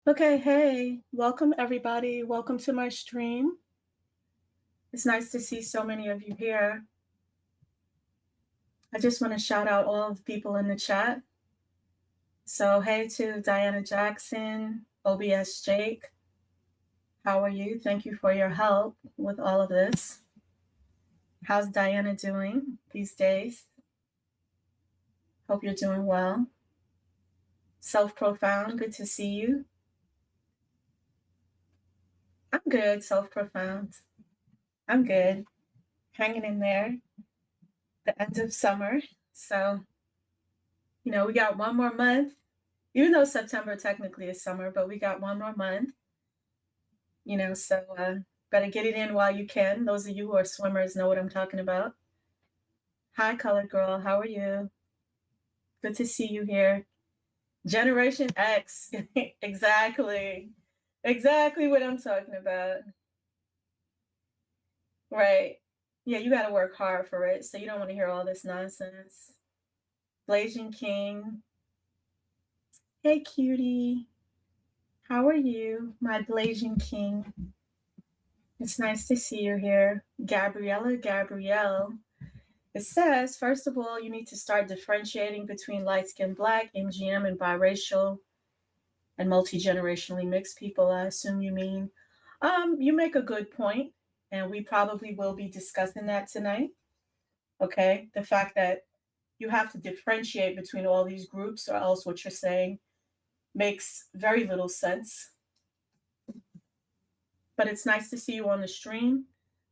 Okay, hey, welcome everybody. Welcome to my stream. It's nice to see so many of you here. I just want to shout out all of the people in the chat. So, hey to Diana Jackson, OBS Jake. How are you? Thank you for your help with all of this. How's Diana doing these days? Hope you're doing well. Self Profound, good to see you. I'm good, Self Profound. I'm good. Hanging in there. The end of summer. So, we got one more month, even though September technically is summer, but we got one more month, so better get it in while you can. Those of you who are swimmers know what I'm talking about. Hi, Colored Girl. How are you? Good to see you here. Generation X. Exactly. Exactly what I'm talking about. Right. Yeah, you got to work hard for it. So you don't want to hear all this nonsense. Blazing King. Hey, cutie. How are you, my Blazing King? It's nice to see you here. Gabrielle. It says, first of all, you need to start differentiating between light-skinned Black, MGM, and biracial and multi-generationally mixed people, I assume you mean. You make a good point, and we probably will be discussing that tonight. Okay, the fact that you have to differentiate between all these groups, or else what you're saying makes very little sense. But it's nice to see you on the stream.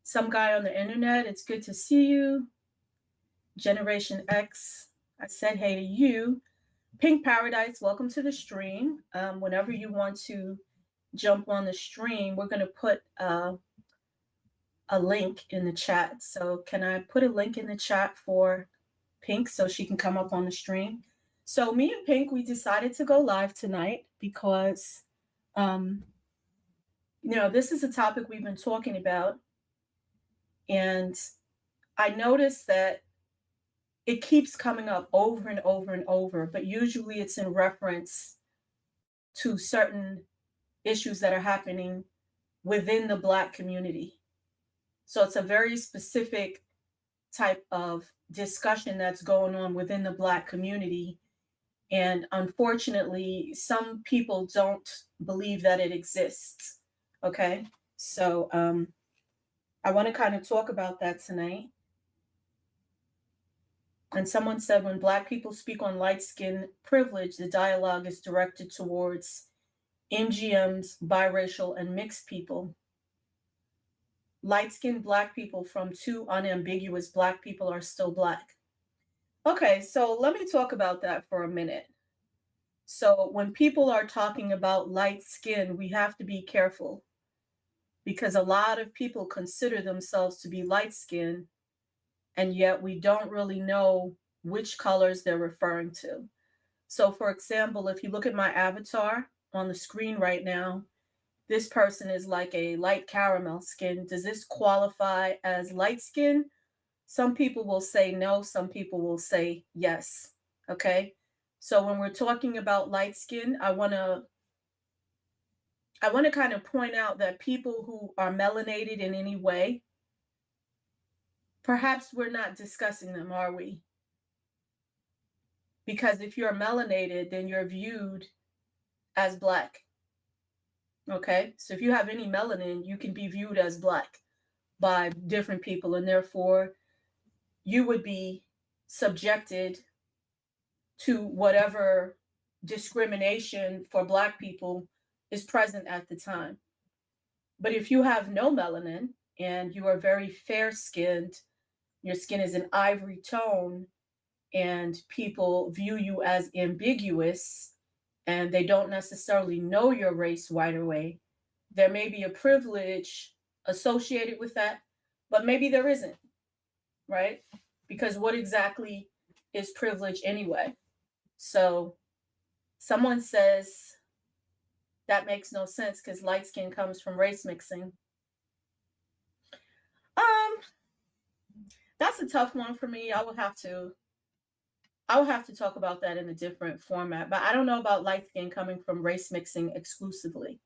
Some guy on the internet, it's good to see you. Generation X, I said hey to you. Pink Paradise, welcome to the stream. Whenever you want to jump on the stream, we're going to put a link in the chat. So can I put a link in the chat for Pink so she can come up on the stream? So me and Pink, we decided to go live tonight because, this is a topic we've been talking about. And I noticed that it keeps coming up over and over and over, but usually it's in reference to certain issues that are happening within the Black community. So it's a very specific type of discussion that's going on within the Black community. And unfortunately, some people don't believe that it exists. Okay. So I want to kind of talk about that tonight. And someone said when Black people speak on Lightskin Privilege, the dialogue is directed towards MGMs, biracial, and mixed people. Light-skinned Black people from two unambiguous Black people are still Black. Okay, so let me talk about that for a minute. So when people are talking about light skin, we have to be careful because a lot of people consider themselves to be light-skinned, and yet we don't really know which colors they're referring to. So for example, if you look at my avatar on the screen right now, this person is like a light caramel skin. Does this qualify as light skin? Some people will say no, some people will say yes. Okay. So when we're talking about light skin, I want to kind of point out that people who are melanated in any way, perhaps we're not discussing them, are we? Because if you're melanated, then you're viewed as Black. Okay, so if you have any melanin, you can be viewed as Black by different people, and therefore you would be subjected to whatever discrimination for Black people is present at the time. But if you have no melanin and you are very fair skinned, your skin is an ivory tone, and people view you as ambiguous and they don't necessarily know your race right away, there may be a privilege associated with that, but maybe there isn't, right? Because what exactly is privilege anyway? So someone says that makes no sense because light skin comes from race mixing. That's a tough one for me. I would have to I'll have to talk about that in a different format, but I don't know about light skin coming from race mixing exclusively.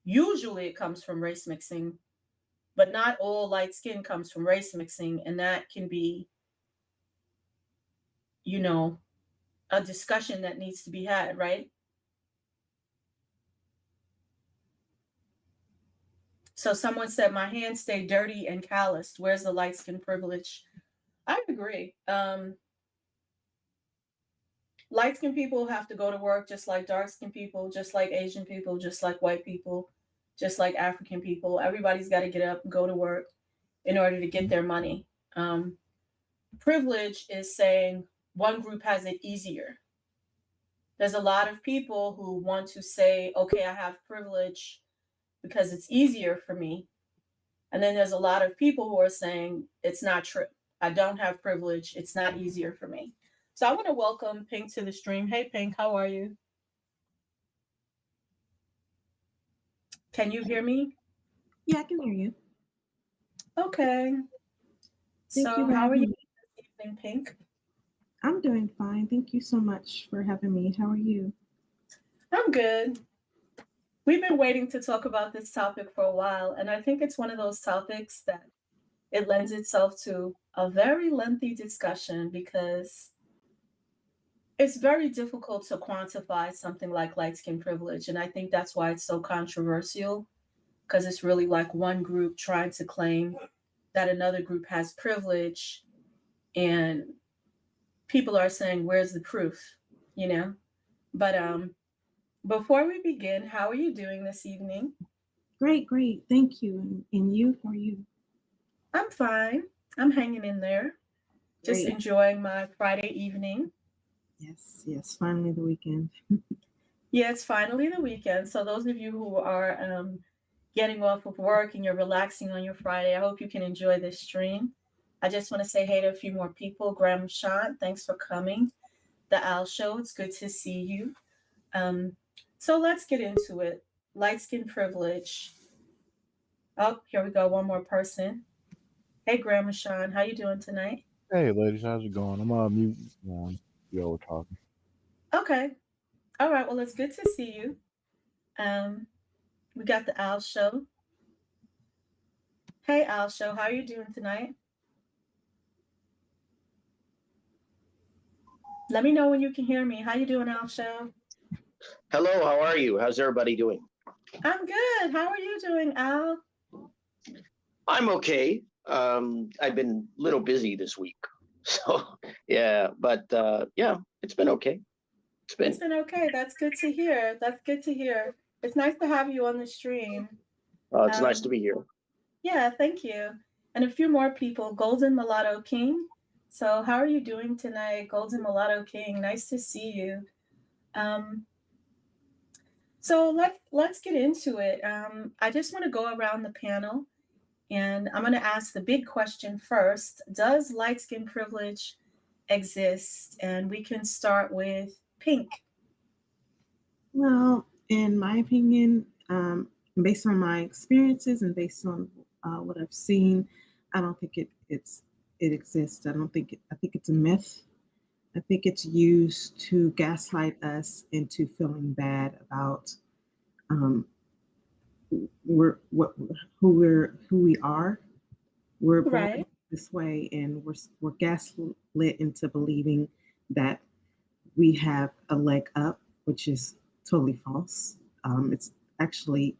Usually it comes from race mixing, but not all light skin comes from race mixing. And that can be, you know, a discussion that needs to be had, right? So someone said, my hands stay dirty and calloused. Where's the light skin privilege? I agree. Light skinned people have to go to work just like dark skinned people, just like Asian people, just like white people, just like African people. Everybody's got to get up and go to work in order to get their money. Um, Privilege is saying one group has it easier. There's a lot of people who want to say, okay, I have privilege because it's easier for me. And then there's a lot of people who are saying it's not true. I don't have privilege. It's not easier for me. So I want to welcome Pink to the stream. Hey, Pink, how are you? Can you hear me? Yeah, I can hear you. Okay. Thank you So for how are you having me. this evening, Pink? I'm doing fine. Thank you so much for having me. How are you? I'm good. We've been waiting to talk about this topic for a while, and I think it's one of those topics that it lends itself to a very lengthy discussion because it's very difficult to quantify something like light skin privilege. And I think that's why it's so controversial because it's really like one group trying to claim that another group has privilege, and people are saying, where's the proof? You know? But before we begin, how are you doing this evening? Great, great. Thank you. And you? How are you? I'm fine. I'm hanging in there, just Great. enjoying my Friday evening. Yes, yes. Finally the weekend. Yeah, it's finally the weekend. So those of you who are getting off of work and you're relaxing on your Friday, I hope you can enjoy this stream. I just want to say hey to a few more people. Graham Sean, thanks for coming. The Owl Show, it's good to see you. Um, so let's get into it. Light skin privilege. Oh, here we go. One more person. Hey, Graham Sean, how you doing tonight? Hey, ladies, how's it going? I'm mute. Y'all were talking. Okay. All right. Well, it's good to see you. Um, we got the Owl Show. Hey, Owl Show, how are you doing tonight? Let me know when you can hear me. How you doing, Owl Show? Hello, how are you? How's everybody doing? I'm good. How are you doing, Al? I'm okay. I've been a little busy this week. So, yeah, but yeah, it's been okay. It's been okay. That's good to hear. That's good to hear. It's nice to have you on the stream. It's nice to Um, be here. yeah, thank you. And a few more people. Golden Mulatto King. So, how are you doing tonight, Golden Mulatto King? Nice to see you. Um, so let's get into it. I just want to go around the panel. And I'm going to ask the big question first. Does light skin privilege exist? And we can start with Pink. Well, in my opinion, based on my experiences and based on what I've seen, I don't think it exists. I don't think I think it's a myth. I think it's used to gaslight us into feeling bad about um, we're what who we are. We're born Right. this way, and we're gaslit into believing that we have a leg up, which is totally false. It's actually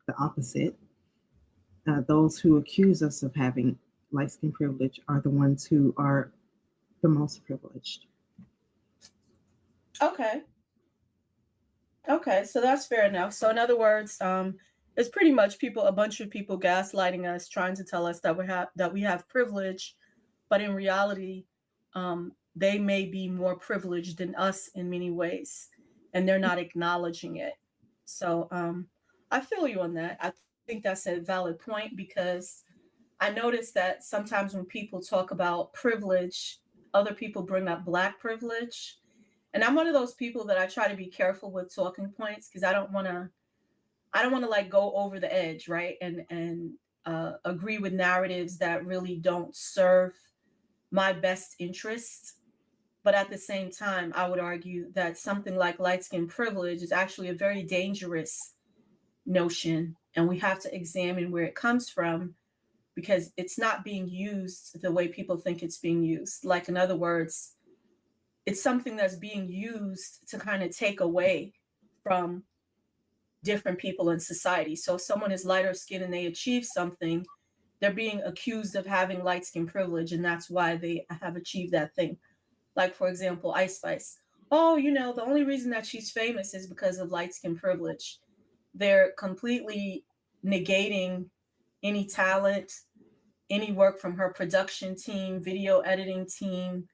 the opposite. Those who accuse us of having light skin privilege are the ones who are the most privileged. Okay. Okay. So that's fair enough. So in other words, it's pretty much a bunch of people gaslighting us, trying to tell us that we have privilege, but in reality, they may be more privileged than us in many ways, and they're not acknowledging it. So I feel you on that. I think that's a valid point because I notice that sometimes when people talk about privilege, other people bring up Black privilege. And I'm one of those people that I try to be careful with talking points because I don't want to like go over the edge, right? And agree with narratives that really don't serve my best interests. But at the same time, I would argue that something like light skin privilege is actually a very dangerous notion. And we have to examine where it comes from, because it's not being used the way people think it's being used. Like, in other words, it's something that's being used to kind of take away from different people in society. So if someone is lighter skinned and they achieve something, they're being accused of having light skin privilege, and that's why they have achieved that thing. Like, for example, Ice Spice. Oh, the only reason that she's famous is because of light skin privilege. They're completely negating any talent, any work from her production team, video editing team,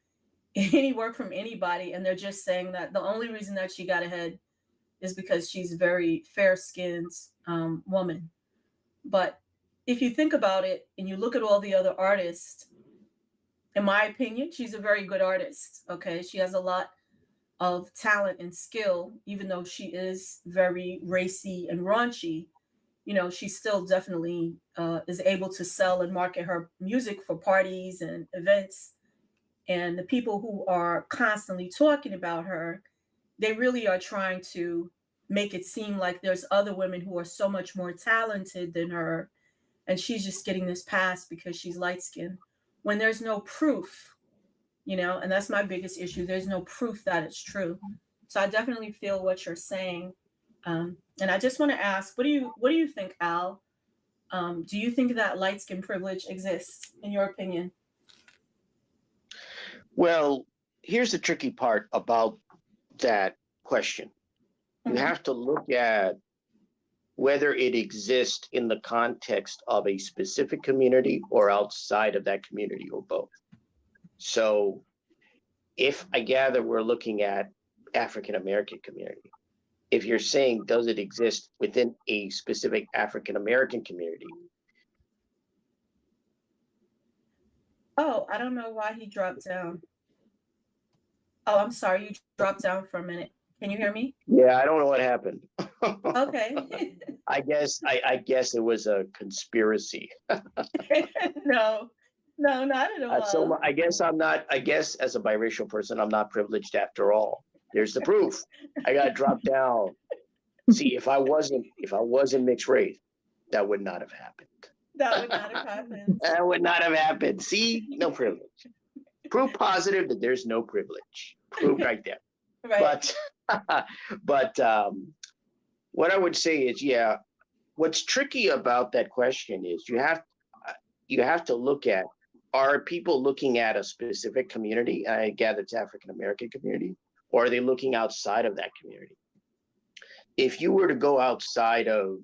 any work from anybody. And they're just saying that the only reason that she got ahead is because she's a very fair-skinned woman. But if you think about it and you look at all the other artists, in my opinion, she's a very good artist. Okay, she has a lot of talent and skill, even though she is very racy and raunchy. She still definitely is able to sell and market her music for parties and events. And the people who are constantly talking about her, they really are trying to make it seem like there's other women who are so much more talented than her, and she's just getting this pass because she's light skinned, when there's no proof, and that's my biggest issue. There's no proof that it's true. So I definitely feel what you're saying. And I just want to ask, what do you think, Al? Do you think that light skin privilege exists, in your opinion? Well, here's the tricky part about that question. You Mhm. have to look at whether it exists in the context of a specific community or outside of that community, or both. So if I gather we're looking at African American community, if you're saying, does it exist within a specific African American community? Oh, I don't know why he dropped down. Oh, I'm sorry, you dropped down for a minute. Can you hear me? Yeah, I don't know what happened. Okay. I guess it was a conspiracy. No, not at all. I guess I'm not. I guess as a biracial person, I'm not privileged after all. There's the proof. I got dropped down. See, if I wasn't mixed race, that would not have happened. That would not have happened. That would not have happened. See, no privilege. Proof positive that there's no privilege. Proof right there. Right. But what I would say is, yeah, what's tricky about that question is you have to look at, are people looking at a specific community? I gather it's African American community, or are they looking outside of that community? If you were to go outside of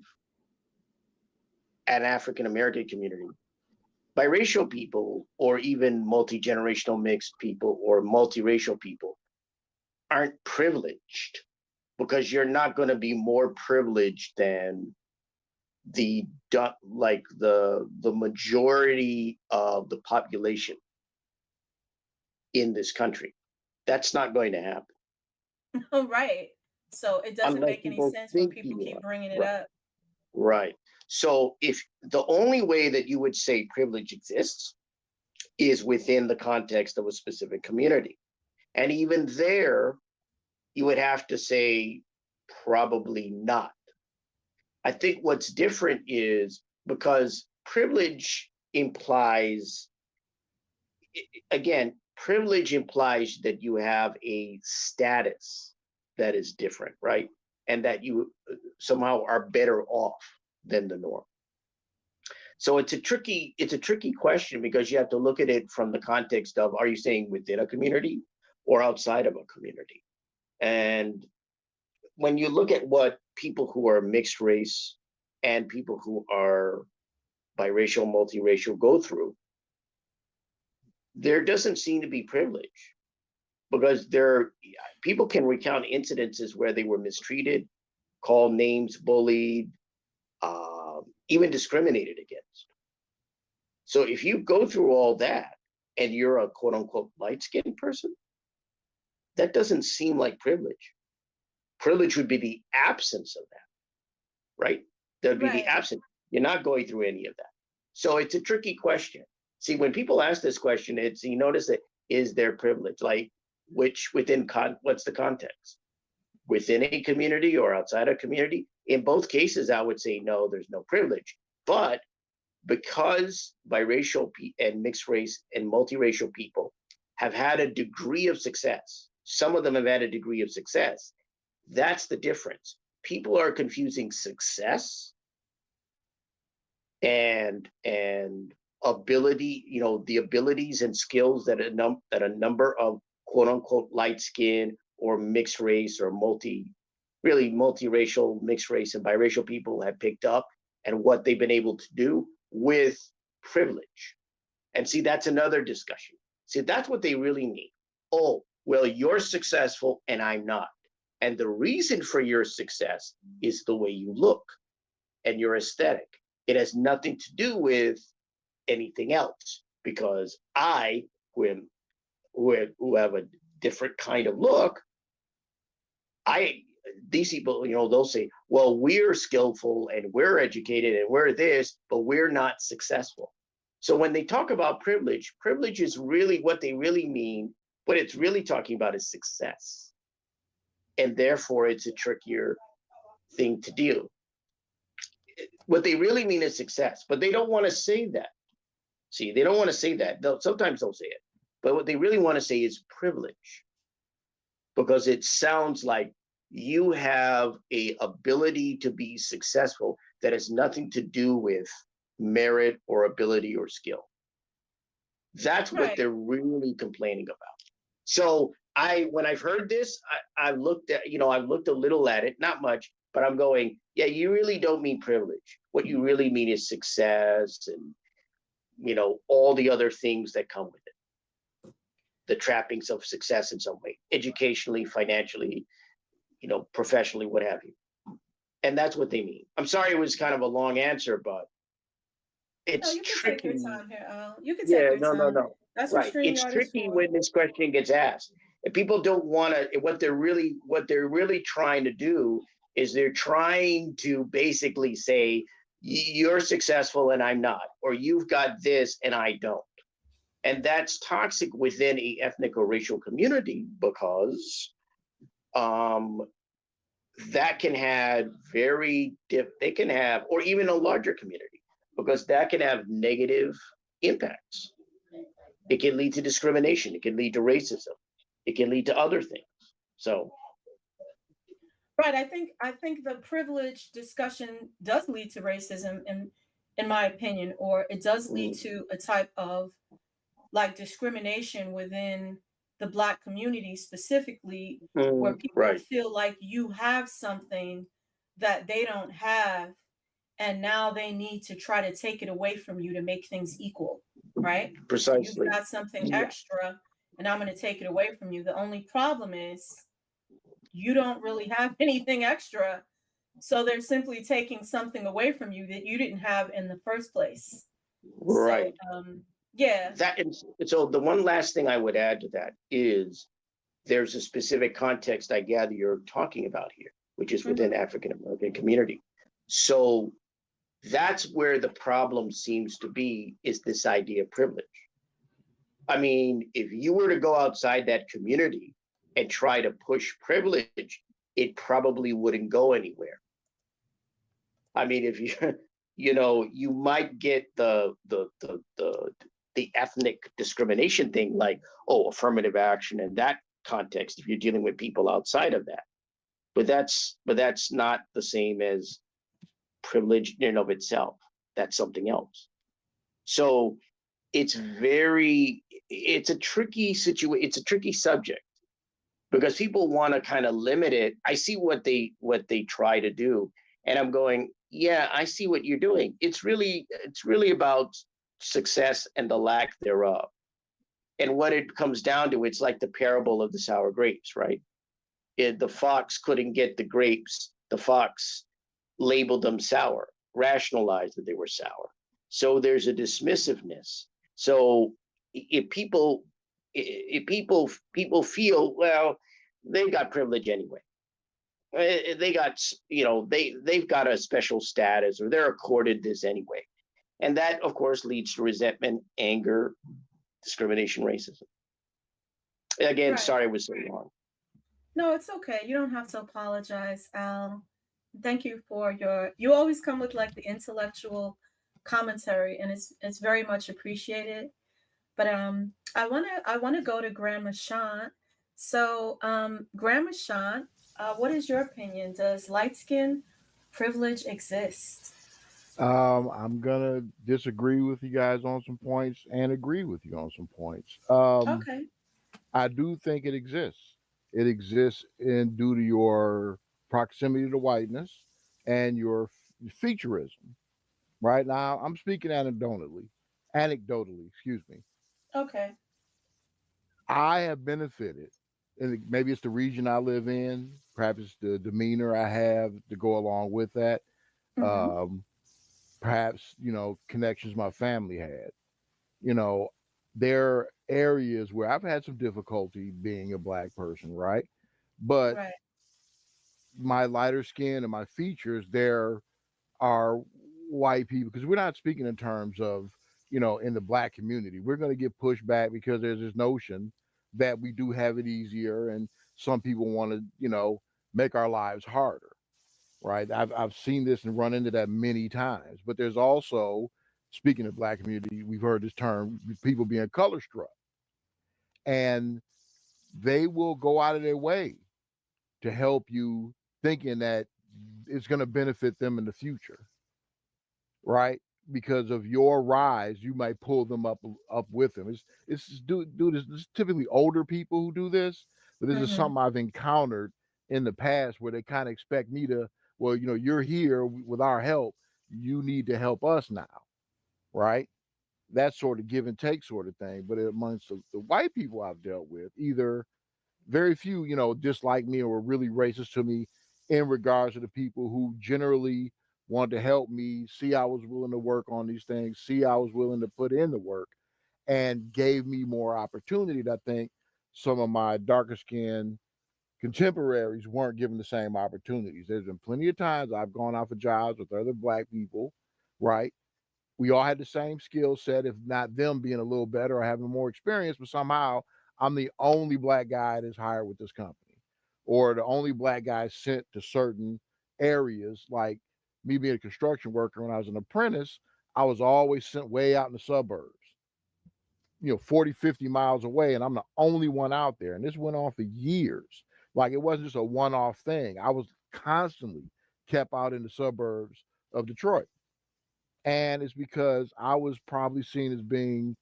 an African American community, biracial people, or even multi-generational mixed people or multiracial people, aren't privileged, because you're not going to be more privileged than the majority of the population in this country. That's not going to happen. Oh, right. So it doesn't Unless make any people sense when think people you keep are. bringing it Right. up. Right. So if the only way that you would say privilege exists is within the context of a specific community. And even there, you would have to say probably not. I think what's different is because privilege implies, again, privilege implies that you have a status that is different, right? And that you somehow are better off than the norm. So it's a tricky question, because you have to look at it from the context of, are you saying within a community or outside of a community? And when you look at what people who are mixed race and people who are biracial, multiracial go through, there doesn't seem to be privilege, because people can recount incidences where they were mistreated, called names, bullied, even discriminated against. So if you go through all that and you're a quote unquote light-skinned person, that doesn't seem like privilege. Privilege would be the absence of that, right? That would be the Right. absence. You're not going through any of that. So it's a tricky question. See, when people ask this question, you notice that, is there privilege? Like, which what's the context? Within a community or outside a community? In both cases, I would say no, there's no privilege. But because biracial and mixed race and multiracial people have had a degree of success, some of them have had a degree of success, that's the difference. People are confusing success and ability, the abilities and skills that a number of quote unquote light skin or mixed race or multiracial mixed race and biracial people have picked up and what they've been able to do with privilege. And see, that's another discussion. See, that's what they really mean. Oh, well, you're successful and I'm not. And the reason for your success is the way you look and your aesthetic. It has nothing to do with anything else, because I, who have a different kind of look, these people, they'll say, well, we're skillful and we're educated and we're this, but we're not successful. So when they talk about privilege, privilege is really what they really mean. What it's really talking about is success. And therefore, it's a trickier thing to deal. What they really mean is success, but they don't want to say that. See, they don't want to say that. Sometimes they'll say it, but what they really want to say is privilege, because it sounds like you have a ability to be successful that has nothing to do with merit or ability or skill. That's what they're really complaining about. So when I've heard this, I looked at, I've looked a little at it, not much, but I'm going, yeah, you really don't mean privilege. What you really mean is success and, all the other things that come with it. The trappings of success in some way, educationally, financially, professionally, what have you. And that's what they mean. I'm sorry it was kind of a long answer, but it's tricky. Take your time here, Al. You can take your time. No. That's right. what It's tricky when this question gets asked. And people don't want to, what they're really trying to do is they're trying to basically say, you're successful and I'm not, or you've got this and I don't. And that's toxic within a ethnic or racial community, because that can have they can have, or even a larger community, because that can have negative impacts. It can lead to discrimination. It can lead to racism. It can lead to other things. So. Right. I think the privilege discussion does lead to racism, in my opinion, or it does lead to a type of discrimination within the Black community specifically, where people feel like you have something that they don't have, and now they need to try to take it away from you to make things equal, right? Precisely. So you've got something extra, and I'm going to take it away from you. The only problem is you don't really have anything extra, so they're simply taking something away from you that you didn't have in the first place. Right. So, yeah. So the one last thing I would add to that is there's a specific context I gather you're talking about here, which is within African American community. So that's where the problem seems to be, is this idea of privilege. I mean, if you were to go outside that community and try to push privilege, it probably wouldn't go anywhere. I mean, if you might get the ethnic discrimination thing, like, affirmative action in that context, if you're dealing with people outside of that. But that's not the same as privilege in and of itself. That's something else. So it's a tricky situation. It's a tricky subject, because people want to kind of limit it. I see what they try to do, and I'm going, yeah, I see what you're doing. It's really about success and the lack thereof. And what it comes down to, it's like the parable of the sour grapes, right? The fox couldn't get the grapes. The fox labeled them sour, rationalized that they were sour. So there's a dismissiveness. So if people feel, well, they've got privilege anyway. They got, they've got a special status, or they're accorded this anyway. And that, of course, leads to resentment, anger, discrimination, racism. Again, Right. sorry it was so long. No, it's okay. You don't have to apologize, Al. Thank you for you always come with like the intellectual commentary, and it's very much appreciated. But I wanna go to Grandma Sean. So Grandma Sean, what is your opinion? Does light skin privilege exist? I'm gonna disagree with you guys on some points and agree with you on some points. Okay. I do think it exists. It exists in due to your proximity to whiteness and your featureism. Right now, I'm speaking anecdotally, excuse me. Okay. I have benefited, and maybe it's the region I live in, perhaps it's the demeanor I have to go along with that. Mm-hmm. Um, Perhaps connections my family had. You know, there are areas where I've had some difficulty being a black person, right? But Right. my lighter skin and my features, there are white people, because we're not speaking in terms of in the black community. We're going to get pushed back because there's this notion that we do have it easier, and some people want to make our lives harder, right? I've seen this and run into that many times. But there's also, speaking of black community, we've heard this term, people being color struck, and they will go out of their way to help you, thinking that it's going to benefit them in the future, right? Because of your rise, you might pull them up with them. It's typically older people who do this, but this is Mm-hmm. something I've encountered in the past where they kind of expect me to, well, you're here with our help, you need to help us now, right? That sort of give and take sort of thing. But amongst the white people I've dealt with, either very few, dislike me or were really racist to me in regards to the people who generally wanted to help me, see I was willing to work on these things, see I was willing to put in the work, and gave me more opportunity that I think some of my darker skinned contemporaries weren't given the same opportunities. There's been plenty of times I've gone out for jobs with other black people, right? We all had the same skill set, if not them being a little better or having more experience, but somehow I'm the only black guy that's hired with this company, or the only black guy sent to certain areas. Like me being a construction worker when I was an apprentice, I was always sent way out in the suburbs, 40, 50 miles away, and I'm the only one out there. And this went on for years. Like it wasn't just a one off thing. I was constantly kept out in the suburbs of Detroit. And it's because I was probably seen as being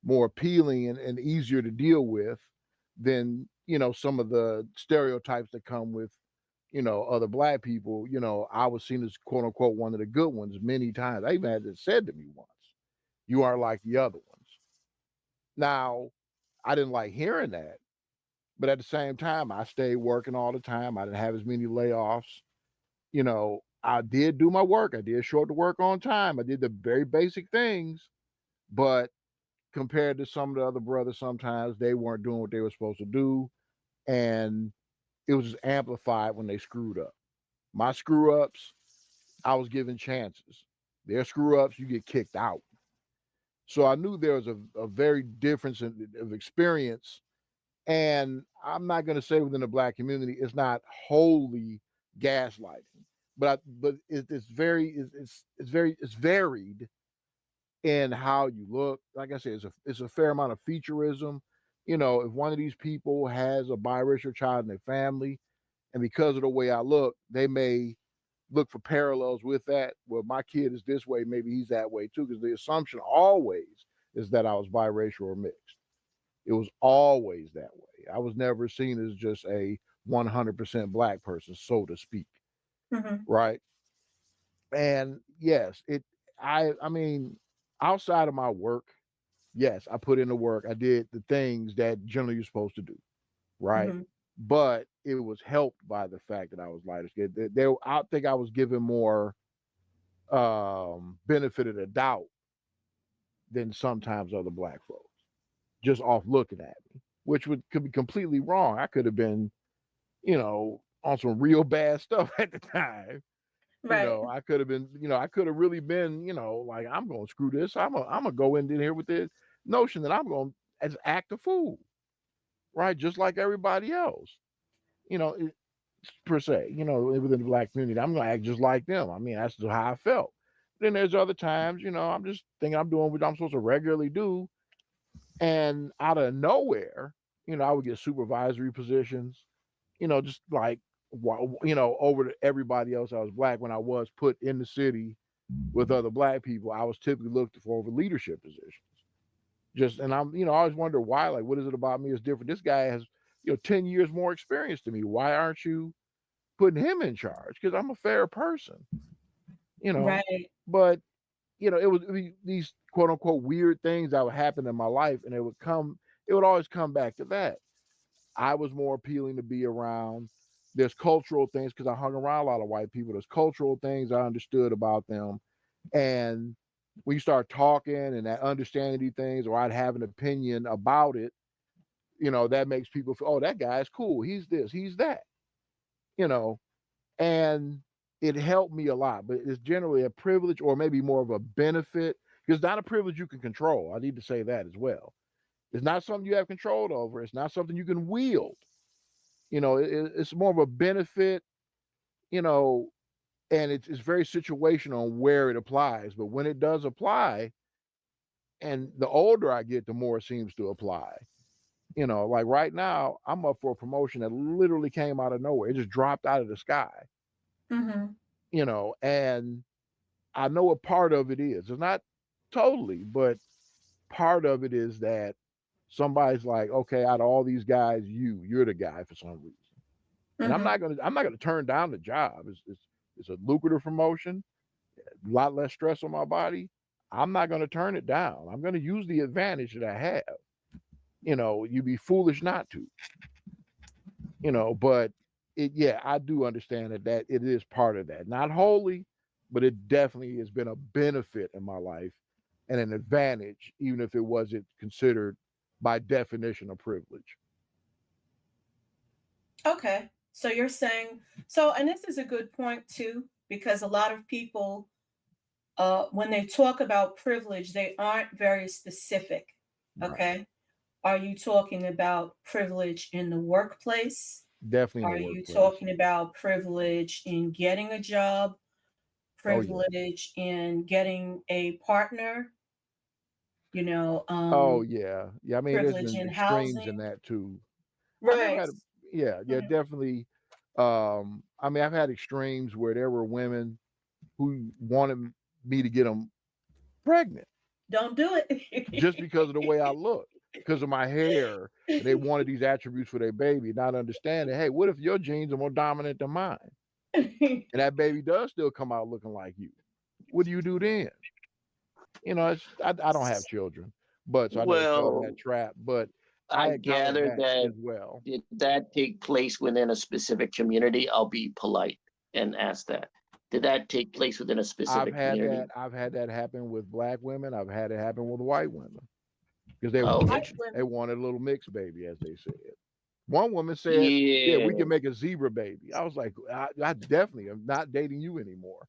more appealing and easier to deal with than some of the stereotypes that come with other black people. I was seen as quote unquote one of the good ones many times. I even had it said to me once, you aren't like the other ones. Now, I didn't like hearing that, but at the same time I stayed working all the time. I didn't have as many layoffs. I did do my work. I did show up to work on time. I did the very basic things, but compared to some of the other brothers, sometimes they weren't doing what they were supposed to do, and it was just amplified when they screwed up. My screw ups, I was given chances. Their screw ups, you get kicked out. So I knew there was a very difference of experience, and I'm not going to say within the black community it's not wholly gaslighting, but it's varied in how you look. Like I said, it's a fair amount of featureism. If one of these people has a biracial child in their family, and because of the way I look, they may look for parallels with that. Well, my kid is this way, maybe he's that way too, because the assumption always is that I was biracial or mixed. It was always that way. I was never seen as just a 100% black person, so to speak, Mm-hmm. right? And yes, I mean, outside of my work, yes, I put in the work. I did the things that generally you're supposed to do, right? Mm-hmm. But it was helped by the fact that I was lighter skinned. I think I was given more benefit of the doubt than sometimes other black folks, just off looking at me, which could be completely wrong. I could have been, on some real bad stuff at the time. Right. I could have been, I could have really been, like, I'm gonna screw this. I'm gonna go in here with the notion that I'm gonna act a fool. right? Just like everybody else, you know, per se, within the black community. I'm gonna act just like them. I mean, that's how I felt. Then there's other times, I'm just thinking I'm doing what I'm supposed to regularly do, and out of nowhere, I would get supervisory positions, just like over to everybody else. I was black when I was put in the city with other black people. I was typically looked for over leadership positions. Just and I always wonder why. Like, what is it about me is different? This guy has 10 years more experience than me. Why aren't you putting him in charge? Because I'm a fair person, you know. Right. But it would be these quote unquote weird things that would happen in my life, and it would always come back to that. I was more appealing to be around. There's cultural things because I hung around a lot of white people. There's cultural things I understood about them. And when you start talking and that understanding these things, or I'd have an opinion about it, that makes people feel, oh, that guy's cool. He's this, he's that, you know, and it helped me a lot. But it's generally a privilege or maybe more of a benefit because it's not a privilege you can control. I need to say that as well. It's not something you have control over. It's not something you can wield. It's more of a benefit, and it's very situational on where it applies. But when it does apply, and the older I get, the more it seems to apply. Like right now, I'm up for a promotion that literally came out of nowhere. It just dropped out of the sky. Mm-hmm. And I know what part of it is. It's not totally, but part of it is that somebody's like, okay, out of all these guys, you're the guy for some reason. And I'm Mm-hmm. not gonna turn down the job. It's a lucrative promotion, a lot less stress on my body. I'm not gonna turn it down. I'm gonna use the advantage that I have. You'd be foolish not to. But yeah, I do understand that it is part of that. Not wholly, but it definitely has been a benefit in my life and an advantage, even if it wasn't considered by definition a privilege. Okay. So you're saying so, and this is a good point too, because a lot of people, when they talk about privilege, they aren't very specific. Right. Okay. Are you talking about privilege in the workplace? Definitely in the Are you workplace. talking about privilege in getting a job? Oh yeah. Privilege in getting a partner? You know, Oh yeah. Yeah. I mean, there's privilege been in extremes in housing? that too. I never Right. had a yeah, yeah, Mhm. definitely. I mean, I've had extremes where there were women who wanted me to get them pregnant Don't do just it. because of the way I look, because of my hair, and they wanted these attributes for their baby, not understanding, hey, what if your genes are more dominant than mine? And that baby does still come out looking like you. What do you do then? I don't have children, but so I never fell in Well, that trap. But I I encountered gather that that as well. did that take place within a specific community? I'll be polite and ask that. Did that take place within a specific community? I've had that happen with black women. I've had it happen with white women because they Oh, wanted White interesting. they wanted a little mixed baby, as they said. One woman said, "Yeah, we Yeah, can make a zebra baby." I was like, I definitely am not dating you anymore.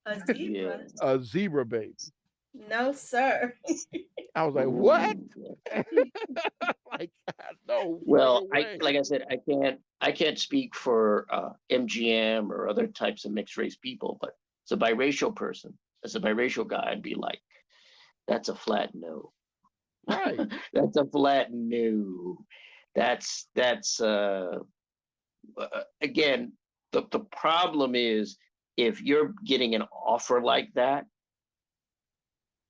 a yeah. zebra? A zebra baby. No, sir. I was like, what? Ooh, yeah. Like, no Well, freaking I way. like I said, I can't speak for MGM or other types of mixed race people, but as a biracial person, as a biracial guy, I'd be like, that's a flat no. Right. That's a flat no. That's again, the problem is if you're getting an offer like that,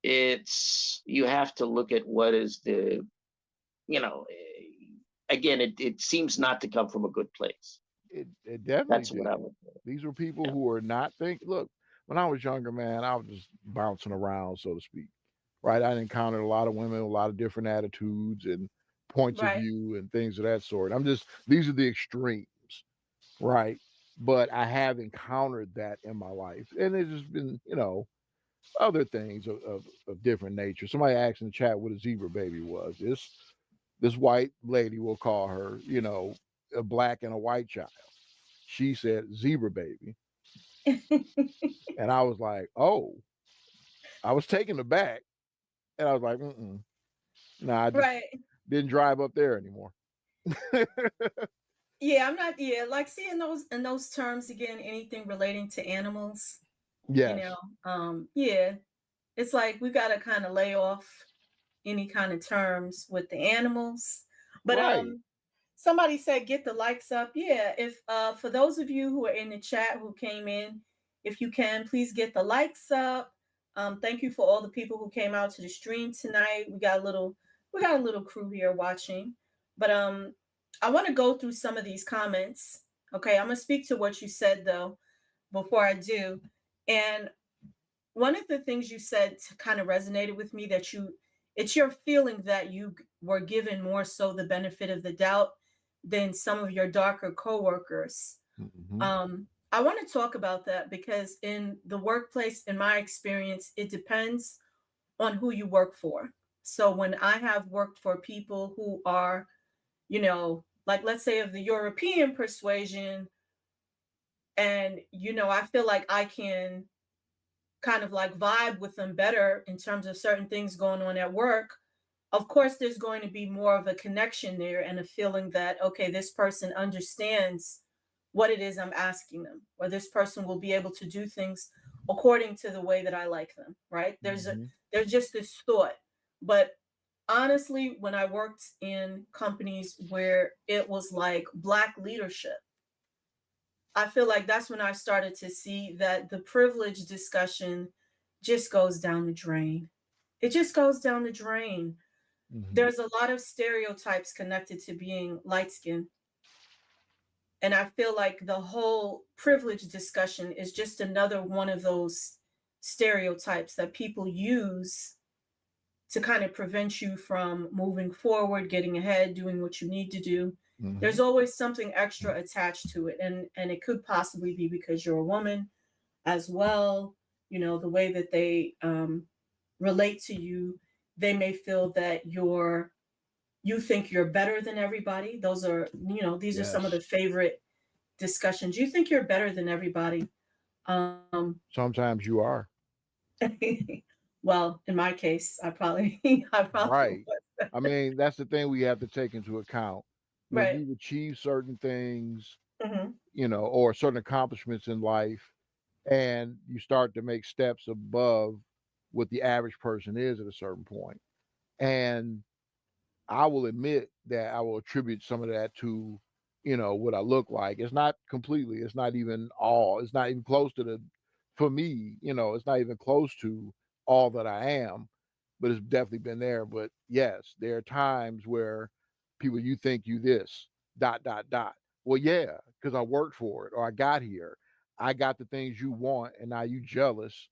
it's you have to look at what is the you know again, it seems not to come from a good place. It definitely That's what I didn't. would say. These were people Yeah. who were not think. Look, when I was younger, man, I was just bouncing around, so to speak. Right. I encountered a lot of women, with a lot of different attitudes and points of Right. view and things of that sort. These are the extremes, right? But I have encountered that in my life, and it's just been, other things of different nature. Somebody asked in the chat what a zebra baby was. This white lady, will call her, a black and a white child. She said zebra baby, and I was like, oh, I was taken aback, and I was like, no, I just Right. didn't drive up there anymore. Yeah, I'm not. Yeah, like seeing those in those terms again. Anything relating to animals, you Yes. know. Yeah, it's like we got to kind of lay off any kind of terms with the animals. But Right. somebody said get the likes up. Yeah, if for those of you who are in the chat who came in, if you can please get the likes up. Thank you for all the people who came out to the stream tonight. We got a little crew here watching. But I want to go through some of these comments. Okay, I'm gonna speak to what you said though before I do. And one of the things you said kind of resonated with me, that it's your feeling that you were given more so the benefit of the doubt than some of your darker coworkers. Hmm. I want to talk about that because in the workplace, in my experience, it depends on who you work for. So when I have worked for people who are, like let's say of the European persuasion, and I feel like I can kind of like vibe with them better in terms of certain things going on at work. Of course there's going to be more of a connection there and a feeling that okay, this person understands what it is I'm asking them, or this person will be able to do things according to the way that I like them, right? Hmm. There's just this thought. But honestly, when I worked in companies where it was like black leadership, I feel like that's when I started to see that the privilege discussion just goes down the drain. It just goes down the drain. Hmm. There's a lot of stereotypes connected to being light skinned. And I feel like the whole privilege discussion is just another one of those stereotypes that people use to kind of prevent you from moving forward, getting ahead, doing what you need to do. Hmm. There's always something extra attached to it. And it could possibly be because you're a woman as well. The way that they relate to you, they may feel that you think you're better than everybody. These are some of Yes. the favorite discussions. You think you're better than everybody. Um, Sometimes you are. well, in my case, I probably I probably Right. was. I mean, that's the thing we have to take into account. When Right. you achieve certain things, Hmm. or certain accomplishments in life, and you start to make steps above what the average person is at a certain point. And I will admit that I will attribute some of that to, what I look like. It's not completely, it's not even all, it's not even close to for me, it's not even close to all that I am, but it's definitely been there. But yes, there are times where people, you think you this, dot, dot, dot. Well, yeah, because I worked for it or I got here. I got the things you want, and now you jealous,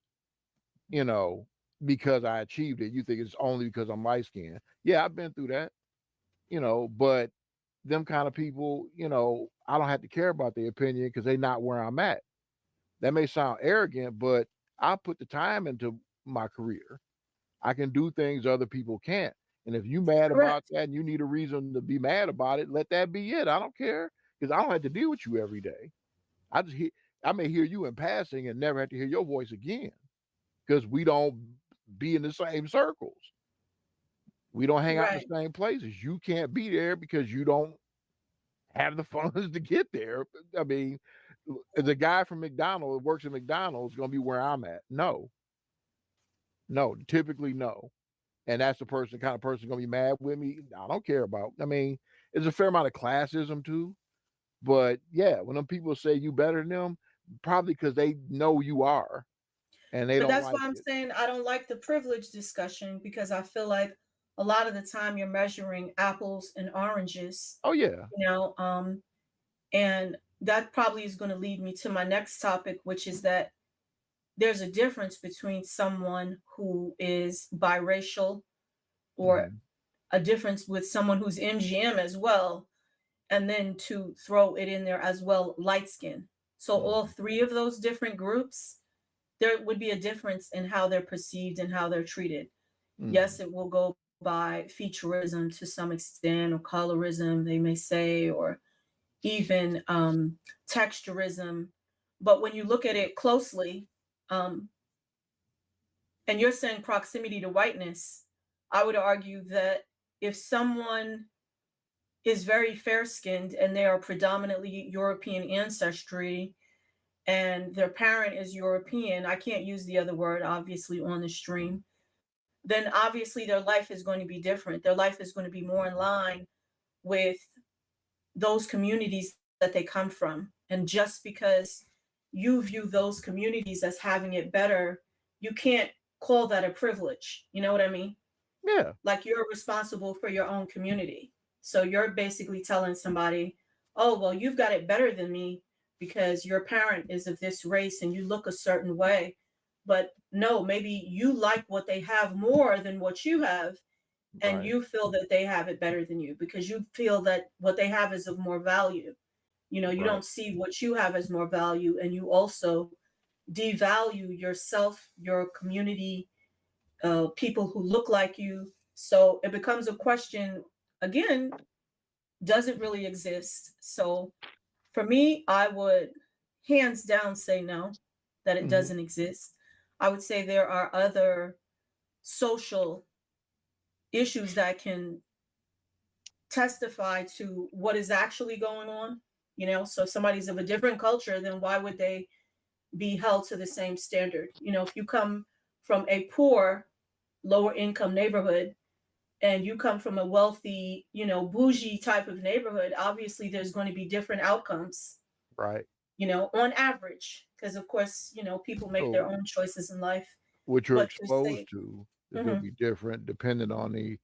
you know, because I achieved it. You think it's only because I'm light skinned. Yeah, I've been through that, but them kind of people, I don't have to care about their opinion because they're not where I'm at. That may sound arrogant, but I put the time into my career. I can do things other people can't. And if you mad about Correct. that and you need a reason to be mad about it, let that be it. I don't care because I don't have to deal with you every day. I just hear, I may hear you in passing and never have to hear your voice again because we don't be in the same circles. We don't hang out in Right. the same places. You can't be there because you don't have the funds to get there. I mean, the guy from McDonald's works at McDonald's going to be where I'm at. No, no, typically no. And that's the kind of person going to be mad with me. I don't care about. I mean, there's a fair amount of classism too. But yeah, when them people say you better than them, probably because they know you are and they But don't that's why like I'm it. saying I don't like the privilege discussion, because I feel like a lot of the time you're measuring apples and oranges, Oh yeah. you know, um, and that probably is going to lead me to my next topic, which is that there's a difference between someone who is biracial, or Hmm. a difference with someone who's MGM as well, and then to throw it in there as well, light skin. So all Hmm. three of those different groups, there would be a difference in how they're perceived and how they're treated. Yes, Hmm. it will go by featureism to some extent, or colorism, they may say, or even texturism. But when you look at it closely, um, and you're saying proximity to whiteness, I would argue that if someone is very fair skinned and they are predominantly European ancestry and their parent is European, I can't use the other word obviously on the stream, then obviously their life is going to be different. Their life is going to be more in line with those communities that they come from. And just because you view those communities as having it better, you can't call that a privilege. You know what I mean? Yeah. Like you're responsible for your own community. So you're basically telling somebody, oh, well, you've got it better than me because your parent is of this race and you look a certain way. But no, maybe you like what they have more than what you have. And Right. you feel that they have it better than you because you feel that what they have is of more value. You know, you Right. don't see what you have as more value. And you also devalue yourself, your community, people who look like you. So it becomes a question again, does it really exist? So for me, I would hands down say no, that it Hmm. doesn't exist. I would say there are other social issues that can testify to what is actually going on. You know, so if somebody's of a different culture, then why would they be held to the same standard? You know, if you come from a poor, lower income neighborhood and you come from a wealthy, you know, bougie type of neighborhood, obviously there's going to be different outcomes, Right. you know, on average, because of course, you know, people make their So own choices in life. what you're But to exposed say, to is going to mhm, be different depending on the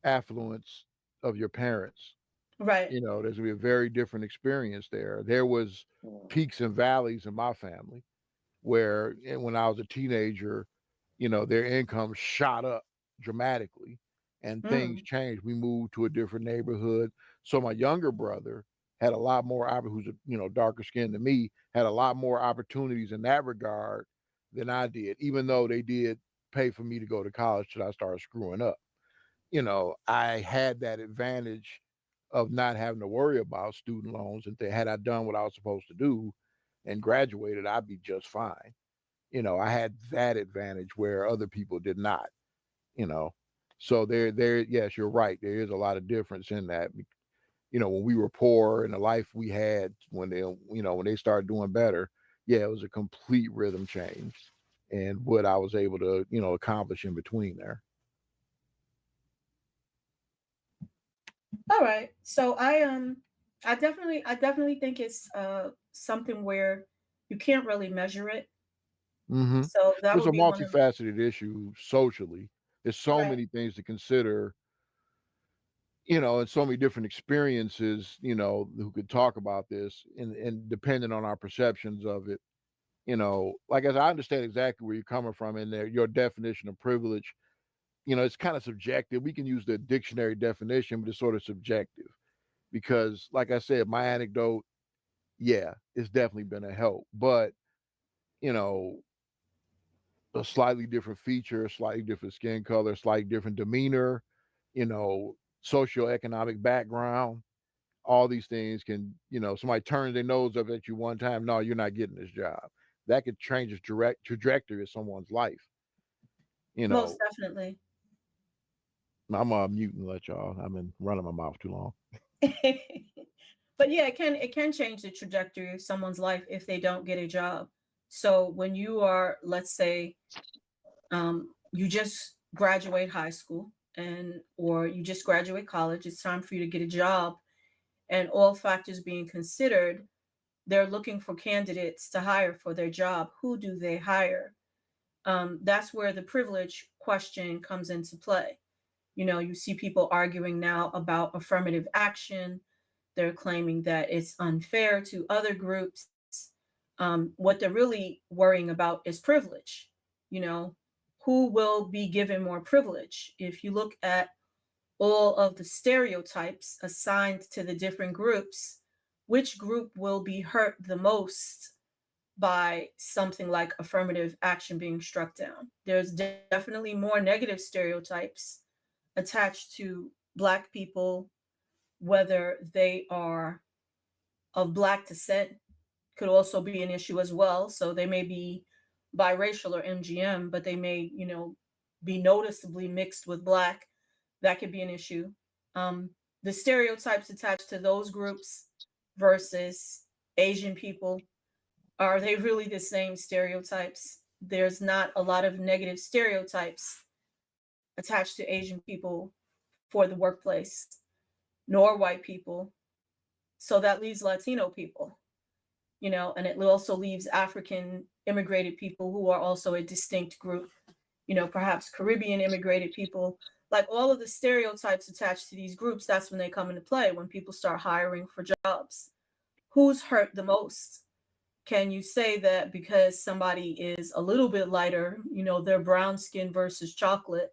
affluence of your parents. right, You know, there's going to be a very different experience there. There was Mm. peaks and valleys in my family where when I was a teenager, you know, their income shot up dramatically and things mm, changed. We moved to a different neighborhood. So my younger brother had a lot more, who's, darker skinned than me, had a lot more opportunities in that regard than I did, even though they did pay for me to go to college till I started screwing up. You know, I had that advantage of not having to worry about student loans. And had I done what I was supposed to do and graduated, I'd be just fine. You know, I had that advantage where other people did not, you know. So yes, you're right. There is a lot of difference in that. You know, when we were poor and the life we had when they started doing better, yeah, it was a complete rhythm change and what I was able to, accomplish in between there. all right. So I definitely think it's something where you can't really measure it. Hmm. So that It's would a be one of multifaceted issue socially. There's so right. many things to consider, and so many different experiences, who could talk about this and depending on our perceptions of it, like as I understand exactly where you're coming from in there, your definition of privilege, it's kind of subjective. We can use the dictionary definition, but it's sort of subjective because, like I said, my anecdote, yeah, it's definitely been a help, but you know, a slightly different feature, slightly different skin color, slightly different demeanor, socioeconomic background, all these things can, somebody turns their nose up at you one time, no, you're not getting this job. That could change the direct trajectory of someone's life. You Most know, definitely. I'm mute and let y'all. I've been running my mouth too long. But yeah, it can change the trajectory of someone's life if they don't get a job. So when you are, let's say, you just graduate high school and or you just graduate college, it's time for you to get a job, and all factors being considered, they're looking for candidates to hire for their job. Who do they hire? That's where the privilege question comes into play. You know, you see people arguing now about affirmative action. They're claiming that it's unfair to other groups. What they're really worrying about is privilege. You know, who will be given more privilege? If you look at all of the stereotypes assigned to the different groups, which group will be hurt the most by something like affirmative action being struck down? There's definitely more negative stereotypes attached to Black people, whether they are of Black descent, could also be an issue as well. So they may be biracial or MGM, but they may, be noticeably mixed with Black. That could be an issue. Um, the stereotypes attached to those groups versus Asian people, are they really the same stereotypes? There's not a lot of negative stereotypes attached to Asian people for the workplace, nor white people. So that leaves Latino people, and it also leaves African immigrated people who are also a distinct group, perhaps Caribbean immigrated people. Like all of the stereotypes attached to these groups, that's when they come into play, when people start hiring for jobs. Who's hurt the most? Can you say that because somebody is a little bit lighter, they're brown skin versus chocolate,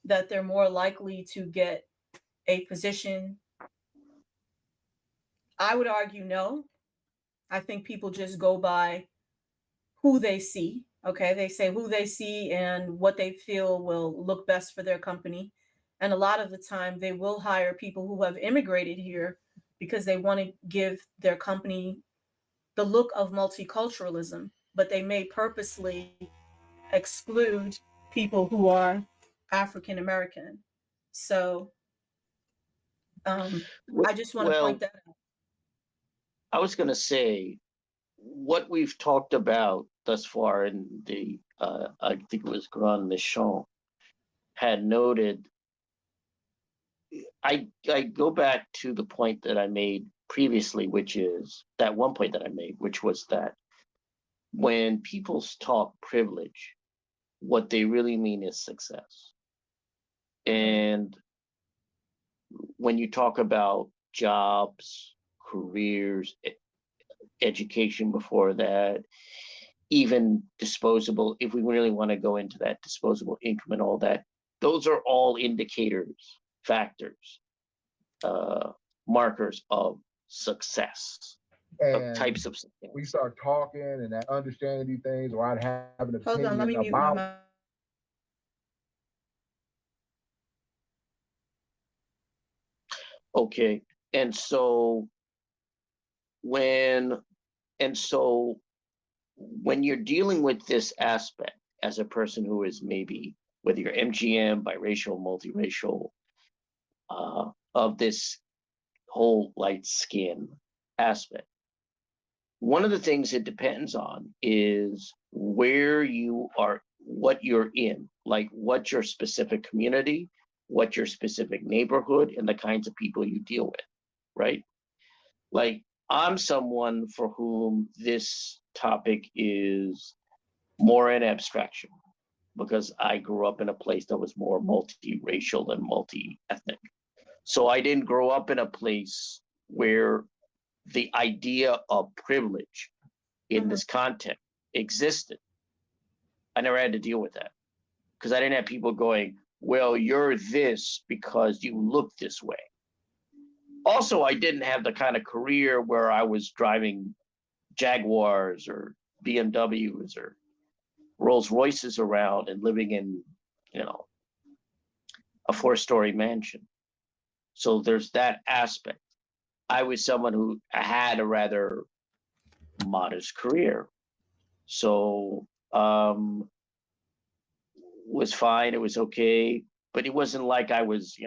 that they're more likely to get a position? I would argue no. I think people just go by who they see. Okay. They say who they see and what they feel will look best for their company. And a lot of the time, they will hire people who have immigrated here because they want to give their company the look of multiculturalism, but they may purposely exclude people who are African American. So I just want to point Well, that out. I was going to say what we've talked about thus far in the, I think it was Grand Méchant had noted. I go back to the point that I made previously, which is that one point that I made, which was that when people talk privilege, what they really mean is success. And when you talk about jobs, careers, education before that, even disposable, if we really want to go into that disposable income and all that, those are all indicators, factors, markers of success, of types of success. We start talking and understanding these things, or I'd have an opinion Hold on, let me mute my mic. Okay, and so when you're dealing with this aspect as a person who is maybe, whether you're MGM, biracial, multiracial, of this whole light skin aspect, one of the things it depends on is where you are, what you're in, like what your specific community, what your specific neighborhood, and the kinds of people you deal with, right? Like, I'm someone for whom this topic is more an abstraction because I grew up in a place that was more multiracial than multi-ethnic. So I didn't grow up in a place where the idea of privilege in this context existed. I never had to deal with that because I didn't have people going, well, you're this because you look this way. Also, I didn't have the kind of career where I was driving Jaguars or BMWs or Rolls Royces around and living in, a 4-story mansion. So there's that aspect. I was someone who had a rather modest career. So was fine, it was okay, but it wasn't like I was,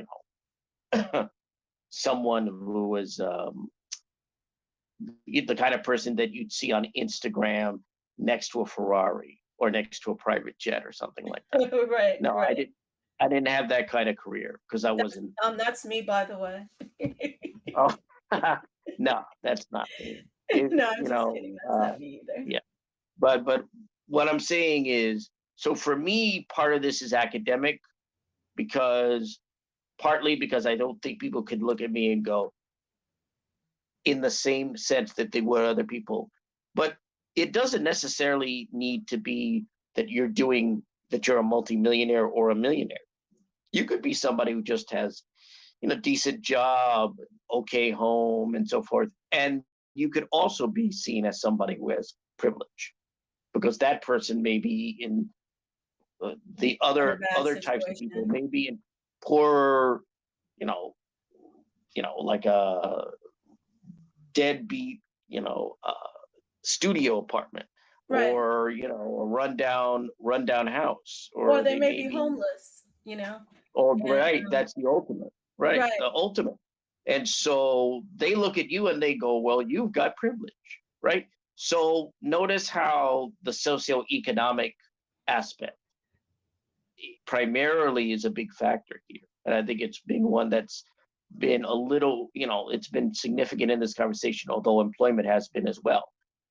someone who was the kind of person that you'd see on Instagram next to a Ferrari or next to a private jet or something like that. Right. No, right. I didn't have that kind of career because I wasn't. That's me, by the way. Oh, no, that's not me. No, I'm just kidding. That's not me either. Yeah, but what I'm saying is, so for me, part of this is academic partly because I don't think people could look at me and go in the same sense that they would other people. But it doesn't necessarily need to be that you're a multimillionaire or a millionaire. You could be somebody who just has, decent job, okay home, and so forth. And you could also be seen as somebody who has privilege, because that person may be in the other types of people, maybe in poorer, like a deadbeat, studio apartment, right. or a rundown house, or they may be homeless, Oh, right, that's the ultimate, right? Right. The ultimate. And so they look at you and they go, well, you've got privilege, right? So notice how the socioeconomic aspect primarily is a big factor here. And I think it's been one that's been a little, it's been significant in this conversation, although employment has been as well.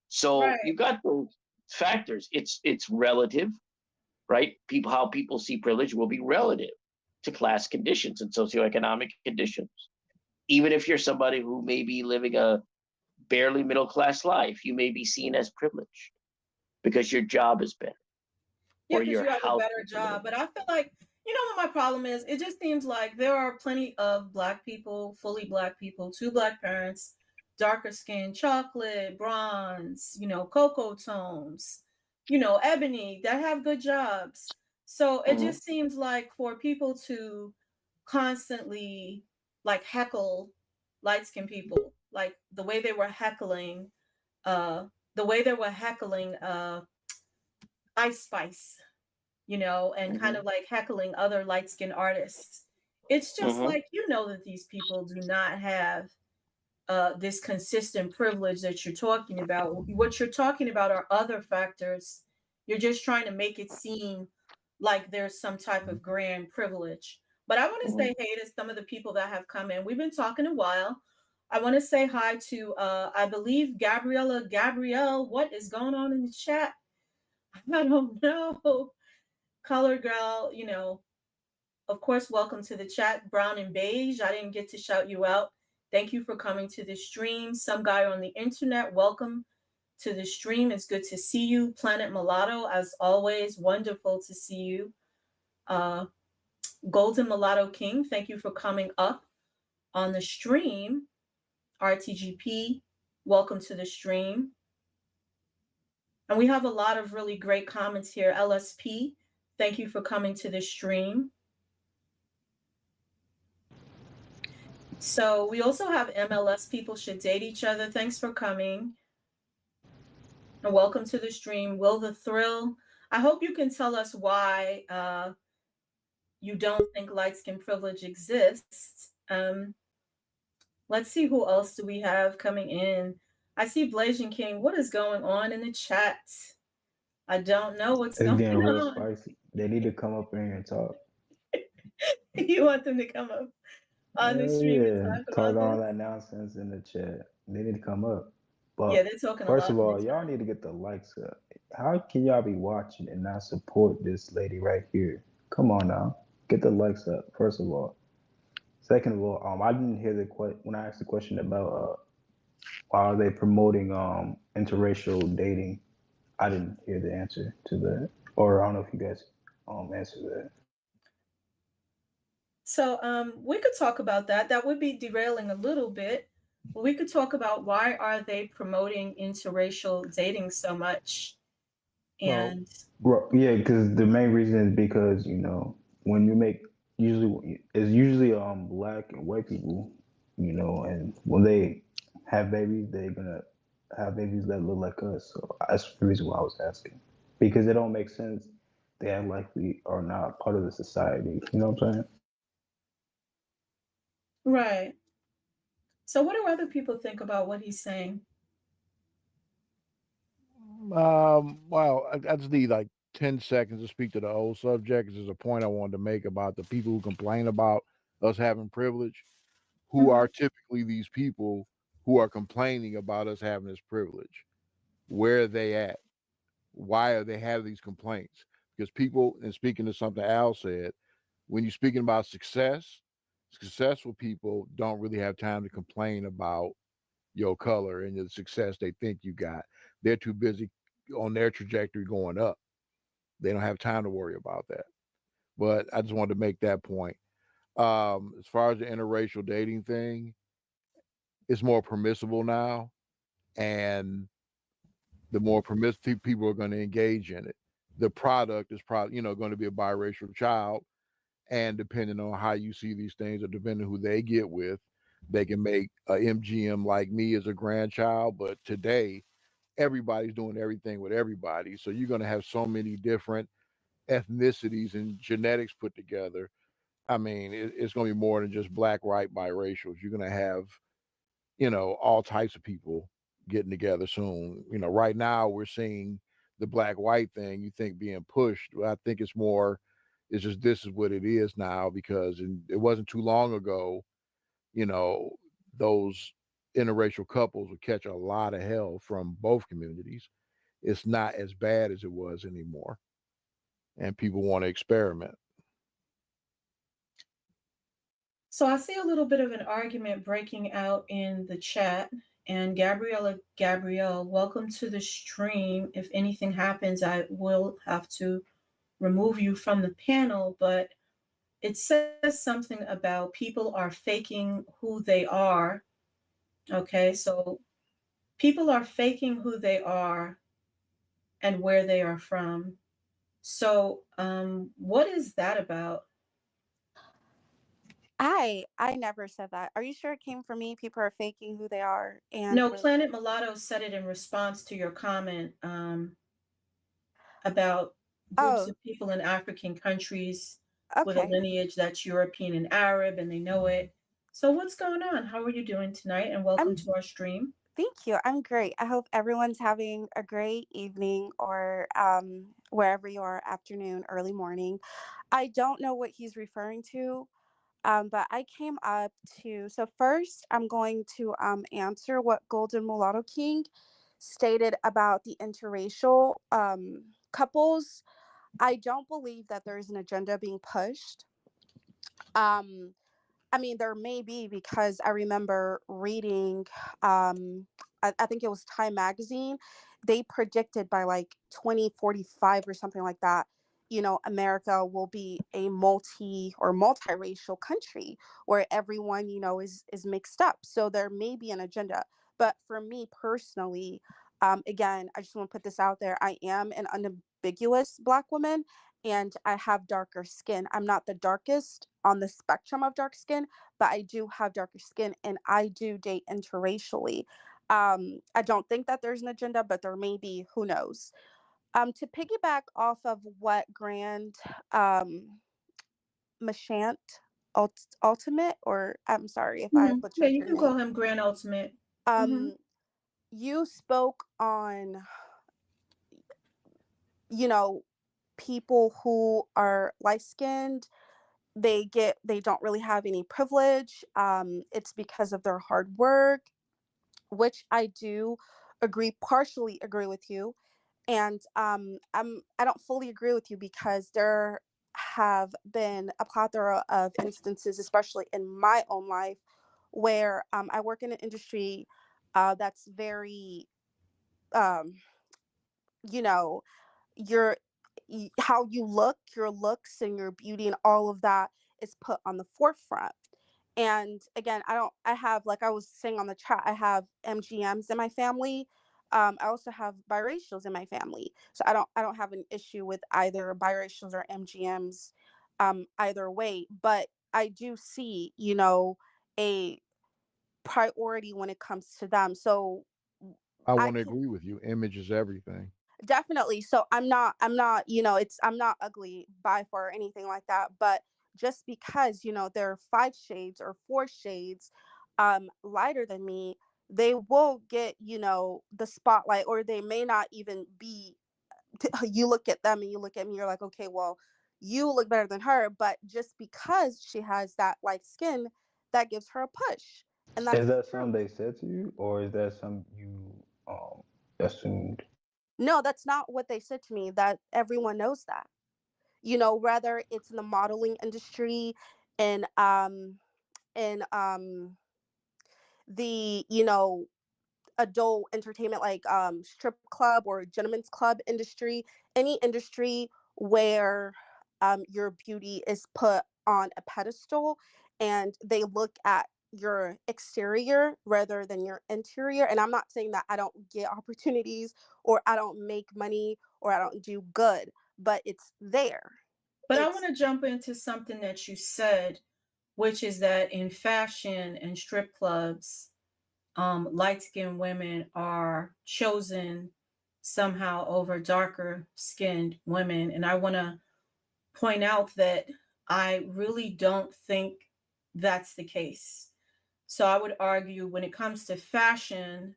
So Right. you've got those factors. It's relative, right? How people see privilege will be relative to class conditions and socioeconomic conditions. Even if you're somebody who may be living a barely middle class life, you may be seen as privileged because your job is better Yeah, or because your you have a house better is better. job. But I feel like, what my problem is? It just seems like there are plenty of Black people, fully Black people, two Black parents, darker skin, chocolate, bronze, cocoa tones, ebony, that have good jobs. So it Mhm. just seems like for people to constantly like heckle light skinned people, like the way they were heckling Ice Spice, and kind Mhm. of like heckling other light skinned artists. It's just Mhm. like, that these people do not have this consistent privilege that you're talking about. What you're talking about are other factors. You're just trying to make it seem like there's some type of grand privilege. But I want to Mhm. say hey to some of the people that have come in. We've been talking a while. I want to say hi to, I believe, Gabrielle. What is going on in the chat? I don't know. Color Girl, of course, welcome to the chat. Brown and Beige, I didn't get to shout you out. Thank you for coming to the stream. Some guy on the internet, welcome to the stream. It's good to see you. Planet Mulatto, as always, wonderful to see you. Uh, Golden Mulatto King, thank you for coming up on the stream. RTGP, welcome to the stream. And we have a lot of really great comments here. LSP, thank you for coming to the stream. So we also have MLS People Should Date Each Other. Thanks for coming. And welcome to the stream. Will the Thrill. I hope you can tell us why you don't think light skin privilege exists. Let's see, who else do we have coming in? I see Blazing King. What is going on in the chat? I don't know what's It's going getting real on. spicy. They need to come up in here and talk. You want them to come up on the Hell stream and yeah. talk Talk about all this? that nonsense in the chat. They need to come up. Yeah, But they're talking a first lot of in the all, chat. y'all need to get the likes up. How can y'all be watching and not support this lady right here? Come on now. Get the likes up, first of all. Second of all, I didn't hear when I asked the question about why are they promoting interracial dating. I didn't hear the answer to that. Or I don't know if you guys answered that. So we could talk about that. That would be derailing a little bit. But we could talk about why are they promoting interracial dating so much? Well, And Well, yeah, because the main reason is because when you make usually it's usually black and white people, and when they have babies, they're gonna have babies that look like us. So that's the reason why I was asking, because it don't make sense. They act like we are not part of the society. You know what I'm saying? right. So what do other people think about what he's saying? well, I just need like 10 seconds to speak to the old subject. This is a point I wanted to make about the people who complain about us having privilege, who Mhm. are typically these people who are complaining about us having this privilege. Where are they at? Why are they having these complaints? Because people, and speaking to something Al said, when you're speaking about success, successful people don't really have time to complain about your color and the success they think you got. They're too busy on their trajectory going up. They don't have time to worry about that. But I just wanted to make that point. As far as the interracial dating thing, it's more permissible now, and the more permissive people are going to engage in it. The product is probably, going to be a biracial child, and depending on how you see these things, or depending on who they get with, they can make a MGM like me as a grandchild. But today, everybody's doing everything with everybody, so you're going to have so many different ethnicities and genetics put together. I mean, it's going to be more than just black, white, biracials. You're going to have, all types of people getting together soon. Right now we're seeing the black, white thing, you think being pushed. Well, I think it's just this is what it is now because it wasn't too long ago, you know, those interracial couples would catch a lot of hell from both communities. It's not as bad as it was anymore. And people want to experiment. So I see a little bit of an argument breaking out in the chat. And Gabrielle, welcome to the stream. If anything happens, I will have to remove you from the panel, but it says something about people are faking who they are. Okay, so people are faking who they are and where they are from. So, what is that about? I never said that. Are you sure it came from me? People are faking who they are and No, Planet Mulatto said it in response to your comment about groups oh, of people in African countries with a okay. lineage that's European and Arab, and they know it. So, what's going on? How are you doing tonight? And welcome I'm to our stream. Thank you. I'm great. I hope everyone's having a great evening or wherever you are, afternoon, early morning. I don't know what he's referring to. But I came up to, so first I'm going to answer what Golden Mulatto King stated about the interracial couples. I don't believe that there is an agenda being pushed. Um, I mean, there may be because I remember reading, I think it was Time Magazine. They predicted by like 2045 or something like that, America will be a multiracial country where everyone, is mixed up. So there may be an agenda. But for me personally, again, I just want to put this out there. I am an unambiguous Black woman and I have darker skin. I'm not the darkest on the spectrum of dark skin, but I do have darker skin and I do date interracially. I don't think that there's an agenda, but there may be, who knows. To piggyback off of what Grand Mashant Ultimate, or I'm sorry if I Yeah, butchered you your can name. call him Grand Ultimate. Um, you spoke on, you know, people who are light skinned, they don't really have any privilege. It's because of their hard work, which I do partially agree with you. And I don't fully agree with you because there have been a plethora of instances, especially in my own life, where I work in an industry that's very um, you know your how you look, your looks and your beauty and all of that is put on the forefront. And again, I have, like I was saying on the chat, I have MGMs in my family. I also have biracials in my family. So I don't have an issue with either biracials or MGMs, either way. But I do see, a priority when it comes to them. So I I want to can agree with you. Image is everything. definitely. So I'm not, I'm not ugly by far or anything like that. But just because, there are 5 shades or 4 shades lighter than me, they will get, the spotlight, or they may not even be you look at them and you look at me, you're like, okay, well, you look better than her, but just because she has that light skin, that gives her a push. And that's Is the that something truth. they said to you, or is that something you assumed? No, that's not what they said to me. That everyone knows that. Whether it's in the modeling industry and in the, adult entertainment like strip club or gentlemen's club industry, any industry where your beauty is put on a pedestal and they look at your exterior rather than your interior. And I'm not saying that I don't get opportunities or I don't make money or I don't do good, but it's there. But I want It's to jump into something that you said, which is that in fashion and strip clubs, light skinned women are chosen somehow over darker skinned women. And I want to point out that I really don't think that's the case. So I would argue when it comes to fashion,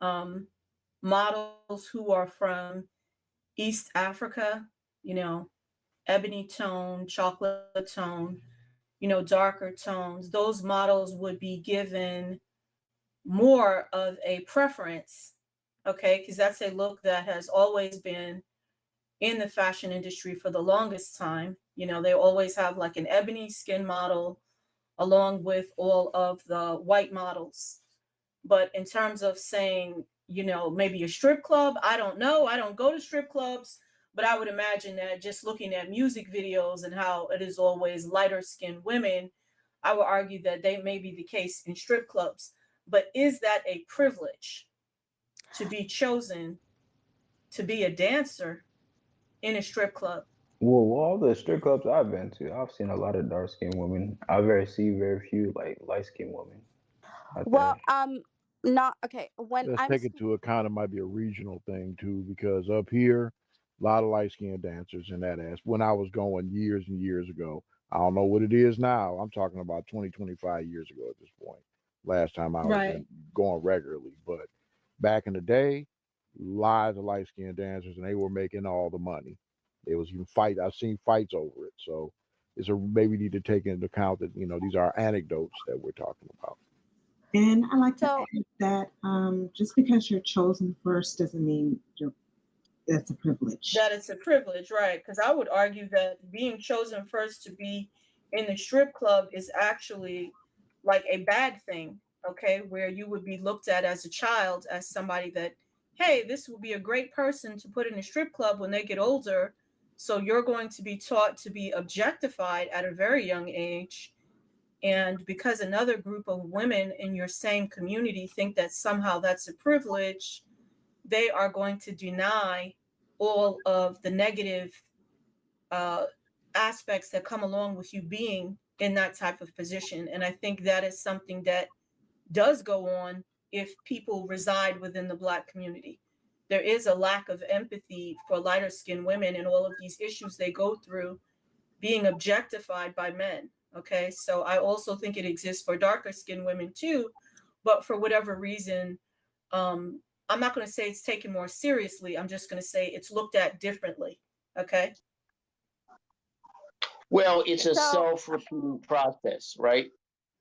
um, models who are from East Africa, you know, ebony tone, chocolate tone, darker tones, those models would be given more of a preference, okay? Because that's a look that has always been in the fashion industry for the longest time. They always have like an ebony skin model along with all of the white models. But in terms of saying, maybe a strip club, I don't know. I don't go to strip clubs, but I would imagine that just looking at music videos and how it is always lighter skinned women, I would argue that they may be the case in strip clubs. But is that a privilege to be chosen to be a dancer in a strip club? Well, all the strip clubs I've been to, I've seen a lot of dark skinned women. I very see very few like light skinned women out Well, there. not okay. When Let's I'm take into account it might be a regional thing too, because up here, a lot of light skinned dancers in that ass. When I was going years and years ago, I don't know what it is now. I'm talking about 20, 25 years ago at this point. Last time I was Right. in going regularly, but back in the day, lots of light skinned dancers, and they were making all the money. There was even fight. I've seen fights over it, so it's a maybe need to take into account that these are anecdotes that we're talking about. And I like to so add that just because you're chosen first doesn't mean that's a privilege. That it's a privilege, right? Because I would argue that being chosen first to be in the strip club is actually like a bad thing, okay? Where you would be looked at as a child as somebody that, hey, this will be a great person to put in a strip club when they get older. So you're going to be taught to be objectified at a very young age. And because another group of women in your same community think that somehow that's a privilege, they are going to deny all of the negative uh, aspects that come along with you being in that type of position. And I think that is something that does go on if people reside within the Black community. There is a lack of empathy for lighter skinned women and all of these issues they go through being objectified by men. Okay, so I also think it exists for darker skinned women too, but for whatever reason, um, I'm not going to say it's taken more seriously. I'm just going to say it's looked at differently. Okay. Well, it's a so self-repeating process, right?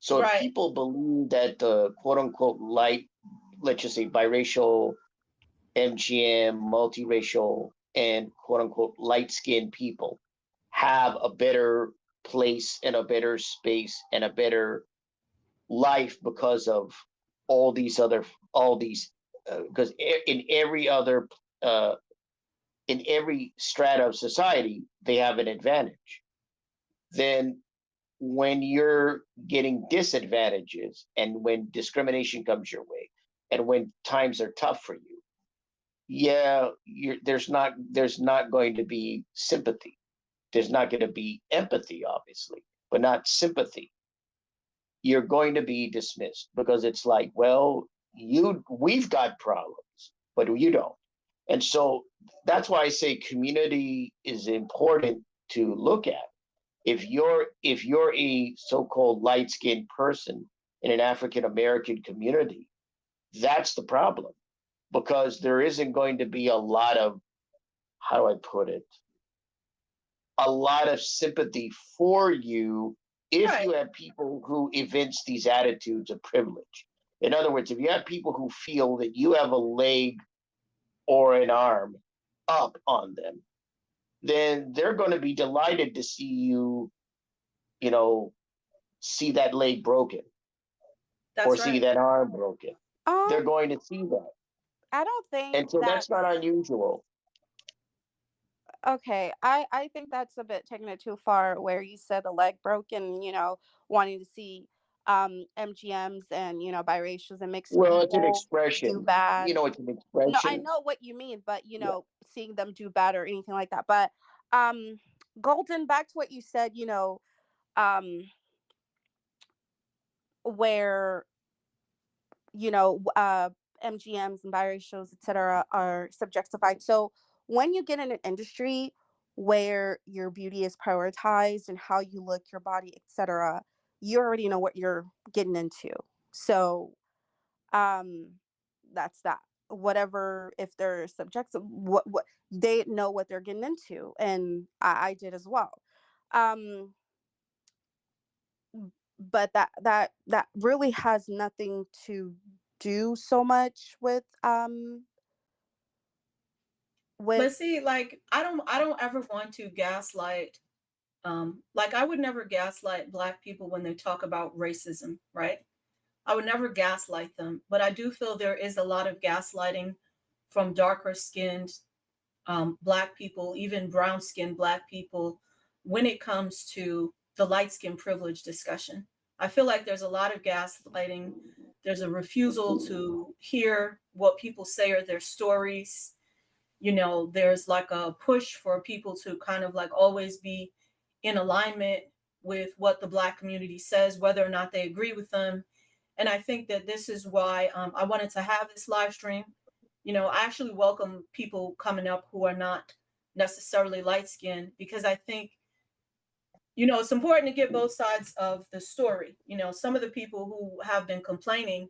So if Right. people believe that the quote unquote light, let's just say biracial, MGM, multiracial, and quote unquote light skinned people have a better place and a better space and a better life because of all these, because in every other, uh, in every strata of society, they have an advantage. Then when you're getting disadvantages and when discrimination comes your way and when times are tough for you, yeah, there's not going to be sympathy. There's not going to be empathy, obviously, but not sympathy. You're going to be dismissed because it's like, well, we've got problems, but you don't. And so that's why I say community is important to look at. If you're a so-called light-skinned person in an African American community, that's the problem because there isn't going to be a lot of, how do I put it, a lot of sympathy for you if Right. you have people who evince these attitudes of privilege. In other words, if you have people who feel that you have a leg or an arm up on them, then they're going to be delighted to see you, you know, see that leg broken or That's see right. that arm broken. They're um going to see that. I don't think And so that's not that's unusual. okay. I think that's a bit taking it too far where you said a leg broken, wanting to see MGMs and biracials and mixed Well, it's an people do expression. bad. It's an No, I expression. know what you mean, but Yeah. seeing them do bad or anything like that. But um Golden, back to what you said, um where MGMs and biracials, etc., are subjectified. So when you get in an industry where your beauty is prioritized and how you look, your body, etc., you already know what you're getting into. So that's that. Whatever, if they're subjective, what they know what they're getting into, and I did as well. But that really has nothing to do so much with But see, like I don't ever want to gaslight. Like I would never gaslight Black people when they talk about racism, right? I would never gaslight them, but I do feel there is a lot of gaslighting from darker skinned Black people, even brown skinned Black people, when it comes to the light skin privilege discussion. I feel like there's a lot of gaslighting. There's a refusal to hear what people say or their stories. There's like a push for people to kind of like always be in alignment with what the Black community says, whether or not they agree with them. And I think that this is why I wanted to have this live stream. I actually welcome people coming up who are not necessarily light skinned, because I think, it's important to get both sides of the story. Some of the people who have been complaining,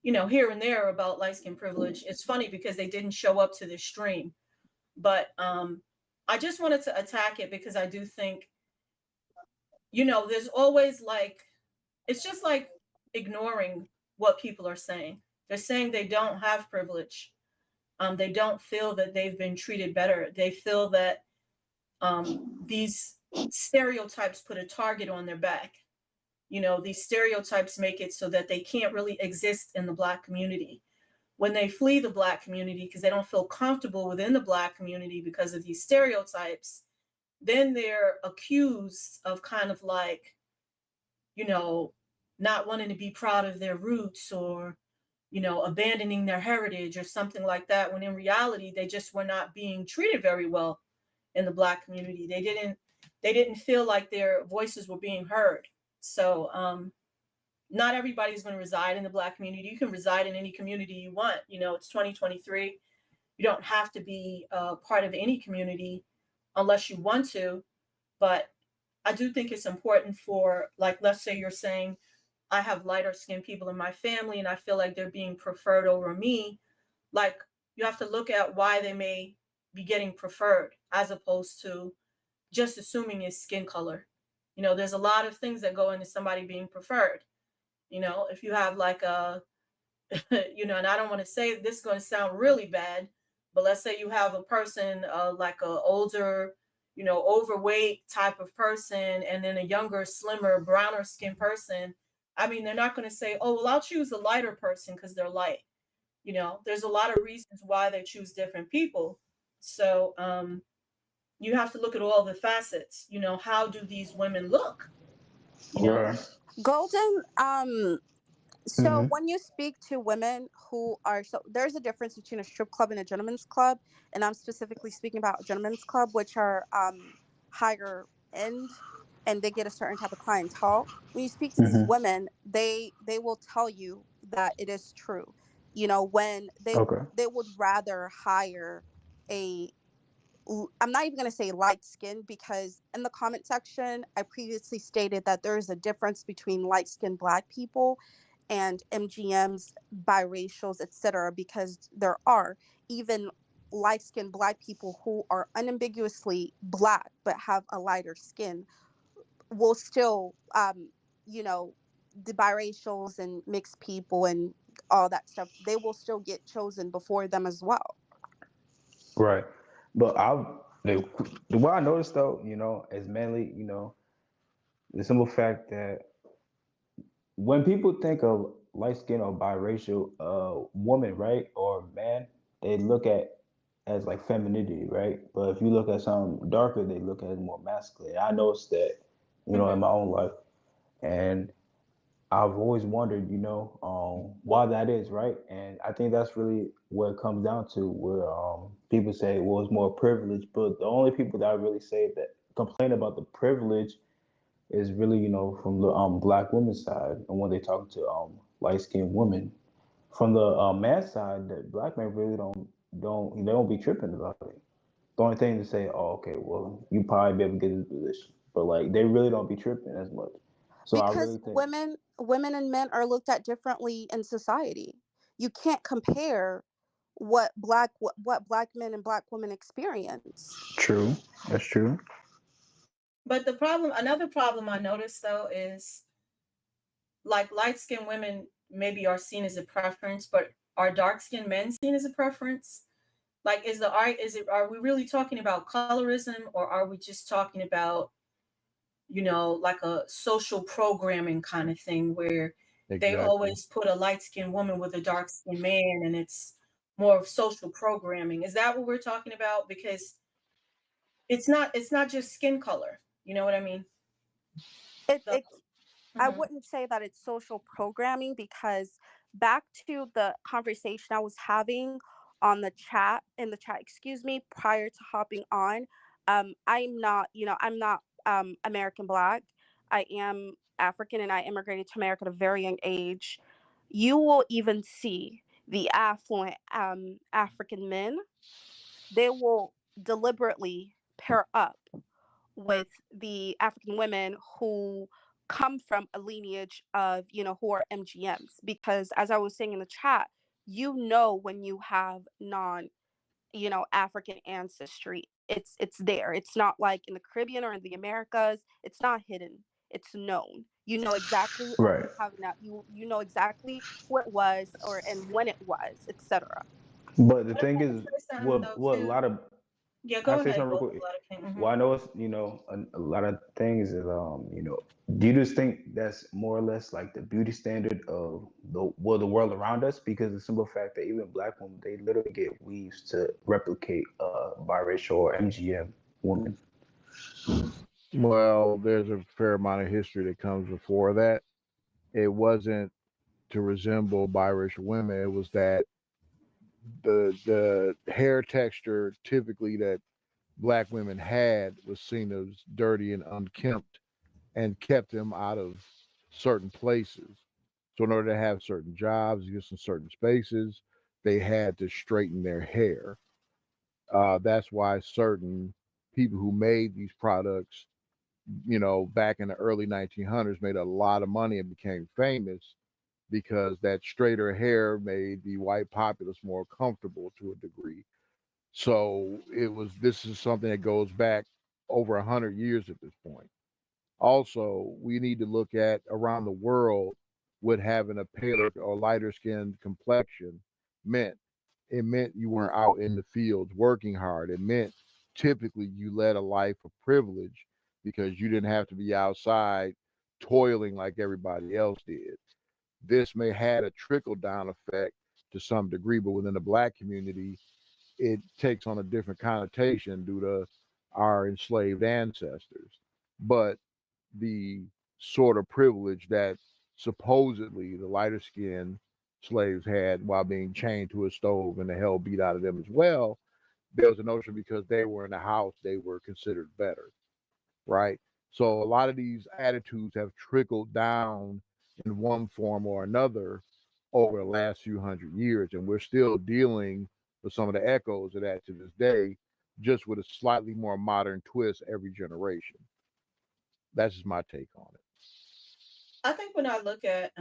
here and there about light skin privilege, it's funny because they didn't show up to the stream. But I just wanted to attack it because I do think, there's always like, it's just like ignoring what people are saying. They're saying they don't have privilege. They don't feel that they've been treated better. They feel that these stereotypes put a target on their back. These stereotypes make it so that they can't really exist in the Black community. When they flee the Black community because they don't feel comfortable within the Black community because of these stereotypes, then they're accused of kind of like, not wanting to be proud of their roots, or abandoning their heritage or something like that, when in reality they just were not being treated very well in the Black community. They didn't feel like their voices were being heard. So not everybody's going to reside in the Black community. You can reside in any community you want. It's 2023. You don't have to be part of any community unless you want to. But I do think it's important for, like, let's say you're saying, I have lighter skinned people in my family and I feel like they're being preferred over me. Like, you have to look at why they may be getting preferred, as opposed to just assuming it's skin color. There's a lot of things that go into somebody being preferred. If you have like a, and I don't want to say this is going to sound really bad, but let's say you have a person like a older, overweight type of person, and then a younger, slimmer, browner skin person. I mean, they're not going to say, oh, well, I'll choose the lighter person because they're light. There's a lot of reasons why they choose different people. So you have to look at all the facets. How do these women look? Right. Golden, so Mhm. when you speak to women who are, so there's a difference between a strip club and a gentleman's club, and I'm specifically speaking about a gentleman's club, which are higher end, and they get a certain type of clientele. When you speak to these Mhm. women, they will tell you that it is true. When Okay. they would rather hire a, I'm not even going to say light skin, because in the comment section, I previously stated that there is a difference between light skinned Black people and MGMs, biracials, etc., because there are even light skinned Black people who are unambiguously Black but have a lighter skin, will still, the biracials and mixed people and all that stuff, they will still get chosen before them as well. Right. But the what I noticed though, is mainly, the simple fact that when people think of light skin or biracial woman, right, or man, they look at as like femininity, right? But if you look at something darker, they look at it more masculine. I noticed that, in Mm-hmm. my own life, and I've always wondered, why that is, right? And I think that's really what it comes down to, where people say, well, it's more privilege, but the only people that I really say that complain about the privilege is really, from the Black women's side, and when they talk to light skinned women. From the man side, that Black men really don't be tripping about it. The only thing to say, oh, okay, well, you probably be able to get this position, but like they really don't be tripping as much. So I really Because think, women and men are looked at differently in society. You can't compare what black men and black women experience. true, that's true. But another problem I noticed though is like light skinned women maybe are seen as a preference, but are dark skinned men seen as a preference? Like, are we really talking about colorism, or are we just talking about, like a social programming kind of thing where they Exactly. always put a light skinned woman with a dark skinned man and it's more of social programming? Is that what we're talking about? Because it's not just skin color. You know what I mean? It, So, it I mhm. wouldn't say that it's social programming, because back to the conversation I was having in the chat, excuse me, prior to hopping on, I'm not American Black. I am African, and I immigrated to America at a very young age. You will even see the affluent African men, they will deliberately pair up with the African women who come from a lineage of, who are MGMs. Because as I was saying in the chat, when you have African ancestry, it's there. It's not like in the Caribbean or in the Americas. It's not hidden. It's known. You know exactly, Right. you know exactly who it was, and when it was, etc. But the But I thing want is, to say something though what a too. lot of, Yeah, I go say ahead. something Go real ahead, quick. King. Well, I know it's a lot of things is do you just think that's more or less like the beauty standard of the world around us? Because the simple fact that even black women, they literally get weaves to replicate biracial or MGM woman. Well, there's a fair amount of history that comes before that. It wasn't to resemble biracial women. It was that the hair texture typically that black women had was seen as dirty and unkempt and kept them out of certain places. So in order to have certain jobs, use in certain spaces, they had to straighten their hair. That's why certain people who made these products, back in the early 1900s, made a lot of money and became famous because that straighter hair made the white populace more comfortable to a degree. So this is something that goes back over 100 years at this point. Also, we need to look at around the world what having a paler or lighter skinned complexion meant. It meant you weren't out in the fields working hard. It meant typically you led a life of privilege because you didn't have to be outside toiling like everybody else did. This may had a trickle down effect to some degree, but within the black community, it takes on a different connotation due to our enslaved ancestors. But the sort of privilege that supposedly the lighter skinned slaves had while being chained to a stove and the hell beat out of them as well, there was a notion because they were in the house, they were considered better, right? So a lot of these attitudes have trickled down in one form or another over the last few 100 years, and we're still dealing with some of the echoes of that to this day, just with a slightly more modern twist every generation. That's just my take on it. I think when I look at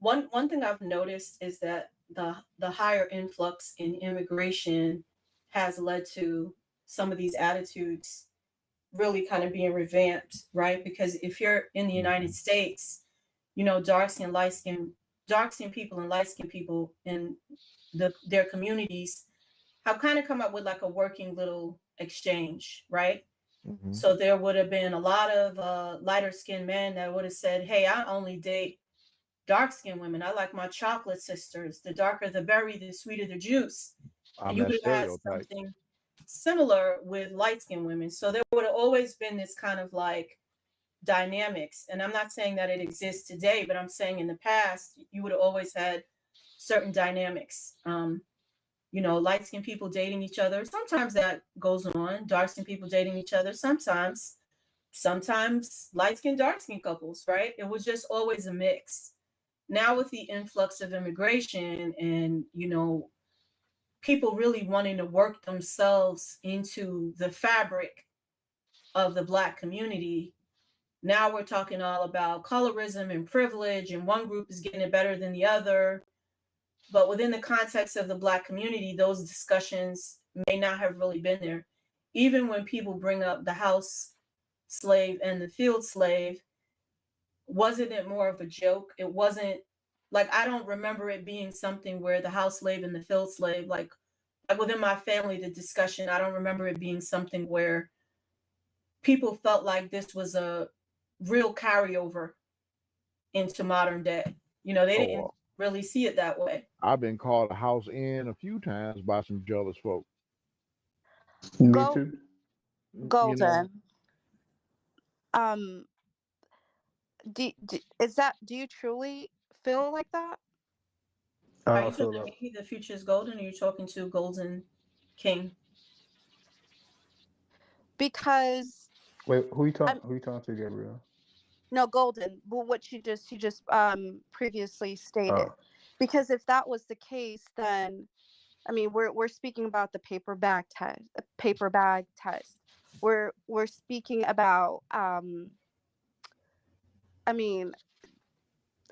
one thing I've noticed is that the higher influx in immigration has led to some of these attitudes really kind of being revamped, right? Because if you're in the United States, dark skinned people and light skinned people in their communities have kind of come up with like a working little exchange, right? Mm-hmm. So there would have been a lot of lighter skinned men that would have said, "Hey, I only date dark skinned women. I like my chocolate sisters. The darker the berry, the sweeter the juice." And I'm you that could have had stereotype. something similar with light skinned women. So there would have always been this kind of like dynamics. And I'm not saying that it exists today, but I'm saying in the past, you would have always had certain dynamics. Light skinned people dating each other. Sometimes that goes on. Dark skinned people dating each other. Sometimes light skinned, dark skinned couples, right? It was just always a mix. Now with the influx of immigration and people really wanting to work themselves into the fabric of the Black community. Now we're talking all about colorism and privilege, and one group is getting it better than the other. But within the context of the Black community, those discussions may not have really been there. Even when people bring up the house slave and the field slave, wasn't it more of a joke? It wasn't like, I don't remember it being something where the house slave and the field slave, like within my family, the discussion, I don't remember it being something where people felt like this was a real carryover into modern day. You know, they Oh, didn't really see it that way. I've been called a house in a few times by some jealous folk. Me Go- too. You know, Golden. Do you truly feel like that? Are I you feel talking that. to me, the future is golden, or are you talking to Golden King? Because Wait, who you talking to, Gabriel? no, Golden. Well, what you just previously stated. Oh. Because if that was the case, then I mean, we're speaking about the paper bag test. We're speaking about I mean,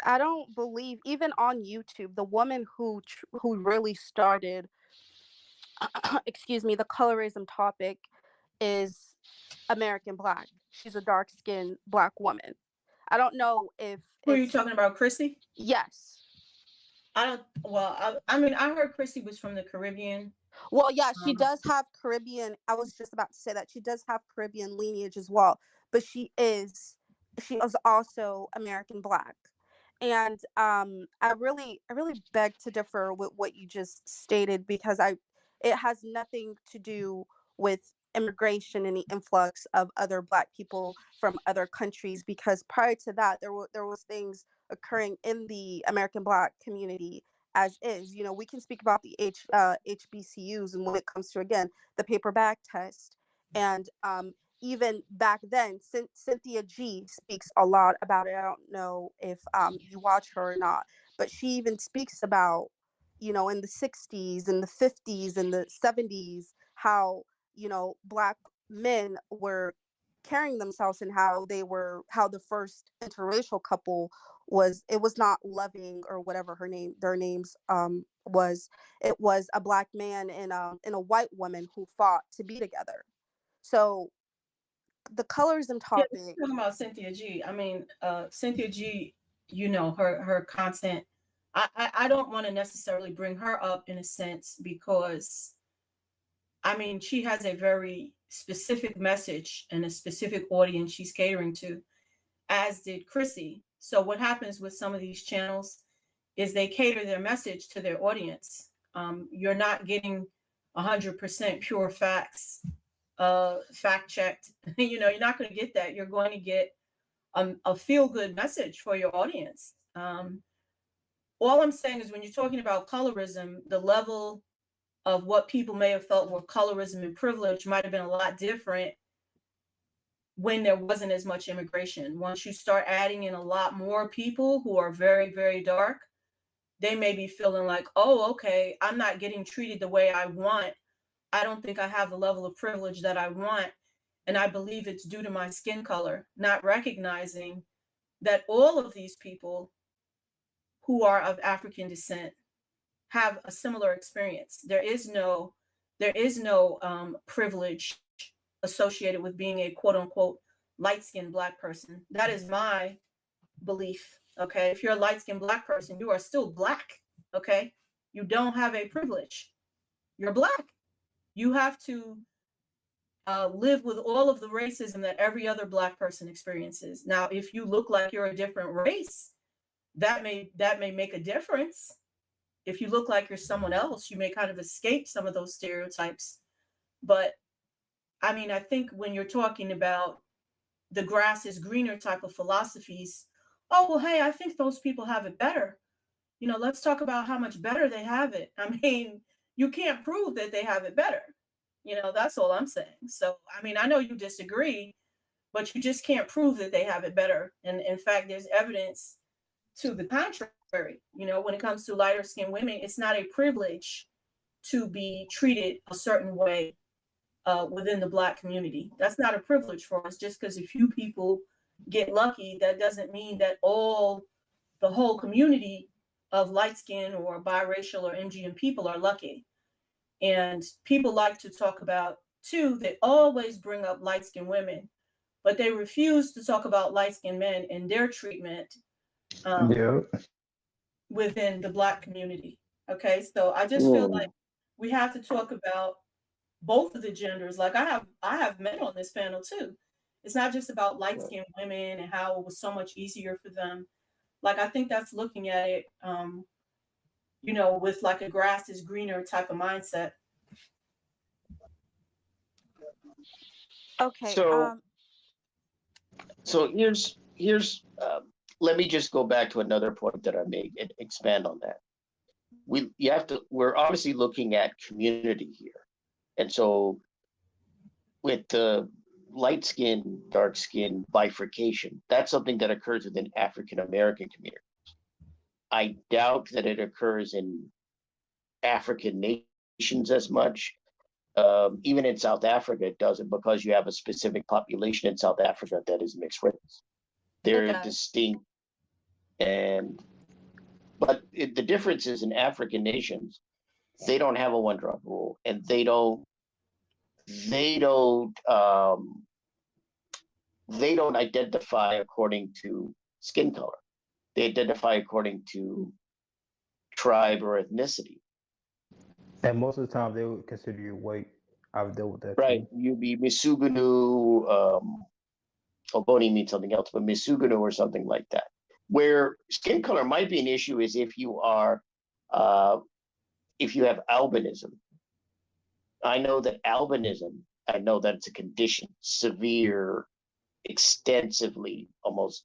I don't believe even on YouTube the woman who really started excuse me, the colorism topic is American Black. She's a dark-skinned Black woman. I don't know if Who are you it's talking about, Chrissy? yes. I don't. Well, I mean, I heard Chrissy was from the Caribbean. Well, yeah, she does have Caribbean. I was just about to say that she does have Caribbean lineage as well, but she is also American Black. And I really beg to differ with what you just stated because it has nothing to do with immigration and the influx of other Black people from other countries, because prior to that there was things occurring in the American Black community as is. You know, we can speak about the HBCUs, and when it comes to, again, the paper bag test, and even back then, Cynthia G speaks a lot about it. I don't know if you watch her or not, but she even speaks about, you know, in the 60s and the 50s and the 70s, how, you know, Black men were carrying themselves and how the first interracial couple was not loving or whatever their names was. It was a Black man and a white woman who fought to be together. So the colorism Yeah, topic. talking about Cynthia G. I mean, Cynthia G. You know, her content. I don't want to necessarily bring her up in a sense because, I mean, she has a very specific message and a specific audience she's catering to, as did Chrissy. So what happens with some of these channels is they cater their message to their audience. You're not getting 100% pure facts, fact checked. You know, you're not going to get that. You're going to get a feel good message for your audience. All I'm saying is when you're talking about colorism, the level of what people may have felt were colorism and privilege might have been a lot different when there wasn't as much immigration. Once you start adding in a lot more people who are very, very dark, they may be feeling like, oh, okay, I'm not getting treated the way I want. I don't think I have the level of privilege that I want. And I believe it's due to my skin color, not recognizing that all of these people who are of African descent have a similar experience. There is no privilege associated with being a quote unquote light-skinned Black person. That is my belief. Okay, if you're a light-skinned Black person, you are still Black. Okay, you don't have a privilege. You're Black. You have to live with all of the racism that every other Black person experiences. Now, if you look like you're a different race, that may make a difference. If you look like you're someone else, you may kind of escape some of those stereotypes. But I mean, I think when you're talking about the grass is greener type of philosophies, oh, well, hey, I think those people have it better. You know, let's talk about how much better they have it. I mean, you can't prove that they have it better. You know, that's all I'm saying. So, I mean, I know you disagree, but you just can't prove that they have it better. And in fact, there's evidence to the contrary. You know, when it comes to lighter skinned women, it's not a privilege to be treated a certain way within the Black community. That's not a privilege for us. Just because a few people get lucky, that doesn't mean that the whole community of light skin or biracial or MGM people are lucky. And people like to talk about, too, they always bring up light skinned women, but they refuse to talk about light skinned men and their treatment Yeah. within the Black community. Okay, so I just feel like we have to talk about both of the genders. Like I have men on this panel too. It's not just about light skinned women and how it was so much easier for them. Like I think that's looking at it, with like a grass is greener type of mindset. Okay. So here's let me just go back to another point that I made and expand on that. We're obviously looking at community here. And so with the light skin, dark skin bifurcation, that's something that occurs within African American communities. I doubt that it occurs in African nations as much. Even in South Africa, it doesn't, because you have a specific population in South Africa that is mixed race. They're distinct, but the difference is in African nations, they don't have a one-drop rule, and they don't identify according to skin color. They identify according to tribe or ethnicity. And most of the time, they would consider you white. I've dealt with that Right. too. You'd be Misugunu, Oboni means something else, but Misugunu or something like that. Where skin color might be an issue is if you have albinism. I know that it's a condition, severe, extensively, almost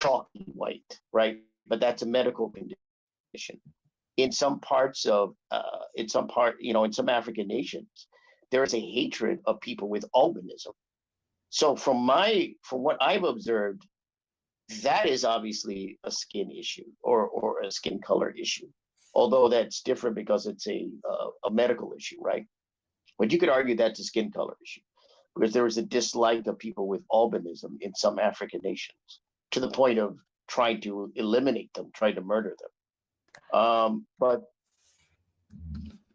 chalky white, right? But that's a medical condition. In some African nations, there is a hatred of people with albinism. So from what I've observed, that is obviously a skin issue or a skin color issue. Although that's different because it's a medical issue, right? But you could argue that's a skin color issue because there is a dislike of people with albinism in some African nations to the point of trying to eliminate them, trying to murder them. But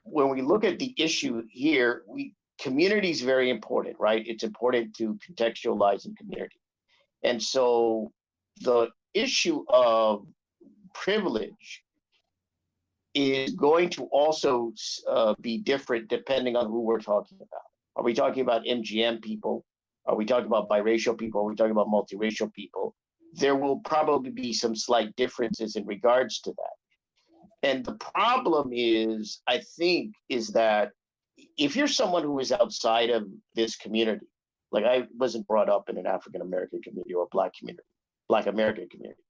when we look at the issue here, community is very important, right? It's important to contextualize in community. And so the issue of privilege is going to also be different depending on who we're talking about. Are we talking about MGM people? Are we talking about biracial people? Are we talking about multiracial people? There will probably be some slight differences in regards to that. And the problem is, I think, is that if you're someone who is outside of this community, like I wasn't brought up in an African American community or Black American community.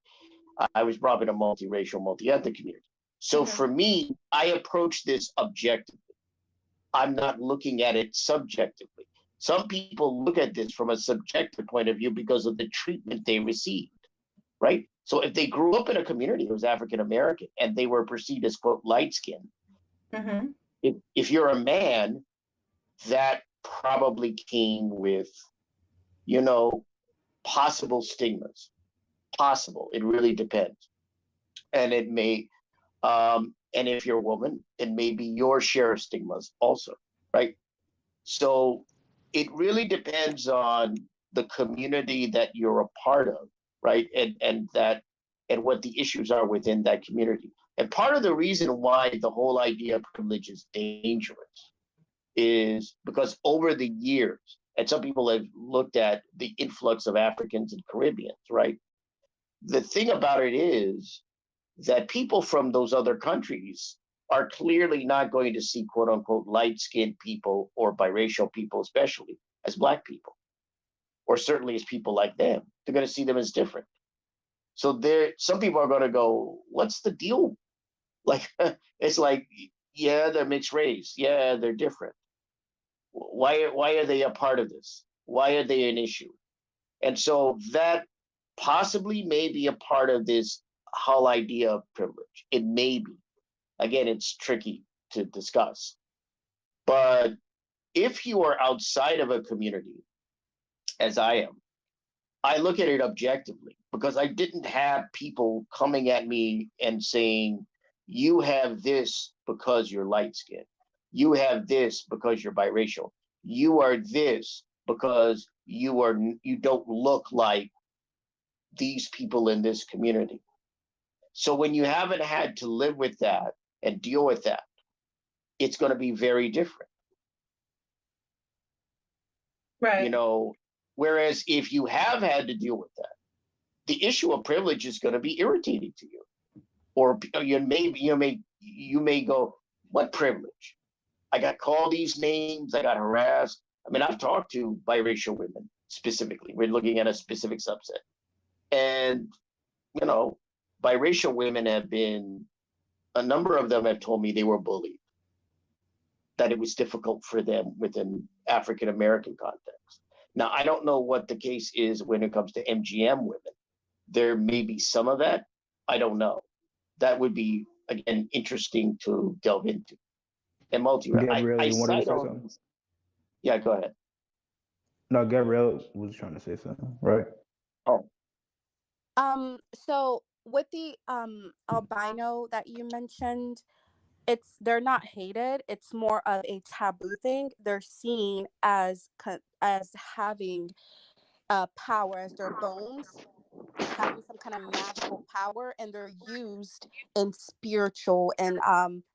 I was brought up in a multiracial, multi-ethnic community. So for me, I approach this objectively. I'm not looking at it subjectively. Some people look at this from a subjective point of view because of the treatment they received, right? So if they grew up in a community that was African American and they were perceived as, quote, light skinned, if you're a man, that probably came with, possible stigmas. Possible. It really depends. And it may, and if you're a woman, it may be your share of stigmas also, right? So it really depends on the community that you're a part of, right? And what the issues are within that community. And part of the reason why the whole idea of privilege is dangerous is because over the years, and some people have looked at the influx of Africans and Caribbeans, right? The thing about it is that people from those other countries are clearly not going to see, quote unquote, light-skinned people or biracial people, especially as Black people, or certainly as people like them. They're going to see them as different. So some people are going to go, what's the deal? Like, it's like, yeah, they're mixed race. Yeah, they're different. Why are they a part of this? Why are they an issue? And so that possibly may be a part of this whole idea of privilege. It may be. Again, it's tricky to discuss. But if you are outside of a community, as I am, I look at it objectively because I didn't have people coming at me and saying, you have this because you're light skinned. You have this because you're biracial. You are this because you don't look like these people in this community. So when you haven't had to live with that and deal with that, it's going to be very different. Right. You know, whereas if you have had to deal with that, the issue of privilege is going to be irritating to you, or you may go, what privilege? I got called these names, I got harassed. I mean, I've talked to biracial women specifically. We're looking at a specific subset, and you know, biracial women have been, a number of them have told me they were bullied, that it was difficult for them within African American context. Now, I don't know what the case is when it comes to MGM women. There may be some of that. I don't know. That would be, again, interesting to delve into. And Gabrielle, you wanted to cite say all something? these. Yeah, go ahead. No, Gabrielle was trying to say something, right? Oh, So with the albino that you mentioned, they're not hated. It's more of a taboo thing. They're seen as having power, as their bones having some kind of magical power, and they're used in spiritual and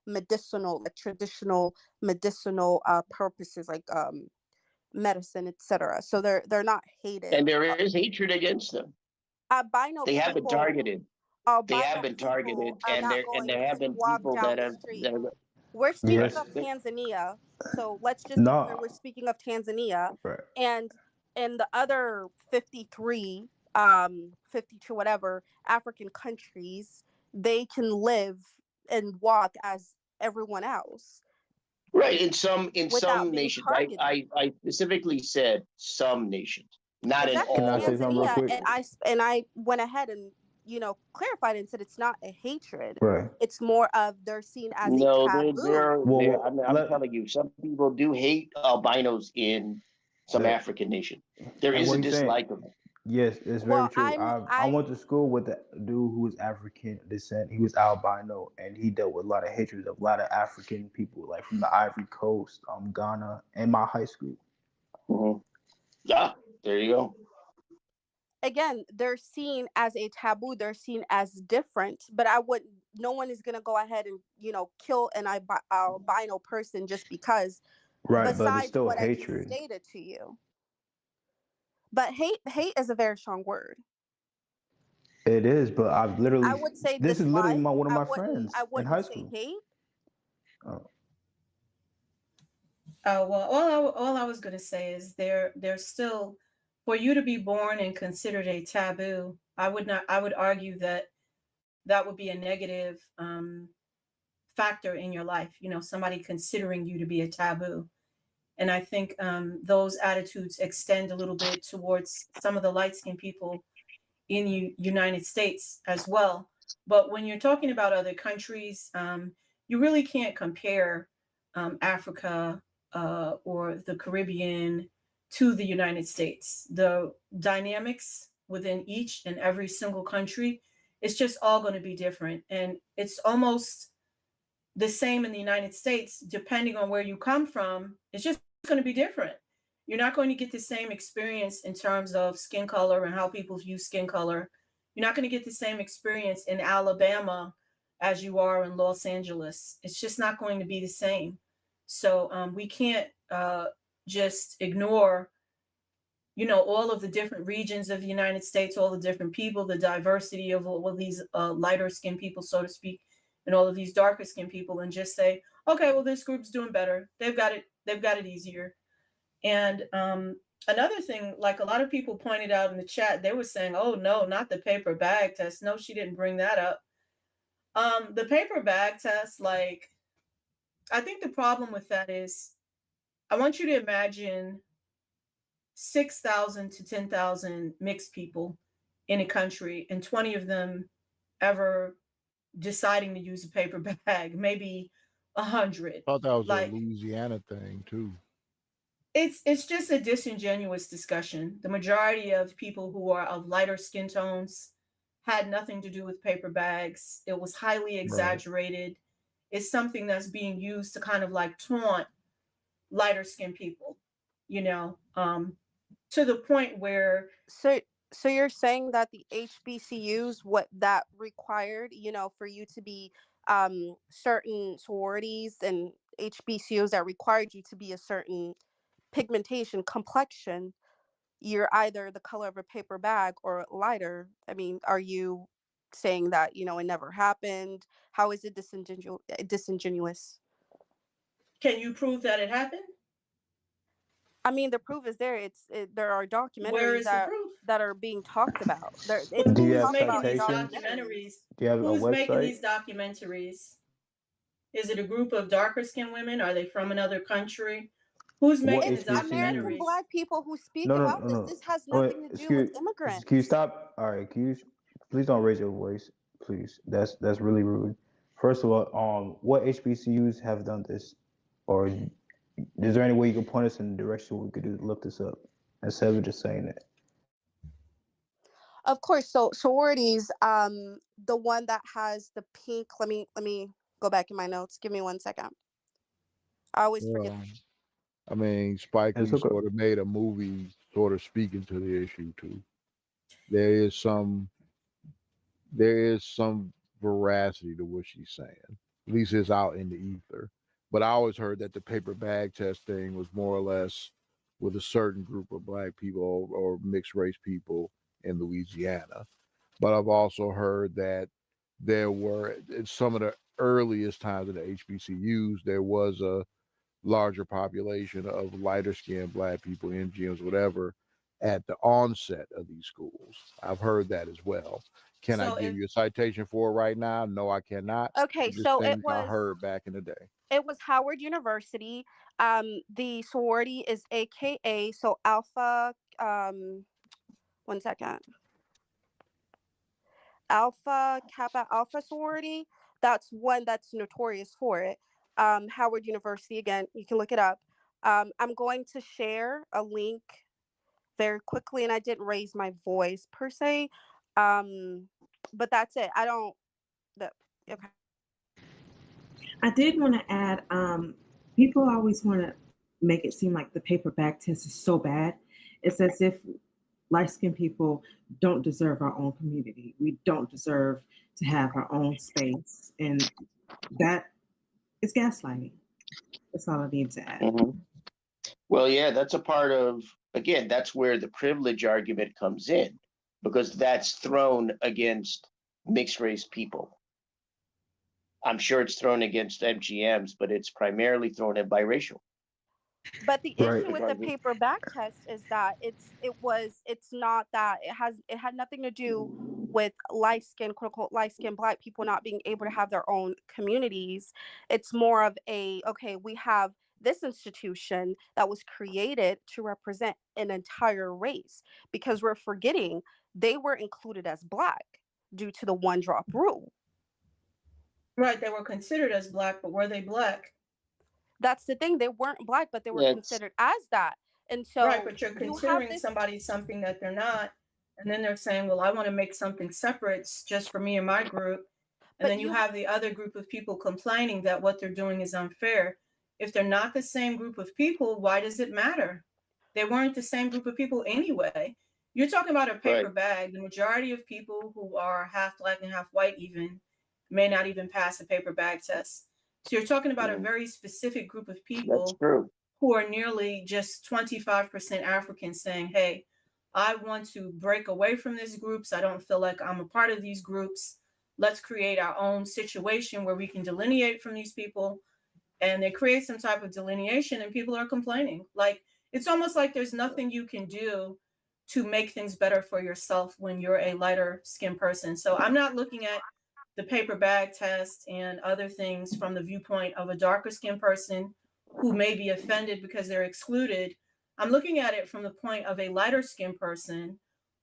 medicinal, like traditional medicinal purposes, like medicine, etc. So they're not hated. and there is hatred against them. Albino They have been people, targeted. They have albino been people targeted, are and not there going have to been walk people down that the have street. We're speaking Yes. of Tanzania, so let's just be clear. No. We're speaking of Tanzania, Right. and the other 53, 52, whatever African countries, they can live and walk as everyone else. Right, in some without being nations. targeted. I specifically said some nations, not Exactly. in Can I all say of something them. real quick? and I went ahead and clarified and said it's not a hatred. Right. It's more of they're seen as No, a taboo. Well, I'm telling you, some people do hate albinos in some That- African nations. There and is what a he's saying, dislike of them. yes, it's very Well, true. I went to school with a dude who was African descent. He was albino, and he dealt with a lot of hatred of a lot of African people, like from the Ivory Coast, Ghana, and my high school. Mhm. Yeah, there you go. Again, they're seen as a taboo. They're seen as different. But no one is gonna go ahead and kill an albino person just because. Right, but it's Besides still what I just hatred. stated to you. But hate is a very strong word. It is, but I've literally. I would say this is literally dislike. one of my I friends in wouldn't high say school. hate. Well, all I was going to say is there's still, for you to be born and considered a taboo, I would argue that would be a negative factor in your life. Somebody considering you to be a taboo. And I think those attitudes extend a little bit towards some of the light-skinned people in the United States as well. But when you're talking about other countries, you really can't compare Africa or the Caribbean to the United States. The dynamics within each and every single country, it's just all going to be different. And it's almost the same in the United States, depending on where you come from. It's just going to be different. You're not going to get the same experience in terms of skin color and how people view skin color. You're not going to get the same experience in Alabama as you are in Los Angeles. It's just not going to be the same. So we can't just ignore, all of the different regions of the United States, all the different people, the diversity of all of these lighter skinned people, so to speak, and all of these darker skinned people, and just say, okay, well, this group's doing better. They've got it easier. And another thing, like a lot of people pointed out in the chat, they were saying, oh no, not the paper bag test. No, she didn't bring that up. The paper bag test, like, I think the problem with that is, I want you to imagine 6,000 to 10,000 mixed people in a country, and 20 of them ever deciding to use a paper bag. Maybe 100. Thought that was Like, a Louisiana thing too. it's just a disingenuous discussion. The majority of people who are of lighter skin tones had nothing to do with paper bags. It was highly Right. exaggerated. It's something that's being used to kind of like taunt lighter skinned people, you know, to the point where So so you're saying that the HBCUs, what that required, for you to be certain sororities and HBCUs that required you to be a certain pigmentation complexion, you're either the color of a paper bag or lighter. I mean, are you saying that, it never happened? How is it disingenuous? can you prove that it happened? I mean, the proof is there. There are Where documentaries is the proof? that are being talked about. But It's Do you being have who's talked making about in these citations? documentaries. documentaries? Do you have a Who's making website? these documentaries? Is it a group of darker skinned women? Are they from another country? Who's What making the It's American HBCUs? documentaries? Black people who speak No, no, about no, this. no. This has Oh, wait, nothing to do with excuse. Can you immigrants. stop? All right. Can you please don't raise your voice, please. That's really rude. First of all, what HBCUs have done this, or is there any way you can point us in the direction we could do to look this up instead of just saying it? Of course, so sororities, the one that has the pink, let me go back in my notes. Give me 1 second. I always forget. Well, I mean, Spike It's Lee okay. sort of made a movie sort of speaking to the issue too. There is some veracity to what she's saying. At least it's out in the ether. But I always heard that the paper bag test thing was more or less with a certain group of black people or mixed race people in Louisiana. But I've also heard that there were in some of the earliest times of the HBCUs, there was a larger population of lighter skinned black people, NGMs, whatever, at the onset of these schools. I've heard that as well. Can I So give if you a citation for it right now? No, I cannot. Okay, But just so things I heard back in the day. it was Howard University. The sorority is AKA, so Alpha. 1 second. Alpha Kappa Alpha sorority. That's one that's notorious for it. Howard University, again, you can look it up. I'm going to share a link very quickly, and I didn't raise my voice per se, but that's it. I don't. Okay. I did want to add, people always want to make it seem like the paper bag test is so bad. It's as if light skinned people don't deserve our own community. We don't deserve to have our own space. And that is gaslighting. That's all I need to add. Mhm. Well, yeah, that's a part of, again, that's where the privilege argument comes in, because that's thrown against mixed race people. I'm sure it's thrown against MGMs, but it's primarily thrown at biracial. But the Right. issue with the paper bag test is that it's not that it had nothing to do with light skin, quote unquote, light skin black people not being able to have their own communities. It's more of okay, we have this institution that was created to represent an entire race, because we're forgetting they were included as black due to the one drop rule. right, they were considered as black, but were they black? That's the thing. They weren't black, but they were It's considered as that. And Right, so but you're you have considering this, somebody something that they're not, and then they're saying, well, I want to make something separate just for me and my group. And but then you you have the other group of people complaining that what they're doing is unfair. If they're not the same group of people, why does it matter? They weren't the same group of people anyway. You're talking about a paper right. bag. The majority of people who are half black and half white even may not even pass a paper bag test. So you're talking about a Mhm. very specific group of That's people true. who are nearly just 25% African saying, hey, I want to break away from these groups. I don't feel like I'm a part of these groups. Let's create our own situation where we can delineate from these people. And they create some type of delineation and people are complaining. Like, it's almost like there's nothing you can do to make things better for yourself when you're a lighter skinned person. So I'm not looking at the paper bag test and other things from the viewpoint of a darker skinned person who may be offended because they're excluded. I'm looking at it from the point of a lighter skinned person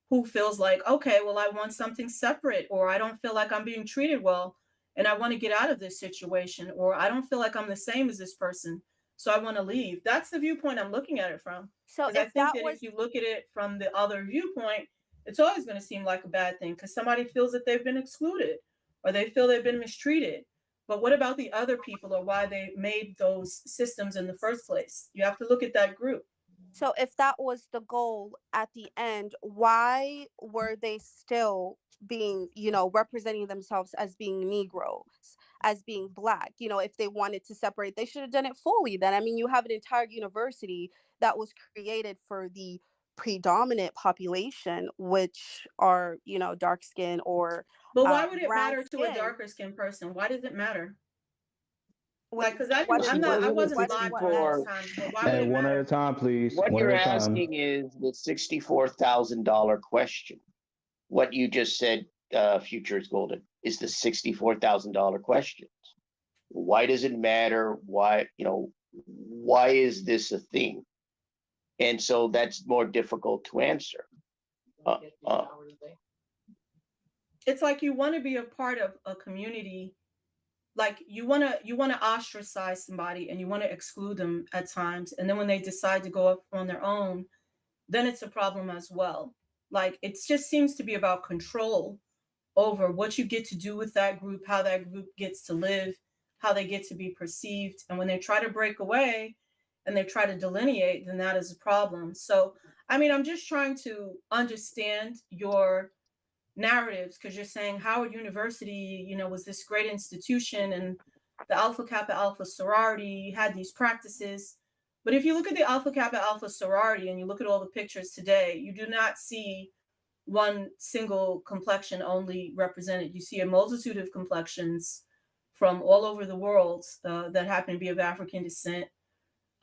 who feels like, okay, well, I want something separate, or I don't feel like I'm being treated well. and I want to get out of this situation, or I don't feel like I'm the same as this person, so I want to leave. That's the viewpoint I'm looking at it from. So Because I if think that that was if you look at it from the other viewpoint, it's always going to seem like a bad thing because somebody feels that they've been excluded or they feel they've been mistreated. But what about the other people or why they made those systems in the first place? You have to look at that group. So if that was the goal at the end, why were they still being, representing themselves as being Negroes, as being Black? If they wanted to separate, they should have done it fully then. I mean, you have an entire university that was created for the predominant population, which are, dark skin or But why would it brown matter to a skin. darker skinned person? Why does it matter? What, Like, because I what didn't, is I'm not, what I Wasn't it wasn't what alive during those 64? times, but why would Hey, it one at a matter? time, please. What One you're at a time. asking is the $64,000 question. What you just said, Future is Golden, is the $64,000 question. Why does it matter? Why is this a thing? And so that's more difficult to answer. It's like you want to be a part of a community. Like you want to ostracize somebody and you want to exclude them at times. And then when they decide to go up on their own, then it's a problem as well. Like it just seems to be about control over what you get to do with that group, how that group gets to live, how they get to be perceived. And when they try to break away and they try to delineate, then that is a problem. So, I mean, I'm just trying to understand your narratives because you're saying Howard University, was this great institution and the Alpha Kappa Alpha sorority had these practices. But if you look at the Alpha Kappa Alpha sorority and you look at all the pictures today, you do not see one single complexion only represented. You see a multitude of complexions from all over the world that happen to be of African descent.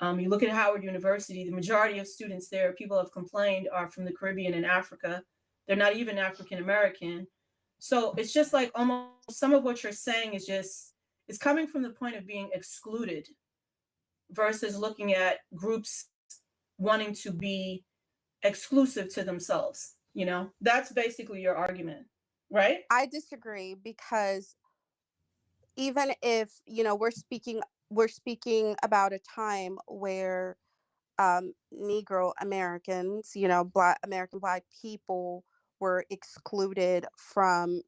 You look at Howard University, the majority of students there, people have complained, are from the Caribbean and Africa. They're not even African American. So it's just like almost some of what you're saying is it's coming from the point of being excluded versus looking at groups wanting to be exclusive to themselves. That's basically your argument, right? I disagree because even if we're speaking about a time where Negro Americans, Black people were excluded from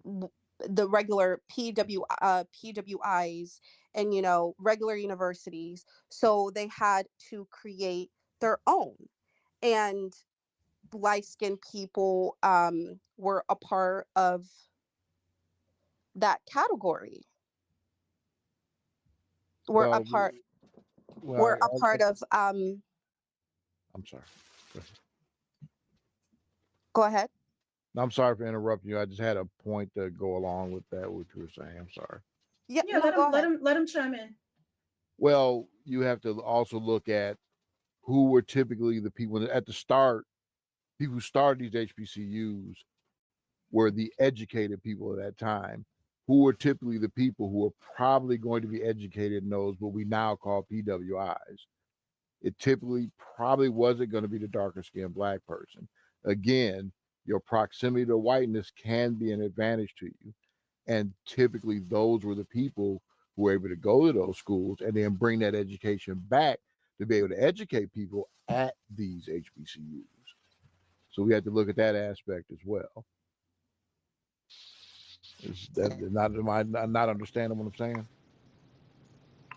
the regular PWIs and regular universities, so they had to create their own, and light-skinned people were a part of that category. We're a Well, part. well, We're a part of. I'm sorry. Go ahead. I'm sorry for interrupting you. I just had a point to go along with that, what you were saying. I'm sorry. Yeah. Yeah, No, go ahead. let him chime in. Well, you have to also look at who were typically the people at the start. People who started these HBCUs were the educated people at that time, who were typically the people who were probably going to be educated in those what we now call PWIs. It typically probably wasn't going to be the darker skinned Black person. Again, your proximity to whiteness can be an advantage to you. And typically those were the people who were able to go to those schools and then bring that education back to be able to educate people at these HBCUs. So we have to look at that aspect as well. Is that am I not understanding what I'm saying?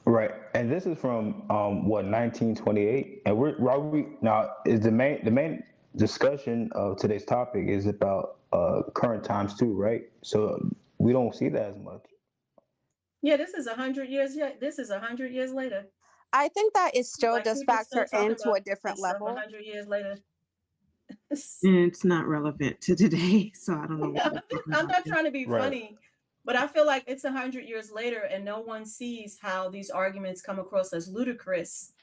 Right, and this is from 1928, and we now is the main discussion of today's topic is about current times too, right? So we don't see that as much. Yeah, this is 100 years. Yeah, this is 100 years later. I think that it still Like does people still factor talking into a about different this stuff level. 100 years later. And it's not relevant to today, so I don't know what you're talking I'm about. not trying to be Right. funny, but I feel like it's 100 years later and no one sees how these arguments come across as ludicrous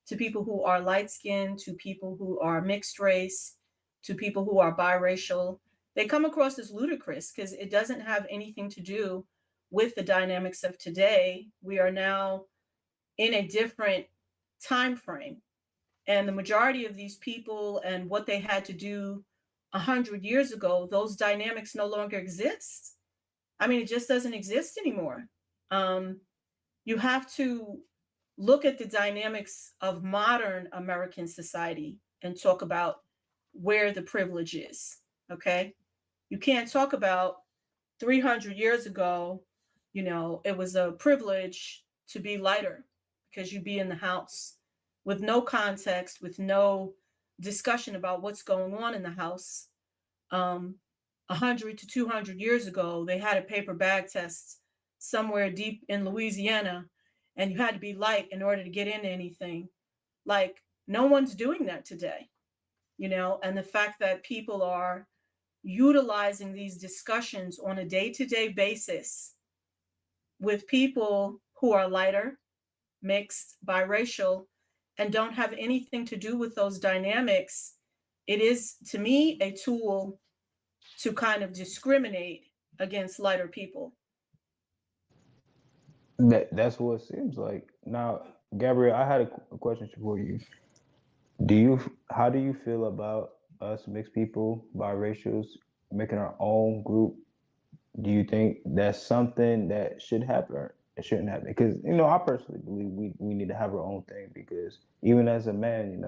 to people who are light skinned, to people who are mixed race, to people who are biracial. They come across as ludicrous because it doesn't have anything to do with the dynamics of today. We are now in a different time frame. And the majority of these people and what they had to do 100 years ago, those dynamics no longer exist. I mean, it just doesn't exist anymore. You have to look at the dynamics of modern American society and talk about where the privilege is. Okay. You can't talk about 300 years ago, it was a privilege to be lighter because you'd be in the house with no context, with no discussion about what's going on in the house. 100 to 200 years ago, they had a paper bag test somewhere deep in Louisiana, and you had to be light in order to get into anything. Like, no one's doing that today, and the fact that people are utilizing these discussions on a day-to-day basis with people who are lighter, mixed, biracial, and don't have anything to do with those dynamics, it is, to me, a tool to kind of discriminate against lighter people. That's what it seems like. Now, Gabrielle, I had a question for you. How do you feel about us mixed people, biracials, making our own group? Do you think that's something that should happen or it shouldn't happen? Because I personally believe we need to have our own thing, because even as a man,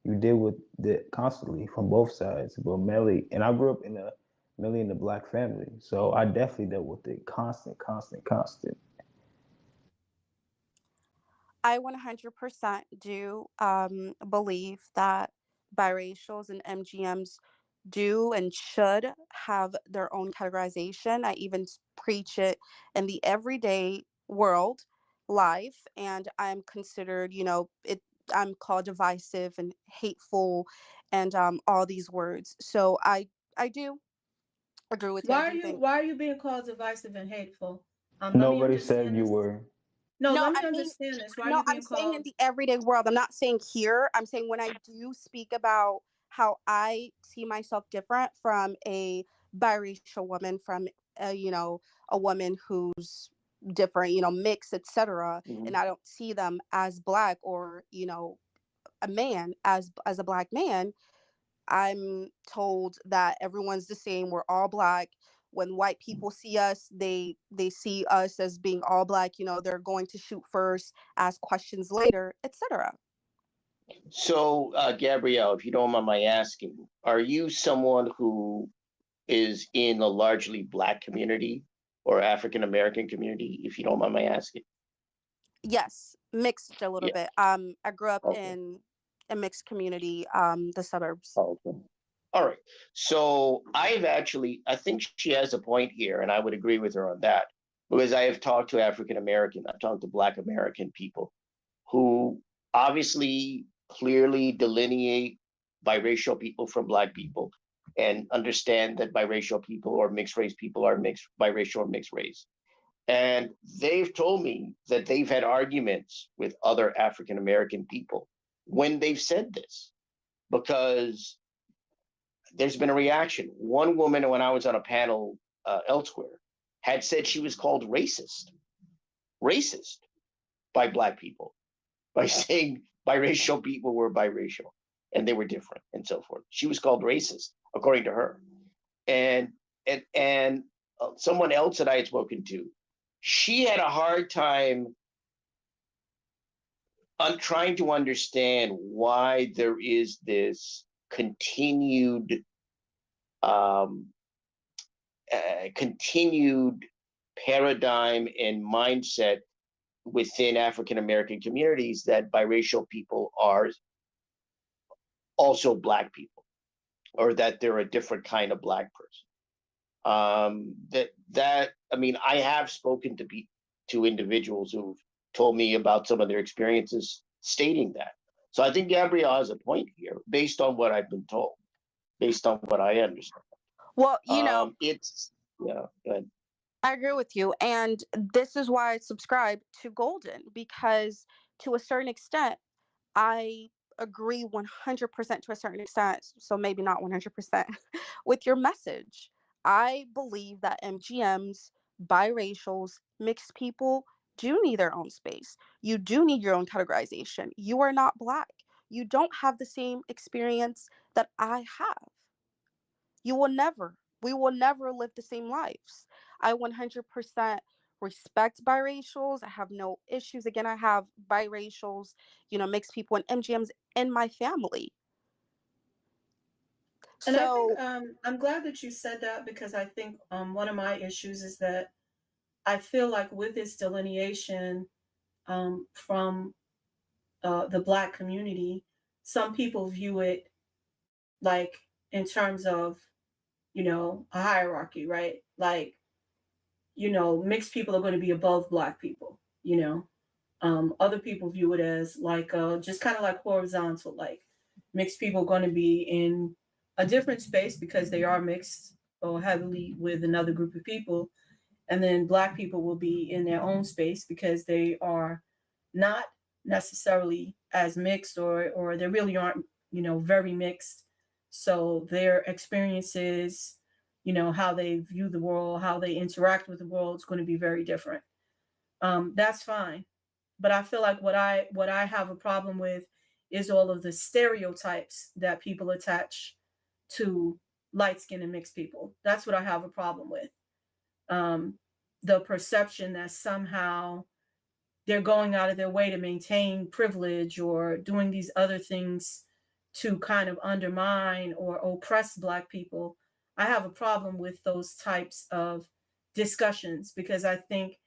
you deal with it constantly from both sides. But mainly, and I grew up mainly in the black family, so I definitely dealt with it constant. I 100% do believe that biracials and MGMs do and should have their own categorization. I even preach it in the everyday world life, and I'm considered, I'm called divisive and hateful and all these words. So I do agree with you. I Why are do you think. why are you being called divisive and hateful? Let me Nobody said understand you this. were. No, No, let me I mean, understand this. Why are no, you I'm being saying in called? the everyday world. I'm not saying here. I'm saying when I do speak about how I see myself different from a biracial woman, from a woman who's different, mixed, etc., and Mhm. I don't see them as black, or a man as a black man. I'm told that everyone's the same. We're all black. When white people see us, they see us as being all black. They're going to shoot first, ask questions later, etc. So, Gabrielle, if you don't mind my asking, are you someone who is in a largely Black community or African American community, if you don't mind my asking? Yes, mixed a little Yeah. bit. I grew up Okay. in a mixed community, the suburbs. Okay. All right. So I think she has a point here, and I would agree with her on that, because I have talked to African American, I've talked to Black American people who obviously clearly delineate biracial people from Black people and understand that biracial people or mixed race people are mixed biracial or mixed race. And they've told me that they've had arguments with other African American people when they've said this, because there's been a reaction. One woman, when I was on a panel elsewhere, had said she was called racist by Black people, by saying biracial people were biracial and they were different and so forth. She was called racist, according to her. And someone else that I had spoken to, she had a hard time trying to understand why there is this um, continued paradigm and mindset within African American communities that biracial people are also Black people, or that they're a different kind of Black person. I mean, I have spoken to individuals who've told me about some of their experiences stating that. So I think Gabrielle has a point here, based on what I've been told, based on what I understand. Well, It's yeah. Go ahead. I agree with you. And this is why I subscribe to Golden, because to a certain extent, I agree 100% to a certain extent, so maybe not 100% with your message. I believe that MGMs, biracials, mixed people do need their own space. You do need your own categorization. You are not black. You don't have the same experience that I have. We will never live the same lives. I 100% respect biracials. I have no issues. Again, I have biracials, mixed people and MGMs in my family. And I think So I'm glad that you said that, because I think one of my issues is that I feel like with this delineation from the Black community, some people view it like in terms of, a hierarchy, right? Like, mixed people are going to be above Black people, other people view it as like just kind of like horizontal, like mixed people are going to be in a different space because they are mixed or heavily with another group of people, and then Black people will be in their own space because they are not necessarily as mixed, or they really aren't, very mixed. So their experiences, how they view the world, how they interact with the world is going to be very different. That's fine, but I feel like what I have a problem with is all of the stereotypes that people attach to light skinned and mixed people. That's what I have a problem with. Um, the perception that somehow they're going out of their way to maintain privilege or doing these other things to kind of undermine or oppress Black people. I have a problem with those types of discussions, because I think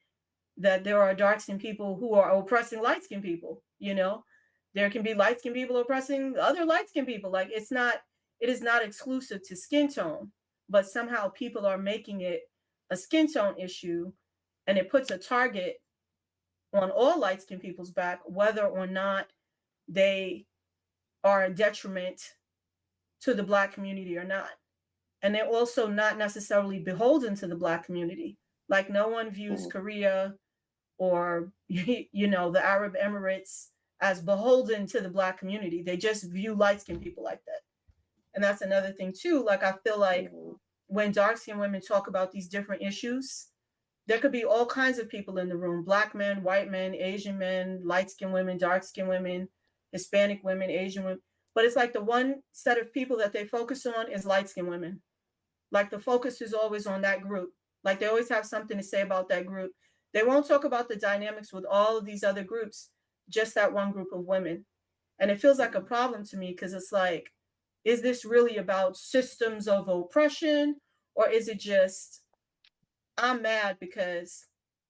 that there are dark skinned people who are oppressing light skinned people. There can be light skinned people oppressing other light skinned people. Like, it is not exclusive to skin tone, but somehow people are making it a skin tone issue, and it puts a target on all light skinned people's back, whether or not they are a detriment to the Black community or not. And they're also not necessarily beholden to the Black community. Like, no one views Korea or the Arab Emirates as beholden to the Black community. They just view light skinned people like that. And that's another thing too. Like, I feel like when dark skinned women talk about these different issues, there could be all kinds of people in the room: Black men, white men, Asian men, light skinned women, dark skinned women, Hispanic women, Asian women. But it's like the one set of people that they focus on is light skinned women. Like, the focus is always on that group. Like, they always have something to say about that group. They won't talk about the dynamics with all of these other groups, just that one group of women. And it feels like a problem to me, because it's like, is this really about systems of oppression, or is it just, I'm mad because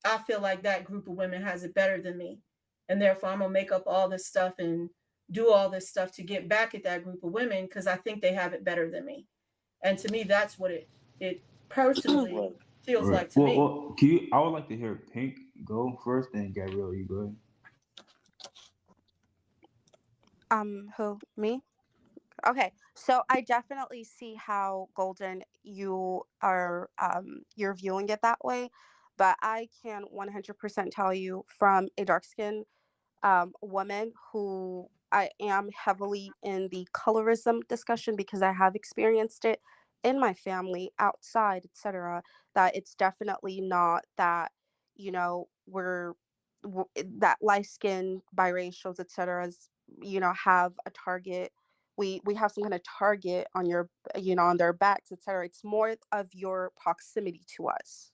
I feel like that group of women has it better than me, and therefore I'm gonna make up all this stuff and do all this stuff to get back at that group of women because I think they have it better than me. And to me, that's what it personally feels Right. like to me. Well, can you? I would like to hear Pink go first, and Gabrielle, you go ahead. Who, me? Okay, so I definitely see how, Golden, you're viewing it that way, but I can 100% tell you, from a dark skin woman who I am heavily in the colorism discussion because I have experienced it in my family, outside, etc., that it's definitely not that, that light skin biracials, etc., have a target. We have some kind of target on your, on their backs, etc. It's more of your proximity to us.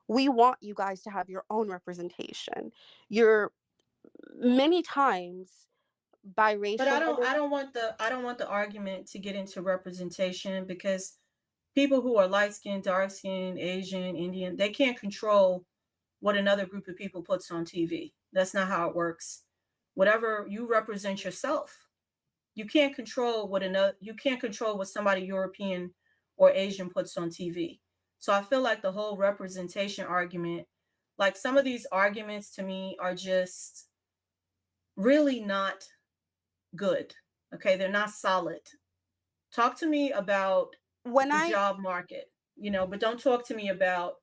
We want you guys to have your own representation. You're many times But I biracial don't women. I don't want the argument to get into representation, because people who are light skinned, dark skinned, Asian, Indian, they can't control what another group of people puts on TV. That's not how it works. Whatever you represent yourself. You can't control what somebody European or Asian puts on TV. So I feel like the whole representation argument, like some of these arguments to me are just really not good. Okay, they're not solid. Talk to me about When the I job market, but don't talk to me about,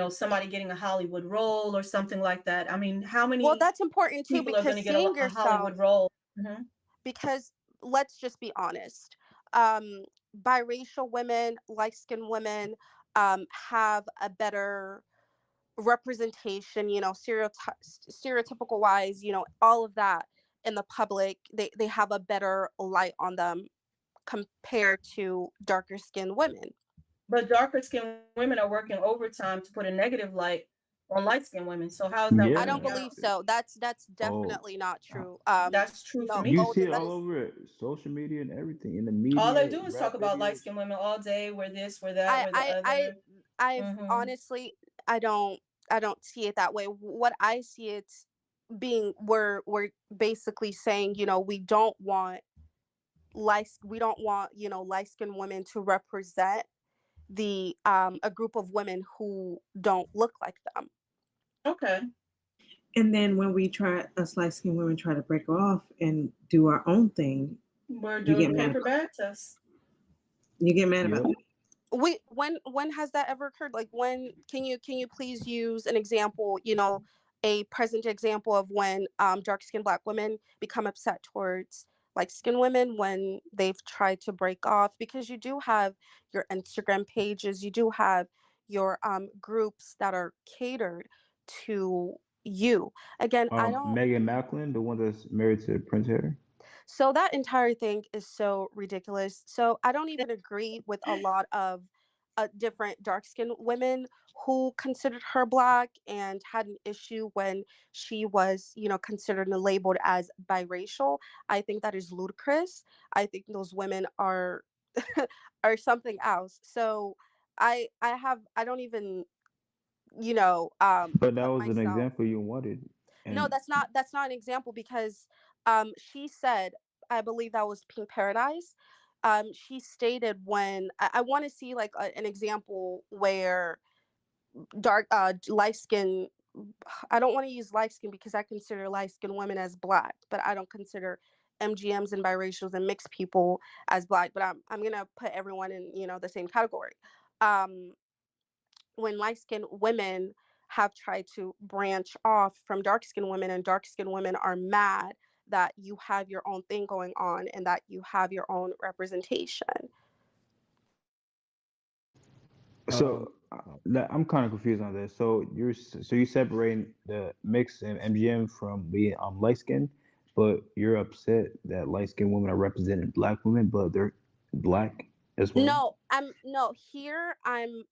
somebody getting a Hollywood role or something like that. I mean, how Well, many that's important too, people are going because to get a seeing yourself, Hollywood role? Mhm. because let's just be honest, um biracial women, light skinned women, have a better representation, stereotypical wise, all of that in the public. They have a better light on them compared to darker skinned women. But darker skinned women are working overtime to put a negative light on light skinned women. So how is that Yeah. I don't working out? believe so. That's Oh, definitely not uh, true. That's true for No, me. you oh, see it that all is over social media and everything in the All they media, do is talk rap about light videos. skinned women all day. We're this, we're that, I we're the I I other. I've Mm-hmm. honestly I don't see it that way. What I see it being, we're basically saying, we don't want, light skinned women to represent the a group of women who don't look like them. Okay. And then when we try, us light skinned women try to break off and do our own thing, We're you doing get the mad. paper bag test. You get mad about Yep. that. When has that ever occurred? Like, when can you please use an example, a present example of when dark skinned Black women become upset towards light skinned women when they've tried to break off? Because you do have your Instagram pages, you do have your groups that are catered to you. Again, I don't. Megan Macklin, the one that's married to Prince Harry. So that entire thing is so ridiculous. So I don't even agree with a lot of different dark skinned women who considered her Black and had an issue when she was, considered and labeled as biracial. I think that is ludicrous. I think those women are are something else. So I don't even, But that put was an myself. example you wanted, No, and that's not an example, because she said, I believe that was Pink Paradise. She stated, when I want to see like an example where dark light skin, I don't want to use light skin because I consider light skin women as Black, but I don't consider MGMs and biracials and mixed people as Black, but I'm gonna put everyone in, the same category. Um, when light skinned women have tried to branch off from dark skinned women, and dark skinned women are mad that you have your own thing going on and that you have your own representation. so Um, I'm kind of confused on this. So you separating the mix and MGM from being light skin, but you're upset that light skinned women are representing Black women, but they're Black as well. No, here I'm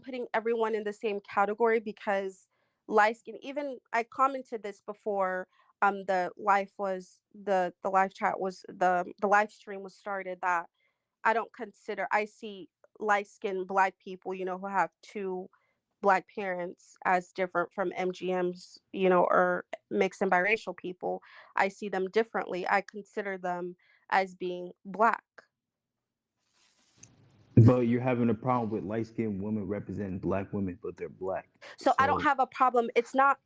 putting everyone in the same category, because light skin, even I commented this before the live chat was the live stream was started, that I see light skinned Black people, who have two Black parents, as different from MGMs, or mixed and biracial people. I see them differently. I consider them as being Black. But you're having a problem with light skinned women representing Black women, but they're Black. So I don't So have a problem. It's not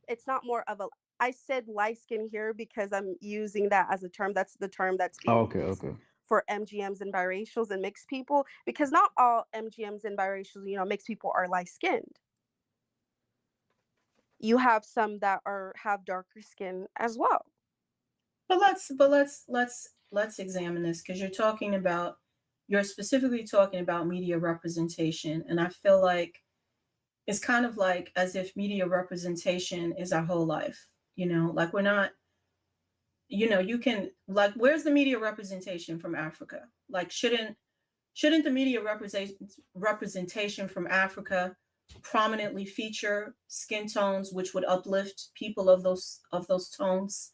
more of a, I said light skin here because I'm using that as a term. That's the term that's being okay, used okay. for MGMs and biracials and mixed people, because not all MGMs and biracials, mixed people are light skinned. You have some that have darker skin as well. But let's examine this, because you're specifically talking about media representation, and I feel like it's kind of like as if media representation is our whole life. Like we're not. You can, like, where's the media representation from Africa? Like, shouldn't the media representation from Africa prominently feature skin tones which would uplift people of those tones?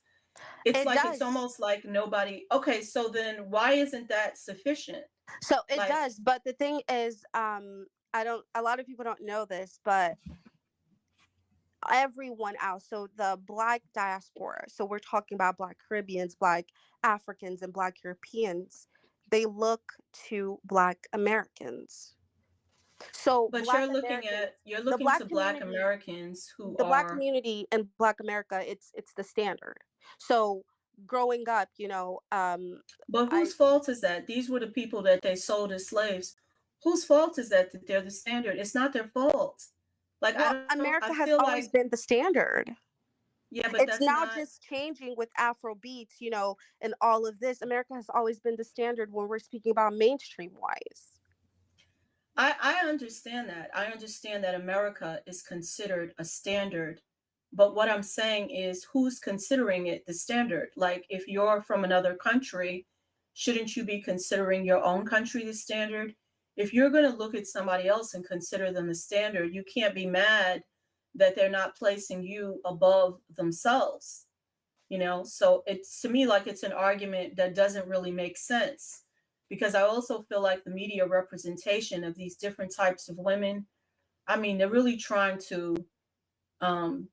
It It's does. almost like nobody. Okay, so then why isn't that sufficient? So it Like, does, but the thing is, I don't. A lot of people don't know this, but everyone else, so the Black diaspora, so we're talking about Black Caribbeans, Black Africans, and Black Europeans, they look to Black Americans. So but Black Americans, you're the looking Black to Black community, Americans who the Black are. community in Black America, it's the standard. So growing up, But I whose fault is that? These were the people that they sold as slaves. Whose fault is that they're the standard? It's not their fault. Like, I well, don't. I America has feel always like, been the standard. yeah, but It's that's now not. just changing with Afro beats, and all of this. America has always been the standard when we're speaking about mainstream wise. I understand that. I understand that America is considered a standard. But what I'm saying is, who's considering it the standard? Like, if you're from another country, shouldn't you be considering your own country the standard? if you're going to look at somebody else and consider them a standard, you can't be mad that they're not placing you above themselves. So it's, to me, like it's an argument that doesn't really make sense, because I also feel like the media representation of these different types of women, I mean, they're really trying to um,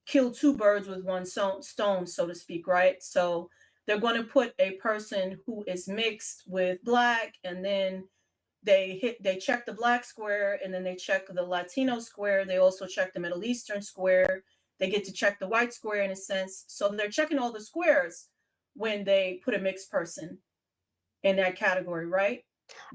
kill two birds with one stone, so to speak, right? So they're going to put a person who is mixed with black, and then they check the black square, and then they check the Latino square. They also check the Middle Eastern square. They get to check the white square in a sense. So they're checking all the squares when they put a mixed person in that category, right?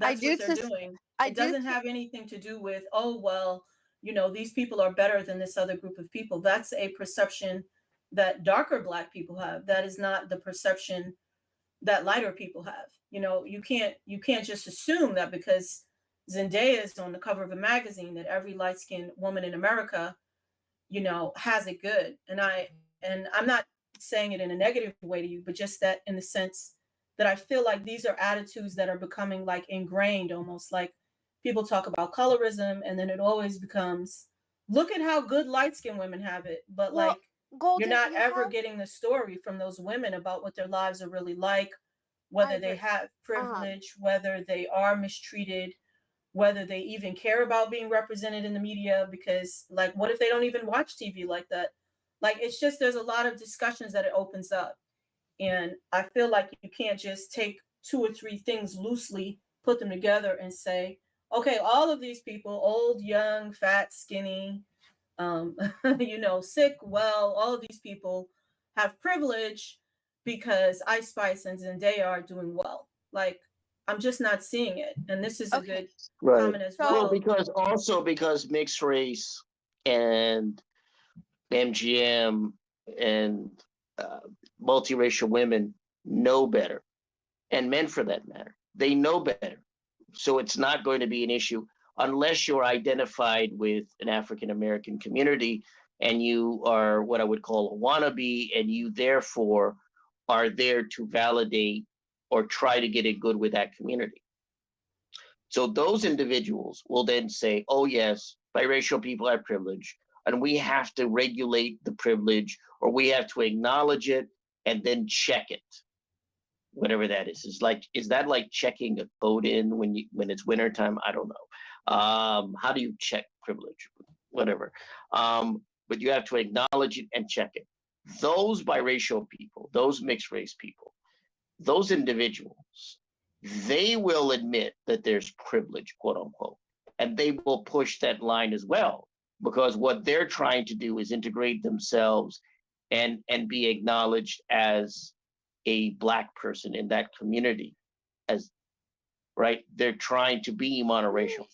I That's do what they're sus- doing. I It do doesn't have anything to do with, oh, well, these people are better than this other group of people. That's a perception that darker black people have. That is not the perception that lighter people have. You can't just assume that because Zendaya is on the cover of a magazine that every light-skinned woman in America, has it good. And I'm not saying it in a negative way to you, but just that in the sense that I feel like these are attitudes that are becoming like ingrained, almost like people talk about colorism, and then it always becomes, look at how good light-skinned women have it. But well, like, you're Golden, not you ever have getting the story from those women about what their lives are really like, whether they Ivory. have Uh-huh. privilege, whether they are mistreated, whether they even care about being represented in the media. Because, like, what if they don't even watch TV like that? Like, it's just, there's a lot of discussions that it opens up. And I feel like you can't just take two or three things loosely, put them together, and say, okay, all of these people, old, young, fat, skinny, um, sick, well, all of these people have privilege because Ice Spice and Zendaya are doing well. Like, I'm just not seeing it. And this is a Okay. good Right. comment as Well, So because mixed race and MGM and uh, multiracial women know better, and men for that matter, they know better. So it's not going to be an issue unless you're identified with an African American community and you are what I would call a wannabe, and you therefore are there to validate or try to get it good with that community. So those individuals will then say, oh, yes, biracial people have privilege, and we have to regulate the privilege, or we have to acknowledge it and then check it, whatever that is. Is that like checking a code in when it's wintertime? I don't know. How do you check privilege? Whatever. But you have to acknowledge it and check it. Those biracial people, those mixed race people, those individuals, they will admit that there's privilege, quote unquote, and they will push that line as well, because what they're trying to do is integrate themselves and be acknowledged as a black person in that community, as right. They're trying to be monoracial,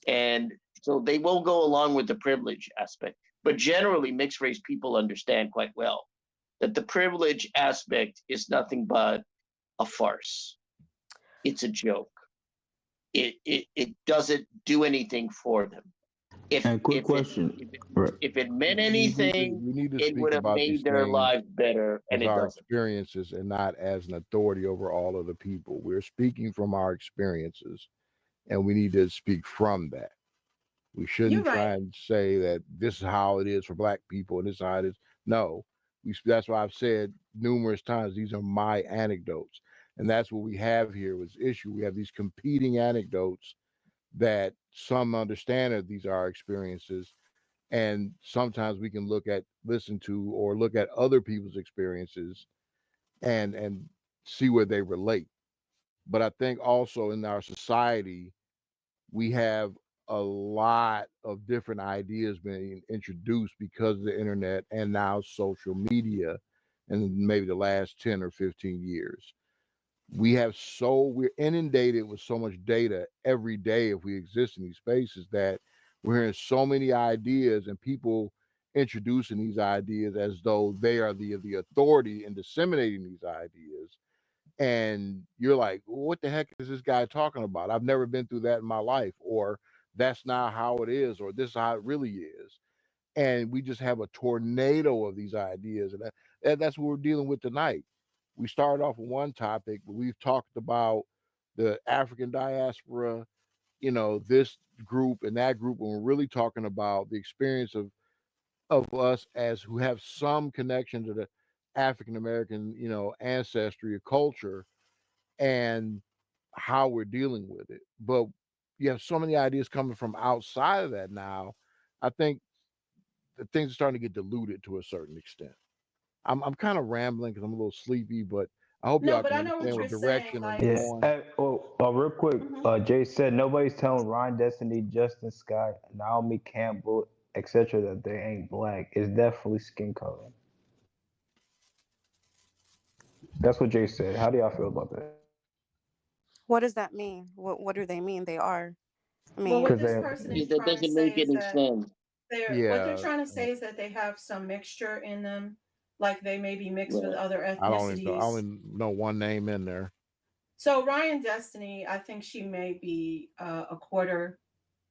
and so they will go along with the privilege aspect. But generally, mixed race people understand quite well that the privilege aspect is nothing but a farce. It's a joke. It doesn't do anything for them. If And quick if it question. if it, Right. if it meant We need to anything, we need to it speak would have about these made their things lives better, and as it our doesn't. experiences and not as an authority over all of the people. We're speaking from our experiences, and we need to speak from that. We You're shouldn't right. try and say that this is how it is for black people and this is how it is. No, that's why I've said numerous times, these are my anecdotes. And that's what we have here with issue. We have these competing anecdotes that some understand that these are our experiences. And sometimes we can listen to, or look at other people's experiences and see where they relate. But I think also in our society, we have a lot of different ideas being introduced because of the internet and now social media, and maybe the last 10 or 15 years. We're inundated with so much data every day if we exist in these spaces, that we're hearing so many ideas and people introducing these ideas as though they are the authority in disseminating these ideas. And you're like, what the heck is this guy talking about? I've never been through that in my life, or that's not how it is, or this is how it really is. And we just have a tornado of these ideas, and that's what we're dealing with tonight. We started off with one topic, but we've talked about the African diaspora, this group and that group, when we're really talking about the experience of us as who have some connection to the African American, ancestry or culture, and how we're dealing with it. But you have so many ideas coming from outside of that now. I think the things are starting to get diluted to a certain extent. I'm kind of rambling because I'm a little sleepy, but I hope No, y'all but can I know what understand you're what saying. direction I'm Like, Yeah. going. Real quick, mhm. Jay said nobody's telling Ryan Destiny, Justin Scott, Naomi Campbell, etc. that they ain't black. It's definitely skin color. That's what Jay said. How do y'all feel about that? What does that mean? What do they mean they are? I Well, what mean, Because this they, person is That trying to doesn't make say is any that sense. what they're Yeah, trying to say is that they have some mixture in them, like they may be mixed with Right. other I don't even know. I ethnicities. only know one name in there. So Ryan Destiny, I think she may be a quarter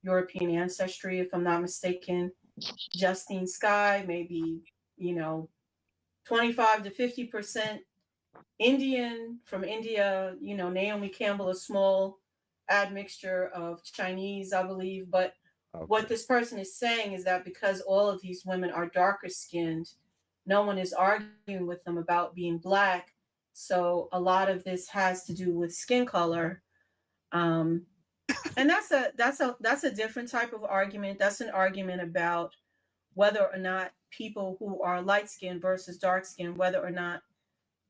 European ancestry, if I'm not mistaken. Justine Sky, maybe, you know, 25 to 50% Indian from India. Naomi Campbell, a small admixture of Chinese, I believe. But what Okay. this person is saying is that because all of these women are darker skinned, no one is arguing with them about being black. So a lot of this has to do with skin color. Um, and that's a different type of argument. That's an argument about whether or not people who are light skinned versus dark skinned, whether or not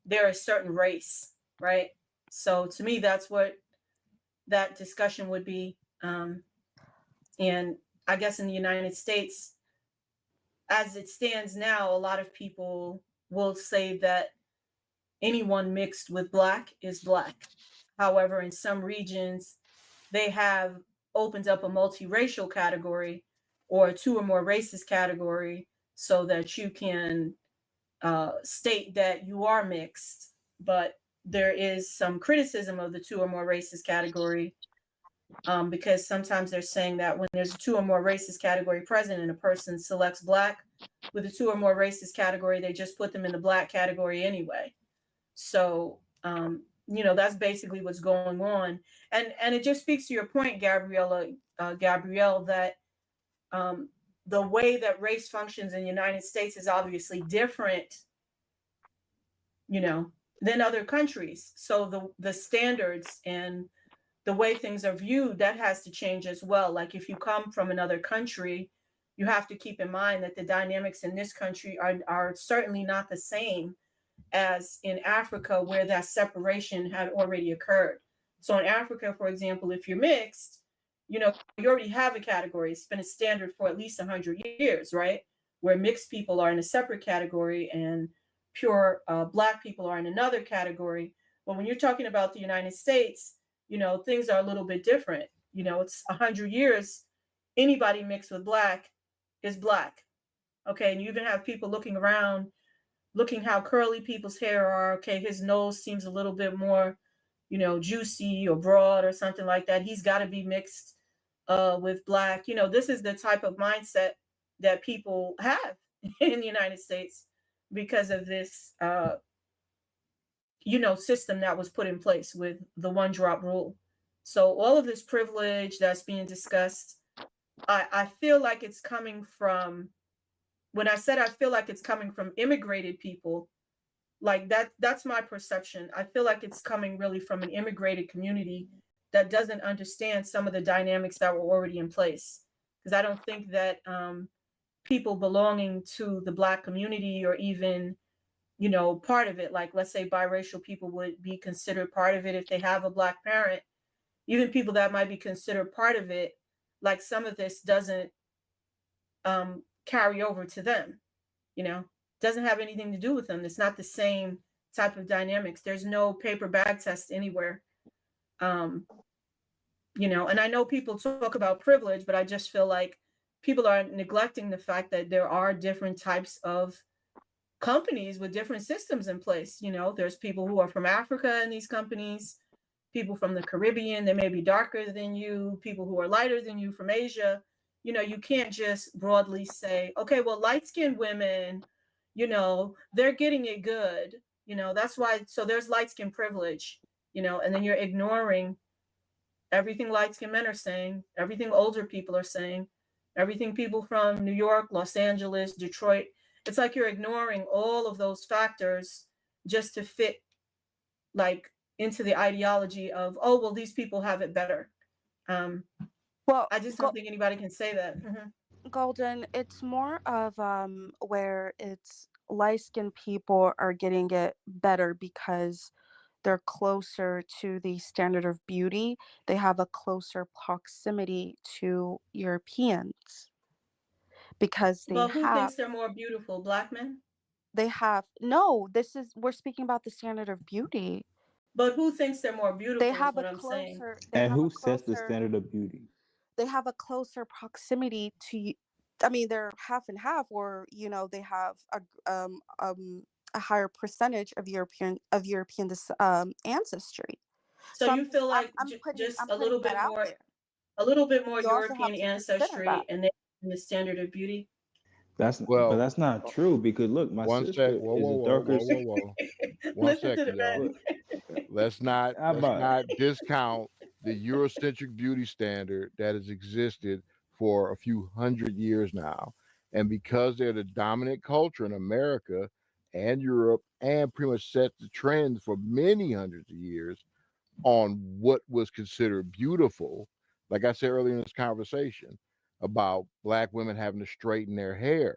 they're a certain race, right? So to me, that's what that discussion would be. And I guess in the United States, as it stands now, a lot of people will say that anyone mixed with black is black. However, in some regions, they have opened up a multiracial category or a two or more races category so that you can state that you are mixed. But there is some criticism of the two or more races category, because sometimes they're saying that when there's a two or more races category present and a person selects black with a two or more races category, they just put them in the black category anyway. So, that's basically what's going on. And it just speaks to your point, Gabrielle, that um, the way that race functions in the United States is obviously different, you know, than other countries. So the standards and the way things are viewed, that has to change as well. Like if you come from another country, you have to keep in mind that the dynamics in this country are certainly not the same as in Africa, where that separation had already occurred. So in Africa, for example, if you're mixed, you already have a category. It's been a standard for at least 100 years, right? Where mixed people are in a separate category and pure black people are in another category. But when you're talking about the United States, things are a little bit different. It's 100 years. Anybody mixed with black is black. Okay. And you even have people looking around, looking how curly people's hair are. Okay, his nose seems a little bit more, juicy or broad or something like that. He's got to be mixed with black. This is the type of mindset that people have in the United States because of this, system that was put in place with the one drop rule. So all of this privilege that's being discussed, I feel like it's coming from, when I said I feel like it's coming from immigrated people, like that's my perception. I feel like it's coming really from an immigrated community that doesn't understand some of the dynamics that were already in place, because I don't think that people belonging to the black community or even part of it, like let's say biracial people would be considered part of it if they have a black parent. Even people that might be considered part of it, like some of this doesn't carry over to them, you know doesn't have anything to do with them. It's not the same type of dynamics. There's no paper bag test anywhere. um and I know people talk about privilege, but I just feel like people are neglecting the fact that there are different types of companies with different systems in place. There's people who are from Africa in these companies, people from the Caribbean, they may be darker than you, people who are lighter than you from Asia. You can't just broadly say, okay, well, light-skinned women, they're getting it good. That's why, so there's light skin privilege, and then you're ignoring everything light-skinned men are saying, everything older people are saying, everything people from New York, Los Angeles, Detroit. It's like you're ignoring all of those factors just to fit like into the ideology of, oh, well, these people have it better. Well, I just don't think anybody can say that. Golden, it's more of where it's light-skinned people are getting it better because they're closer to the standard of beauty. They have a closer proximity to Europeans because But who thinks they're more beautiful? Black men? no, we're speaking about the standard of beauty. But who thinks they're more They beautiful is have what a I'm saying. closer, And who sets the standard of beauty? they have a closer proximity to, I mean, they're half and half, or they have a higher percentage of European ancestry. So you feel like I'm putting just a little that bit out more, there. a little bit more You also have European to consider that. ancestry and then the standard of beauty? But Well, that's not true, because look, my one sister sec. Whoa, is whoa, a whoa, darker. whoa, whoa, whoa. One Listen to the second, y'all. man. Let's not How about discount the Eurocentric beauty standard that has existed for a few hundred years now. And because they're the dominant culture in America and Europe and pretty much set the trend for many hundreds of years on what was considered beautiful, like I said earlier in this conversation about Black women having to straighten their hair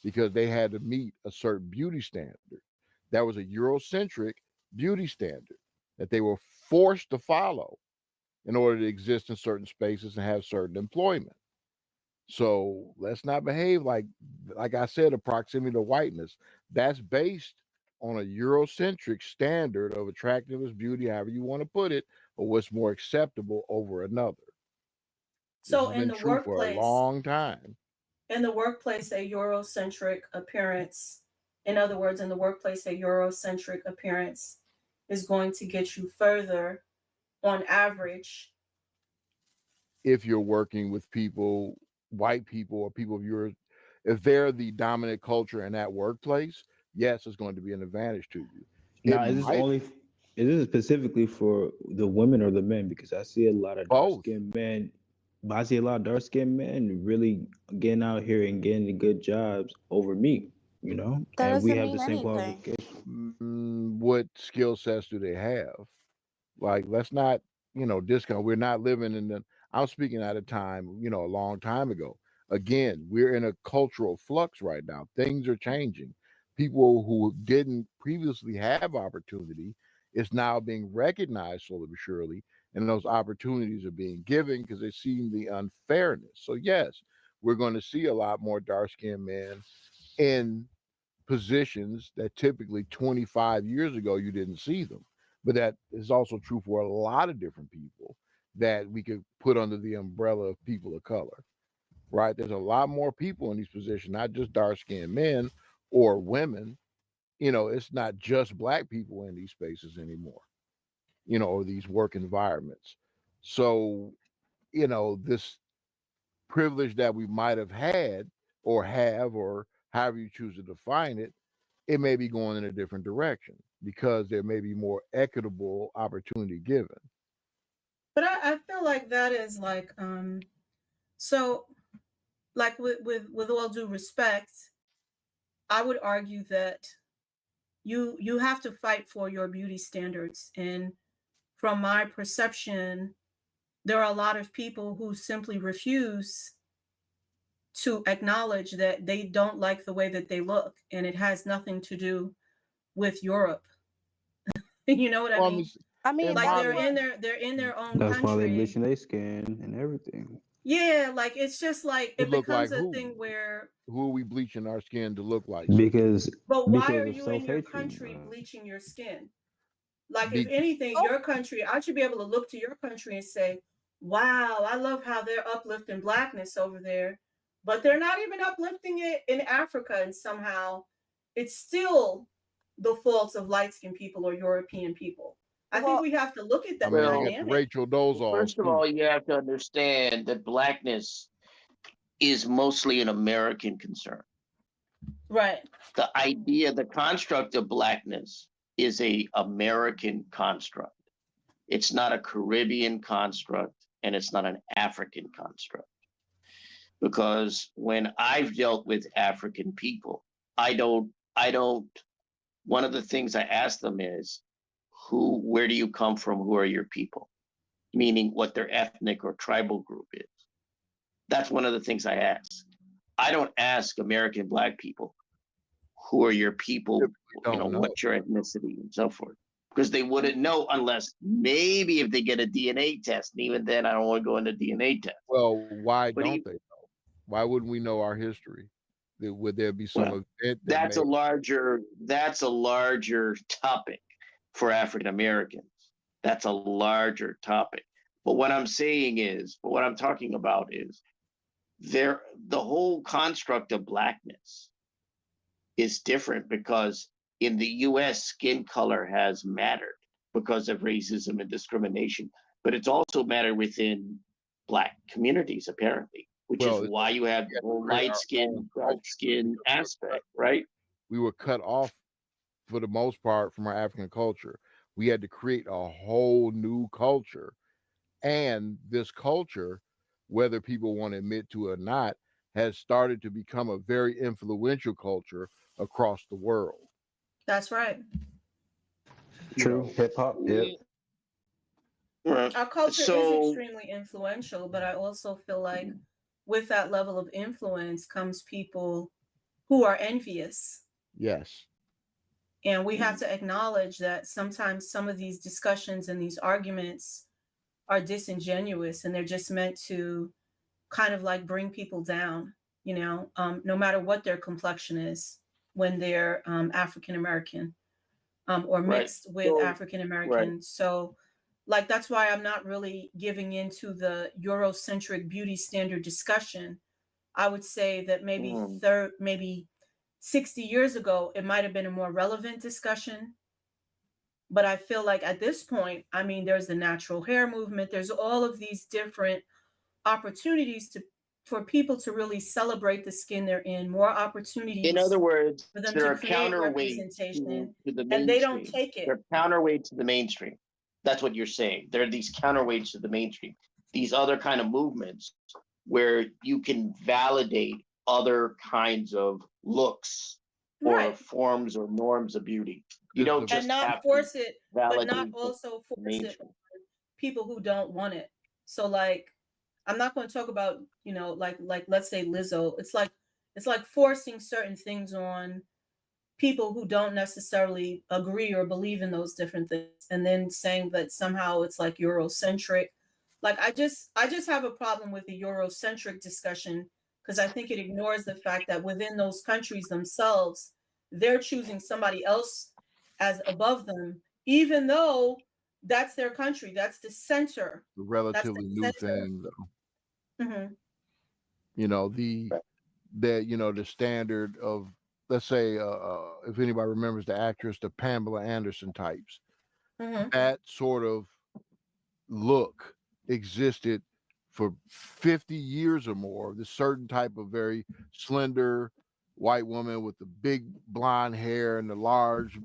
because they had to meet a certain beauty standard. That was a Eurocentric beauty standard that they were forced to follow in order to exist in certain spaces and have certain employment. So let's not behave like I said, a proximity to whiteness. That's based on a Eurocentric standard of attractiveness, beauty, however you want to put it, or what's more acceptable over another. This So has been true for a long time. in the workplace, a Eurocentric appearance, in other words, in the workplace, a Eurocentric appearance is going to get you further on average. If you're working with people, white people or people of yours, if they're the dominant culture in that workplace, yes, it's going to be an advantage to you. now? Is this specifically for the women or the men? Because I see a lot of dark both. skinned men, but I see a lot of dark skinned men really getting out here and getting the good jobs over me. That And we doesn't have mean the same anything. qualifications. What skill sets do they have? Like, let's not, discount. We're not living in the, I'm speaking at a time, a long time ago. Again, we're in a cultural flux right now. Things are changing. People who didn't previously have opportunity is now being recognized slowly but surely, and those opportunities are being given because they see the unfairness. So yes, we're going to see a lot more dark-skinned men in positions that typically 25 years ago you didn't see them. But that is also true for a lot of different people that we could put under the umbrella of people of color, right? There's a lot more people in these positions, not just dark-skinned men or women. It's not just Black people in these spaces anymore, or these work environments. So, this privilege that we might have had or have, or however you choose to define it, it may be going in a different direction because there may be more equitable opportunity given. But I feel like that is like, so like with all due respect, I would argue that you have to fight for your beauty standards. And from my perception, there are a lot of people who simply refuse to acknowledge that they don't like the way that they look, and it has nothing to do with Europe. You know what I mean? I mean, Like that's they're what in their own That's why they country. bleaching their skin and everything. Yeah, like it's just like To it look becomes like a who? thing where, Who are we bleaching our skin to look like? Sir? Because but why are of you in self your hatred. country bleaching your skin? Like, if Be- anything, your country, I should be able to look to your country and say, wow, I love how they're uplifting Blackness over there. But they're not even uplifting it in Africa. And somehow it's still the faults of light skinned people or European people. I think well, we have to look at that I mean, they Well, got the dynamic. Rachel Dolezals first of too. all, you have to understand that Blackness is mostly an American concern. Right. The idea, the construct of Blackness is a American construct. It's not a Caribbean construct, and it's not an African construct. Because when I've dealt with African people, I don't, one of the things I ask them is, where do you come from? Who are your people? Meaning what their ethnic or tribal group is. That's one of the things I ask. I don't ask American Black people, who are your people? You know, what's your ethnicity and so forth. Because they wouldn't know unless maybe if they get a DNA test. And even then, I don't want to go into DNA test. Well, why But don't they know? Why wouldn't we know our history? Would there be some event that that's a larger topic for African Americans. That's a larger topic. But what I'm saying is, but what I'm talking about is the whole construct of Blackness is different because in the US, skin color has mattered because of racism and discrimination, but it's also mattered within Black communities, apparently, which is why you have the whole light skin, dark skin aspect, right? We were cut off for the most part from our African culture. We had to create a whole new culture. And this culture, whether people want to admit to it or not, has started to become a very influential culture across the world. That's right. True. Hip hop. Yep. Our culture is extremely influential, but I also feel like with that level of influence comes people who are envious. Yes. And we have to acknowledge that sometimes some of these discussions and these arguments are disingenuous and they're just meant to kind of like bring people down, you know, no matter what their complexion is when they're African American or mixed with African American. So, like, that's why I'm not really giving into the Eurocentric beauty standard discussion. I would say that maybe 60 years ago, it might have been a more relevant discussion. But I feel like at this point, I mean, there's the natural hair movement. There's all of these different opportunities for people to really celebrate the skin they're in, more opportunities. In other words, for them they're to create representation, to the mainstream. And they don't take it. They're counterweight to the mainstream. That's what you're saying. There are these counterweights to the mainstream. These other kind of movements where you can validate other kinds of looks or forms or norms of beauty. You don't just and not have force to it, but not also force it on people who don't want it. So like, I'm not going to talk about, you know, like let's say Lizzo. It's like forcing certain things on people who don't necessarily agree or believe in those different things, and then saying that somehow it's like Eurocentric. Like I just have a problem with the Eurocentric discussion because I think it ignores the fact that within those countries themselves, they're choosing somebody else as above them, even though that's their country. That's the center. A relatively new thing, though. Mm-hmm. You know, the standard of, let's say, if anybody remembers the actress, the Pamela Anderson types, that sort of look existed for 50 years or more. This certain type of very slender white woman with the big blonde hair and the large,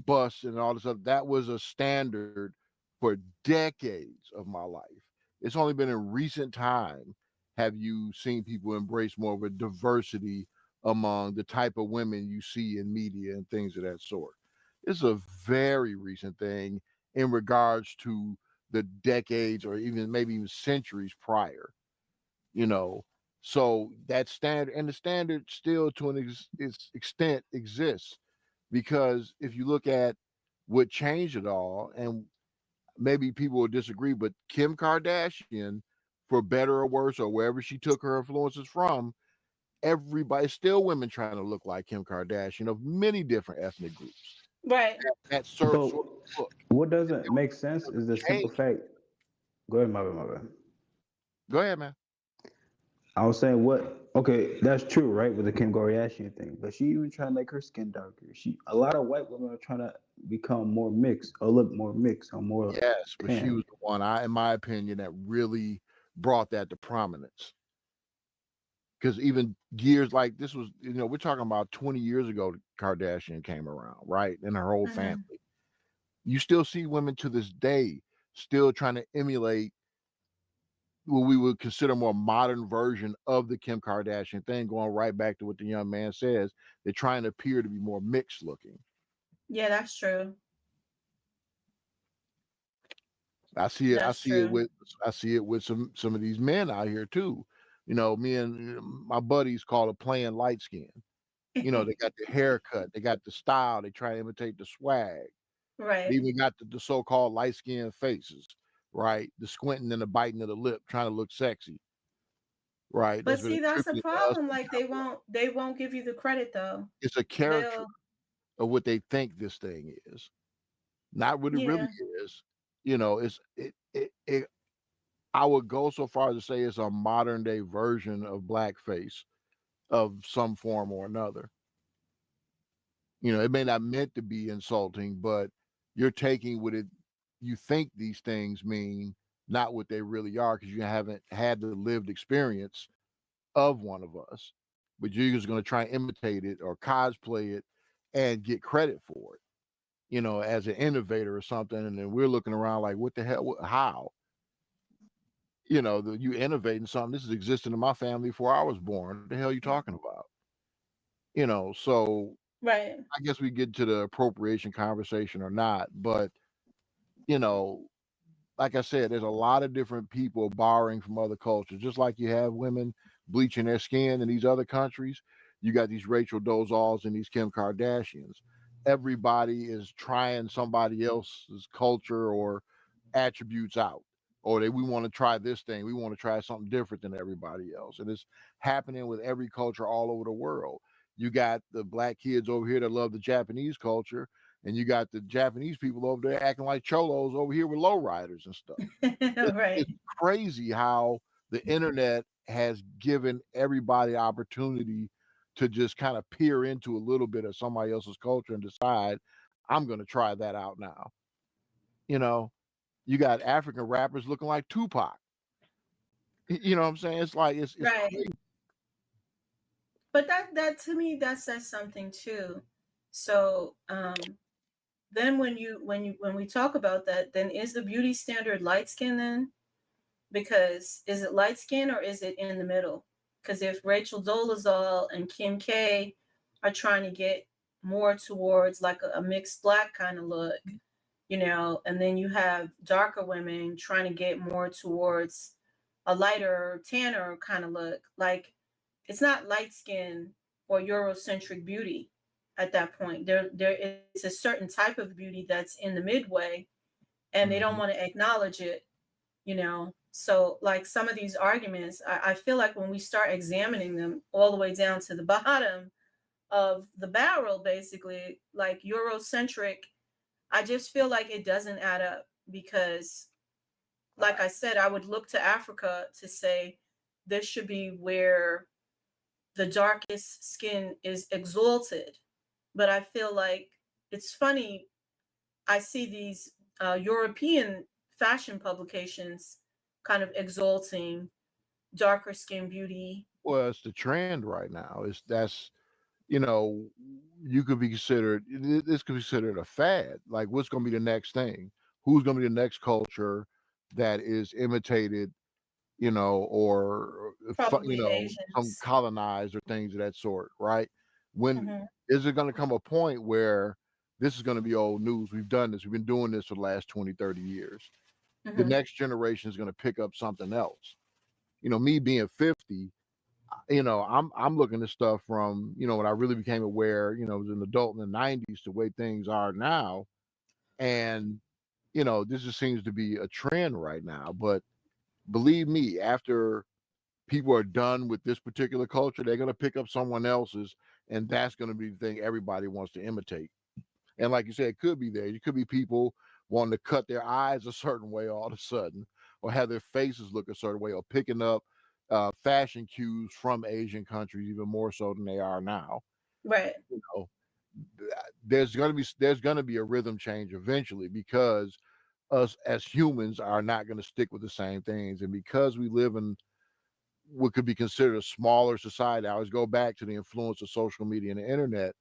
bust and all this stuff. That was a standard for decades of my life. It's only been in recent time have you seen people embrace more of a diversity among the type of women you see in media and things of that sort. It's a very recent thing in regards to the decades or maybe even centuries prior, So that standard, and the standard still to an extent exists, because if you look at what changed it all, and maybe people will disagree, but Kim Kardashian, for better or worse, or wherever she took her influences from, everybody, still women trying to look like Kim Kardashian of many different ethnic groups. Right. That sort of look. What doesn't make sense is the simple fact. Go ahead, my bad. Go ahead, man. I was saying okay, that's true, right? With the Kim Kardashian thing. But she even trying to make her skin darker. A lot of white women are trying to become more mixed or look more mixed or more. Yes, but she was the one, in my opinion, that really brought that to prominence. Because even years like this was, we're talking about 20 years ago, Kardashian came around, right? And her whole family. You still see women to this day still trying to emulate what we would consider a more modern version of the Kim Kardashian thing, going right back to what the young man says. They're trying to appear to be more mixed looking. Yeah, that's true. I see it. That's true. I see it with some of these men out here too. You know, me and my buddies call it playing light skin. You know, they got the haircut, they got the style, they try to imitate the swag. They Right. even got the so-called light skin faces, right? The squinting and the biting of the lip, trying to look sexy, right? But That's been see, that's the attributed to us. problem. Like they won't give you the credit though. It's a character They'll of what they think this thing is, not what it really yeah. is. You know, it I would go so far as to say it's a modern day version of blackface of some form or another. You know, it may not meant to be insulting, but you're taking what you think these things mean, not what they really are, because you haven't had the lived experience of one of us. But you're just going to try and imitate it or cosplay it and get credit for it, you know, as an innovator or something. And then we're looking around like, what the hell? How? You know, you innovating something. This has existed in my family before I was born. What the hell are you talking about? You know, so Right. I guess we get to the appropriation conversation or not, but you know, like I said, there's a lot of different people borrowing from other cultures. Just like you have women bleaching their skin in these other countries, you got these Rachel Dozals and these Kim Kardashians. Everybody is trying somebody else's culture or attributes out. Or we want to try this thing. We want to try something different than everybody else. And it's happening with every culture all over the world. You got the black kids over here that love the Japanese culture, and you got the Japanese people over there acting like cholos over here with lowriders and stuff. Right. It's crazy how the internet has given everybody opportunity to just kind of peer into a little bit of somebody else's culture and decide, I'm going to try that out now. You know, you got African rappers looking like Tupac. You know what I'm saying? It's like it's Right. crazy. But that to me that says something too. So then when we talk about that, then is the beauty standard light skin then? Because is it light skin or is it in the middle? Because if Rachel Dolezal and Kim K are trying to get more towards like a mixed black kind of look, you know, and then you have darker women trying to get more towards a lighter tanner kind of look, like it's not light skin or Eurocentric beauty at that point. There is a certain type of beauty that's in the midway, and they don't Mhm. want to acknowledge it, you know. So like some of these arguments, I feel like when we start examining them all the way down to the bottom of the barrel, basically, like Eurocentric, I just feel like it doesn't add up because, like I said, I would look to Africa to say this should be where the darkest skin is exalted. But I feel like it's funny. I see these European fashion publications kind of exalting darker skin beauty. Well, it's the trend right now. That's you know, you could be considered this could be considered a fad. Like what's gonna be the next thing? Who's gonna be the next culture that is imitated, you know, or you Probably know, some Asians. colonized or things of that sort, right? When Hmm. is it gonna come a point where this is gonna be old news? We've done this, we've been doing this for the last 20, 30 years. The Hmm. next generation is gonna pick up something else. You know, me being 50, you know, I'm looking at stuff from, you know, when I really became aware, you know, as an adult in the 90s to the way things are now. And, you know, this just seems to be a trend right now. But believe me, after people are done with this particular culture, they're gonna pick up someone else's, and that's gonna be the thing everybody wants to imitate. And like you said, it could be there. It could be people wanting to cut their eyes a certain way all of a sudden, or have their faces look a certain way, or picking up fashion cues from Asian countries even more so than they are now. Right. You know, there's gonna be a rhythm change eventually because us as humans are not going to stick with the same things, and because we live in what could be considered a smaller society. I always go back to the influence of social media and the internet.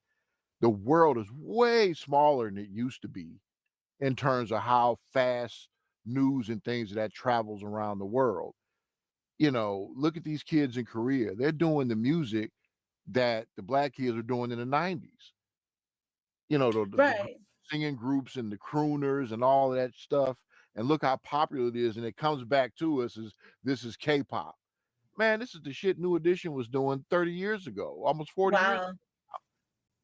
The world is way smaller than it used to be in terms of how fast news and things that travels around the world. You know, look at these kids in Korea. They're doing the music that the black kids were doing in the 90s. You know, the Right. singing groups and the crooners and all of that stuff. And look how popular it is. And it comes back to us as this is K-pop. Man, this is the shit New Edition was doing 30 years ago, almost 40 years. Wow.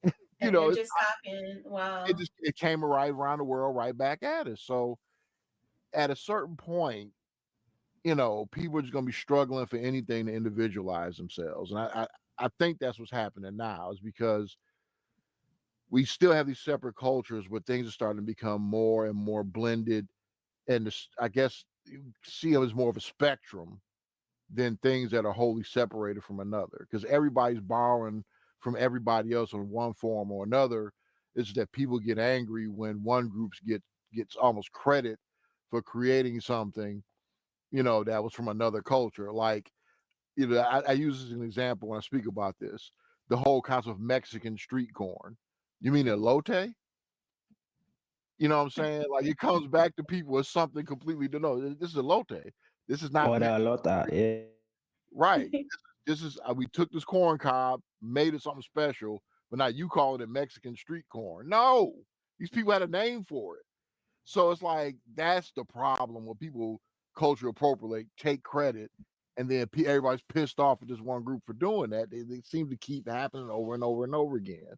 You And know, they're it's, just copying. Wow. it came right around the world, right back at us. So at a certain point, you know, people are just going to be struggling for anything to individualize themselves. And I think that's what's happening now, is because we still have these separate cultures where things are starting to become more and more blended. And I guess you see them as more of a spectrum than things that are wholly separated from another, because everybody's borrowing from everybody else in one form or another. It's that people get angry when one group gets almost credit for creating something, you know, that was from another culture. Like, you know, I use this as an example when I speak about this. The whole concept of Mexican street corn. You mean elote? You know what I'm saying? Like, it comes back to people as something completely no. This is elote. This is not Or the lota, yeah. right. This is we took this corn cob, made it something special, but now you calling it Mexican street corn. No, these people had a name for it. So it's like that's the problem when people culture appropriate, take credit, and then everybody's pissed off at this one group for doing that. They seem to keep happening over and over and over again.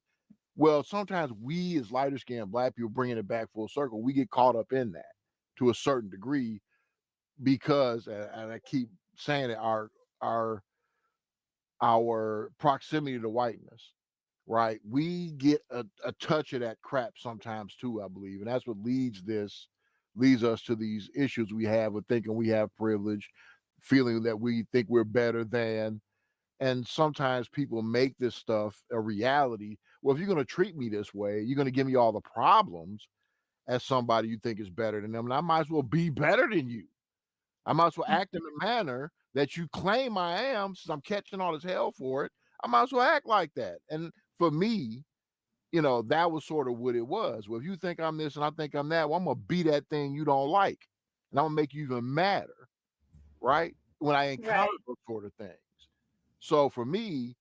Well, sometimes we as lighter skinned black people, bringing it back full circle, we get caught up in that to a certain degree because, and I keep saying it, our proximity to whiteness, right? We get a touch of that crap sometimes too, I believe. And that's what leads us to these issues we have with thinking we have privilege, feeling that we think we're better than. And sometimes people make this stuff a reality. Well, if you're going to treat me this way, you're going to give me all the problems as somebody you think is better than them. And I might as well be better than you. I might as well act in the manner that you claim I am, since I'm catching all this hell for it. I might as well act like that. And for me, you know, that was sort of what it was. Well, if you think I'm this and I think I'm that, well, I'm going to be that thing you don't like. And I'm going to make you even madder, right? When I encounter Right. those sort of things. So for me,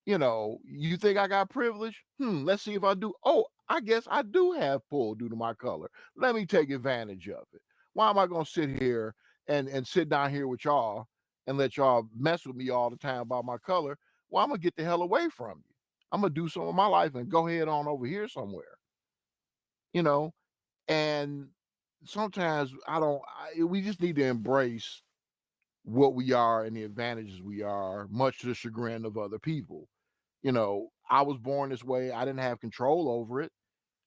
you know, you think I got privilege? Let's see if I do. Oh, I guess I do have pull due to my color. Let me take advantage of it. Why am I going to sit here and sit down here with y'all and let y'all mess with me all the time about my color? Well, I'm going to get the hell away from you. I'm going to do some of my life and go ahead on over here somewhere, you know? And sometimes we just need to embrace what we are and the advantages we are, much to the chagrin of other people. You know, I was born this way. I didn't have control over it.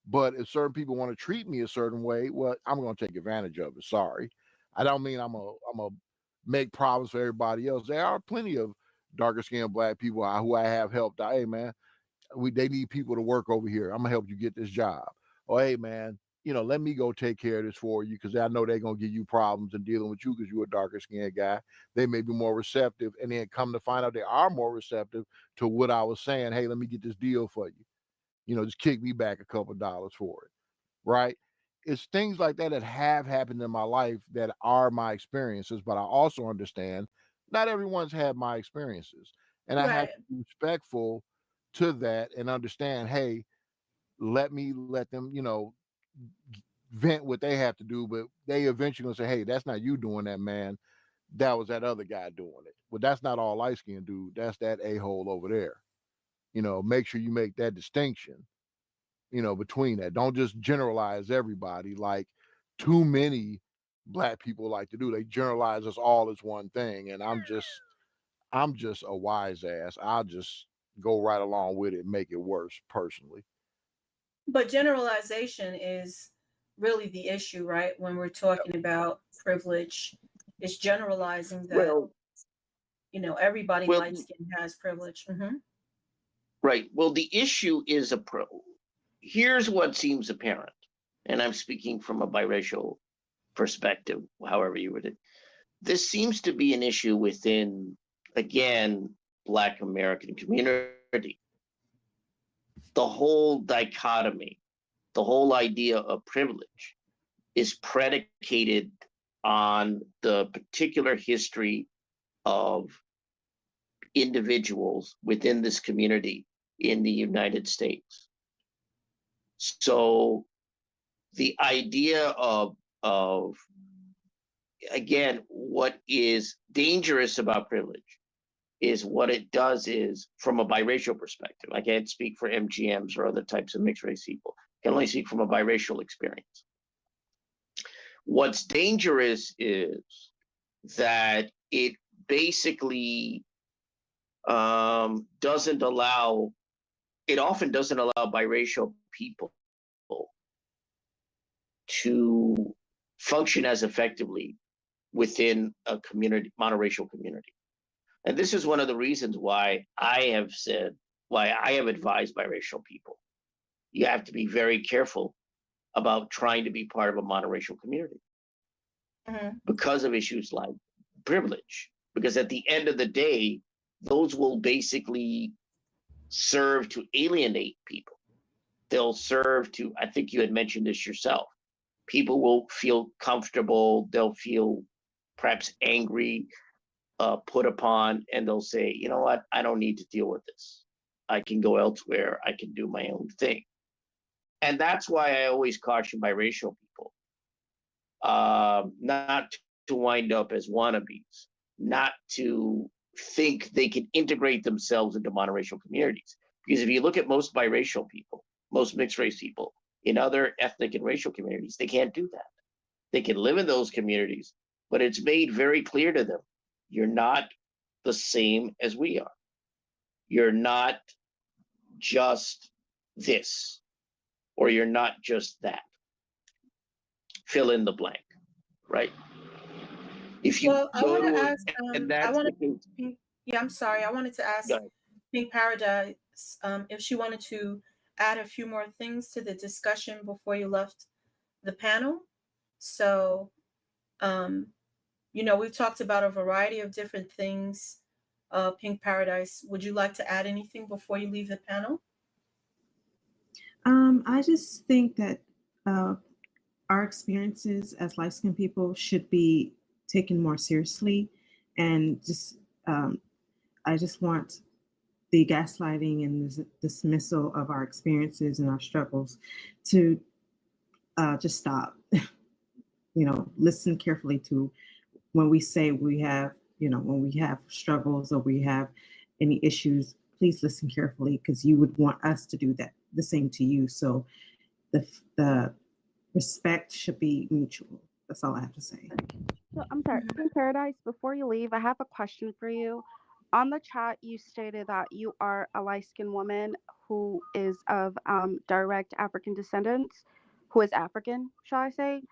But if certain people want to treat me a certain way, well, I'm going to take advantage of it. Sorry. I don't mean I'm a make problems for everybody else. There are plenty of darker skinned black people who I have helped out. Hey, man, they need people to work over here. I'm going to help you get this job. Or, hey, man, you know, let me go take care of this for you because I know they're going to give you problems in dealing with you because you're a darker skinned guy. They may be more receptive, and then come to find out they are more receptive to what I was saying. Hey, let me get this deal for you. You know, just kick me back a couple of dollars for it, right? It's things like that that have happened in my life that are my experiences, but I also understand not everyone's had my experiences. And I have Right. to be respectful to that and understand, hey, let them, you know, vent what they have to do, but they eventually gonna say, hey, that's not you doing that, man. That was that other guy doing it. But that's not all light skinned dude. That's that a-hole over there. You know, make sure you make that distinction, you know, between that. Don't just generalize everybody like too many black people like to do. They generalize us all as one thing. And I'm just a wise ass. I'll just go right along with it and make it worse personally. But generalization is really the issue, right? When we're talking about privilege, it's generalizing that, Well, everybody well, light skin has privilege. right. Well, the issue is here's what seems apparent, and I'm speaking from a biracial perspective, however you would. This seems to be an issue within, again, Black American community. The whole dichotomy, the whole idea of privilege is predicated on the particular history of individuals within this community in the United States. So the idea of again, what is dangerous about privilege is what it does is from a biracial perspective. I can't speak for MGMs or other types of mixed race people. I can only speak from a biracial experience. What's dangerous is that it basically doesn't allow, it often doesn't allow biracial people to function as effectively within a community, monoracial community. And this is one of the reasons why I have advised biracial people. You have to be very careful about trying to be part of a monoracial community because of issues like privilege. Because at the end of the day, those will basically serve to alienate people. They'll serve to, I think you had mentioned this yourself, people will feel comfortable, they'll feel perhaps angry, put upon, and they'll say, you know what, I don't need to deal with this. I can go elsewhere, I can do my own thing. And that's why I always caution biracial people not to wind up as wannabes, not to think they can integrate themselves into monoracial communities. Because if you look at most biracial people, most mixed race people in other ethnic and racial communities, they can't do that. They can live in those communities, but it's made very clear to them, you're not the same as we are. You're not just this, or you're not just that. Fill in the blank, right? If you Well, I want to ask, and that's I'm sorry. I wanted to ask Pink Paradise if she wanted to add a few more things to the discussion before you left the panel. So, we've talked about a variety of different things. Pink Paradise, would you like to add anything before you leave the panel? I just think that our experiences as light-skinned people should be taken more seriously, and just I just want the gaslighting and the dismissal of our experiences and our struggles to just stop. Listen carefully to when we say we have, when we have struggles or we have any issues. Please listen carefully, because you would want us to do that, the same to you. So the respect should be mutual. That's all I have to say. So I'm sorry, Pink Paradise, before you leave, I have a question for you. On the chat, you stated that you are a light-skinned woman who is of direct African descendants, who is African, shall I say.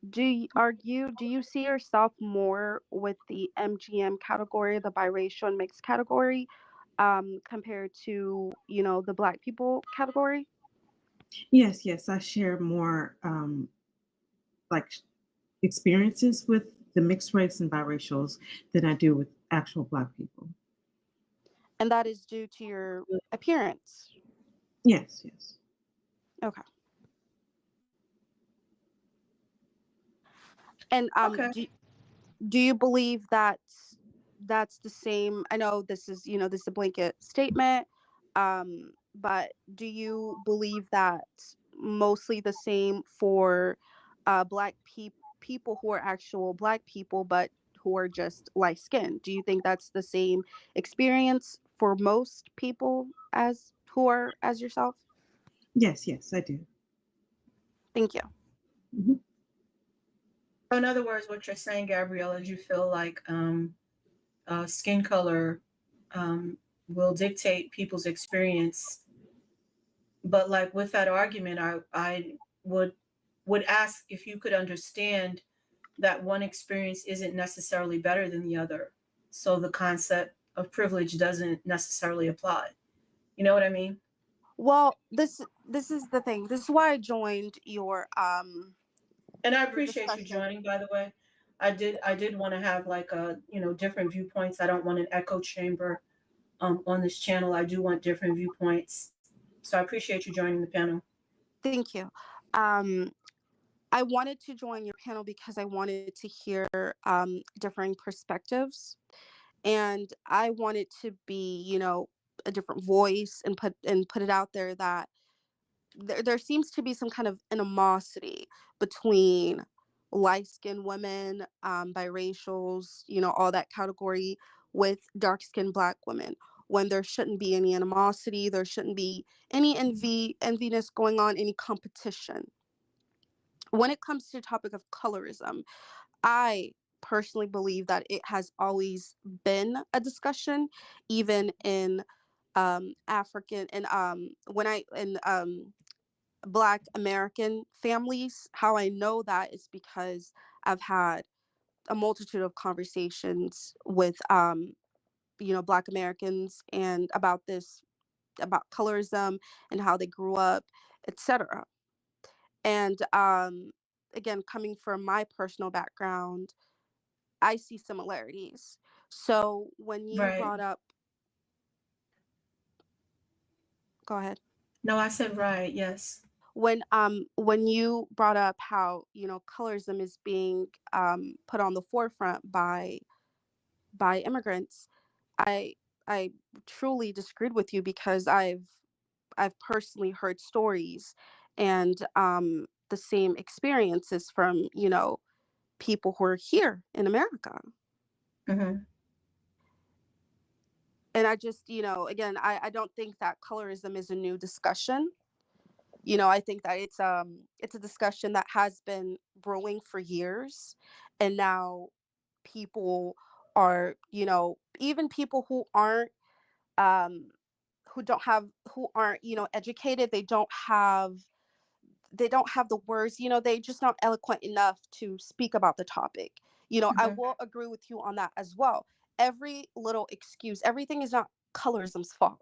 Do you see yourself more with the MGM category, the biracial and mixed category, compared to, the Black people category? Yes, I share more like experiences with the mixed race and biracials than I do with actual Black people. And that is due to your appearance? Yes. Okay. And Okay. do you believe that that's the same? I know this is a blanket statement, but do you believe that mostly the same for Black people who are actual Black people, but who are just light skinned? Do you think that's the same experience for most people as who are as yourself? Yes, I do. Thank you. Mm-hmm. In other words, what you're saying, Gabriella, is you feel like skin color will dictate people's experience. But like with that argument, I would ask if you could understand that one experience isn't necessarily better than the other. So the concept of privilege doesn't necessarily apply. You know what I mean? Well, this is the thing. This is why I joined your And I appreciate you discussion. joining, by the way. I did want to have like different viewpoints. I don't want an echo chamber on this channel. I do want different viewpoints. So I appreciate you joining the panel. Thank you. I wanted to join your panel because I wanted to hear differing perspectives, and I wanted to be, you know, a different voice and put it out there that there seems to be some kind of animosity between light-skinned women, biracials, you know, all that category, with dark-skinned Black women, when there shouldn't be any animosity, there shouldn't be any enviness going on, any competition. When it comes to the topic of colorism, I personally believe that it has always been a discussion, even in African and when I in Black American families. How I know that is because I've had a multitude of conversations with you know, Black Americans and about this, about colorism and how they grew up, etc. And again, coming from my personal background, I see similarities. So when you Right. brought up, go ahead. No, I said right. Yes. When you brought up how, you know, colorism is being put on the forefront by immigrants, I I truly disagreed with you because I've personally heard stories and the same experiences from, you know, people who are here in America. Mm-hmm. And I just, you know, again, I don't think that colorism is a new discussion. You know, I think that it's a discussion that has been brewing for years, and now people are, you know, even people um who aren't, you know, educated, they don't have the words, you know, they just not eloquent enough to speak about the topic. You know, I Mm-hmm. will agree with you on that as well. Every little excuse, everything is not colorism's fault.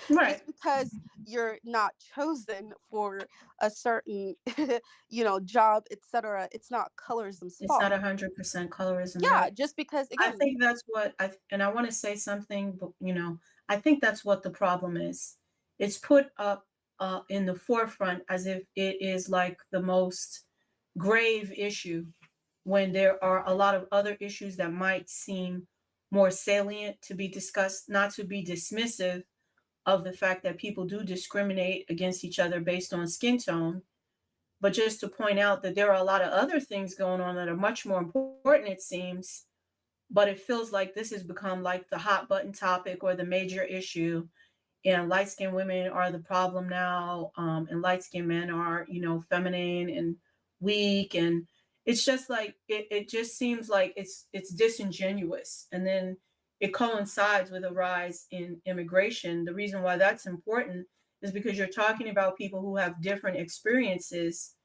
Right. Just because you're not chosen for a certain you know, job, etc., it's not colorism's It's not fault. 100% colorism, Yeah, right? just because, I again, think that's what and I want to say something, but I think that's what the problem is. It's put up in the forefront as if it is like the most grave issue when there are a lot of other issues that might seem more salient to be discussed, not to be dismissive of the fact that people do discriminate against each other based on skin tone, but just to point out that there are a lot of other things going on that are much more important, it seems, but it feels like this has become like the hot button topic or the major issue, and light skinned women are the problem now, and light skinned men are, feminine and weak, and it's just like it just seems like it's disingenuous, and then it coincides with a rise in immigration. The reason why that's important is because you're talking about people who have different experiences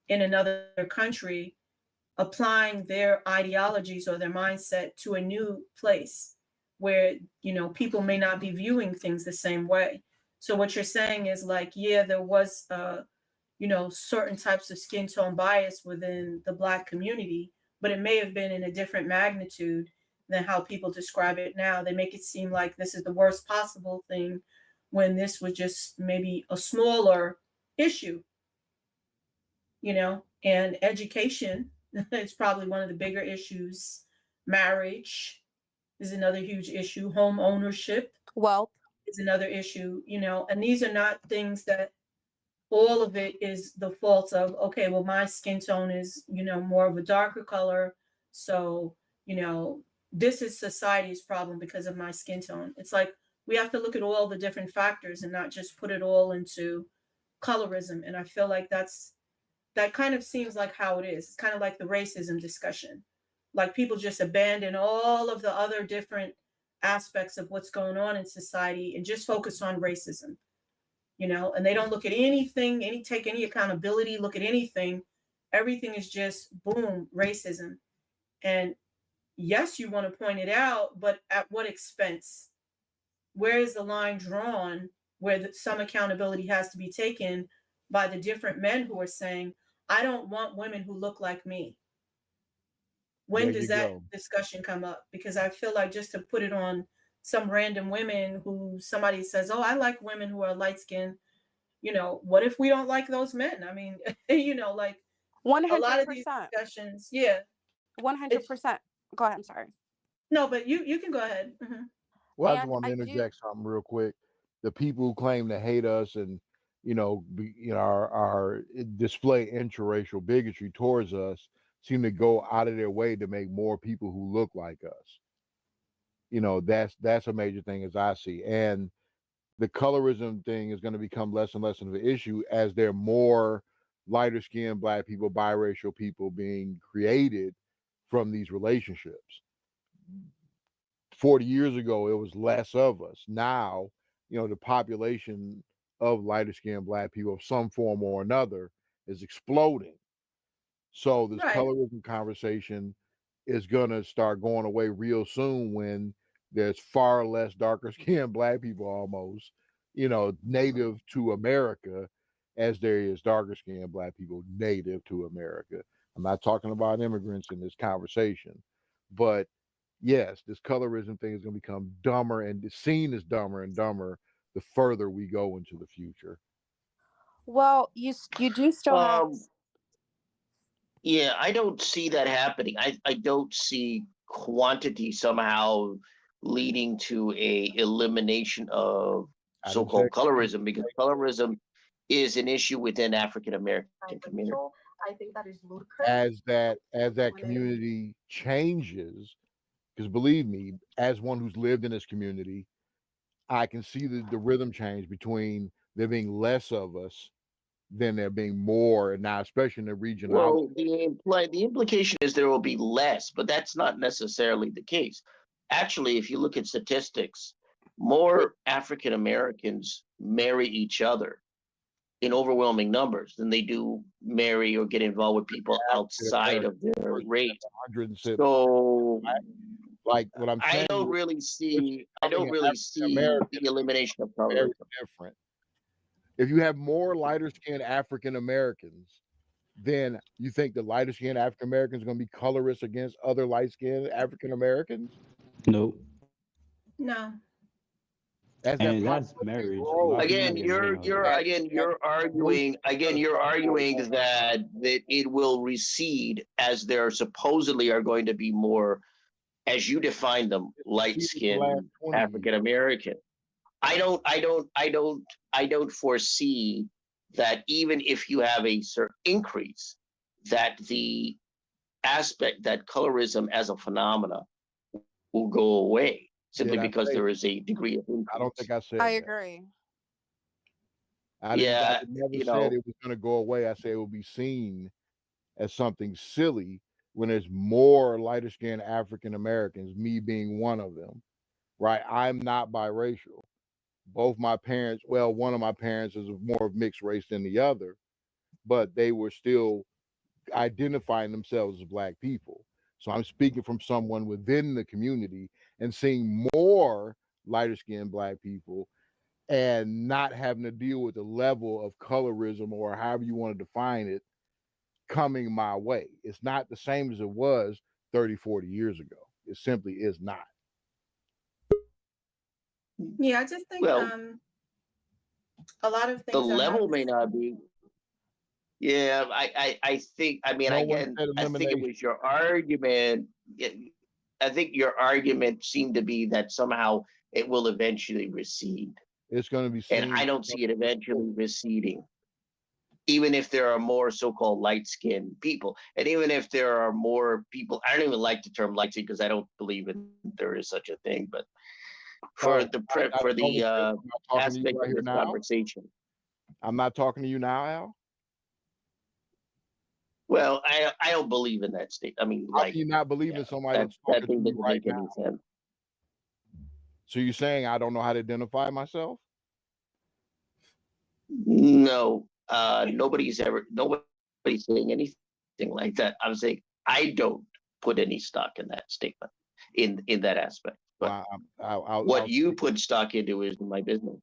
in another country, applying their ideologies or their mindset to a new place where people may not be viewing things the same way. So what you're saying is like, yeah, there was certain types of skin tone bias within the Black community, but it may have been in a different magnitude than how people describe it now. They make it seem like this is the worst possible thing when this was just maybe a smaller issue, and education is probably one of the bigger issues. Marriage is another huge issue. Home ownership wealth. is another issue, and these are not things that all of it is the fault of, okay, well, my skin tone is, more of a darker color. So, this is society's problem because of my skin tone. It's like we have to look at all the different factors and not just put it all into colorism. And I feel like that kind of seems like how it is. It's kind of like the racism discussion. Like people just abandon all of the other different aspects of what's going on in society and just focus on racism, and they don't look at anything, take any accountability, look at anything. Everything is just boom, racism. And yes, you want to point it out, but at what expense? Where is the line drawn where some accountability has to be taken by the different men who are saying, I don't want women who look like me? When There does you that go. discussion come up? Because I feel like just to put it on some random women who somebody says, oh, I like women who are light skinned, what if we don't like those men? I mean, like a lot of these 100%. discussions, yeah, it's 100%. Go ahead. I'm sorry. no, but you can go ahead. Well, I just And want to I do. interject something real quick. The people who claim to hate us and are display interracial bigotry towards us seem to go out of their way to make more people who look like us. That's a major thing as I see. And the colorism thing is going to become less and less of an issue as there are more lighter skinned Black people, biracial people being created from these relationships. 40 years ago, it was less of us. Now, the population of lighter skinned Black people of some form or another is exploding. So this Right. colorism conversation is going to start going away real soon when there's far less darker skinned Black people almost, native to America as there is darker skinned Black people native to America. I'm not talking about immigrants in this conversation, but yes, this colorism thing is going to become dumber and seen as dumber and dumber the further we go into the future. Well, you do still have. Yeah, I don't see that happening. I don't see quantity somehow leading to a elimination of I didn't say so-called colorism, because colorism is an issue within African American community. I think that is ludicrous. as that community changes, because believe me, as one who's lived in this community, I can see the rhythm change between there being less of us than there being more, and now especially in the region. Well, the implication is there will be less, but that's not necessarily the case. Actually, if you look at statistics, more African Americans marry each other in overwhelming numbers than they do marry or get involved with people outside of their race. So, like what I'm saying, I don't really see the elimination of colorism. Different. If you have more lighter skinned African Americans, then you think the lighter skinned African Americans are going to be colorist against other light skinned African Americans? Nope. No. That's marriage. Again, you're arguing that it will recede as there supposedly are going to be more, as you define them, light-skinned African American. I don't foresee that even if you have a certain increase, that the aspect that colorism as a phenomena will go away simply because there is a degree of increase. I don't think I said I that. agree. I never said it was going to go away. I said it will be seen as something silly when there's more lighter skinned African Americans, me being one of them, right? I'm not biracial. Both my parents, well, one of my parents is more of mixed race than the other, but they were still identifying themselves as Black people. So I'm speaking from someone within the community and seeing more lighter skinned Black people and not having to deal with the level of colorism or however you want to define it coming my way. It's not the same as it was 30, 40 years ago. It simply is not. Yeah, I just think Well, a lot of the things are level not may not be. Yeah, I think. I mean, No one again, said I think it elimination. was your argument. I think your argument seemed to be that somehow it will eventually recede, It's going to be seen. and I don't see it eventually receding. Even if there are more so-called light-skinned people, and even if there are more people, I don't even like the term light-skinned because I don't believe there is such a thing. But for the aspect of this conversation, I'm not talking to you now, Al. well, I don't believe in that state. I mean, How can you not believe in somebody that's that talking thing to you doesn't right make now? any sense. So you're saying I don't know how to identify myself? No, nobody's saying anything like that. I'm saying I don't put any stock in that statement, in that aspect. But what you put stock into is my business.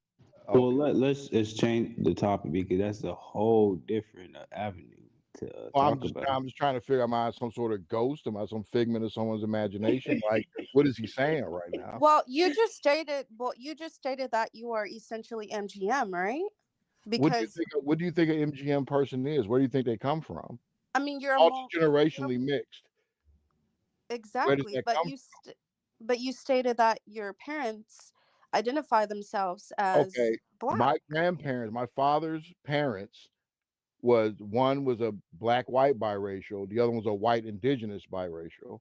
Okay. Well, let's change the topic because that's a whole different avenue to talk about. I'm just trying to figure out, am I some sort of ghost? Am I some figment of someone's imagination? Like, what is he saying right now? Well, you just stated that you are essentially MGM, right? Because what do you think an MGM person is? Where do you think they come from? I mean, you're a Multi-generationally mixed. Where does exactly, that but come but you stated that your parents identify themselves from? as Okay, Black. my grandparents, my father's parents, one was a black-white biracial, the other one was a white indigenous biracial.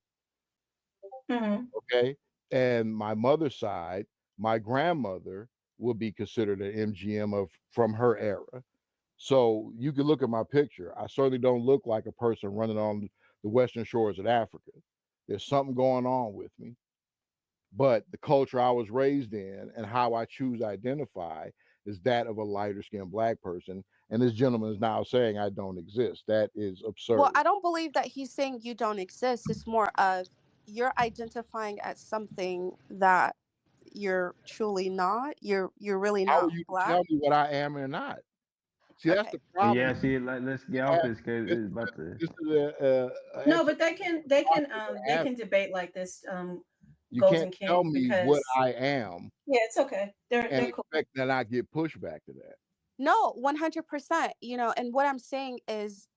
Mhm. Okay, and my mother's side, my grandmother would be considered an MGM from her era. So you can look at my picture. I certainly don't look like a person running on the western shores of Africa. There's something going on with me. But the culture I was raised in and how I choose to identify is that of a lighter skinned Black person. And this gentleman is now saying I don't exist. That is Well, absurd. I don't believe that he's saying you don't exist. It's more of you're identifying as something that you're truly not. You're really How not are you to Black. tell me what I am or not? See, that's Okay. the problem. Yeah, see, like, let's get Uh, off this because This it's about to. this is a No, but they exercise. can debate like this, You goes can't and tell King, me what because I am yeah, it's okay. and They're cool. expect that I get pushback to that. No, 100%. And what I'm saying is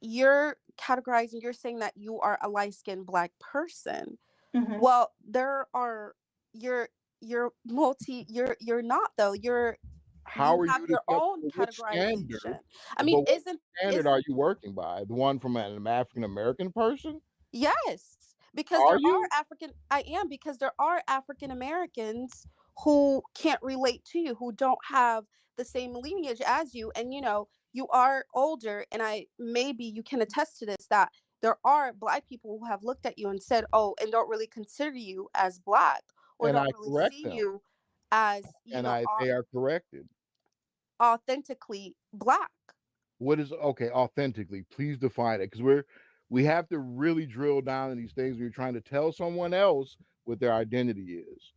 you're categorizing, you're saying that you are a light-skinned Black person. Mhm. Well, you're you're not though. How You are have you to your tell own me what standard? categorization. I But mean, what standard isn't are you working by? The one from an African American person? yes, because Are there are you? I am because there are African Americans who can't relate to you, who don't have the same lineage as you. And you are older, and I maybe you can attest to this, that there are Black people who have looked at you and said, "Oh," and don't really consider you as Black, or And don't I really correct see them. you as, And they are corrected. authentically Black. What is okay, authentically? Please define it. Because we have to really drill down in these things when you're trying to tell someone else what their identity is.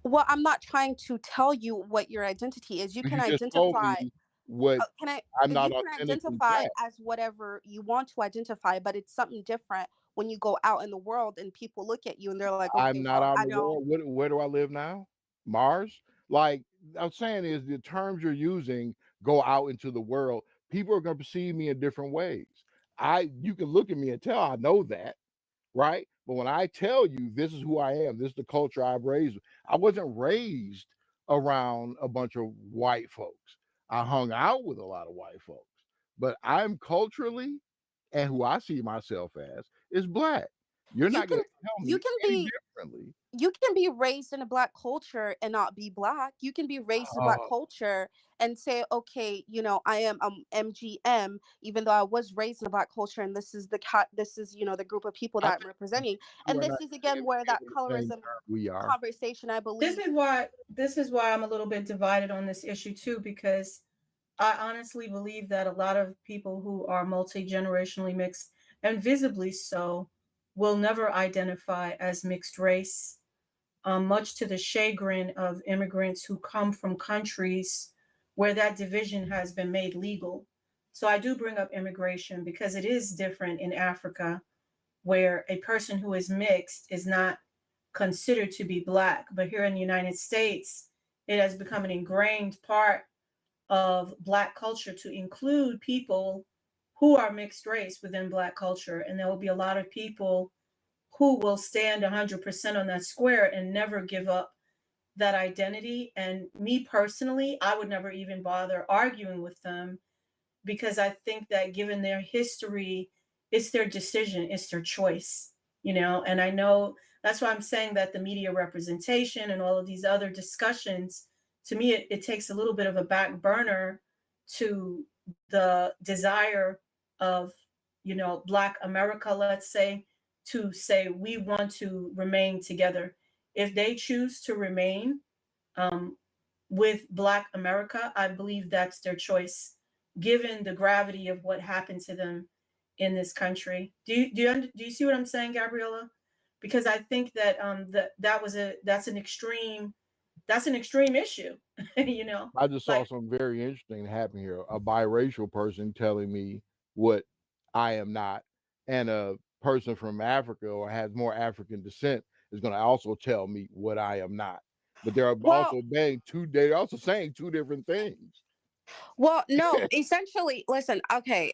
Well, I'm not trying to tell you what your identity is. You Because can you just told identify. me what Can I? I'm not You can authentically identify Black. as whatever you want to identify, but it's something different when you go out in the world and people look at you and they're like, I'm "Okay, not well, out in I the don't." world. Where do I live now? Mars? Like I'm saying is the terms you're using go out into the world. People are going to perceive me in different ways. You can look at me and tell I know that, right? But when I tell you this is who I am, this is the culture I've raised. I wasn't raised around a bunch of white folks. I hung out with a lot of white folks, but I'm culturally and who I see myself as is Black. You're You not going can to tell you me can any be differently. you can be raised in a Black culture and not be Black. You can be raised in Black Oh, culture and say, "Okay, I am MGM," even though I was raised in a Black culture, and this is this is the group of people I that I'm think representing. you And are this not is saying again where it that with the same colorism term we are. conversation, I believe. This is why I'm a little bit divided on this issue too, because I honestly believe that a lot of people who are multi-generationally mixed, and visibly so, will never identify as mixed race, much to the chagrin of immigrants who come from countries where that division has been made legal. So I do bring up immigration because it is different in Africa, where a person who is mixed is not considered to be Black. But here in the United States, it has become an ingrained part of Black culture to include people who are mixed race within Black culture. And there will be a lot of people who will stand 100% on that square and never give up that identity. And me personally, I would never even bother arguing with them, because I think that given their history, it's their decision, it's their choice, And I know that's why I'm saying that the media representation and all of these other discussions, to me, it takes a little bit of a back burner to the desire of, Black America, let's say, to say we want to remain together. If they choose to remain, um, with Black America, I believe that's their choice, given the gravity of what happened to them in this country. Do you see what I'm saying, Gabriella? Because I think that that's an extreme issue, I just saw like something very interesting happen here. A biracial person telling me what I am not, and a person from Africa or has more African descent is going to also tell me what I am not. But Well, they're also saying two different things. no, essentially, listen, okay,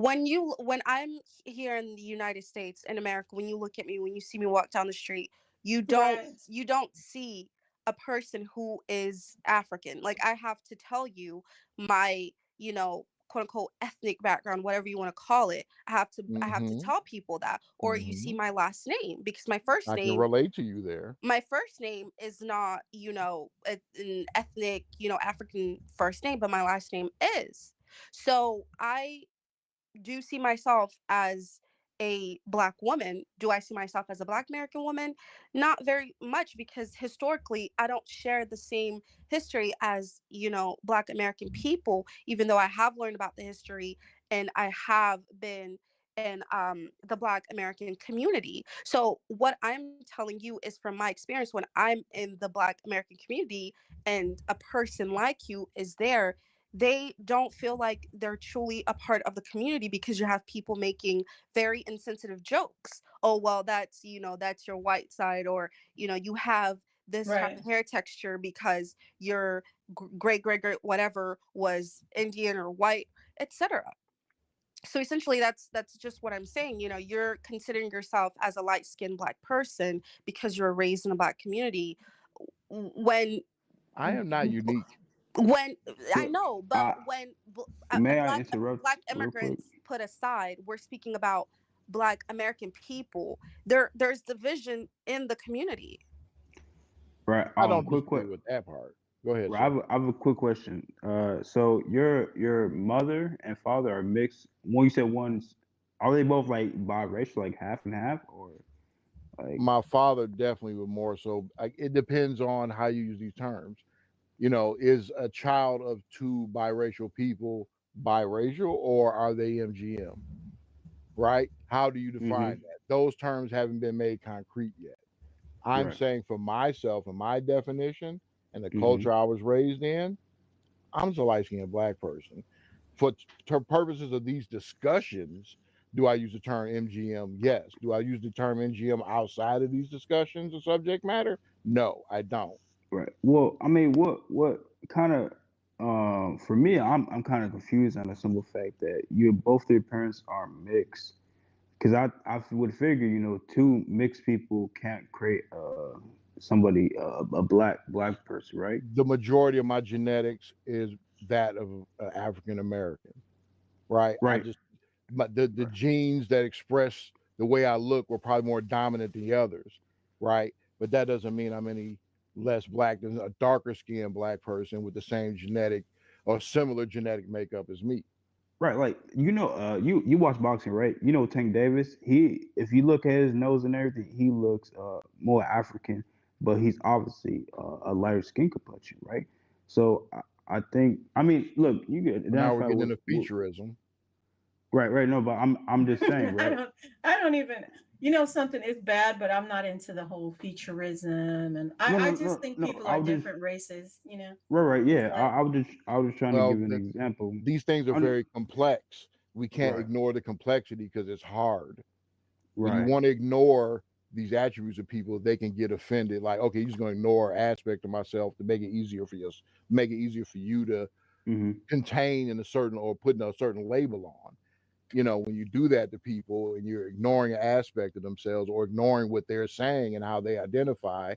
when I'm here in the United States, in America, when you look at me, when you see me walk down the street, you don't Right. you don't see a person who is African. Like, I have to tell you my, quote unquote ethnic background, whatever you want to call it. I have to Mm-hmm. tell people that. Or you see Mm-hmm. my last name, because my first I can name relate to you there. is not, an ethnic, African first name, but my last name is. So I do see myself as a Black woman. Do I see myself as a Black American woman? Not very much, because historically I don't share the same history as, Black American people, even though I have learned about the history and I have been in the Black American community. So what I'm telling you is from my experience when I'm in the Black American community and a person like you is there, they don't feel like they're truly a part of the community, because you have people making very insensitive jokes. Oh, well, that's your white side, or you have this type Right. of hair texture because your great great great whatever was Indian or white, etc. So essentially that's just what I'm saying. You're considering yourself as a light-skinned Black person because you're raised in a Black community, when I am not unique. when I Look, know, but when may I black interrupt black real quick? immigrants put aside, we're speaking about Black American people. There's division in the community. Right. I don't Quick, disagree with that part. Go ahead, right, sir. I have a quick question. So your mother and father are mixed. When you said one's, are they both like biracial, like half and half, or like? My father definitely was more so. It depends on how you use these terms. Is a child of two biracial people biracial, or are they MGM? Right? How do you Mm-hmm. define that? Those terms haven't been made concrete yet. I'm Right. saying for myself and my definition and the Mm-hmm. culture I was raised in, I'm just a light skinned Black person. For purposes of these discussions, do I use the term MGM? Yes. Do I use the term MGM outside of these discussions of subject matter? No, I don't. Right. Well, I mean, what kind of for me, I'm kind of confused on the simple fact that you both their parents are mixed. Because I would figure, two mixed people can't create somebody a black person, right? The majority of my genetics is that of African American, right? I Right. just, but the Right. genes that express the way I look were probably more dominant than the others, right? But that doesn't mean I'm any less Black than a darker skinned Black person with the same genetic or similar genetic makeup as me. Right, like you watch boxing, right? Tank Davis. He, if you look at his nose and everything, he looks more African, but he's obviously a lighter skin complexion, right? So I think, I mean, look, you can But now we're identify getting with, into featureism. right. No, but I'm just saying, I right? don't I don't even something is bad, but I'm not into the whole featureism, and No, I no, just no, think no. people I are was just different races. right. It's Yeah, like I was just trying to Well, give an example. these things are I'm very complex. We can't right, ignore the complexity because it's hard. When you right, want to ignore these attributes of people, they can get offended. Like, okay, you're just going to ignore an aspect of myself to make it easier for you, make it easier for you to hmm contain in a certain or putting a certain label on. When you do that to people and you're ignoring an aspect of themselves or ignoring what they're saying and how they identify,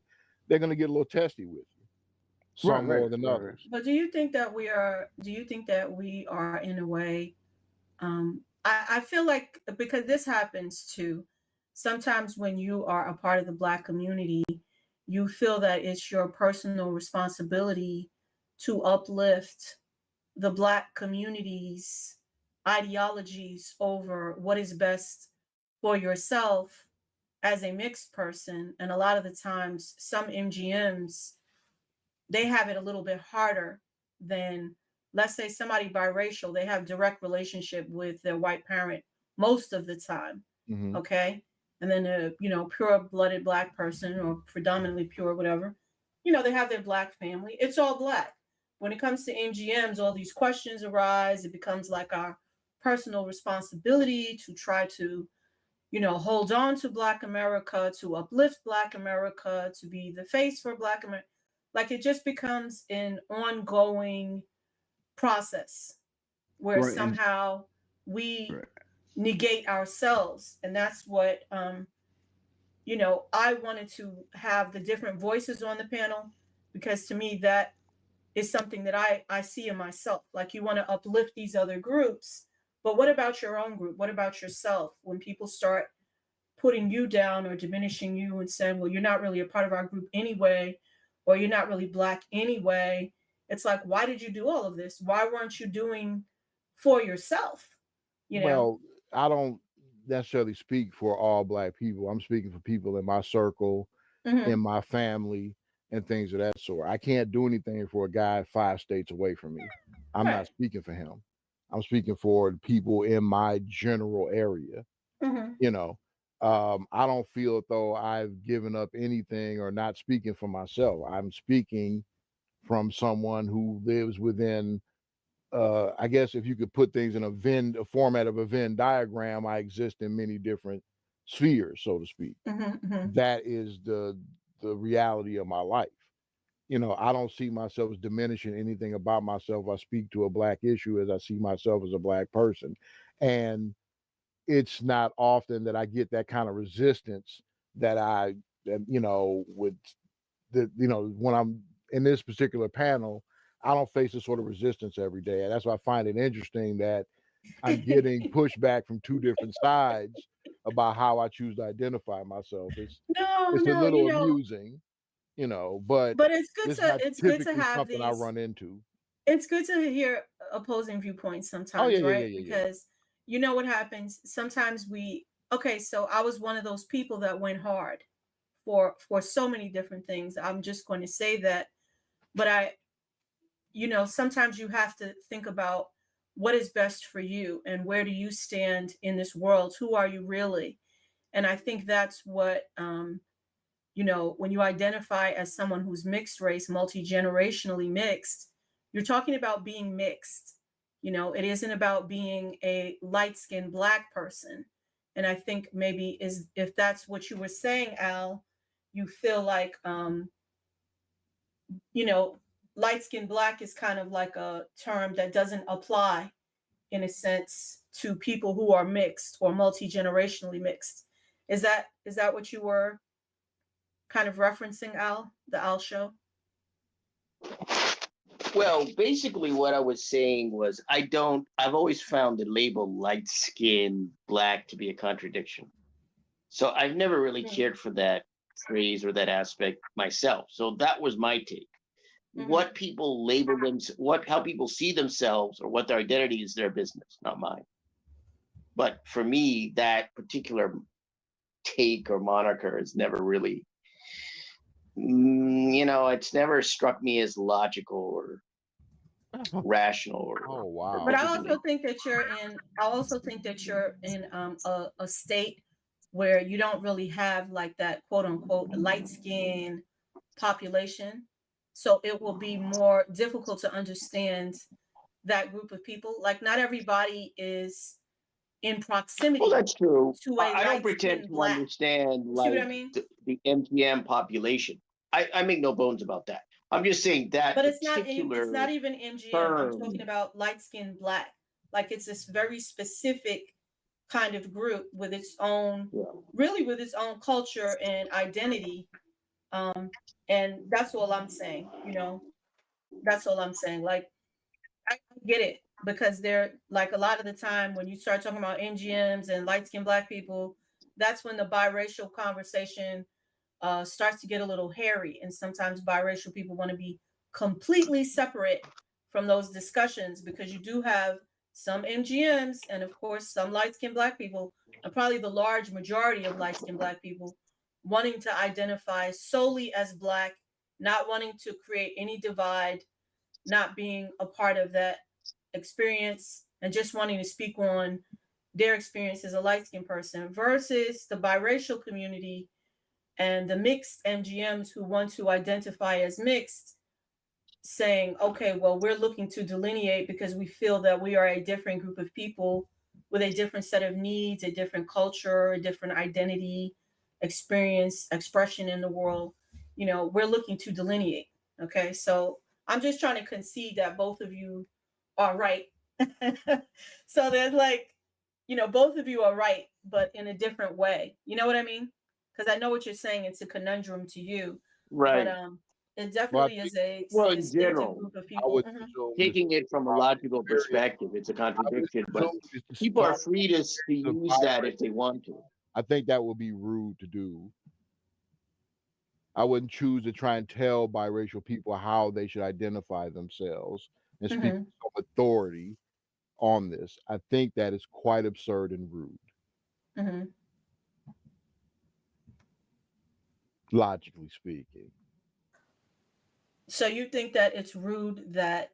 they're going to get a little testy with you, right, some more than right. others. but do you think that we are in a way I feel like because this happens too sometimes when you are a part of the Black community, you feel that it's your personal responsibility to uplift the Black community's ideologies over what is best for yourself as a mixed person. And a lot of the times, some MGMs, they have it a little bit harder than, let's say, somebody biracial. They have direct relationship with their white parent most of the time. Mm-hmm. Okay. And then a, pure blooded Black person or predominantly pure, whatever, they have their Black family. It's all Black. When it comes to MGMs, all these questions arise. It becomes like our personal responsibility to try to, hold on to Black America, to uplift Black America, to be the face for Black America. Like it just becomes an ongoing process where Right, and somehow we Right. negate ourselves. And that's what, you know, I wanted to have the different voices on the panel, because to me, that is something that I see in myself. Like, you want to uplift these other groups, but what about your own group? What about yourself? When people start putting you down or diminishing you and saying, well, you're not really a part of our group anyway, or you're not really Black anyway, it's like, why did you do all of this? Why weren't you doing for yourself? You know? Well, I don't necessarily speak for all Black people. I'm speaking for people in my circle, Mhm. in my family, and things of that sort. I can't do anything for a guy 5 states away from me. I'm not Right. speaking for him. I'm speaking for the people in my general area. Mhm. You know, I don't feel as though I've given up anything or not speaking for myself. I'm speaking from someone who lives within, I guess if you could put things in a format of a Venn diagram, I exist in many different spheres, so to speak. Mhm. Mhm. That is the reality of my life. You know, I don't see myself as diminishing anything about myself. I speak to a Black issue as I see myself as a Black person. And it's not often that I get that kind of resistance that you know, with you know, when I'm in this particular panel, I don't face this sort of resistance every day. And that's why I find it interesting that I'm getting pushback from 2 different sides about how I choose to identify myself. No, It's a no, you little know, amusing, you know, but but this is not it's good to typically have something I these. run into. It's good to hear opposing viewpoints Oh yeah, sometimes, yeah, yeah, right? yeah, yeah. Because you know what happens. Sometimes we. Okay, so I was one of those people that went hard for so many different things. I'm just going to say that, but you know, sometimes you have to think about what is best for you and where do you stand in this world? Who are you really? And I think that's what, you know, when you identify as someone who's mixed race, multi-generationally mixed, you're talking about being mixed. You know, it isn't about being a light-skinned Black person. And I think maybe is if that's what you were saying, Al, you feel like, you know, light skinned Black is kind of like a term that doesn't apply in a sense to people who are mixed or multi-generationally mixed. Is that what you were kind of referencing, Al, the Al show? Well, basically, what I was saying was I've always found the label light skin Black to be a contradiction. So I've never really Mm-hmm. cared for that phrase or that aspect myself. So that was my take. What people label them, how people see themselves or what their identity is their business, not mine. But for me, that particular take or moniker has never really, you know, it's never struck me as logical or rational Oh or But wow. I reasoning. also think that you're in a state where you don't really have like that quote unquote light skin population. So it will be more difficult to understand that group of people. Like, not everybody is in Well, proximity that's true. to a I don't light pretend skinned to Black. understand You see what I like mean? the MGM population. I make no bones about that. I'm just saying that But it's particular not even MGM. I'm talking term. about light skinned Black. Like, it's this very specific kind of group with its own, Yeah. really with its own culture and identity. Um, and that's all I'm saying, you know, that's all I'm saying. Like, I get it, because they're like, a lot of the time when you start talking about NGMs and light skinned Black people, that's when the biracial conversation starts to get a little hairy. And sometimes biracial people want to be completely separate from those discussions, because you do have some MGMs and, of course, some light skinned Black people, and probably the large majority of light skinned Black people wanting to identify solely as Black, not wanting to create any divide, not being a part of that experience, and just wanting to speak on their experience as a light skinned person, versus the biracial community and the mixed MGMs who want to identify as mixed, saying, okay, well, we're looking to delineate because we feel that we are a different group of people with a different set of needs, a different culture, a different identity, experience, expression in the world. You know, we're looking to delineate. Okay. So I'm just trying to concede that both of you are right So there's like, both of you are right, but in a different way. You know what I mean? Because I know what you're saying. It's a conundrum to you, but Right. it Well, I definitely think is a Well, in distinctive general, group of I people. would Mhm. assume this taking it from a about logical experience. perspective, it's a I would contradiction, but assume it's the people are start free to of use that if biracial. they want to. I think that would be rude to do. I wouldn't choose to try and tell biracial people how they should identify themselves and speak Mhm. with some authority on this. I think that is quite absurd and rude, Mhm. logically speaking. So you think that it's rude that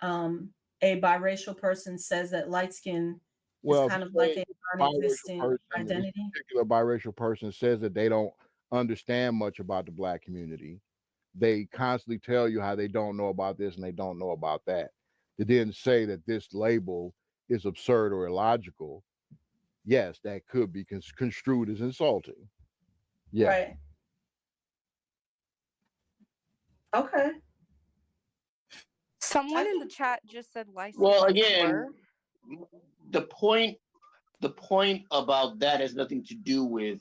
a biracial person says that light skin is Well, if kind of like you say a a biracial non-existent person, this identity? particular biracial person says that they don't understand much about the Black community. They constantly tell you how they don't know about this and they don't know about that. They didn't say that this label is absurd or illogical. Yes, that could be construed as insulting. Yeah. Right. Okay. Someone I in the think. chat just said light Well, skin is a again, slur. the point the point about that has nothing to do with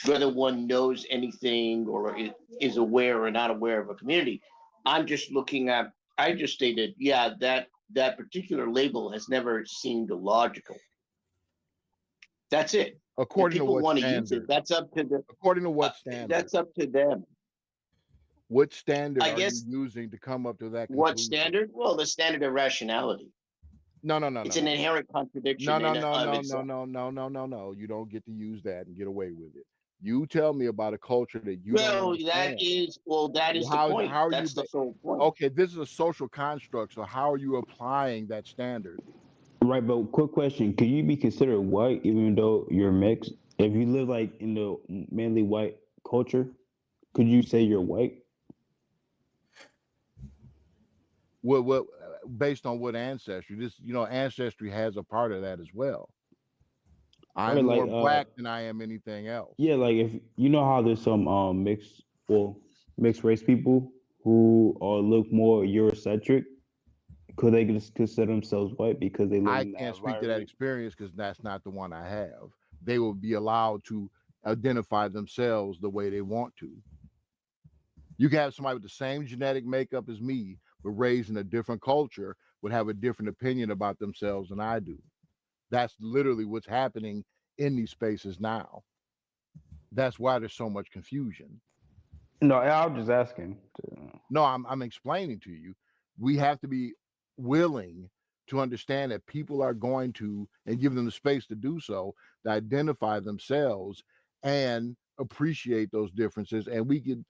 whether one knows anything or is aware or not aware of a community. I'm just looking at. I just stated, yeah, that particular label has never seemed illogical. That's it. If According to people what want to use it, standard? that's up to the. According to Uh, what standard? that's up to them. What standard I are you guess using to come up to that what conclusion? standard? Well, the standard of rationality. No. It's an inherent No, contradiction no, in no, of no, no, itself. no, no, no, no, no. You don't get to use that and get away with it. You tell me about a culture that you don't Well, that understand. is the How point. are you? That's the sole point. Okay, this is a social construct. So how are you applying that standard? Right, but quick question: could you be considered white even though you're mixed? If you live like in the mainly white culture, could you say you're white? What based on what ancestry? This ancestry has a part of that as well. I'm Right, like more Black than I am anything else. yeah, like if you know how there's some mixed race people who look more Eurocentric, could they just consider themselves white because they live I in that can't speak to that environment? experience because that's not the one I have. They will be allowed to identify themselves the way they want to. You can have somebody with the same genetic makeup as me, but raised in a different culture, would have a different opinion about themselves than I do. That's literally what's happening in these spaces now. That's why there's so much confusion. No, I was just asking. No, I'm explaining to you. We have to be willing to understand that people are going to, and give them the space to do so, to identify themselves and appreciate those differences, and we could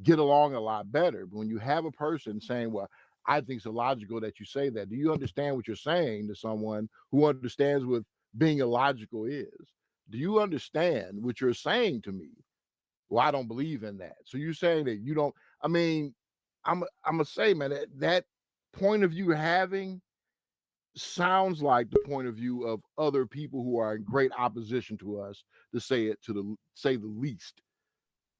get along a lot better. But when you have a person saying, well, I think it's illogical that you say that, do you understand what you're saying to someone who understands what being illogical is? Do you understand what you're saying to me? Well, I don't believe in that. So you're saying that you don't. I mean, I'm gonna say, man, that point of view having sounds like the point of view of other people who are in great opposition to us, to say the least,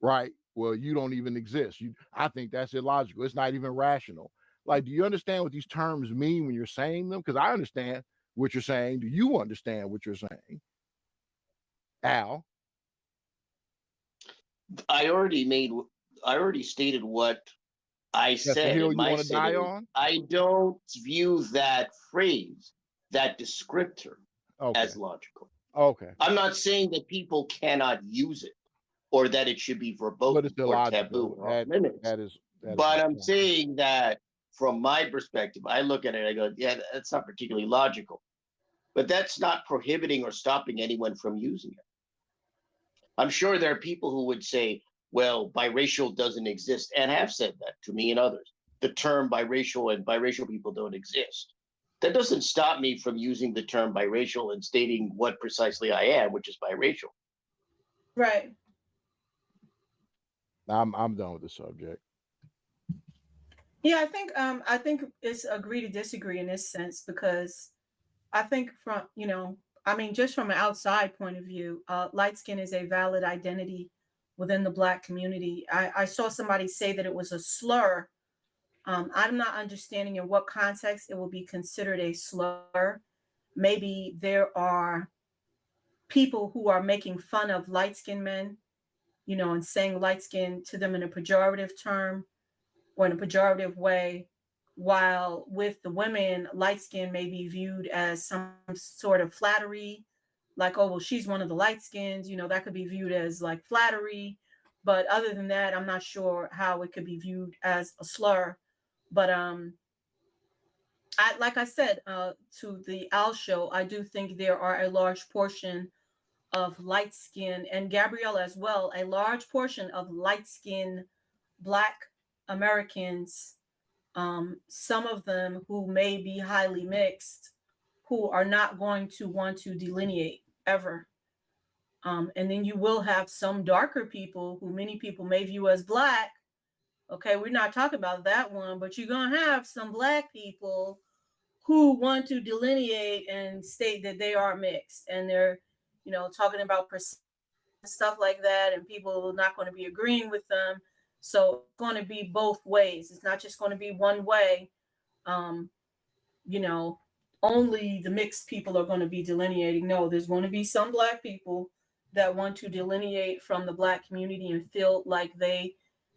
right? Well, you don't even exist. I think that's illogical. It's not even rational. Like, do you understand what these terms mean when you're saying them? Because I understand what you're saying. Do you understand what you're saying, Al? I already stated what I That's the said, hill and you my want to say die is on? I don't view that phrase, that descriptor, Okay. as logical. Okay. I'm not saying that people cannot use it or that it should be But verboten it's or taboo illogical. or off limits. That is But my I'm point. saying that from my perspective, I look at it, I go, yeah, that's not particularly logical. But that's not prohibiting or stopping anyone from using it. I'm sure there are people who would say, well, biracial doesn't exist, and have said that to me and others. The term biracial and biracial people don't exist. That doesn't stop me from using the term biracial and stating what precisely I am, which is biracial. Right. I'm done with the subject. Yeah, I think it's agree to disagree in this sense, because I think from, I mean, just from an outside point of view, light skin is a valid identity within the Black community. I saw somebody say that it was a slur I'm not understanding in what context it will be considered a slur. Maybe there are people who are making fun of light skinned men, you know, and saying light skin to them in a pejorative term or in a pejorative way, while with the women, light skin may be viewed as some sort of flattery, like, oh, well, she's one of the light skins, you know, that could be viewed as like flattery. But other than that, I'm not sure how it could be viewed as a slur. But like I said, to the Al show, I do think there are a large portion of light skin, and Gabrielle as well, a large portion of light skin Black Americans, some of them who may be highly mixed, who are not going to want to delineate ever. And then you will have some darker people who many people may view as Black. Okay, we're not talking about that one, but you're going to have some Black people who want to delineate and state that they are mixed, and they're, you know, talking about stuff like that, and people are not going to be agreeing with them. So it's going to be both ways. It's not just going to be one way. Um, you know, only the mixed people are going to be delineating. No, there's going to be some Black people that want to delineate from the Black community and feel like they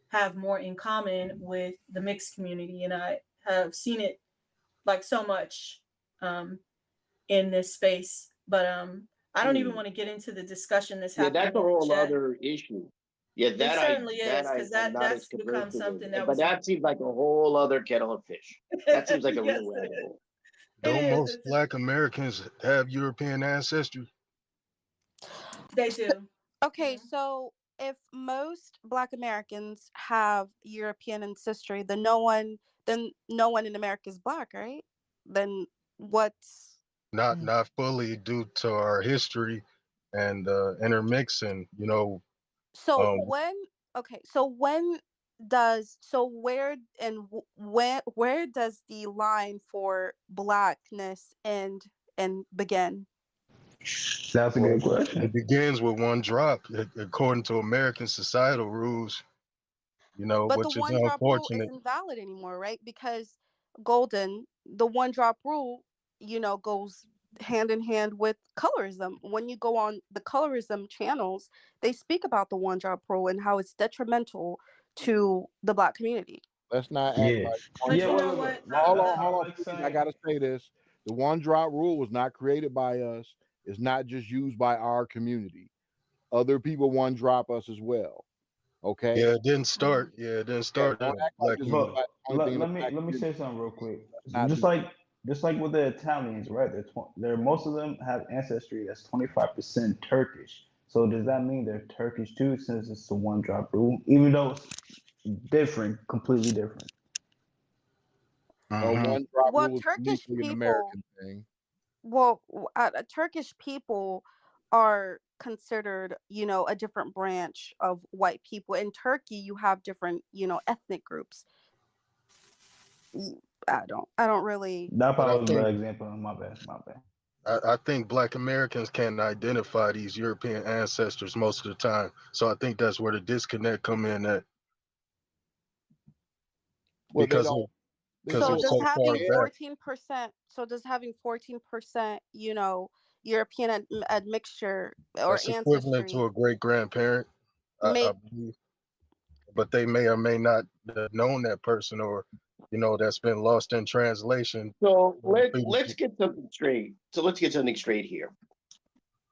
have more in common with the mixed community. And I have seen it like so much in this space. But I don't even want to get into the discussion that's Yeah, happening that's a in the whole chat. other issue. Yeah, It certainly that is, because I'm not as that's become conversant something with. that But was that seems like a whole other kettle of fish. That seems like a yes, real rabbit hole. it Don't is. most Black Americans have European ancestry? They do. Okay, so if most Black Americans have European ancestry, then no one in America is Black, right? Then what's Not fully due to our history and intermixing. You know, so um, when okay, so when does so where and where does the line for Blackness end and begin? That's a good well, it question. begins with one drop, according to American societal rules. You know, But the which is one drop rule unfortunate. isn't valid anymore, right? Because the one drop rule, goes hand in hand with colorism. When you go on the colorism channels, they speak about the one drop rule and how it's detrimental to the Black community. Let's not act Yeah. like one But Yeah, you drop. know well, what? look, that's Hold how on, like please. I saying gotta say this. The one drop rule was not created by us. It's not just used by our community. Other people one drop us as well. Okay? Yeah, it didn't start. Yeah, it didn't Yeah, start in don't the act like Black it's but community. the only thing in the let me Black let me community. say something real quick. Let's So not do that. just like with the Italians, right? They're most of them have ancestry that's 25% Turkish. So does that mean they're Turkish too, since it's the one drop rule, even though it's different, completely different? No, Hmm. one drop Well, rule is Turkish uniquely an people, American thing. Turkish people are considered, a different branch of white people. In Turkey, you have different, ethnic groups. I don't really. That But I probably was a think bad example. My bad. My bad. I think Black Americans can identify these European ancestors most of the time. So I think that's where the disconnect come in at, Well, they because don't. it, They because So it's still does so don't far having care. back. 14%, European admixture or That's equivalent to ancestry a great grandparent, I make believe. But they may or may not have known that person, or that's been lost in translation. So through let's get something straight. So let's get something straight here.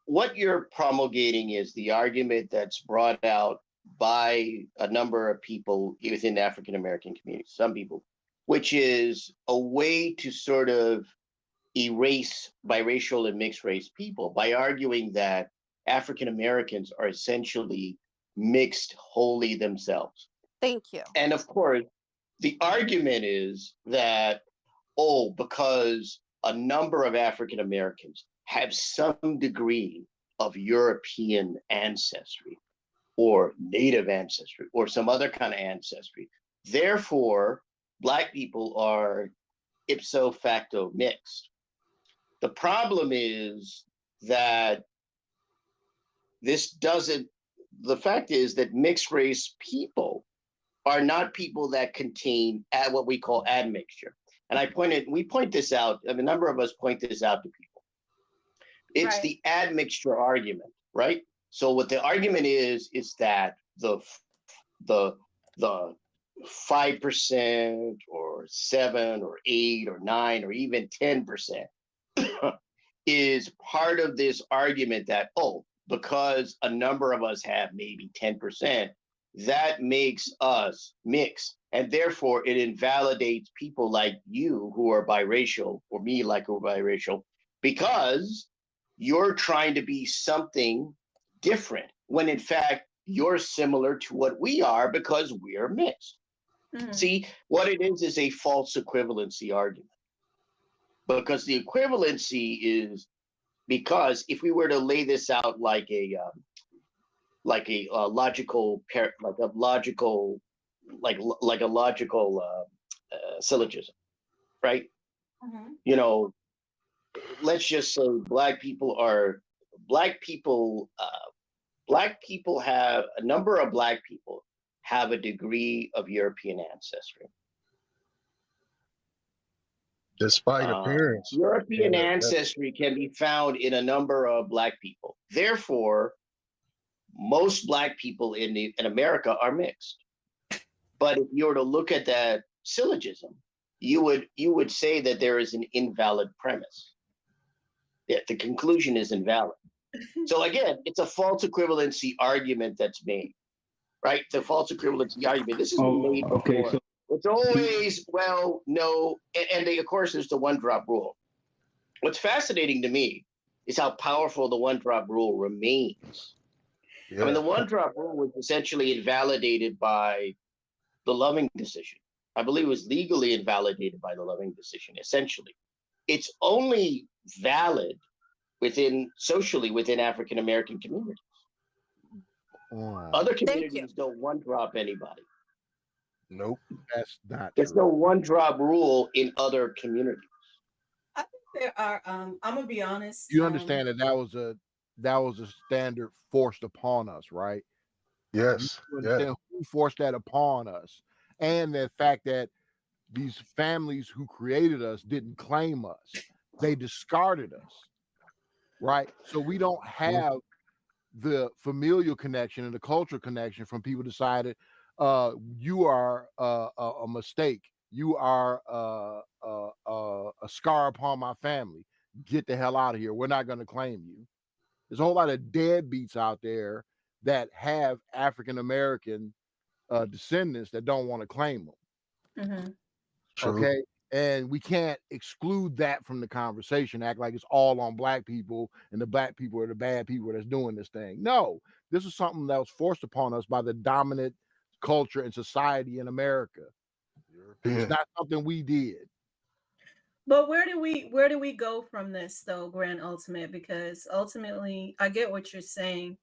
What you're promulgating is the argument that's brought out by a number of people within the African American community, some people, which is a way to sort of erase biracial and mixed race people by arguing that African Americans are essentially mixed wholly themselves. Thank you. And of course, the argument is that, oh, because a number of African Americans have some degree of European ancestry or native ancestry or some other kind of ancestry, therefore, Black people are ipso facto mixed. The problem is that the fact is that mixed race people are not people that contain what we call admixture. And we point this out, a number of us point this out to people. It's Right. the admixture argument, right? So what the argument is that the 5% or 7 or 8 or 9 or even 10% is part of this argument that, oh, because a number of us have maybe 10%, that makes us mix. And therefore it invalidates people like you who are biracial, or me like who are biracial, because you're trying to be something different when in fact you're similar to what we are because we are mixed. Mhm. See, what it is a false equivalency argument. Because the equivalency is, because if we were to lay this out like a logical syllogism, right? Mhm. You know, let's just say black people have a number of black people have a degree of European ancestry. Despite appearance. European Yeah, ancestry can be found in a number of black people. Therefore, most black people in America are mixed. But if you were to look at that syllogism, you would say that there is an invalid premise. That the conclusion is invalid. So again, it's a false equivalency argument that's made, right? The false equivalency argument. This has been made before. Okay, so It's always, well, no, and of course there's the one drop rule. What's fascinating to me is how powerful the one drop rule remains. yeah. I mean, the one drop rule was essentially invalidated by the Loving decision. I believe it was legally invalidated by the Loving decision, essentially. It's only valid socially within African American communities. Other Thank you. communities don't one drop anybody. Nope. That's not There's true. no one drop rule in other communities. I think there are. I'm gonna be honest. You understand that was a standard forced upon us, right? Yes. You Yeah. understand who forced that upon us, and the fact that these families who created us didn't claim us; they discarded us, right? So we don't have the familial connection and the cultural connection from people decided you are a mistake, you are a scar upon my family, get the hell out of here, we're not going to claim you. There's a whole lot of deadbeats out there that have African American descendants that don't want to claim them. Mhm. True. Okay, and we can't exclude that from the conversation, act like it's all on black people and the black people are the bad people that's doing this thing. No, this is something that was forced upon us by the dominant culture and society in America. It's European. not something we did. But where do we go from this though, Grand Ultimate? Because ultimately, I get what you're saying,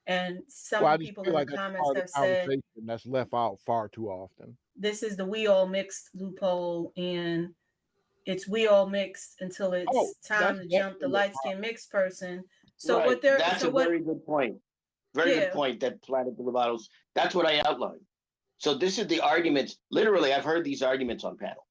and some Well, I just people feel in the like that's comments part of have the said conversation that's left out far too often. this is the we all mixed loophole, and it's we all mixed until Oh, it's time that's to jump the definitely light skinned mixed person. So Right. what they're That's so a what very good point. Very good yeah. point that Planet Blue Bottles, that's what I outlined. So this is the arguments. Literally, I've heard these arguments on panels.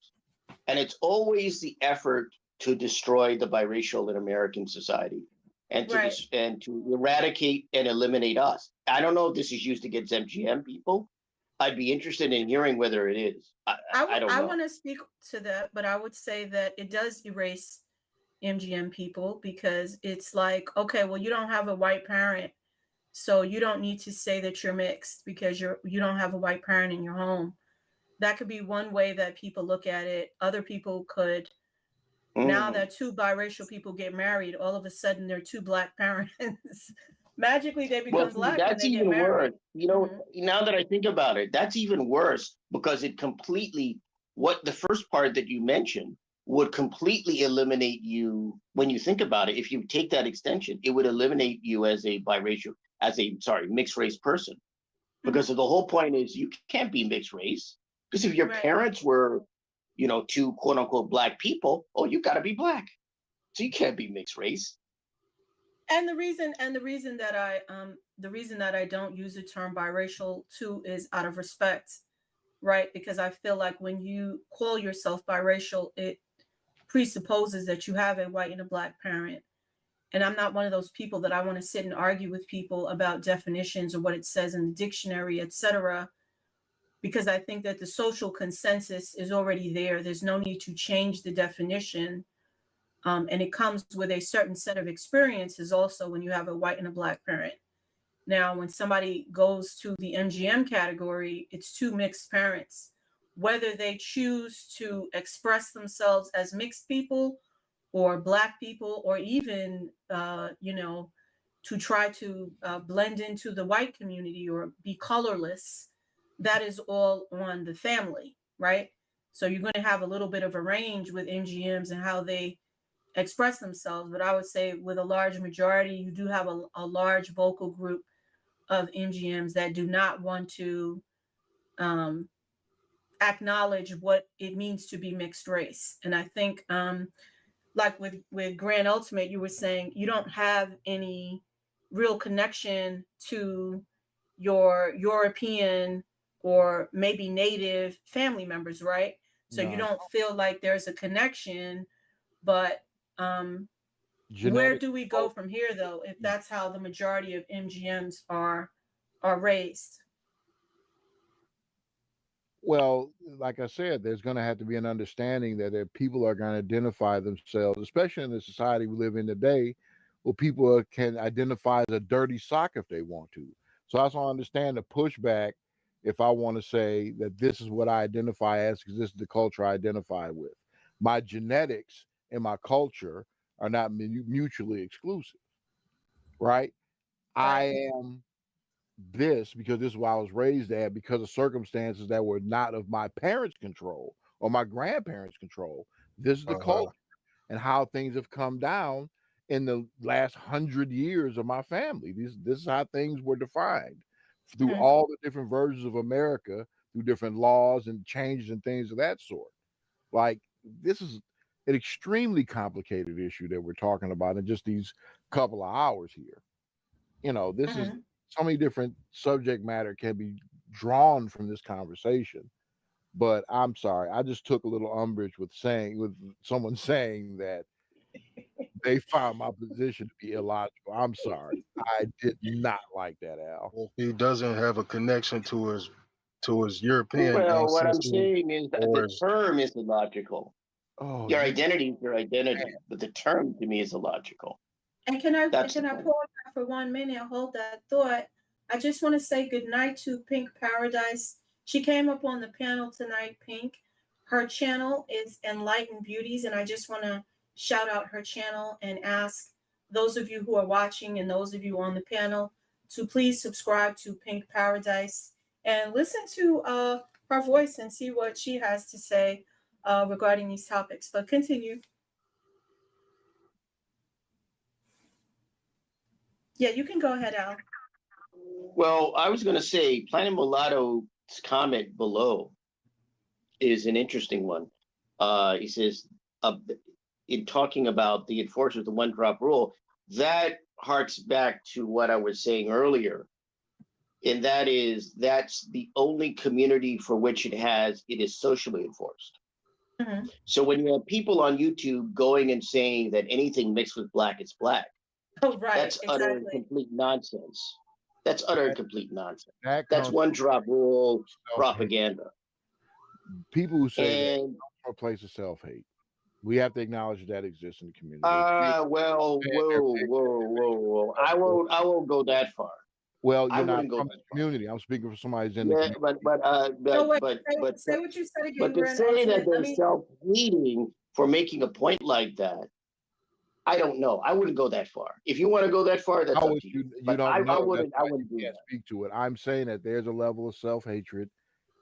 And it's always the effort to destroy the biracial in American society and Right. and to eradicate and eliminate us. I don't know if this is used against MGM people. I'd be interested in hearing whether it is. I don't I know. want to speak to that, but I would say that it does erase MGM people because it's like, okay, well, you don't have a white parent, so you don't need to say that you're mixed because you don't have a white parent in your home. That could be one way that people look at it. Other people could, now that two biracial people get married, all of a sudden they're two black parents. Magically they Well, become see, black when that's they get even married. worse. You know, Mhm. now that I think about it, that's even worse because it completely, what the first part that you mentioned would completely eliminate you when you think about it. If you take that extension, it would eliminate you as a mixed race person. Because the whole point is you can't be mixed race. Because if your Right. parents were, two quote unquote black people, oh, you got to be black. So you can't be mixed race. And the reason that I don't use the term biracial too is out of respect right? Because I feel like when you call yourself biracial, it presupposes that you have a white and a black parent. And I'm not one of those people that I want to sit and argue with people about definitions or what it says in the dictionary, etc., because I think that the social consensus is already there. There's no need to change the definition. And it comes with a certain set of experiences also when you have a white and a black parent. Now, when somebody goes to the MGM category, it's two mixed parents. Whether they choose to express themselves as mixed people or black people, or even, to try to blend into the white community or be colorless, that is all on the family, right? So you're going to have a little bit of a range with MGMs and how they express themselves. But I would say with a large majority, you do have a large vocal group of MGMs that do not want to um, acknowledge what it means to be mixed race. And I think, like with Grand Ultimate, you were saying you don't have any real connection to your European or maybe native family members, right? So you No, don't feel like there's a connection, but where genetic. do we go from here though if that's how the majority of MGMs are raised? Well, like I said, there's going to have to be an understanding that if people are going to identify themselves, especially in the society we live in today, where people can identify as a dirty sock if they want to. So I also understand the pushback if I want to say that this is what I identify as because this is the culture I identify with. My genetics and my culture are not mutually exclusive, right? Right. I am this because this is what I was raised at because of circumstances that were not of my parents' control or my grandparents' control. This is the Uh-huh. culture and how things have come down in the last 100 years of my family. This is how things were defined through Mhm. all the different versions of America, through different laws and changes and things of that sort. Like this is an extremely complicated issue that we're talking about in just these couple of hours here. This is Mhm. so many different subject matter can be drawn from this conversation. But I'm sorry, I just took a little umbrage with someone saying that they found my position to be illogical. I'm sorry. I did not like that, Al. If he doesn't have a connection to his European Well, what I'm ancestry saying is that or the his term is illogical. Oh, Your you identity is your identity, but the term to me is illogical. And can I That's the can I point. pause that for 1 minute? Hold that thought. I just want to say good night to Pink Paradise. She came up on the panel tonight, Pink. Her channel is Enlightened Beauties, and I just want to shout out her channel and ask those of you who are watching and those of you on the panel to please subscribe to Pink Paradise and listen to her voice and see what she has to say regarding these topics. But continue. Yeah, you can go ahead, Al. Well, I was going to say Planet Mulatto's comment below is an interesting one. He says, in talking about the enforcement of the one drop rule, that harks back to what I was saying earlier. And that's the only community for which it is socially enforced. Mm-hmm. So when you have people on YouTube going and saying that anything mixed with black is black, Oh, right, that's utter and exactly. complete nonsense. That's utter and complete nonsense. that That's comes one drop rule from self-hate. propaganda. People who say that And come from a place of self-hate. We have to acknowledge that exists in the community. well, whoa. I won't go that far. Well, I you're not wouldn't go from that the far. community. I'm speaking for somebody who's in the Yeah, community. So wait, but say what you said again, but to Grand say that Ultimate. Let they're me. self-hating for making a point like that, I don't know. I wouldn't go that far. If you want to go that far, that's How up would to you? you. You But don't know. I That's wouldn't. I why you wouldn't do can't that. speak to it. I'm saying that there's a level of self-hatred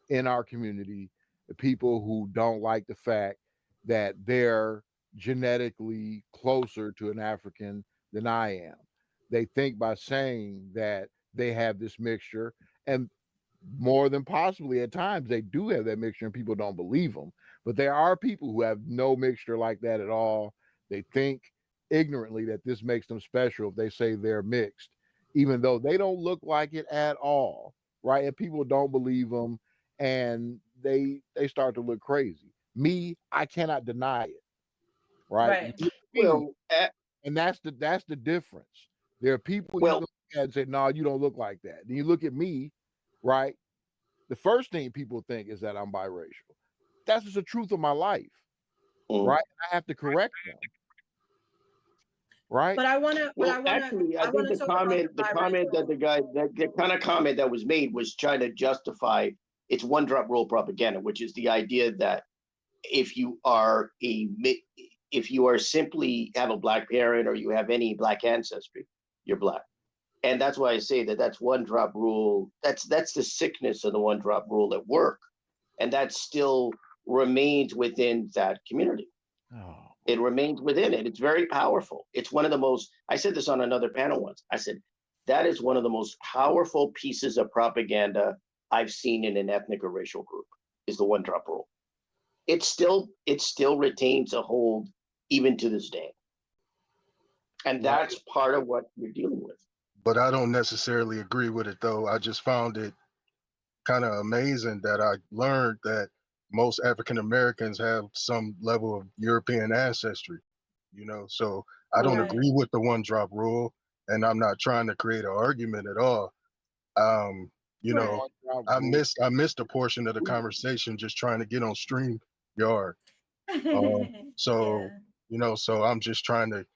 in our community. The people who don't like the fact that they're genetically closer to an African than I am. They think by saying that they have this mixture, and more than possibly at times they do have that mixture and people don't believe them. But there are people who have no mixture like that at all. They think ignorantly that this makes them special if they say they're mixed, even though they don't look like it at all, right? And people don't believe them. And they start to look crazy. Me, I cannot deny it, right? Right. You look at me, Well, and that's the difference. There are people you well, can look at and say, "No, you don't look like that." Then you look at me, right? The first thing people think is that I'm biracial. That's just the truth of my life, mm. right? I have to correct them, right? But I want to. But Well, actually, I I want think to talk about the comment that the guy, the kind of comment that was made was trying to justify it's one drop rule propaganda, which is the idea that if you are if you are simply have a black parent or you have any black ancestry, you're black. And that's why I say that that's one drop rule. That's the sickness of the one drop rule at work, and that still remains within that community. Oh, It remains within it. It's very powerful. It's one of the most, I said this on another panel once. I said, that is one of the most powerful pieces of propaganda I've seen in an ethnic or racial group is the one drop rule. It still retains a hold even to this day. And Well, that's part of what you're dealing with. but I don't necessarily agree with it though. I just found it kind of amazing that I learned that most African Americans have some level of European ancestry, So I don't Right. agree with the one drop rule, and I'm not trying to create an argument at all. Um, you Right. know, I missed a portion of the conversation just trying to get on StreamYard. So, Yeah. so I'm just trying to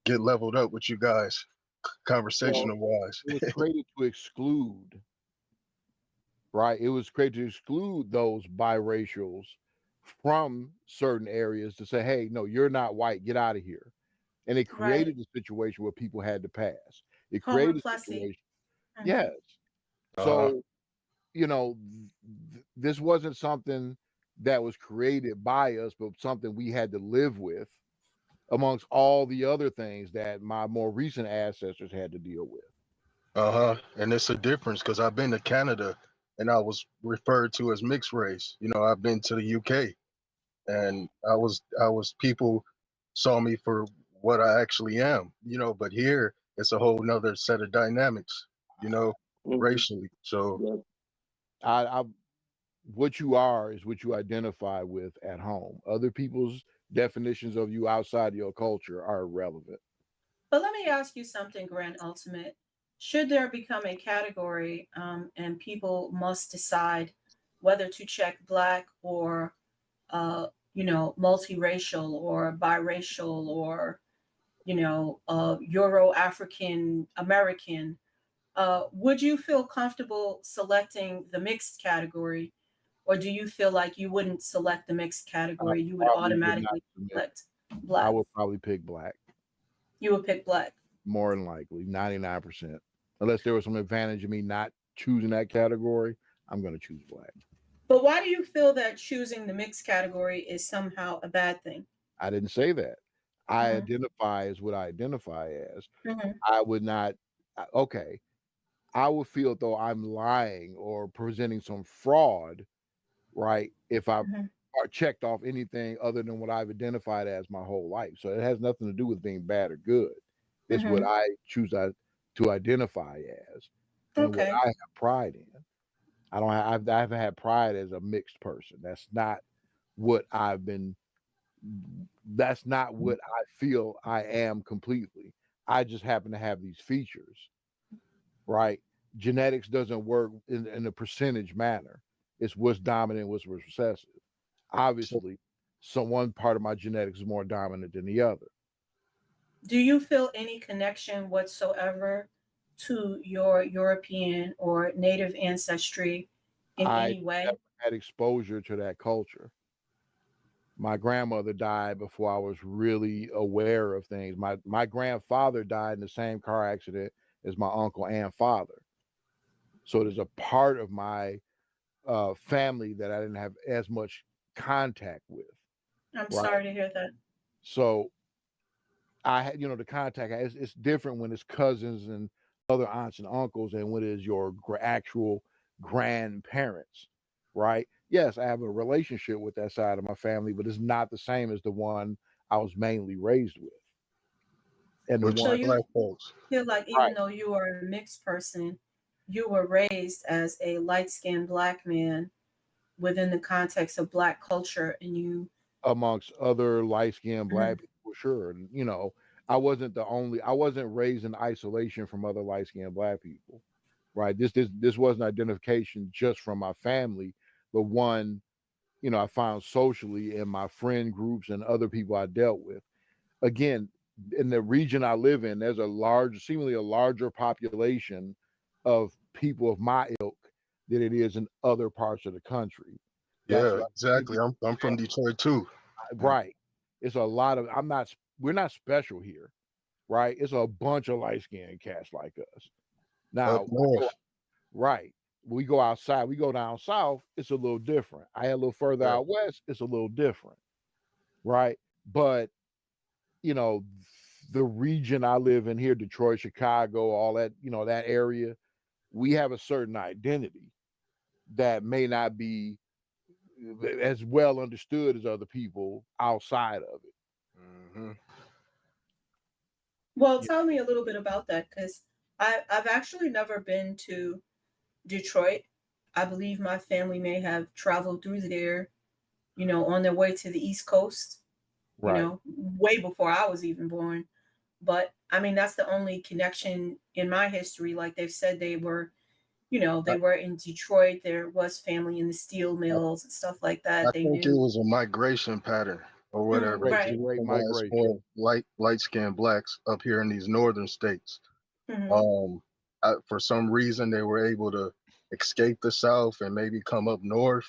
get leveled up with you guys, Well, conversational wise. it was created to exclude, right? It was created to exclude those biracials from certain areas to say, "Hey, no, you're not white. Get out of here." And it Right. created a situation where people had to pass. It Homer created a Plessy. situation. Mhm. Yes. So, this wasn't something that was created by us, but something we had to live with amongst all the other things that my more recent ancestors had to deal with. And it's a difference because I've been to Canada and I was referred to as mixed race. I've been to the UK and I was people saw me for what I actually am, but here it's a whole nother set of dynamics, mhm, racially. So yeah. I what you are is what you identify with at home. Other people's definitions of you outside your culture are irrelevant. But let me ask you something, Grand Ultimate. Should there become a category and people must decide whether to check Black or, multiracial or biracial or, Euro African American, would you feel comfortable selecting the mixed category? Or do you feel like you wouldn't select the mixed I category? You would probably would not automatically submit. select I Black? would probably pick Black, You would pick Black. more than likely, 99%. Unless there was some advantage of me not choosing that category, I'm going to choose Black. But why do you feel that choosing the mixed category is somehow a bad thing? I didn't say that. I Mhm. identify as what I identify as. Mhm. I would not, okay, I would feel though I'm lying or presenting some fraud, right? If I Mhm. are checked off anything other than what I've identified as my whole life. So it has nothing to do with being bad or good. It's what Mhm. I choose to identify as and what Okay. I have pride in. I've had pride as a mixed person. What I've been that's not what I feel I am completely. I just happen to have these features, right? Genetics doesn't work in a percentage manner. It's what's dominant, what's recessive. so Obviously, one part of my genetics is more dominant than the other. Do you feel any connection whatsoever to your European or native ancestry in I any way? never had exposure to that culture. My grandmother died before I was really aware of things. My grandfather died in the same car accident as my uncle and father. So there's a part of my family that I didn't have as much contact with, I'm right? sorry to hear that. So I had, the contact. It's different when it's cousins and other aunts and uncles, and when it is your actual grandparents, right? Yes, I have a relationship with that side of my family, but it's not the same as the one I was mainly raised with, and the which So is one, you black folks. feel like even right? though you are a mixed person, you were raised as a light-skinned Black man within the context of Black culture, and you. Amongst other light-skinned Black Mhm. people, sure. And I wasn't raised in isolation from other light-skinned Black people, right? This wasn't identification just from my family, but one, I found socially in my friend groups and other people I dealt with. Again, in the region I live in, there's seemingly a larger population of people of my ilk than it is in other parts of the country. That's Yeah, why exactly. I'm from Detroit too. right. It's a lot of we're not special here, right? It's a bunch of light skinned cats like us. Up Now, north. right. We go outside, we go down south, it's a little different. I had a little further Yeah. out west, it's a little different, right? But you know, the region I live in here, Detroit, Chicago, all that, that area, we have a certain identity that may not be as well understood as other people outside of it. Hmm. Well, Yeah. tell me a little bit about that, because I've actually never been to Detroit. I believe my family may have traveled through there, on their way to the East Coast, Right. way before I was even born. But I mean, that's the only connection in my history. Like they've said they were, I, they were in Detroit. There was family in the steel I, mills and stuff like I that. They think it knew. was a migration pattern or whatever. Great, The Right. great reason why it's migration. more light skinned blacks up here in these northern states. Hmm. Um, for some reason they were able to escape the South and maybe come up north.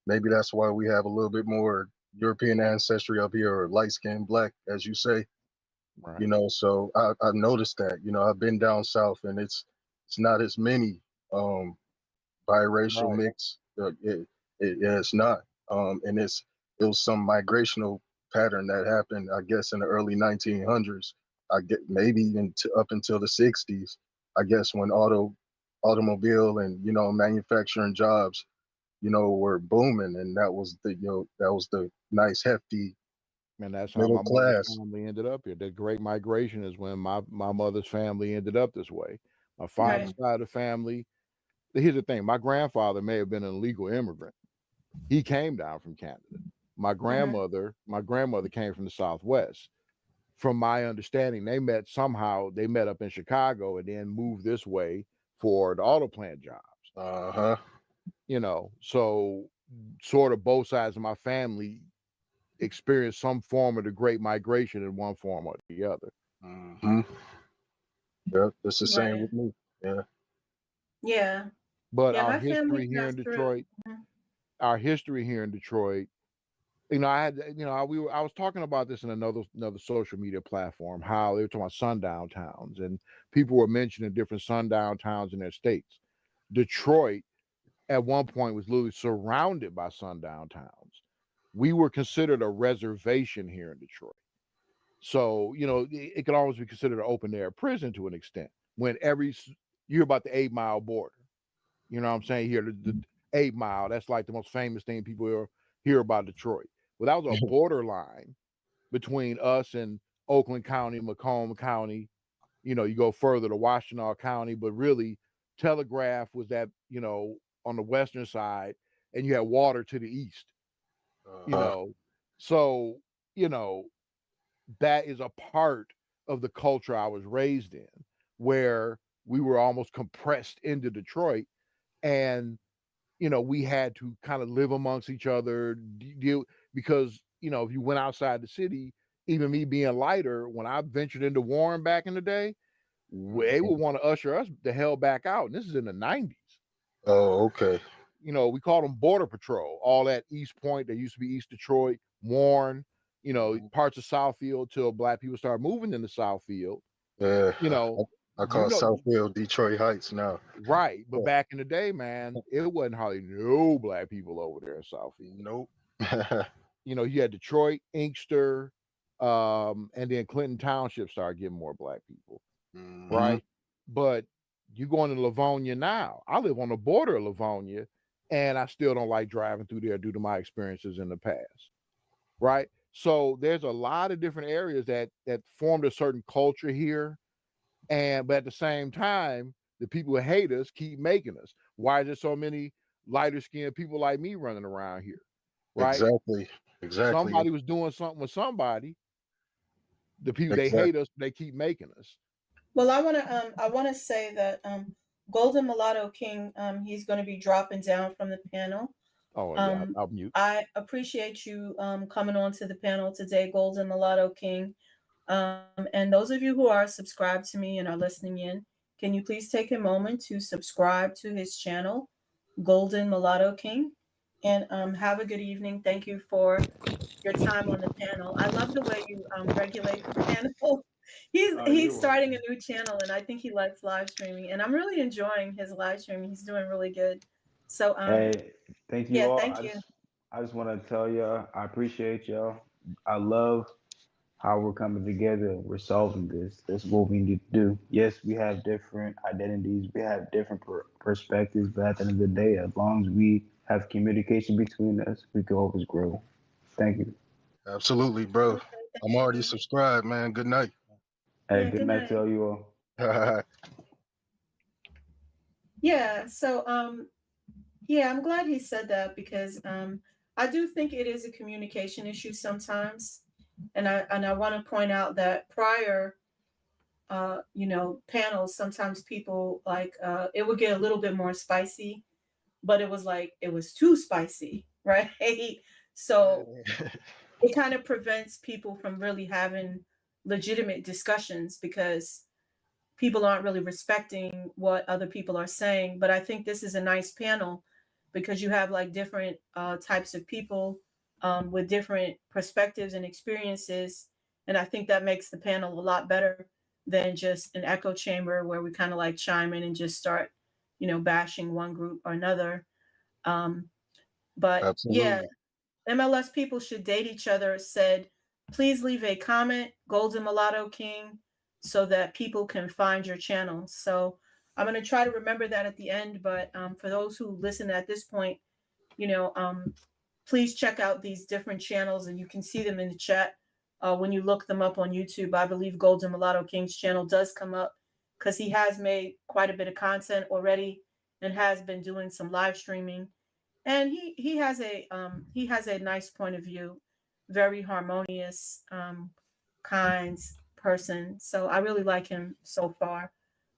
Maybe that's why we have a little bit more European ancestry up here, or light skinned black, as you say. Right. So I've noticed that. I've been down south, and it's not as many um, biracial Right. mix. Yeah, it's not. And it was some migrational pattern that happened, I guess, in the early 1900s. I get maybe up until the 60s. I guess when automobile and manufacturing jobs were booming, and that was the nice hefty And that's how middle my mother's class. family ended up here. The Great Migration is when my mother's family ended up this way. My father's Right. side of the family. Here's the thing: my grandfather may have been an illegal immigrant. He came down from Canada. Hmm. My grandmother came from the Southwest. From my understanding, they met up in Chicago and then moved this way for the auto plant jobs. Uh-huh. So sort of both sides of my family experienced some form of the Great Migration in one form or the other. Hmm. Yeah, it's the same Right. with me. Yeah. Yeah. But Yeah. My family passed through. Mhm. our history here in Detroit, I had, I was talking about this in another social media platform, how they were talking about sundown towns, and people were mentioning different sundown towns in their states. Detroit at one point was literally surrounded by sundown towns. We were considered a reservation here in Detroit. So, it could always be considered an open air prison to an extent. When you hear about the 8 Mile border, you know what I'm saying? Here, the 8 Mile, that's like the most famous thing people hear about Detroit. Well, that was a borderline between us and Oakland County, Macomb County. You go further to Washtenaw County, but really, Telegraph was on the western side, and you had water to the east. You Uh-huh. know, so you know that is a part of the culture I was raised in, where we were almost compressed into Detroit, and we had to kind of live amongst each other, deal because if you went outside the city, even me being lighter, when I ventured into Warren back in the day, they would want to usher us the hell back out. And this is in the 90s. Oh, okay. We called them Border Patrol. All that East Point, that used to be East Detroit, Warren, parts of Southfield till Black people started moving into Southfield. Yeah. You know, I you call know, Southfield Detroit Heights now. right. But Yeah. back in the day, man, it wasn't hardly no Black people over there in Southfield. Nope. You had Detroit, Inkster, and then Clinton Township started getting more Black people, Hmm. right? But you going to Livonia now. I live on the border of Livonia, and I still don't like driving through there due to my experiences in the past, right? So there's a lot of different areas that formed a certain culture here, but at the same time, the people who hate us keep making us. Why is there so many lighter skinned people like me running around here, right? Exactly. Exactly. Somebody was doing something with somebody. The people they Exactly. hate us, they keep making us. Well, I wanna say that Golden Mulatto King, he's gonna be dropping down from the panel. Oh yeah, I'll mute. I appreciate you coming on to the panel today, Golden Mulatto King. And those of you who are subscribed to me and are listening in, can you please take a moment to subscribe to his channel, Golden Mulatto King, and have a good evening. Thank you for your time on the panel. I love the way you regulate the panel. He's starting a new channel, and I think he likes live streaming, and I'm really enjoying his live streaming. He's doing really good. So Hey, thank you yeah, all. thank you. I just want to tell y'all, I appreciate y'all. I love how we're coming together. We're solving this. That's what we need to do. Yes, we have different identities. We have different perspectives. But at the end of the day, as long as we have communication between us, we can always grow. Thank you. Absolutely, bro. Okay, thank I'm already you. subscribed, man. Good night. Hey, Yeah, good good night to night. all you all. Yeah, so yeah, I'm glad he said that because I do think it is a communication issue sometimes. And I want to point out that prior panels, sometimes people like it would get a little bit more spicy, but it was like it was too spicy, right? So it kind of prevents people from really having legitimate discussions because people aren't really respecting what other people are saying. But I think this is a nice panel because you have like different types of people with different perspectives and experiences. And I think that makes the panel a lot better than just an echo chamber where we kind of like chime in and just start, bashing one group or another. Um, but yeah, Absolutely. MLS people should date each other said, please leave a comment, Golden Mulatto King, so that people can find your channel. So I'm going to try to remember that at the end. But for those who listen at this point, you know, um, please check out these different channels and you can see them in the chat when you look them up on YouTube. I believe Golden Mulatto King's channel does come up because he has made quite a bit of content already and has been doing some live streaming, and he has a nice point of view, very harmonious, kind person. So I really like him so far.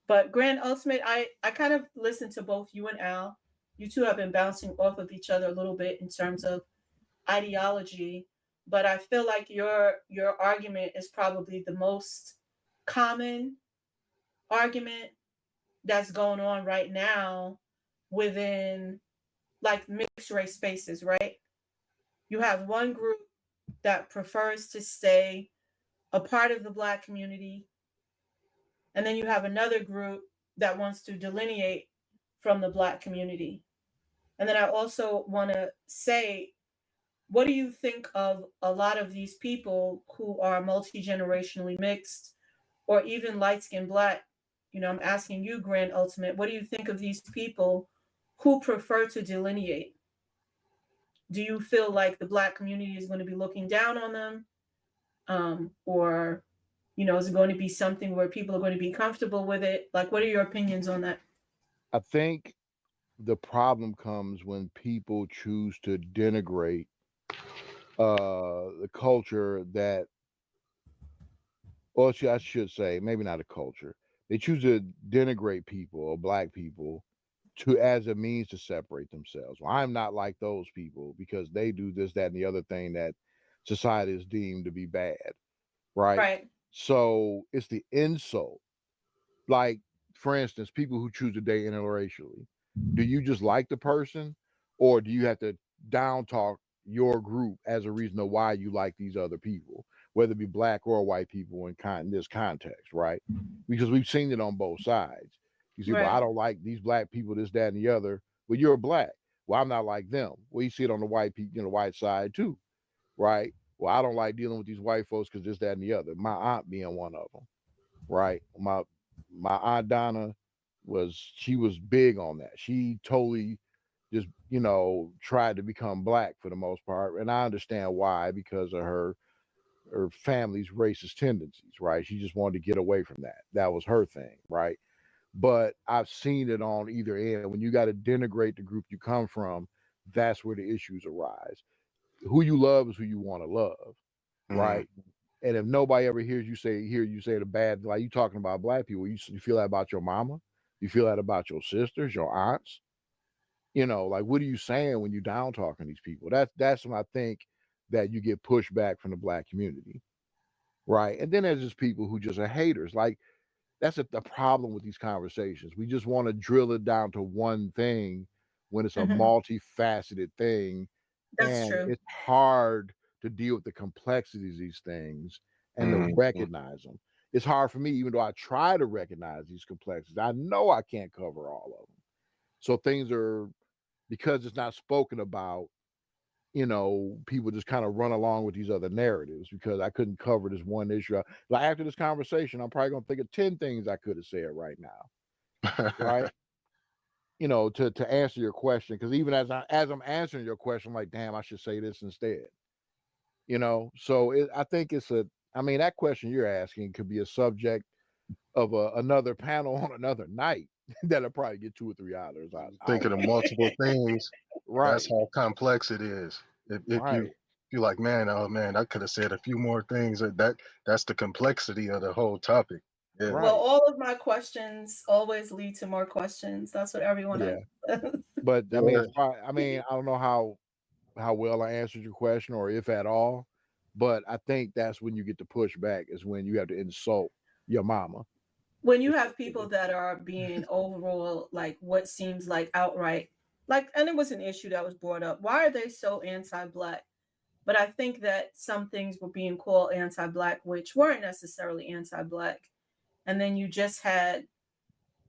But Grand Ultimate, I kind of listened to both you and Al. You two have been bouncing off of each other a little bit in terms of ideology, but I feel like your argument is probably the most common argument that's going on right now within like mixed race spaces, right? You have one group that prefers to stay a part of the Black community, and then you have another group that wants to delineate from the Black community. And then I also want to say, what do you think of a lot of these people who are multi generationally mixed or even light skinned Black? I'm asking you, Grand Ultimate, what do you think of these people who prefer to delineate? Do you feel like the Black community is going to be looking down on them? Or, is it going to be something where people are going to be comfortable with it? Like, what are your opinions on that? I think the problem comes when people choose to denigrate the culture that, or I should say, maybe not a culture. They choose to denigrate people or Black people to as a means to separate themselves. Well, I'm not like those people because they do this, that, and the other thing that society is deemed to be bad, right? Right. So it's the insult. Like, for instance, people who choose to date interracially. Do you just like the person, or do you have to down talk your group as a reason of why you like these other people, whether it be Black or white people in this context, right? Because we've seen it on both sides. You see, well, I Right. don't like these Black people, this, that, and the other. Well, you're Black. Well, I'm not like them. Well, you see it on the white people, white side too, right? Well, I don't like dealing with these white folks because this, that, and the other. My aunt being one of them, right? My aunt Donna she was big on that. She totally just tried to become Black for the most part, and I understand why, because of her family's racist tendencies, right? She just wanted to get away from that. That was her thing, right? but I've seen it on either end. When you got to denigrate the group you come from, that's where the issues arise. Who you love is who you want to love, right? And if nobody ever hear you say the bad, like you talking about black people, you feel that about your mama, you feel that about your sisters, your aunts, like what are you saying when you down talking these people? That's when I think that you get pushback from the black community, right? And then there's just people who just are haters. Like that's the problem with these conversations. We just want to drill it down to one thing when it's a Mhm. multifaceted thing, That's and true. it's hard to deal with the complexities of these things and to recognize them. It's hard for me, even though I try to recognize these complexities. I know I can't cover all of them. So things are, because it's not spoken about, people just kind of run along with these other narratives because I couldn't cover this one issue. Like after this conversation, I'm probably gonna think of 10 things I could have said right now, right? To answer your question, because even as I'm answering your question, I'm like, damn, I should say this instead. So I think that question you're asking could be a subject of another panel on another night that'll probably get 2 or 3 hours. Thinking of multiple things. Right, That's how complex it is. If right, you're like, man, oh man, I could have said a few more things. That's the complexity of the whole topic. Yeah. Well, right. all of my questions always lead to more questions. That's what everyone Yeah. has. But I mean, Yeah. it's probably, I don't know how well I answered your question or if at all, but I think that's when you get the pushback is when you have to insult your mama. When you have people that are being overall, like what seems like outright, like, and it was an issue that was brought up. Why are they so anti-black? But I think that some things were being called anti-black, which weren't necessarily anti-black. And then you just had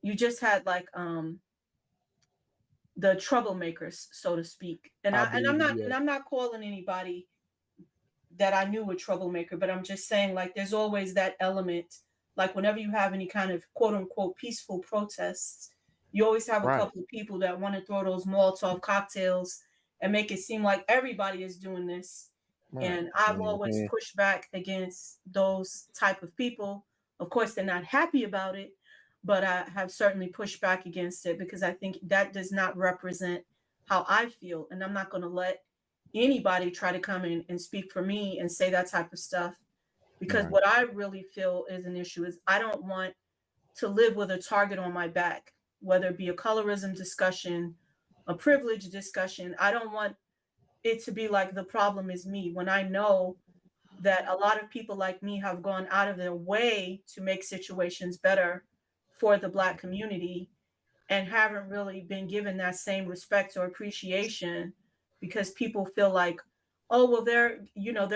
like the troublemakers, so to speak. And I I'm believe, not yeah, and I'm not calling anybody that I knew a troublemaker, but I'm just saying like there's always that element. Like whenever you have any kind of quote unquote peaceful protests, you always have a right, couple of people that want to throw those Molotov cocktails and make it seem like everybody is doing this. right, And I've always pushed back against those type of people. Of course, they're not happy about it, but I have certainly pushed back against it because I think that does not represent how I feel. And I'm not going to let anybody try to come in and speak for me and say that type of stuff because right, what I really feel is an issue is I don't want to live with a target on my back, whether it be a colorism discussion, a privilege discussion. I don't want it to be like the problem is me when I know that a lot of people like me have gone out of their way to make situations better for the Black community and haven't really been given that same respect or appreciation because people feel like, oh, well, their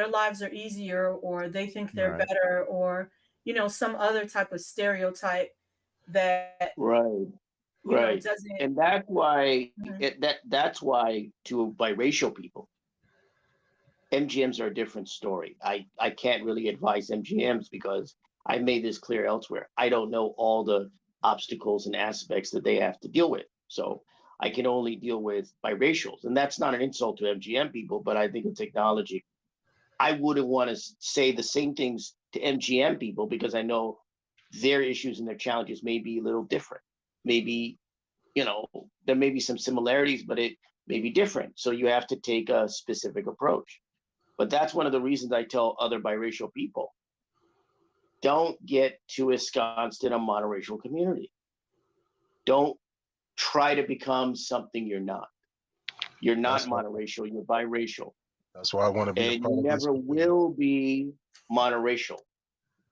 lives are easier or they think they're right. better or, some other type of stereotype that, Right, right. doesn't. And that's why Mhm. that's why to biracial people, MGMs are a different story. I can't really advise MGMs because I made this clear elsewhere. I don't know all the obstacles and aspects that they have to deal with. So I can only deal with biracials. And that's not an insult to MGM people, but I think it's acknowledging. I wouldn't want to say the same things to MGM people because I know their issues and their challenges may be a little different. Maybe, there may be some similarities, but it may be different. So you have to take a specific approach. But that's one of the reasons I tell other biracial people, don't get too ensconced in a monoracial community. Don't try to become something you're not. You're not That's why, monoracial, you're biracial. that's why I want to be a And part you of this never community. will be monoracial.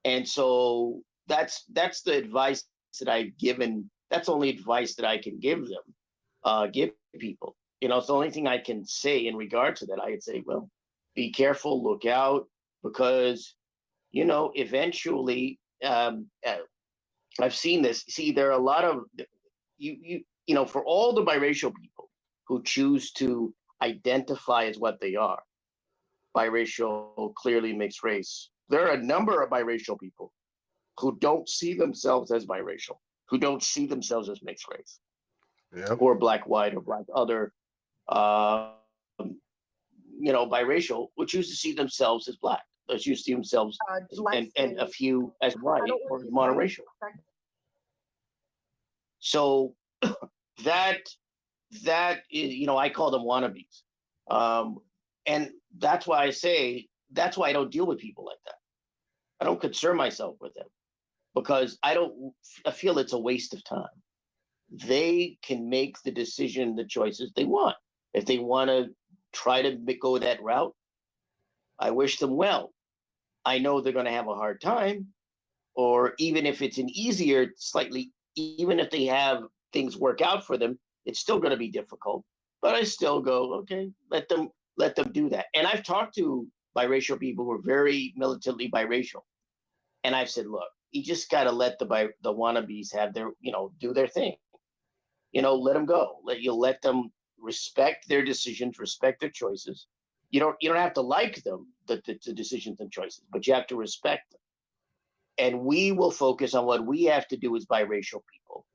And so that's the advice that I've given. That's the only advice that I can give them, give people. It's the only thing I can say in regard to that. I'd say, well, be careful, look out, because eventually, I've seen this. See, there are a lot of for all the biracial people who choose to identify as what they are, biracial, clearly mixed race. There are a number of biracial people who don't see themselves as biracial, who don't see themselves as mixed race, Yep. or black, white, or black other, um, biracial, would choose to see themselves as black. They choose to see themselves as, Light and a skin. few as I white don't want or to as be part of monoracial. So that is, I call them wannabes. And that's why that's why I don't deal with people like that. I don't concern myself with them because I feel it's a waste of time. They can make the decision, the choices they want. If they want to try to go that route, I wish them well. I know they're going to have a hard time, or even if it's an easier, slightly, even if they have things work out for them, it's still going to be difficult. But I still go, okay, let them do that. And I've talked to biracial people who are very militantly biracial, and I've said, look, you just got to let the wannabes have their, do their thing. Let them go. Let them respect their decisions, respect their choices. You don't have to like them, the decisions and choices, but you have to respect them. And we will focus on what we have to do as biracial people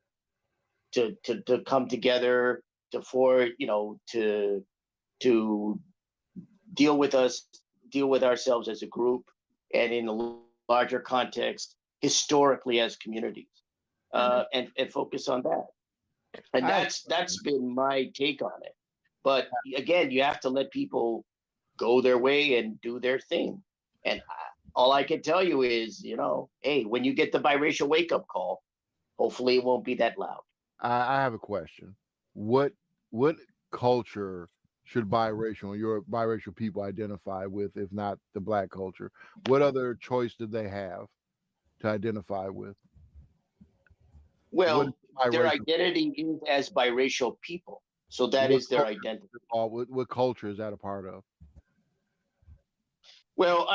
to come together to deal with ourselves as a group and in a larger context, historically as communities, and focus on that. And that's been my take on it. But again, you have to let people go their way and do their thing. And all I can tell you is, hey, when you get the biracial wake-up call, hopefully it won't be that loud. I have a question. What culture should your biracial people identify with, if not the Black culture? What other choice did they have to identify with? Well, their identity is as biracial people. So that is their identity. What culture is that a part of? Well,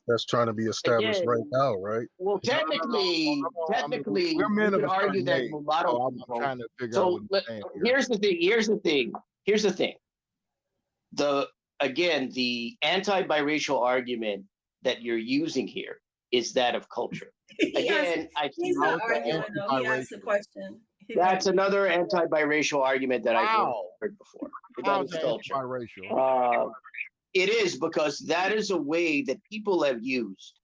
that's trying to be established right now, right? Well, technically, we're men you of could a argue certain that age, mulatto so people. I'm trying to figure out So what you're saying here. Here's the thing. The anti-biracial argument that you're using here is that of culture. Again, he's not arguing though. He asked a question. That's another anti-biracial argument that I've heard before. How is that biracial? It is because that is a way that people have used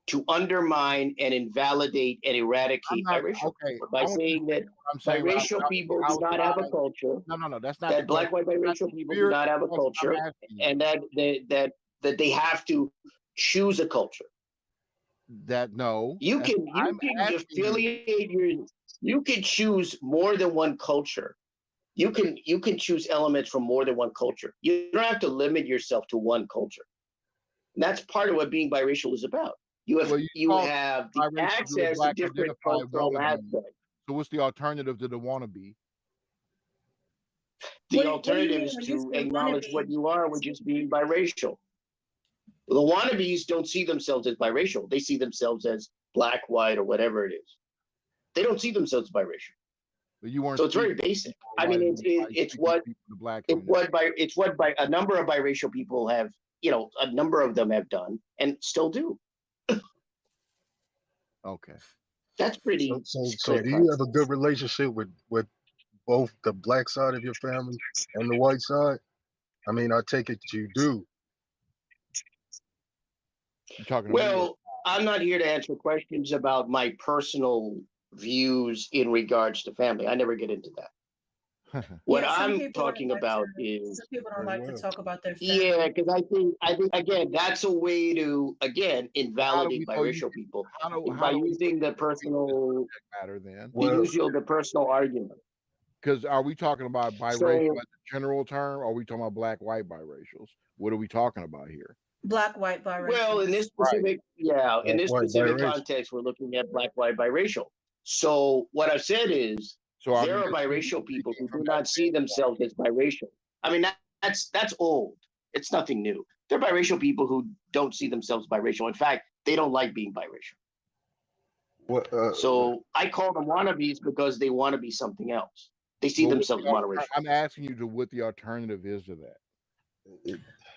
to undermine and invalidate and eradicate biracial people by saying that biracial people do not have a culture. No, that's not that Black, white, biracial people do not have a culture, and that they have to choose a culture. You can affiliate you can choose more than one culture. You can choose elements from more than one culture. You don't have to limit yourself to one culture. And that's part of what being biracial is about. You have the access to different cultural aspects. So what's the alternative to the wannabe? The alternative is to acknowledge what you are, which is being biracial. The wannabes don't see themselves as biracial. They see themselves as Black, white, or whatever it is. They don't see themselves biracial. So it's very basic. I mean, it's what a number of biracial people have, a number of them have done and still do. Okay. That's pretty. So do you have a good relationship with both the Black side of your family and the white side? I mean, I take it you do. Well, I'm not here to answer questions about my personal views in regards to family. I never get into that. What I'm talking about is some people don't like to talk about their family. Yeah, because I think again that's a way to invalidate biracial people by using the personal the personal argument. Because are we talking about biracial as a general term, or are we talking about Black, white biracials? What are we talking about here? Black, white, biracial. Well, in this specific, in this specific context, we're looking at Black, white, biracial. So what I've said is there are biracial people who do not see themselves as biracial. I mean, that's old. It's nothing new. There are biracial people who don't see themselves biracial. In fact, they don't like being biracial. So I call them wannabes because they want to be something else. They see themselves monoracial. I'm asking you what the alternative is to that.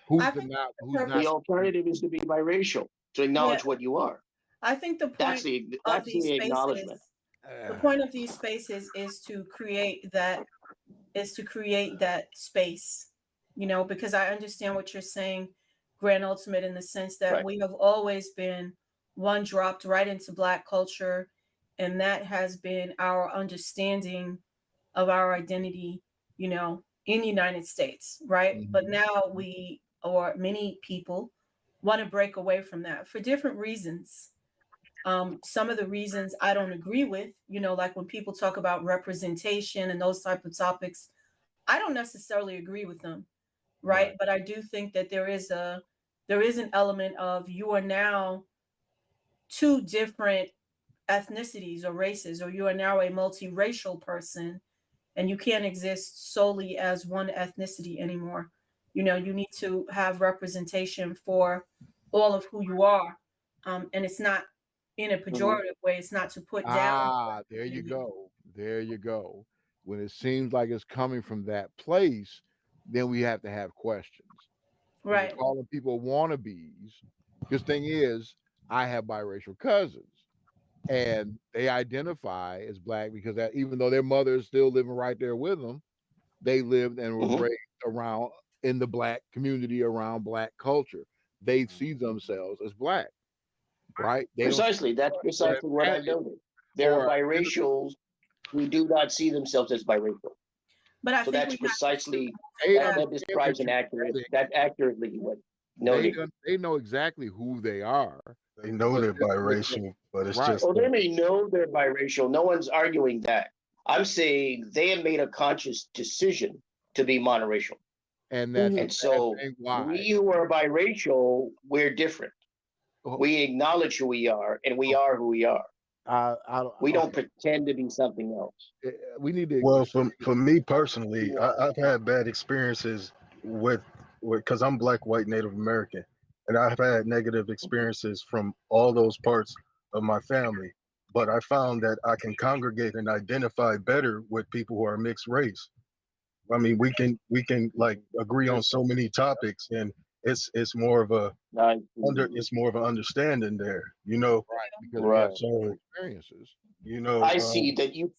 The alternative is to be biracial, to acknowledge what you are. I think the point that's the acknowledgement. The point of these spaces is to create that space, because I understand what you're saying, Grand Ultimate, in the sense that we have always been one dropped right into Black culture and that has been our understanding of our identity, in the United States, right? But now we, or many people, want to break away from that for different reasons. Some of the reasons I don't agree with, like when people talk about representation and those type of topics, I don't necessarily agree with them, right? But I do think that there is an element of, you are now two different ethnicities or races, or you are now a multiracial person, and you can't exist solely as one ethnicity anymore. You need to have representation for all of who you are. And it's not in a pejorative way. It's not to put down. There you go. There you go. When it seems like it's coming from that place, then we have to have questions. When we're Right. calling people wannabes, because thing is, I have biracial cousins, and they identify as black because that, even though their mother is still living right there with them, they lived and were raised around in the black community, around black culture. They see themselves as black, right? They don't Precisely. That's precisely what I've noted. There are or biracials who do not see themselves as biracial. But I So think that's we precisely they that understand describes what that accurately what noted. they know exactly who they are. They know But they're this is what biracial, but it's right. just Oh, they may know they're biracial. No one's arguing that. I'm saying they have made a conscious decision to be monoracial. And that's And so why. we who are biracial, we're different. We acknowledge who we are, and we are who we are. We don't pretend to be something else. We need to. Well, for me personally, I've had bad experiences with because I'm Black, white, Native American, and I've had negative experiences from all those parts of my family. But I found that I can congregate and identify better with people who are mixed race. I mean, we can like agree on so many topics, and it's more of a it's more of an understanding there, you know. Right, because we have Right. so experiences. You know, I see that you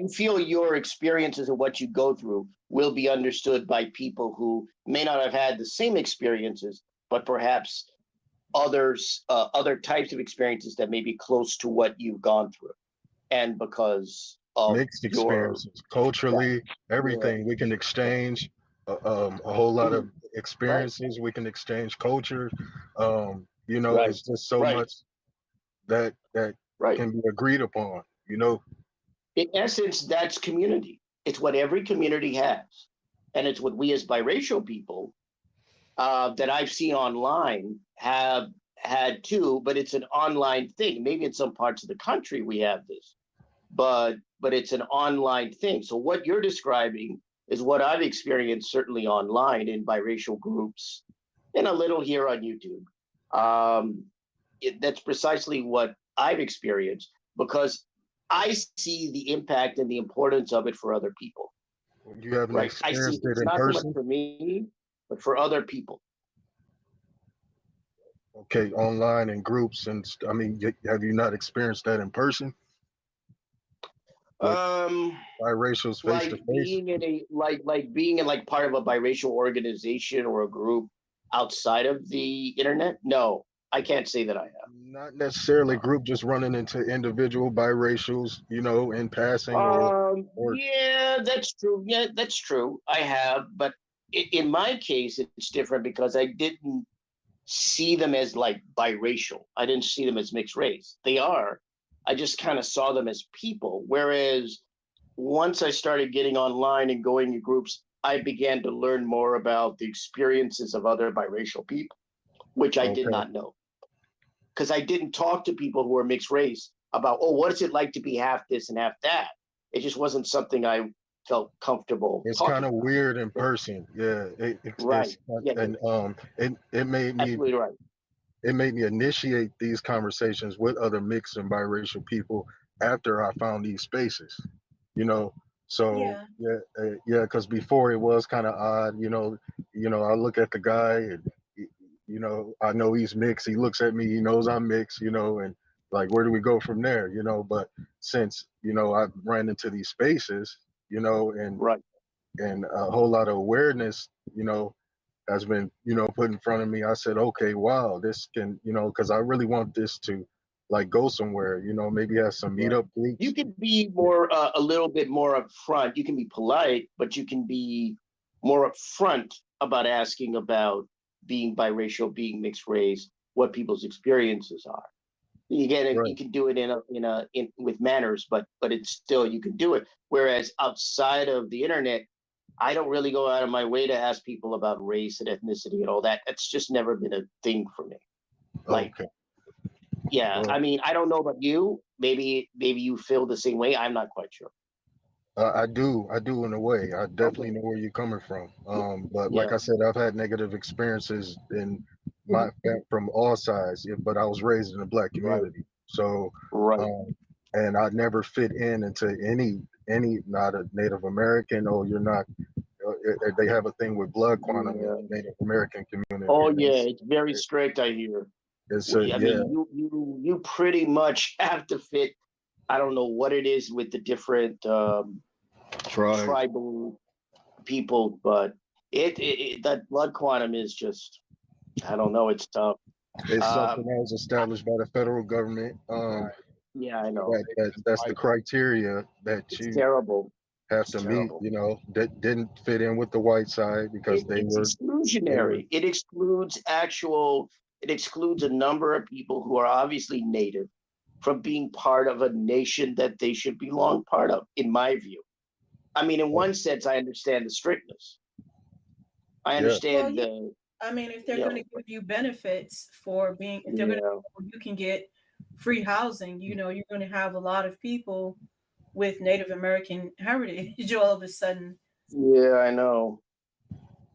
feel your experiences and what you go through will be understood by people who may not have had the same experiences, but perhaps other types of experiences that may be close to what you've gone through, and because of mixed experiences, culturally, everything we can exchange. A whole lot of experiences. We can exchange culture. You know, Right. it's just so Right. much that Right. can be agreed upon. You know, In essence, that's community. It's what every community has, and it's what we as biracial people that I've seen online have had too. But it's an online thing. Maybe in some parts of the country we have this, but it's an online thing. So what you're describing is what I've experienced certainly online in biracial groups, and a little here on YouTube. That's precisely what I've experienced because I see the impact and the importance of it for other people. you haven't Right? I see experienced it it's in not so much person. for me, but for other people. Okay, online and groups, and I mean, have you not experienced that in person? With biracials face to Like face? being in a like being in like part of a biracial organization or a group outside of the internet. No, I can't say that I have. Not necessarily group, just running into individual biracials, you know, in passing or Yeah, that's true. Yeah, that's true. I have, but in my case, it's different because I didn't see them as like biracial. I didn't see them as mixed race. They are. I just kind of saw them as people. Whereas once I started getting online and going in groups, I began to learn more about the experiences of other biracial people, which I did okay. not know. Because I didn't talk to people who were mixed race about, oh, what is it like to be half this and half that? It just wasn't something I felt comfortable It's talking kind of about. weird in person. Yeah, Right. Yeah, and it made me absolutely right. initiate these conversations with other mixed and biracial people after I found these spaces. You know, so Yeah. yeah, because before it was kind of odd. I look at the guy and you know I know he's mixed. He looks at me, he knows I'm mixed. You know, and like where do we go from there? You know, but since I've ran into these spaces, and Right. a whole lot of awareness, has been, put in front of me. I said, okay, wow, this can, because I really want this to like go somewhere, you know, maybe have some Right. meetup groups. You can be more a little bit more upfront. You can be polite, but you can be more upfront about asking about being biracial, being mixed race, what people's experiences are. You get it. Right. You can do it in with manners, but it's still, you can do it. Whereas outside of the internet, I don't really go out of my way to ask people about race and ethnicity and all that. That's just never been a thing for me. Like, Okay. yeah, Well, I mean, I don't know about you. Maybe you feel the same way. I'm not quite sure. I do in a way. I definitely Okay. know where you're coming from. But Yeah. like I said, I've had negative experiences in my from all sides. But I was raised in a black Right. community, so Right. and I never fit in into any not a Native American. Oh, you're not. They have a thing with blood quantum in Yeah. the Native American community. Oh And yeah, it's very strict, I hear. it's I yeah, mean, you pretty much have to fit. I don't know what it is with the different try. tribal people, but that blood quantum is just, I don't know, it's tough. It's Uh, something that was established by the federal government. yeah, I know. That's the criteria that It's you terrible. have It's to meet, terrible. you know, that didn't fit in with the white side because It's exclusionary. It excludes a number of people who are obviously native from being part of a nation that they should belong part of, in my view. I mean, in one sense, I understand the strictness. I yeah, understand yeah. the, I mean, if they're you going know, to give you benefits for being, if they're going yeah, to, you can get free housing, you know, you're going to have a lot of people with Native American heritage all of a sudden. yeah, I know.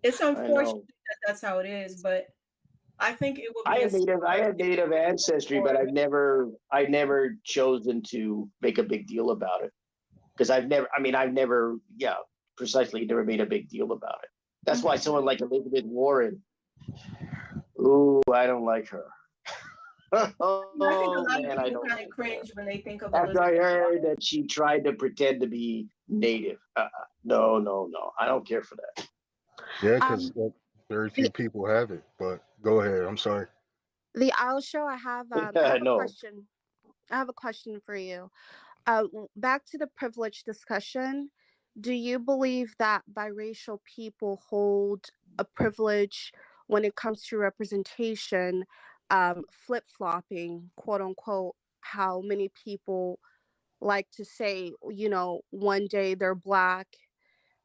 It's I unfortunate know. that that's how it is, but I think it will I be a had native ancestry, but I've never chosen to make a big deal about it. Because I've never, yeah, precisely never made a big deal about it. That's why someone like Elizabeth Warren, ooh, I don't like her. I think a Oh lot of man, I people don't kind of like her. cringe when they think of After Elizabeth. I heard that she tried to pretend to be native, no, I don't care for that. yeah, because Um, very the few people have it. But go ahead. I'm sorry. the owl show. I have a No. question. I have a question for you. Back to the privilege discussion. Do you believe that biracial people hold a privilege when it comes to representation, flip-flopping, quote unquote, how many people like to say, you know, one day they're black,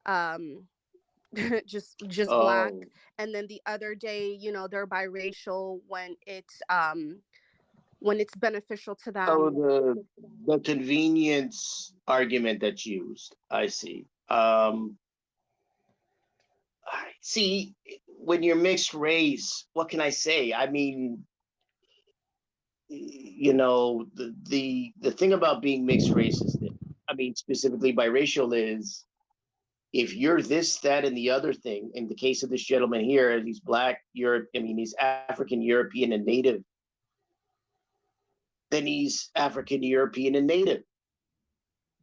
um, just black, Oh, and then the other day, you know, they're biracial when it's beneficial to oh, them. the convenience argument that's used. I see. See, when you're mixed race, what can I say? I mean, you know, the thing about being mixed race is that, I mean, specifically biracial, is if you're this, that, and the other thing. In the case of this gentleman here, he's black, he's African European and native. Then he's African European and native.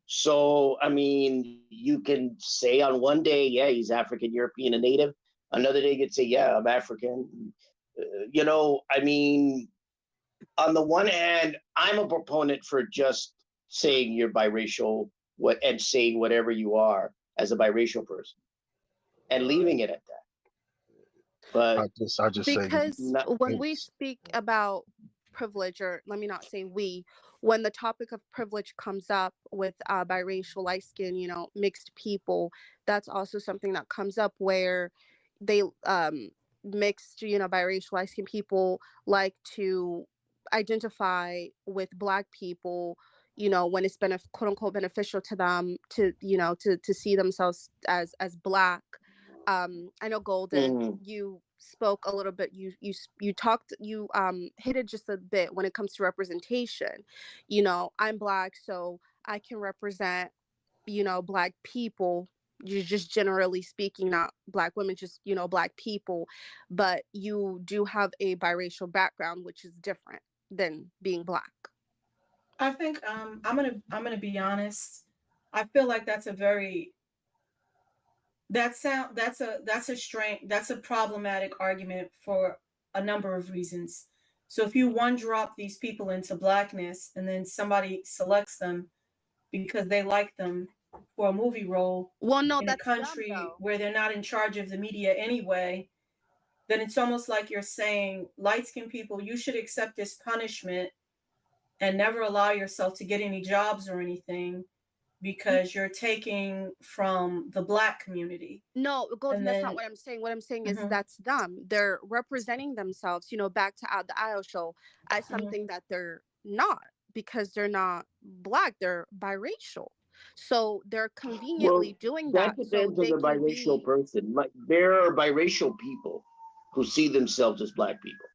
So, I mean, you can say on one day, yeah, he's African European and native. Another day, you could say, yeah, I'm African. You know, I mean, on the one hand, I'm a proponent for just saying you're biracial, and saying whatever you are as a biracial person and leaving it at that. But I just say Because not, when we speak about privilege, or let me not say we, when the topic of privilege comes up with biracial, light skin, you know, mixed people, that's also something that comes up where they mixed, you know, biracial, light skin people like to identify with black people, you know, when it's been quote unquote beneficial to them to, you know, to see themselves as black. I know Golden, mm, you spoke a little bit, you talked, you hit it just a bit when it comes to representation. You know, I'm black, so I can represent, you know, black people. You just generally speaking, not black women, just, you know, black people. But you do have a biracial background, which is different than being black. I think I'm gonna be honest. I feel like that's a very that's a problematic argument for a number of reasons. So if you one drop these people into blackness and then somebody selects them because they like them for a movie role Well, no, in a that's dumb country though. where they're not in charge of the media anyway, then it's almost like you're saying, light-skinned people, you should accept this punishment and never allow yourself to get any jobs or anything because you're taking from the black community. No, Golden, And that's then not what I'm saying. What I'm saying is Mhm. that's dumb. They're representing themselves, you know, back to Out the Aisle show as something that they're not, because they're not black, they're biracial. So they're conveniently doing That that so depends on they the can biracial be. person. There are biracial people who see themselves as black people,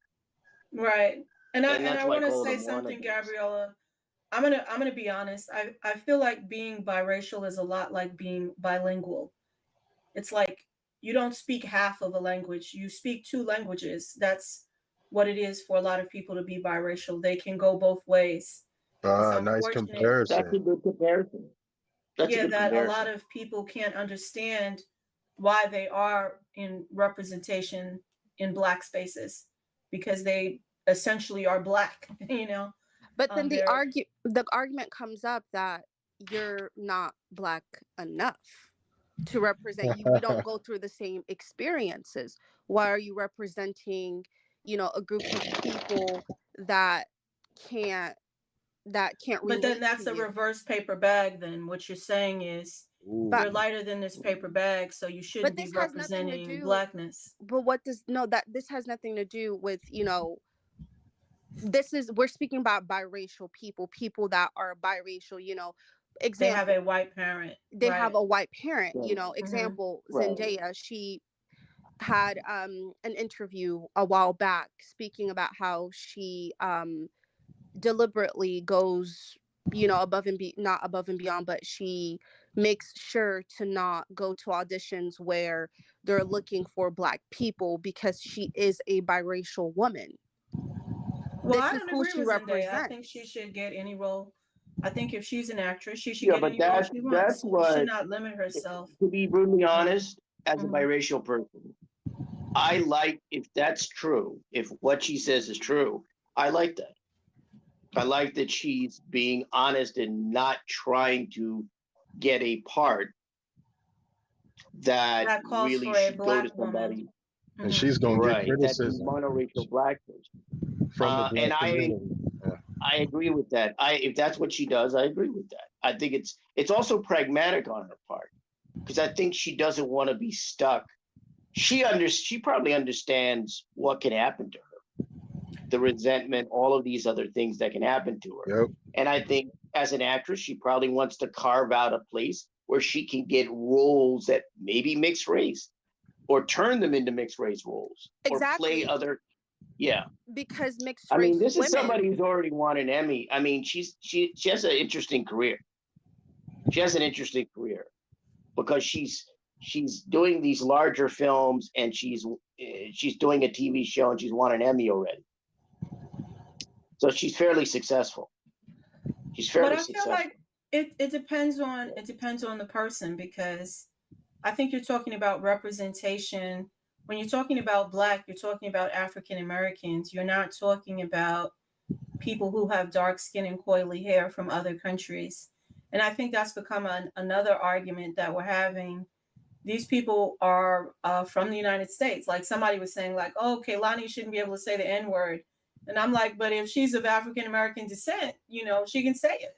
right. And and I that's why I want to call say them something, wannabes. Gabriella. I'm gonna be honest. I feel like being biracial is a lot like being bilingual. It's like you don't speak half of a language, you speak two languages. That's what it is for a lot of people to be biracial. They can go both ways. It's Nice unfortunate, That's comparison. a good comparison. That's a yeah, good that a lot comparison. of people can't understand why they are in representation in black spaces because they essentially are black, you know. But then the They're argument comes up that you're not black enough to represent you. We don't go through the same experiences. Why are you representing, you know, a group of people that can't but then relate to that's a you? reverse paper bag. Then what you're saying is But you're lighter than this paper bag, so you shouldn't be this has nothing to representing do. blackness. But what does no that this has nothing to do with, you know, we're speaking about biracial people, people that are biracial, you know. They have Example, a white parent, they have right? a white parent, you Right. know. Mm-hmm. Example, Right. Zendaya, she had an interview a while back speaking about how she deliberately goes, you know, not above and beyond, but she makes sure to not go to auditions where they're looking for black people because she is a biracial woman. Well, I This is don't who agree she with Zendaya. I think she represents. should get any role. I think if she's an actress, she should Yeah, get but any role that's she that's wants. She should what. not limit herself. To be brutally honest, as a Mhm. biracial person, I like, if that's true, if what she says is true, I like that. I like that she's being honest and not trying to get a part that That calls really for a should go to black woman. somebody, And Mhm. she's gonna get right? That's a criticism monoracial black person. from the And black community. I agree with that. If that's what she does, I agree with that. I think it's also pragmatic on her part because I think she doesn't want to be stuck. She probably understands what can happen to her, the resentment, all of these other things that can happen to her. Yep. And I think as an actress, she probably wants to carve out a place where she can get roles that maybe mixed race or turn them into mixed race roles or play Exactly, other. Yeah. because mixed I mean, race this is somebody women. who's already won an Emmy. I mean, she has an interesting career. She has an interesting career because she's doing these larger films and she's doing a TV show and she's won an Emmy already. So she's fairly successful. She's But fairly I feel successful. like it depends on the person because I think you're talking about representation. When you're talking about black, you're talking about African Americans. You're not talking about people who have dark skin and coily hair from other countries. And I think that's become another argument that we're having. These people are from the United States. Like somebody was saying, like, oh, Kehlani shouldn't be able to say the N word. And I'm like, but if she's of African American descent, she can say it.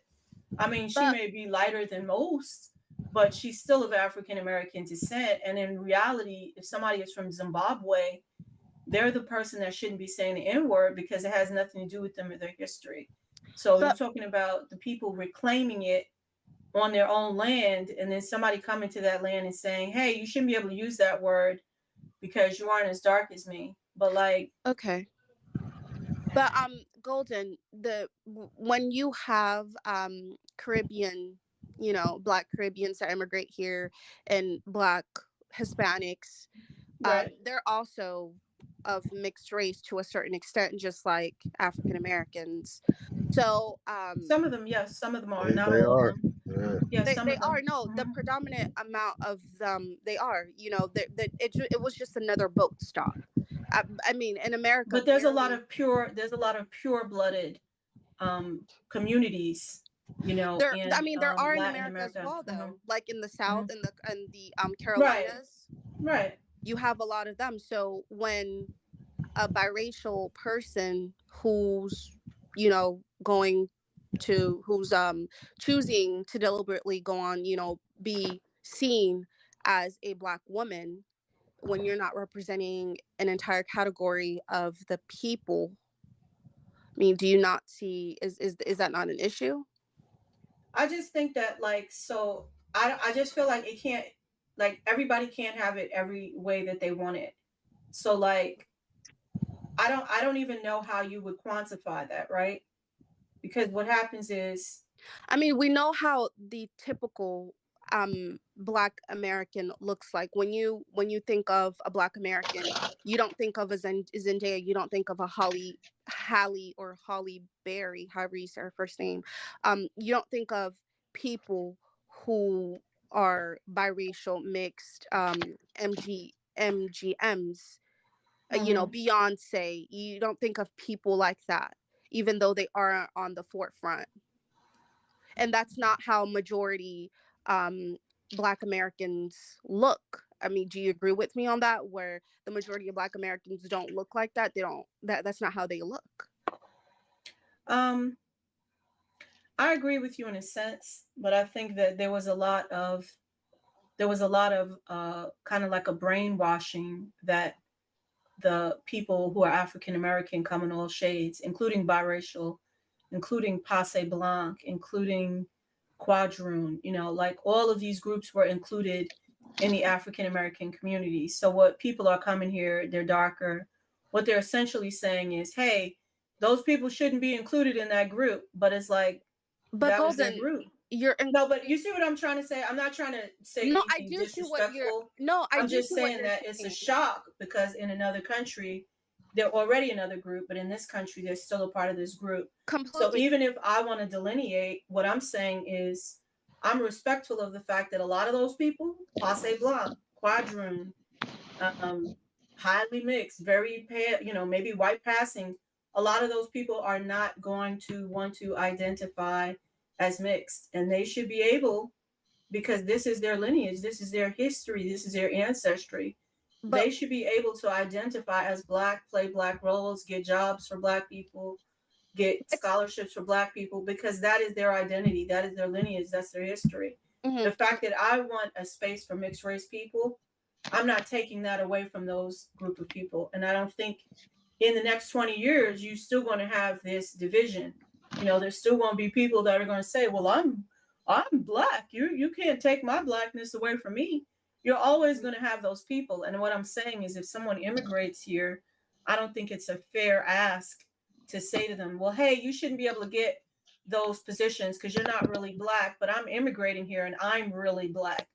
I mean, she But may be lighter than most, but she's still of African American descent. And in reality, if somebody is from Zimbabwe, they're the person that shouldn't be saying the N word because it has nothing to do with them or their history. So you're but talking about the people reclaiming it on their own land, and then somebody coming to that land and saying, hey, you shouldn't be able to use that word because you aren't as dark as me. But like, okay. But Golden, when you have Caribbean, you know, black Caribbeans that immigrate here and black Hispanics, right. they're also of mixed race to a certain extent, just like African Americans. So Some of them, yes, some of them are, They, not they all of are. them. Yeah. Yes, some they of are, them. no, the Mhm. predominant amount of them, they are, you know, it was just another boat stop. I mean, in America, But there's a lot barely. of pure-blooded communities, you know, There, I in mean, there are in Latin America as America. well, Hmm. though. Like in the South Hmm. and the Right, Carolinas, right. you have a lot of them. So when a biracial person who's, you know, going to who's choosing to deliberately go on, you know, be seen as a Black woman, when you're not representing an entire category of the people, I mean, do you not see, is that not an issue? I just think that, like, so I just feel like it can't, like, everybody can't have it every way that they want it. So, like, I don't even know how you would quantify that, right? Because what happens is, I mean, we know how the typical Black American looks like. When you think of a Black American, you don't think of a Zendaya, you don't think of a Halle or Holly Berry, however you say her first name. You don't think of people who are biracial, mixed, MGMs, you know, mhm. Beyonce. You don't think of people like that, even though they are on the forefront. And that's not how majority um, Black Americans look. I mean, do you agree with me on that? Where the majority of Black Americans don't look like that. They don't. That's not how they look. um, I agree with you in a sense, but I think that there was a lot of kind of like a brainwashing that the people who are African American come in all shades, including biracial, including Passe Blanc, including Quadroon, you know, like all of these groups were included in the African American community. So what people are coming here, they're darker. What they're essentially saying is, hey, those people shouldn't be included in that group. But it's like But that was their Golden, group. you're No, but you see what I'm trying to say? I'm not trying to say no. I anything do see what you're. disrespectful. No, I I'm do just see what saying you're that it's a saying. shock because in another country, they're already another group, but in this country, they're still a part of this group. So Completely. even if I want to delineate, what I'm saying is I'm respectful of the fact that a lot of those people, Passe Blanc, Quadroon, um, highly mixed, very pale, you know, maybe white passing, a lot of those people are not going to want to identify as mixed. And they should be able, because this is their lineage, this is their history, this is their ancestry. But They should be able to identify as Black, play Black roles, get jobs for Black people, get it's. scholarships for Black people, because that is their identity, that is their lineage, that's their history. Mhm. The fact that I want a space for mixed race people, I'm not taking that away from those group of people. And I don't think in the next 20 years, you're still going to have this division. You know, there's still going to be people that are going to say, well, I'm Black. You can't take my Blackness away from me. You're always going to have those people. And what I'm saying is if someone immigrates here, I don't think it's a fair ask to say to them, well, hey, you shouldn't be able to get those positions because you're not really Black, but I'm immigrating here and I'm really Black.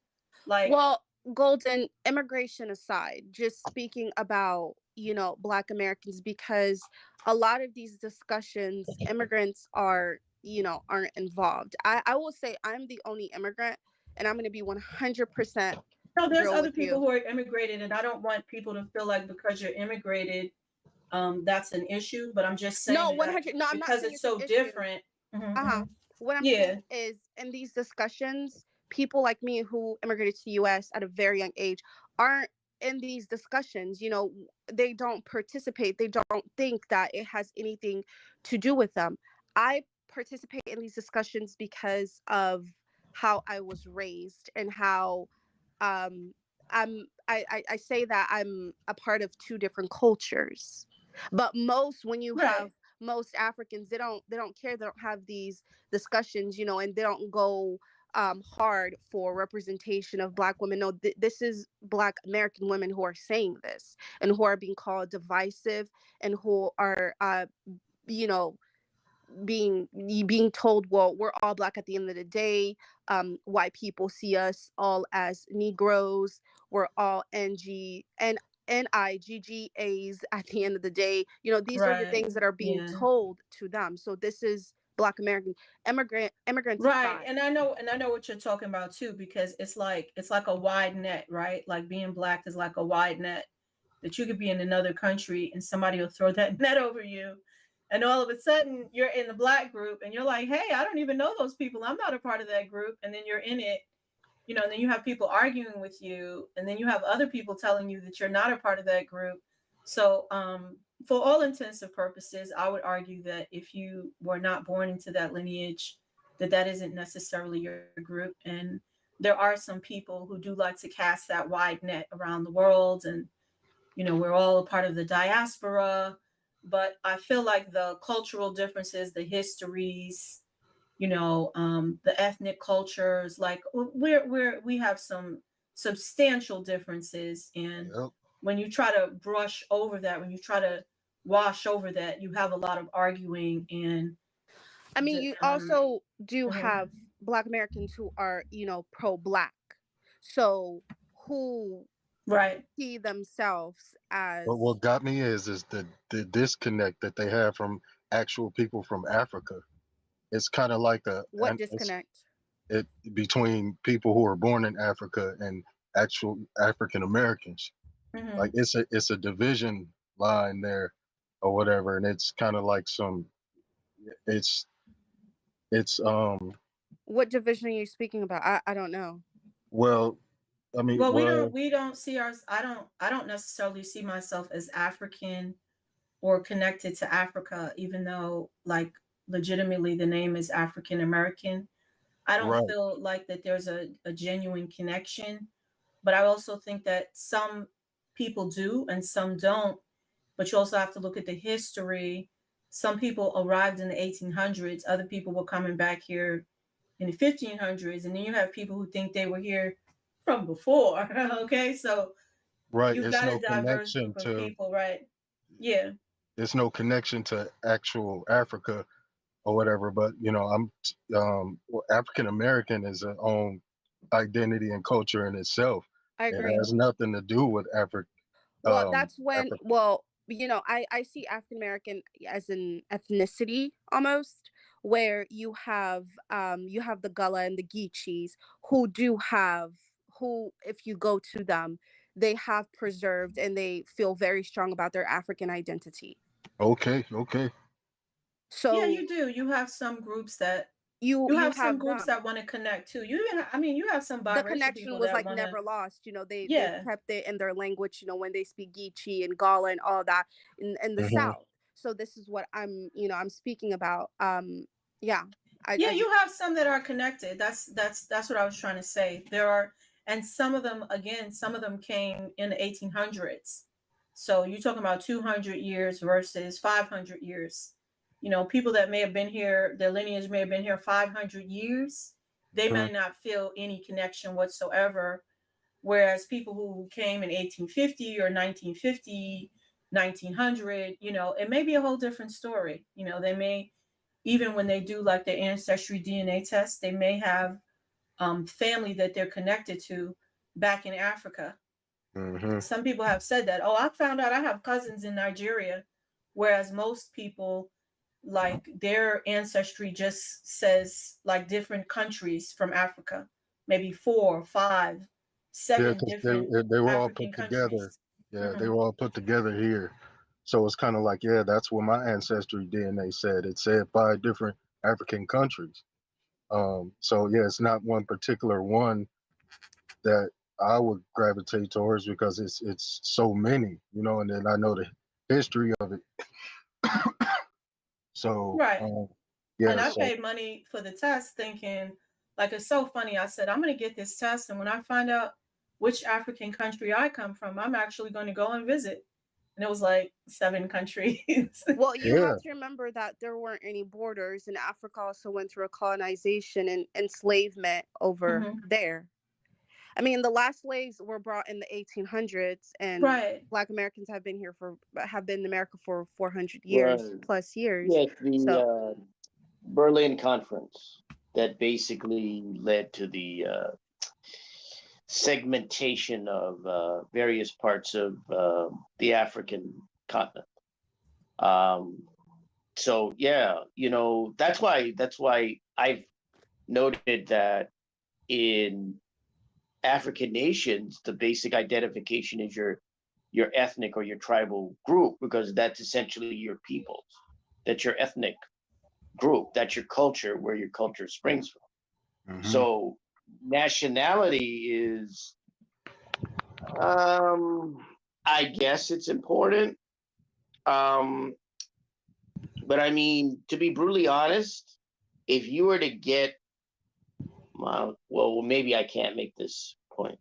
Like, Well, Golden, immigration aside, just speaking about, you know, Black Americans, because a lot of these discussions, immigrants are, you know, aren't involved. I will say I'm the only immigrant, and I'm going to be 100% no, there's real other with people you. who are immigrated, and I don't want people to feel like because you're immigrated, that's an issue. But I'm just No, saying that 100. No, I'm not because saying it's it's an so issue. different. Mhm, Uh-huh. mhm. What I'm Yeah, saying is, in these discussions, people like me who immigrated to the US at a very young age aren't in these discussions. You know, they don't participate. They don't think that it has anything to do with them. I participate in these discussions because of how I was raised and how um I say that I'm a part of two different cultures. But most, when you have right. most Africans, they don't care. They don't have these discussions, you know, and they don't go hard for representation of Black women. No, this is Black American women who are saying this and who are being called divisive and who are you know, being told, well, we're all Black at the end of the day. White people see us all as Negroes. We're all NIGGAs at the end of the day. You know, these are the Right. things that are being Yeah. told to them. So this is Black American immigrants Right. aside. And I know what you're talking about too, because it's like a wide net, right? Like being Black is like a wide net. that you could be in another country and somebody will throw that net over you. And all of a sudden you're in the Black group and you're like, hey, I don't even know those people. I'm not a part of that group. And then you're in it, you know, and then you have people arguing with you. And then you have other people telling you that you're not a part of that group. So for all intents and purposes, I would argue that if you were not born into that lineage, that isn't necessarily your group. And there are some people who do like to cast that wide net around the world. And, you know, we're all a part of the diaspora. But I feel like the cultural differences, the histories, you know, the ethnic cultures, like we have some substantial differences. And Yep. when you try to brush over that, when you try to wash over that, you have a lot of arguing. And I mean, the, you also do mhm. have Black Americans who are, you know, pro-Black. So who Right. see themselves as But what got me is the disconnect that they have from actual people from Africa. It's kind of like what disconnect? it between people who are born in Africa and actual African Americans. Mhm. Like it's a division line there or whatever, and it's kind of like it's What division are you speaking about? I don't know. well, I mean, Well, well, we don't see our, I don't necessarily see myself as African or connected to Africa, even though like legitimately the name is African American. I don't right, feel like that there's a genuine connection, but I also think that some people do and some don't. But you also have to look at the history. Some people arrived in the 1800s, other people were coming back here in the 1500s, and then you have people who think they were here from before. Okay, so right. you've got a diverse group of people, right? Yeah. There's no connection to actual Africa or whatever. But you know, well, African American is an own identity and culture in itself. I It agree. has nothing to do with Well, that's when, Africa. well, you know, I see African American as an ethnicity almost, where you have the Gullah and the Geechees who do have, who, if you go to them, they have preserved and they feel very strong about their African identity. Okay. Yeah, So you do. You have some groups that you have groups them. that want to connect too. You even, I mean, you have some The biracial connection people was that like want to, never lost. You know, they yeah. kept it in their language, you know, when they speak Geechee and Gala and all that in the Hmm. South. So this is what I'm, you know, I'm speaking about. Yeah. Yeah, I you have some that are connected. That's what I was trying to say. There are, and some of them, again, some of them came in the 1800s. So you're talking about 200 years versus 500 years. You know, people that may have been here, their lineage may have been here 500 years, they may not feel any connection whatsoever. Whereas people who came in 1850 or 1950, 1900, you know, it may be a whole different story. You know, they may, even when they do like the ancestry DNA test, they may have family that they're connected to back in Africa. Hmm. Some people have said that, oh, I found out I have cousins in Nigeria, whereas most people, like their ancestry just says like different countries from Africa, maybe 4, 5, Yeah, 7 because different they were all African put together. countries. Yeah, they Mhm. were all put together here. So it's kind of like, yeah, that's what my ancestry DNA said. It said 5 different African countries. So yeah, it's not one particular one that I would gravitate towards because it's so many, you know, and then I know the history of it. So Right. And yeah, I so paid money for the test thinking, like, it's so funny. I said, I'm going to get this test. And when I find out which African country I come from, I'm actually going to go and visit. And it was like 7 countries. Well, you yeah, have to remember that there weren't any borders, and Africa also went through a colonization and enslavement over Mhm. there. I mean, the last slaves were brought in the 1800s, and Right. Black Americans have been in America for 400 Right. years plus years. Yes, So the Berlin Conference that basically led to the segmentation of various parts of the African continent. Um, so yeah, you know, that's why I've noted that in African nations, the basic identification is your your ethnic or your tribal group, because that's essentially your people. That's your ethnic group. That's your culture, where your culture springs from. Mhm. So nationality is, I guess it's important. Um, but I mean, to be brutally honest, if you were to get, well, maybe I can't make this point.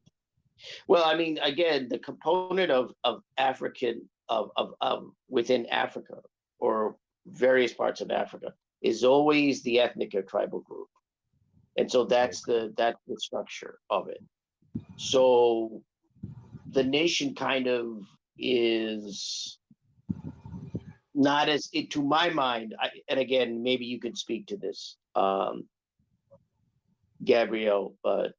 Well, I mean, again, the component of African of within Africa or various parts of Africa is always the ethnic or tribal group, and so that's the structure of it. So the nation kind of is not as, to my mind, and again, maybe you could speak to this, Gabrielle, but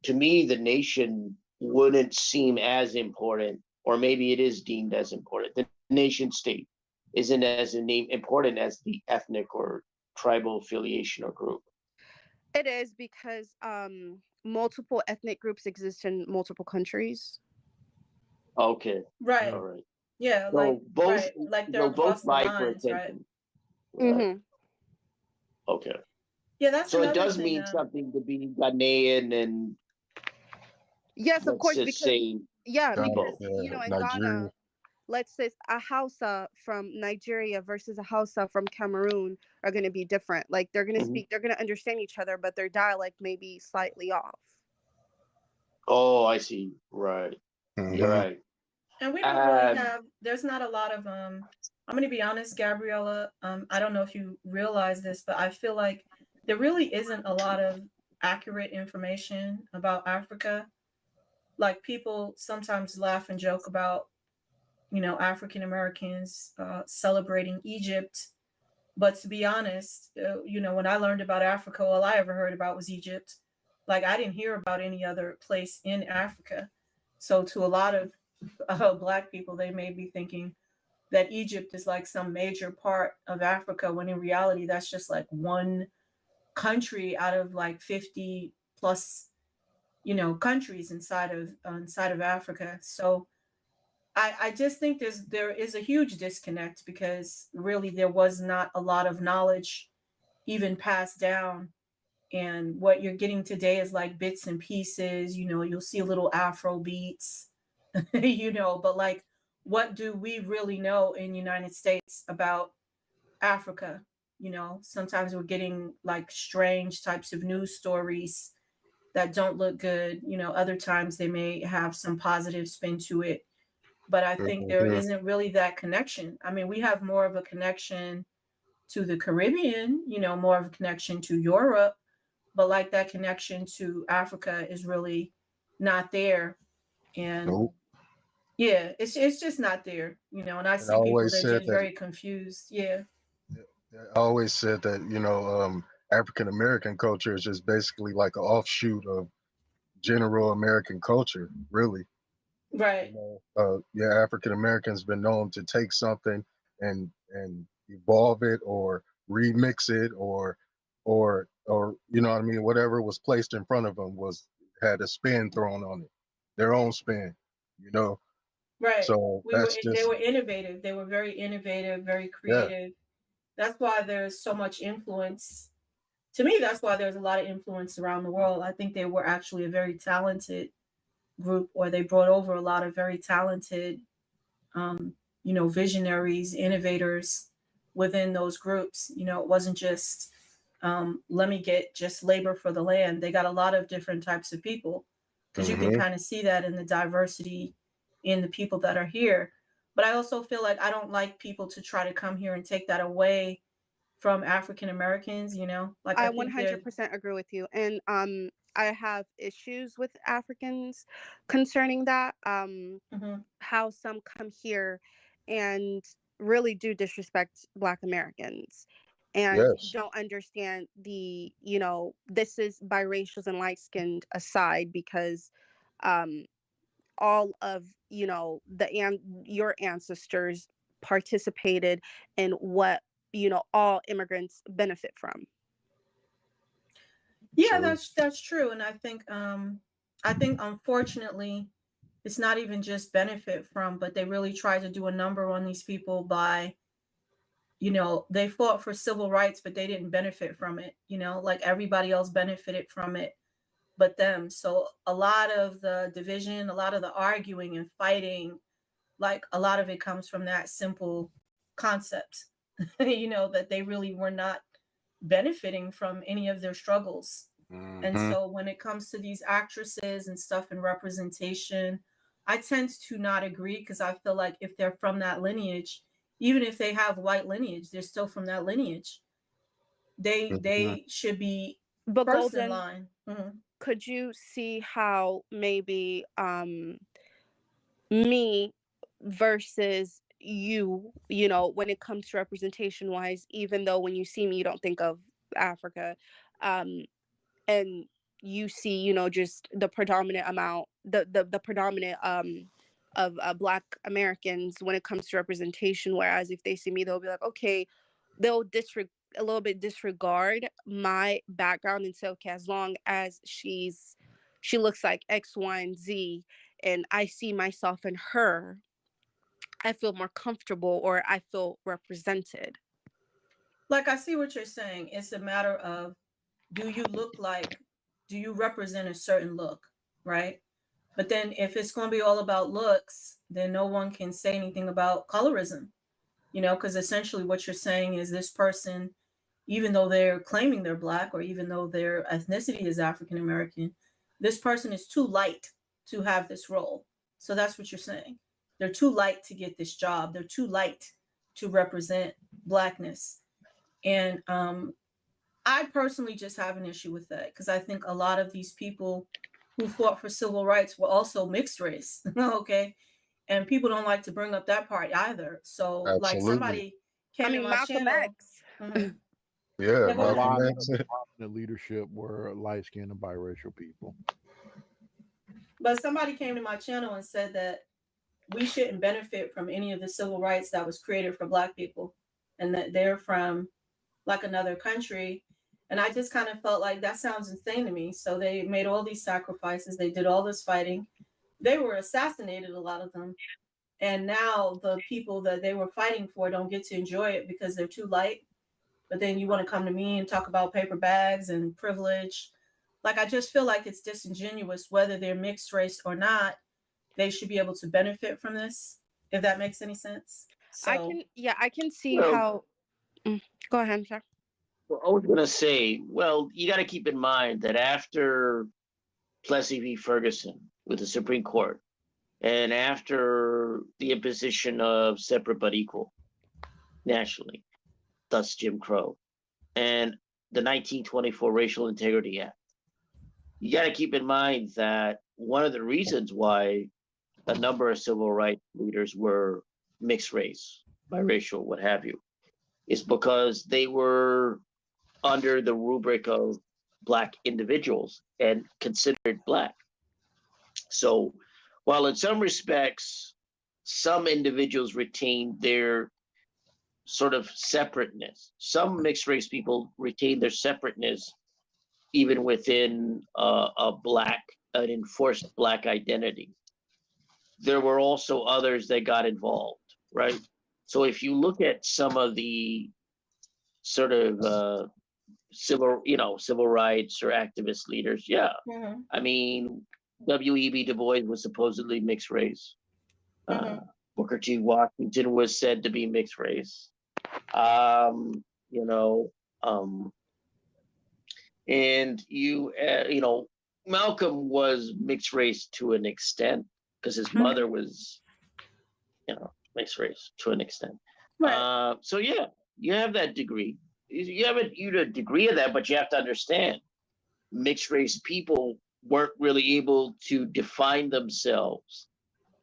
to me, the nation wouldn't seem as important, or maybe it is deemed as important. The nation state isn't as important as the ethnic or tribal affiliation or group. It is because multiple ethnic groups exist in multiple countries. Okay, Right. all right. Yeah, So like both, right, like they're so both across the vie for lines, right? attention. Right. Mm-hmm. Okay. Yeah, that's So it another does thing. mean something to be Ghanaian and, Yes, of let's course, just because say, yeah, Ghana, because Igbo. in Nigeria. Ghana, let's say a Hausa from Nigeria versus a Hausa from Cameroon are going to be different. Like they're going to Mhm. speak, they're going to understand each other, but their dialect may be slightly off. Oh, I see. Right. You're Mhm. right. And we don't really Um, have, there's not a lot of I'm gonna be honest, Gabriella, I don't know if you realize this, but I feel like there really isn't a lot of accurate information about Africa. Like people sometimes laugh and joke about, African Americans celebrating Egypt. But to be honest, when I learned about Africa, all I ever heard about was Egypt. Like I didn't hear about any other place in Africa. So to a lot of Black people, they may be thinking that Egypt is like some major part of Africa, when in reality, that's just like one country out of like 50 plus, countries inside of Africa. So I just think there is a huge disconnect, because really there was not a lot of knowledge even passed down. And what you're getting today is like bits and pieces, you'll see little Afro beats, but like, what do we really know in United States about Africa? Sometimes we're getting like strange types of news stories that don't look good. Other times they may have some positive spin to it. But I think there Mhm. isn't really that connection. I mean, we have more of a connection to the Caribbean, more of a connection to Europe, but like that connection to Africa is really not there. And Nope. yeah, it's just not there, and I And I see people always that are said just that. very confused. Yeah. I always said that African American culture is just basically like an offshoot of general American culture, really. Right. Yeah, African Americans been known to take something and evolve it or remix it or you know what I mean. Whatever was placed in front of them had a spin thrown on it, their own spin. You know, Right. so that's They just were innovative. They were very innovative, very yeah. creative. That's why there's so much influence. To me, that's why there's a lot of influence around the world. I think they were actually a very talented group, or they brought over a lot of very talented, visionaries, innovators within those groups. It wasn't just, let me get just labor for the land. They got a lot of different types of people, because you can Hmm. kind of see that in the diversity in the people that are here. But I also feel like I don't like people to try to come here and take that away from African Americans, like I I think they're 100% agree with you. And I have issues with Africans concerning that. Mhm. How some come here and really do disrespect Black Americans and Yes. don't understand this is biracials and light skinned aside, because um, all of, your ancestors participated in what, all immigrants benefit from. Yeah, True. that's true. And I think unfortunately it's not even just benefit from, but they really try to do a number on these people by, they fought for civil rights, but they didn't benefit from it, like everybody else benefited from it but them. So a lot of the division, a lot of the arguing and fighting, like a lot of it comes from that simple concept, that they really were not benefiting from any of their struggles. And so when it comes to these actresses and stuff and representation, I tend to not agree because I feel like if they're from that lineage, even if they have white lineage, they're still from that lineage. They should be But first in Golden, line. could you see how maybe me versus you, when it comes to representation wise, even though when you see me you don't think of Africa, and you see, just the predominant amount, the predominant of Black Americans when it comes to representation, whereas if they see me they'll be like, okay, they'll disregard my background and say, okay, as long as she looks like X, Y, and Z, and I see myself in her, I feel more comfortable or I feel represented. Like, I see what you're saying. It's a matter of, do you represent a certain look, right? But then if it's going to be all about looks, then no one can say anything about colorism, because essentially what you're saying is this person, even though they're claiming they're Black or even though their ethnicity is African American, this person is too light to have this role. So that's what you're saying. They're too light to get this job. They're too light to represent Blackness. And I personally just have an issue with that because I think a lot of these people who fought for civil rights were also mixed race. Okay. And people don't like to bring up that part either. So like Absolutely. somebody came to my Malcolm channel. X. Mhm. Yeah, Yeah, go A ahead. Malcolm lot of X. the prominent leadership were light-skinned and biracial people. But somebody came to my channel and said that we shouldn't benefit from any of the civil rights that was created for Black people and that they're from like another country. And I just kind of felt like that sounds insane to me. So they made all these sacrifices. They did all this fighting. They were assassinated, a lot of them. And now the people that they were fighting for don't get to enjoy it because they're too light. But then you want to come to me and talk about paper bags and privilege. Like, I just feel like it's disingenuous, whether they're mixed race or not. They should be able to benefit from this, if that makes any sense. So I can see Well, how. Go ahead, sir. Well, I was going to say, well, you got to keep in mind that after Plessy v. Ferguson with the Supreme Court, and after the imposition of separate but equal nationally, thus Jim Crow, and the 1924 Racial Integrity Act, you got to keep in mind that one of the reasons why a number of civil rights leaders were mixed race, biracial, what have you, is because they were under the rubric of Black individuals and considered Black. So while in some respects, some individuals retain their sort of separateness, some mixed race people retain their separateness even within an enforced Black identity. There were also others that got involved, right? So if you look at some of the sort of civil rights or activist leaders, yeah. mhm, I mean, W.E.B. Du Bois was supposedly mixed race. Booker T. Washington was said to be mixed race. You know, and Malcolm was mixed race to an extent because his mother was, mixed race to an extent. right. So yeah, you have that degree. You have a degree of that, but you have to understand mixed race people weren't really able to define themselves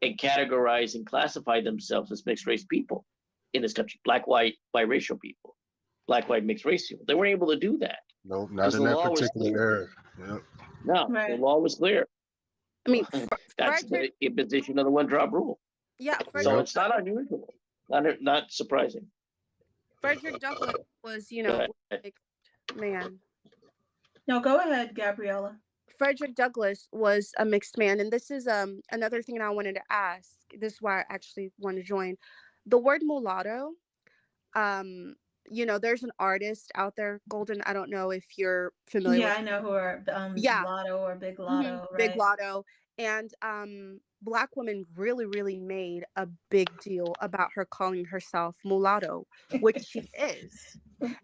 and categorize and classify themselves as mixed race people in this country. Black, white, biracial people, Black, white, mixed race people. They weren't able to do that. No, not Because in the that law was particular clear. era. Yep. No, the Right. law was clear. I mean, That's Frederick. the imposition of the one-drop rule. Yeah, So Frederick. it's not unusual, not surprising. Frederick Douglass was, Go ahead. like, man. No, go ahead, Gabriella. Frederick Douglass was a mixed man, and this is another thing I wanted to ask. This is why I actually want to join. The word mulatto, there's an artist out there, Golden. I don't know if you're familiar Yeah, with. I know who are Yeah, Lotto or Big hmm Lotto, Big right? Lotto, and Black women really, really made a big deal about her calling herself mulatto, which she is.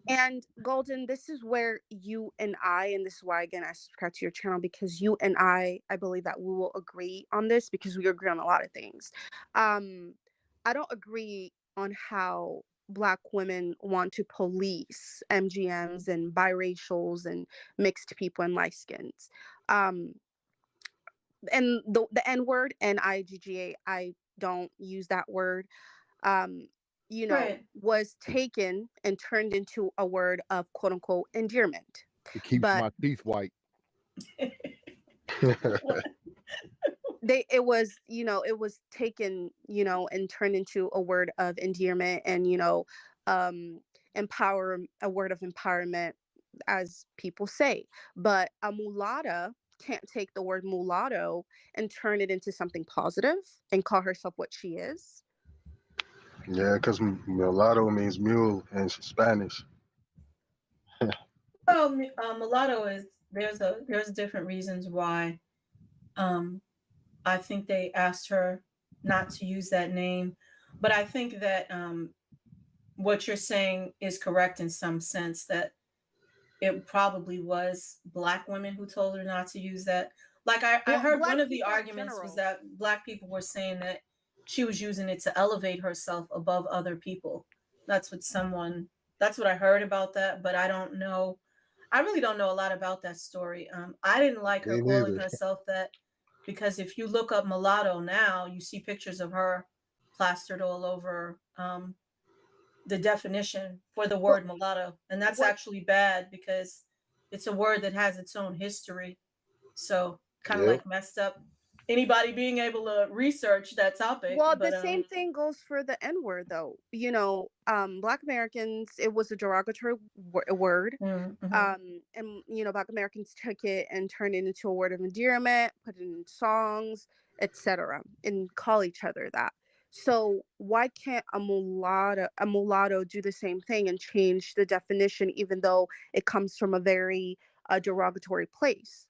And Golden, this is where you and and this is why again I subscribe to your channel, because you and I believe that we will agree on this, because we agree on a lot of things. I don't agree on how Black women want to police MGMs and biracials and mixed people and light skins. Um, and the N word, NIGGA, I don't use that word. Um, Right. was taken and turned into a word of quote unquote endearment. It keeps But my teeth white. it was taken, and turned into a word of endearment, and a word of empowerment, as people say. But a mulatta can't take the word mulatto and turn it into something positive and call herself what she is. Yeah, because mulatto means mule in Spanish. Well, mulatto is there's different reasons why. I think they asked her not to use that name, but I think that what you're saying is correct in some sense, that it probably was Black women who told her not to use that. Like I Well, heard one Black of the people in arguments was general. that Black people were saying that she was using it to elevate herself above other people. That's what I heard about that, but I don't know. I really don't know a lot about that story. I didn't like her Me calling neither. herself that, because if you look up mulatto now, you see pictures of her plastered all over the definition for the But word mulatto. And that's what actually bad, because it's a word that has its own history. So kind of Yep. like messed up anybody being able to research that topic. Well, the But same thing goes for the N word, though. Black Americans, it was a derogatory word. mm-hmm. And Black Americans took it and turned it into a word of endearment, put it in songs, etc., and call each other that. So why can't a mulatto do the same thing and change the definition, even though it comes from a very derogatory place?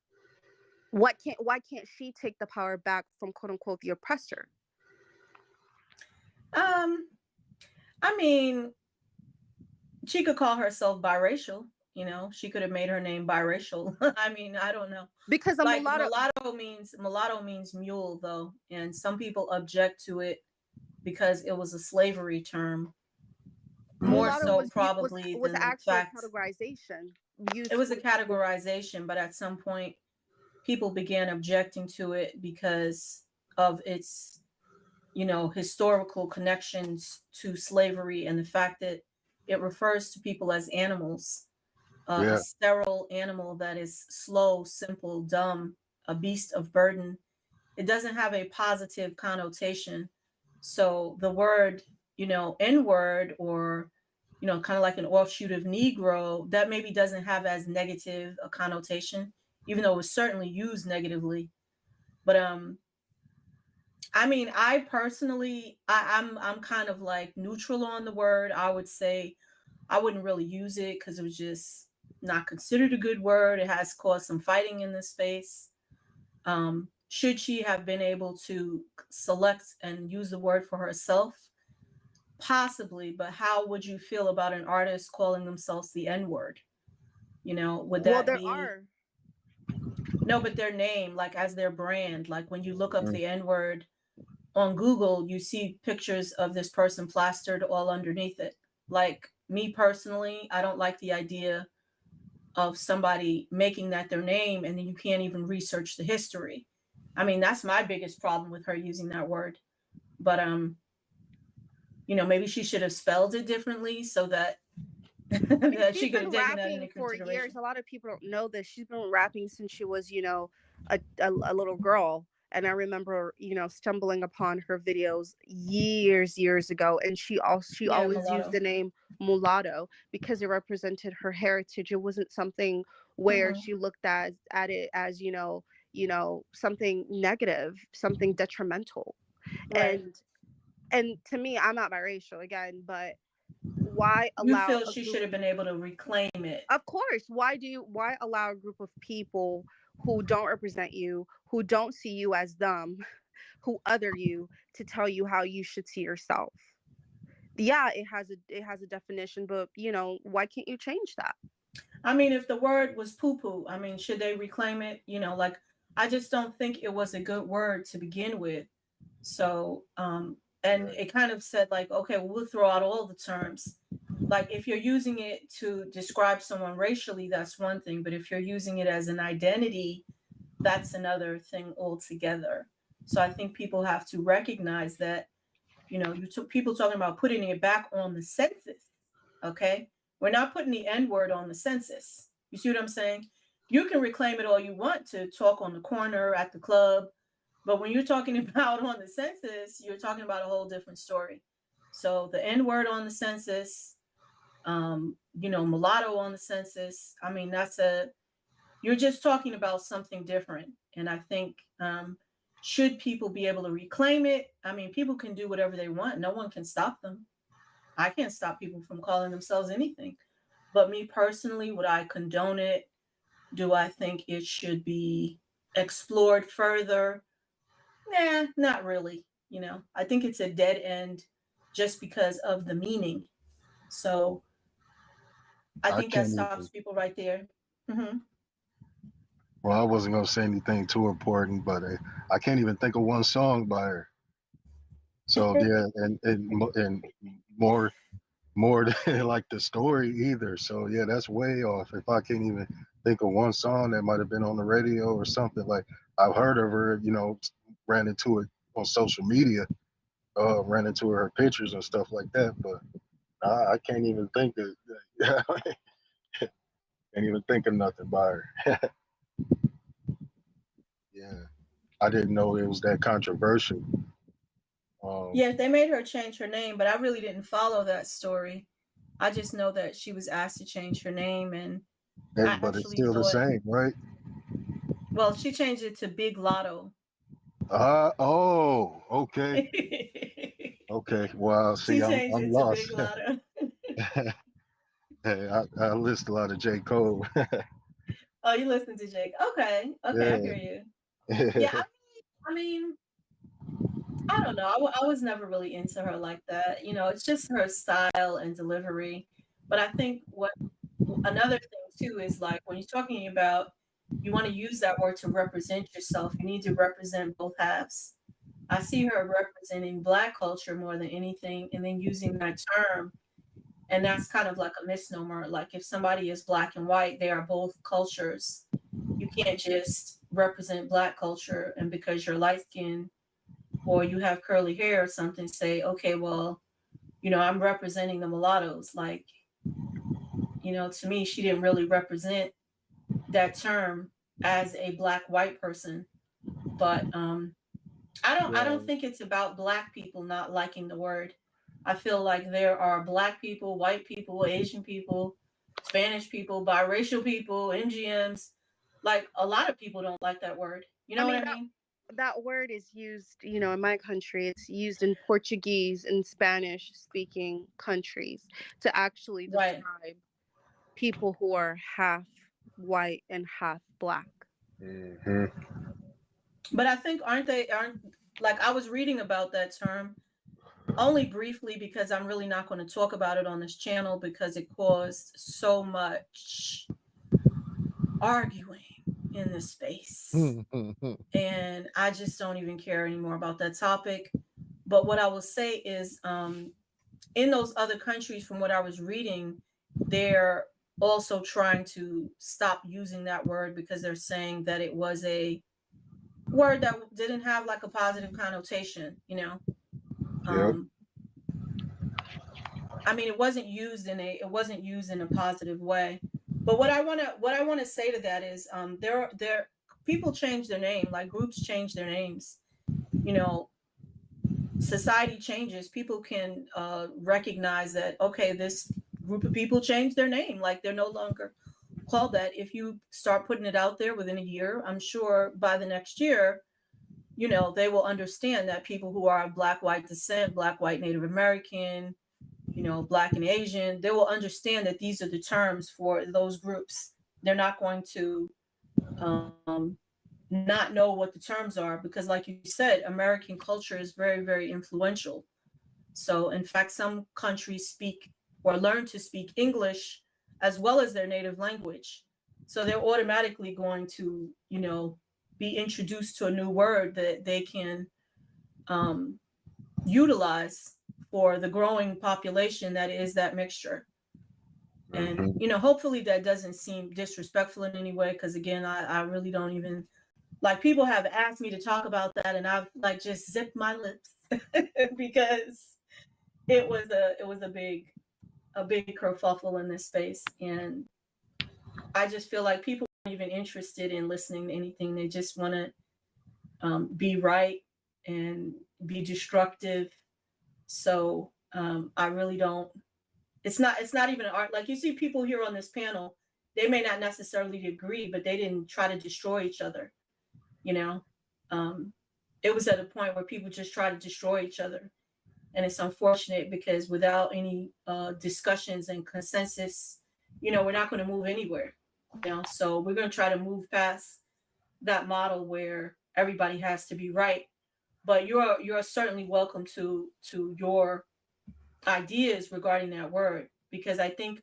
Why can't she take the power back from quote unquote the oppressor? um, I mean, she could call herself biracial. She could have made her name biracial. I mean, I don't know. Because a Like mulatto, mulatto means mule though, and some people object to it because it was a slavery term, more mulatto so was probably was than the actually a fact categorization it used was a for people. categorization, but at some point people began objecting to it because of its historical connections to slavery, and the fact that it refers to people as animals, a Yeah. sterile animal that is slow, simple, dumb, a beast of burden. It doesn't have a positive connotation. So the word, N word, or, kind of like an offshoot of Negro, that maybe doesn't have as negative a connotation, even though it was certainly used negatively. But I mean, I personally, I'm kind of like neutral on the word. I would say I wouldn't really use it because it was just not considered a good word. It has caused some fighting in this space. Should she have been able to select and use the word for herself? Possibly, but how would you feel about an artist calling themselves the N word? Would Well, that there be are. no, but their name, like as their brand, like when you look up Mm. the N word on Google, you see pictures of this person plastered all underneath it. Like me personally, I don't like the idea of somebody making that their name and then you can't even research the history. I mean, that's my biggest problem with her using that word. But maybe she should have spelled it differently so that I mean, that she's she could been have taken that rapping into for years. consideration. A lot of people don't know this. She's been rapping since she was, a little girl, And I remember, stumbling upon her videos years ago, and she Yeah, always used mulatto. the name mulatto because it represented her heritage. It wasn't something where Mhm. she looked at it as, something negative, something detrimental. Right. And to me, I'm not biracial again, but why You allow feel a she group? should have been able to reclaim it. Of course, why allow a group of people who don't represent you, who don't see you as them, who other you, to tell you how you should see yourself? Yeah, it has a definition, but why can't you change that? I mean, if the word was poo poo, I mean, should they reclaim it? Like, I just don't think it was a good word to begin with. So, and Right. it kind of said, like, okay, well, we'll throw out all the terms. Like, if you're using it to describe someone racially, that's one thing. But if you're using it as an identity, that's another thing altogether. So I think people have to recognize that, people talking about putting it back on the census. Okay. We're not putting the N word on the census. You see what I'm saying? You can reclaim it all you want to talk on the corner at the club. But when you're talking about on the census, you're talking about a whole different story. So the N word on the census, mulatto on the census. I mean, you're just talking about something different. And I think, should people be able to reclaim it? I mean, people can do whatever they want. No one can stop them. I can't stop people from calling themselves anything. But me personally, would I condone it? Do I think it should be explored further? Nah, not really. I think it's a dead end just because of the meaning. So I I think that can't stops even. people right there. Hmm. Well, I wasn't gonna say anything too important, but I can't even think of one song by her. So yeah, and more than like the story either. So yeah, that's way off. If I can't even think of one song that might have been on the radio or something, like I've heard of her, ran into it on social media, ran into her pictures and stuff like that, but I can't even think of can't even think of nothing by her. Yeah, I didn't know it was that controversial. Yeah, they made her change her name, but I really didn't follow that story. I just know that she was asked to change her name, and I But it's actually still the thought, same, right? well, she changed it to Big Lotto. Oh, okay. She Okay. Well, see, changed I'm it to Big lost. Lotto. Hey, I list a lot of J. Cole. Oh, you listen to Jake. Okay. Okay, I Yeah. hear you. Yeah, I mean, I don't know. I was never really into her like that. It's just her style and delivery. But I think another thing too is, like, when you're talking about, you want to use that word to represent yourself, you need to represent both halves. I see her representing Black culture more than anything, and then using that term, and that's kind of like a misnomer. Like, if somebody is Black and white, they are both cultures. You can't just represent Black culture, and because you're light skinned or you have curly hair or something, say, okay, well, I'm representing the mulattoes. Like, to me, she didn't really represent that term as a Black white person. But I don't Yeah. think it's about Black people not liking the word. I feel like there are Black people, white people, Asian people, Spanish people, biracial people, MGMs. Like, a lot of people don't like that word. You I know what mean, I mean? that word is used, in my country, it's used in Portuguese and Spanish speaking countries to actually Right. describe people who are half white and half Black. Hmm. But I think, aren't like, I was reading about that term only briefly because I'm really not going to talk about it on this channel because it caused so much arguing in this space. And I just don't even care anymore about that topic. But what I will say is, in those other countries, from what I was reading, they're also trying to stop using that word because they're saying that it was a word that didn't have like a positive connotation. Yep. Um, I mean, it wasn't used in a positive way. But what I want to say to that is, there people change their name, like groups change their names. You know, society changes. People can recognize that, okay, this group of people changed their name. Like they're no longer called that. If you start putting it out there within a year, I'm sure by the next year, you know, they will understand that people who are of Black, white descent, Black, white, Native American, you know, Black and Asian, they will understand that these are the terms for those groups. They're not going to not know what the terms are because, like you said, American culture is very, very influential. So, in fact, some countries speak or learn to speak English as well as their native language. So they're automatically going to, you know, be introduced to a new word that they can um, utilize for the growing population that is that mixture. And, you know, hopefully that doesn't seem disrespectful in any way, because again, I really don't even like, people have asked me to talk about that and I've like just zipped my lips because it was a big kerfuffle in this space. And I just feel like people aren't even interested in listening to anything. They just want to be right and be destructive. So I really don't. It's not even an art. Like you see people here on this panel, they may not necessarily agree, but they didn't try to destroy each other. You know, it was at a point where people just try to destroy each other, and it's unfortunate because without any discussions and consensus, you know, we're not going to move anywhere. You know, so we're going to try to move past that model where everybody has to be right. But you're certainly welcome to your ideas regarding that word, because I think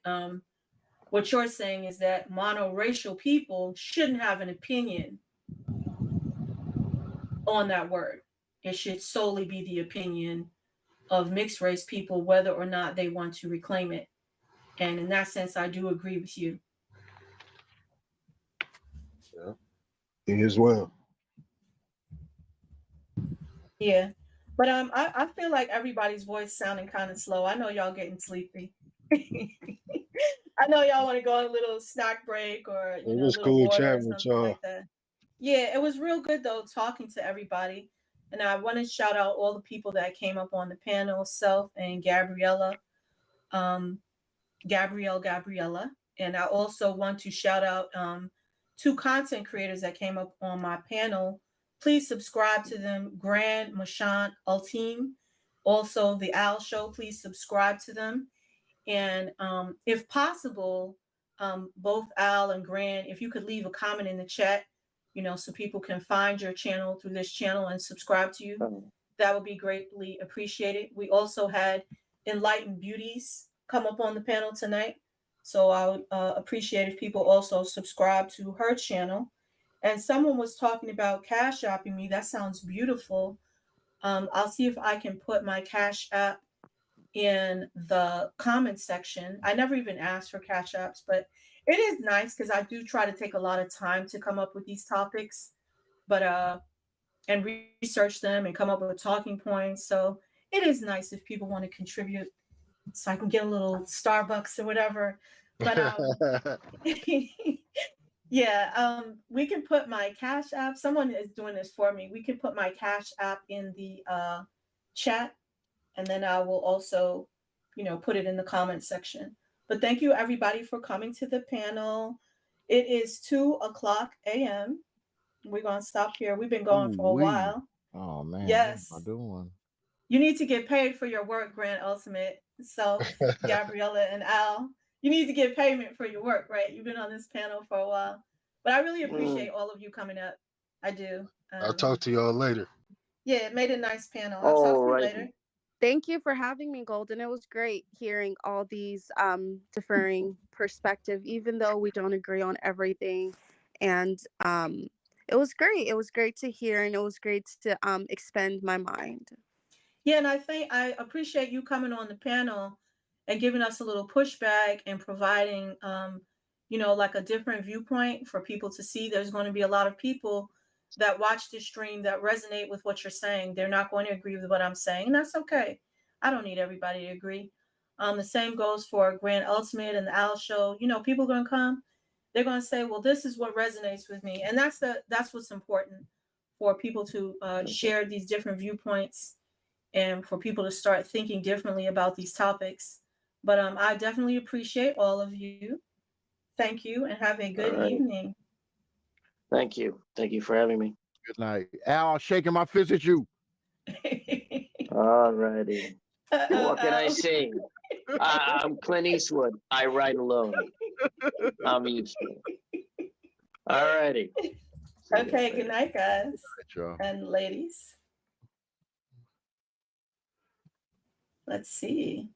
what you're saying is that monoracial people shouldn't have an opinion on that word. It should solely be the opinion of mixed race people, whether or not they want to reclaim it. And in that sense, I do agree with you. Yeah, me as well. Yeah. But I feel like everybody's voice sounding kind of slow. I know y'all getting sleepy. I know y'all want to go on a little snack break or It you know, a was little cool water or chatting with something y'all. like that. Yeah, it was real good though talking to everybody. And I want to shout out all the people that came up on the panel, Self and Gabriella, Gabriella. And I also want to shout out two content creators that came up on my panel. Please subscribe to them, Grand, Mashant, Ultim. Also, The Owl Show, please subscribe to them. And if possible, both Al and Grant, if you could leave a comment in the chat, you know, so people can find your channel through this channel and subscribe to you, that would be greatly appreciated. We also had Enlightened Beauties come up on the panel tonight. So I would appreciate if people also subscribe to her channel. And someone was talking about Cash Apping me. That sounds beautiful. I'll see if I can put my Cash App in the comments section. I never even asked for Cash Apps, but it is nice because I do try to take a lot of time to come up with these topics, but and research them and come up with talking points. So it is nice if people want to contribute so I can get a little Starbucks or whatever. But yeah, we can put my Cash App. Someone is doing this for me. We can put my Cash App in the chat, and then I will also, you know, put it in the comment section. But thank you everybody for coming to the panel. It is 2:00 a.m. We're gonna stop here. We've been going for a Ooh-wee. while. Oh man, Yes. what am I doing? You need to get paid for your work, Grand Ultimate, Self, Gabriella, and Al. You need to get payment for your work, right? You've been on this panel for a while. But I really appreciate all of you coming up. I do. I'll talk to y'all later. Yeah, it made a nice panel. I'll talk to you later. Thank you for having me, Golden. It was great hearing all these differing perspectives, even though we don't agree on everything. And it was great. It was great to hear, and it was great to expand my mind. Yeah, and I think I appreciate you coming on the panel and giving us a little pushback and providing, you know, like a different viewpoint for people to see. There's going to be a lot of people that watch this stream that resonate with what you're saying. They're not going to agree with what I'm saying, and that's okay. I don't need everybody to agree. The same goes for Grand Ultimate and the Owl Show. You know, people are going to come they're going to say, well, this is what resonates with me. And that's what's important, for people to share these different viewpoints, and for people to start thinking differently about these topics. But I definitely appreciate all of you. Thank you, and have a good evening. Thank you. Thank you for having me. Good night. Al, shaking my fist at you. All righty. What can I say? I'm Clint Eastwood. I ride alone. I'm used to it. All righty. Okay, good night, guys Sure. and ladies. Let's see.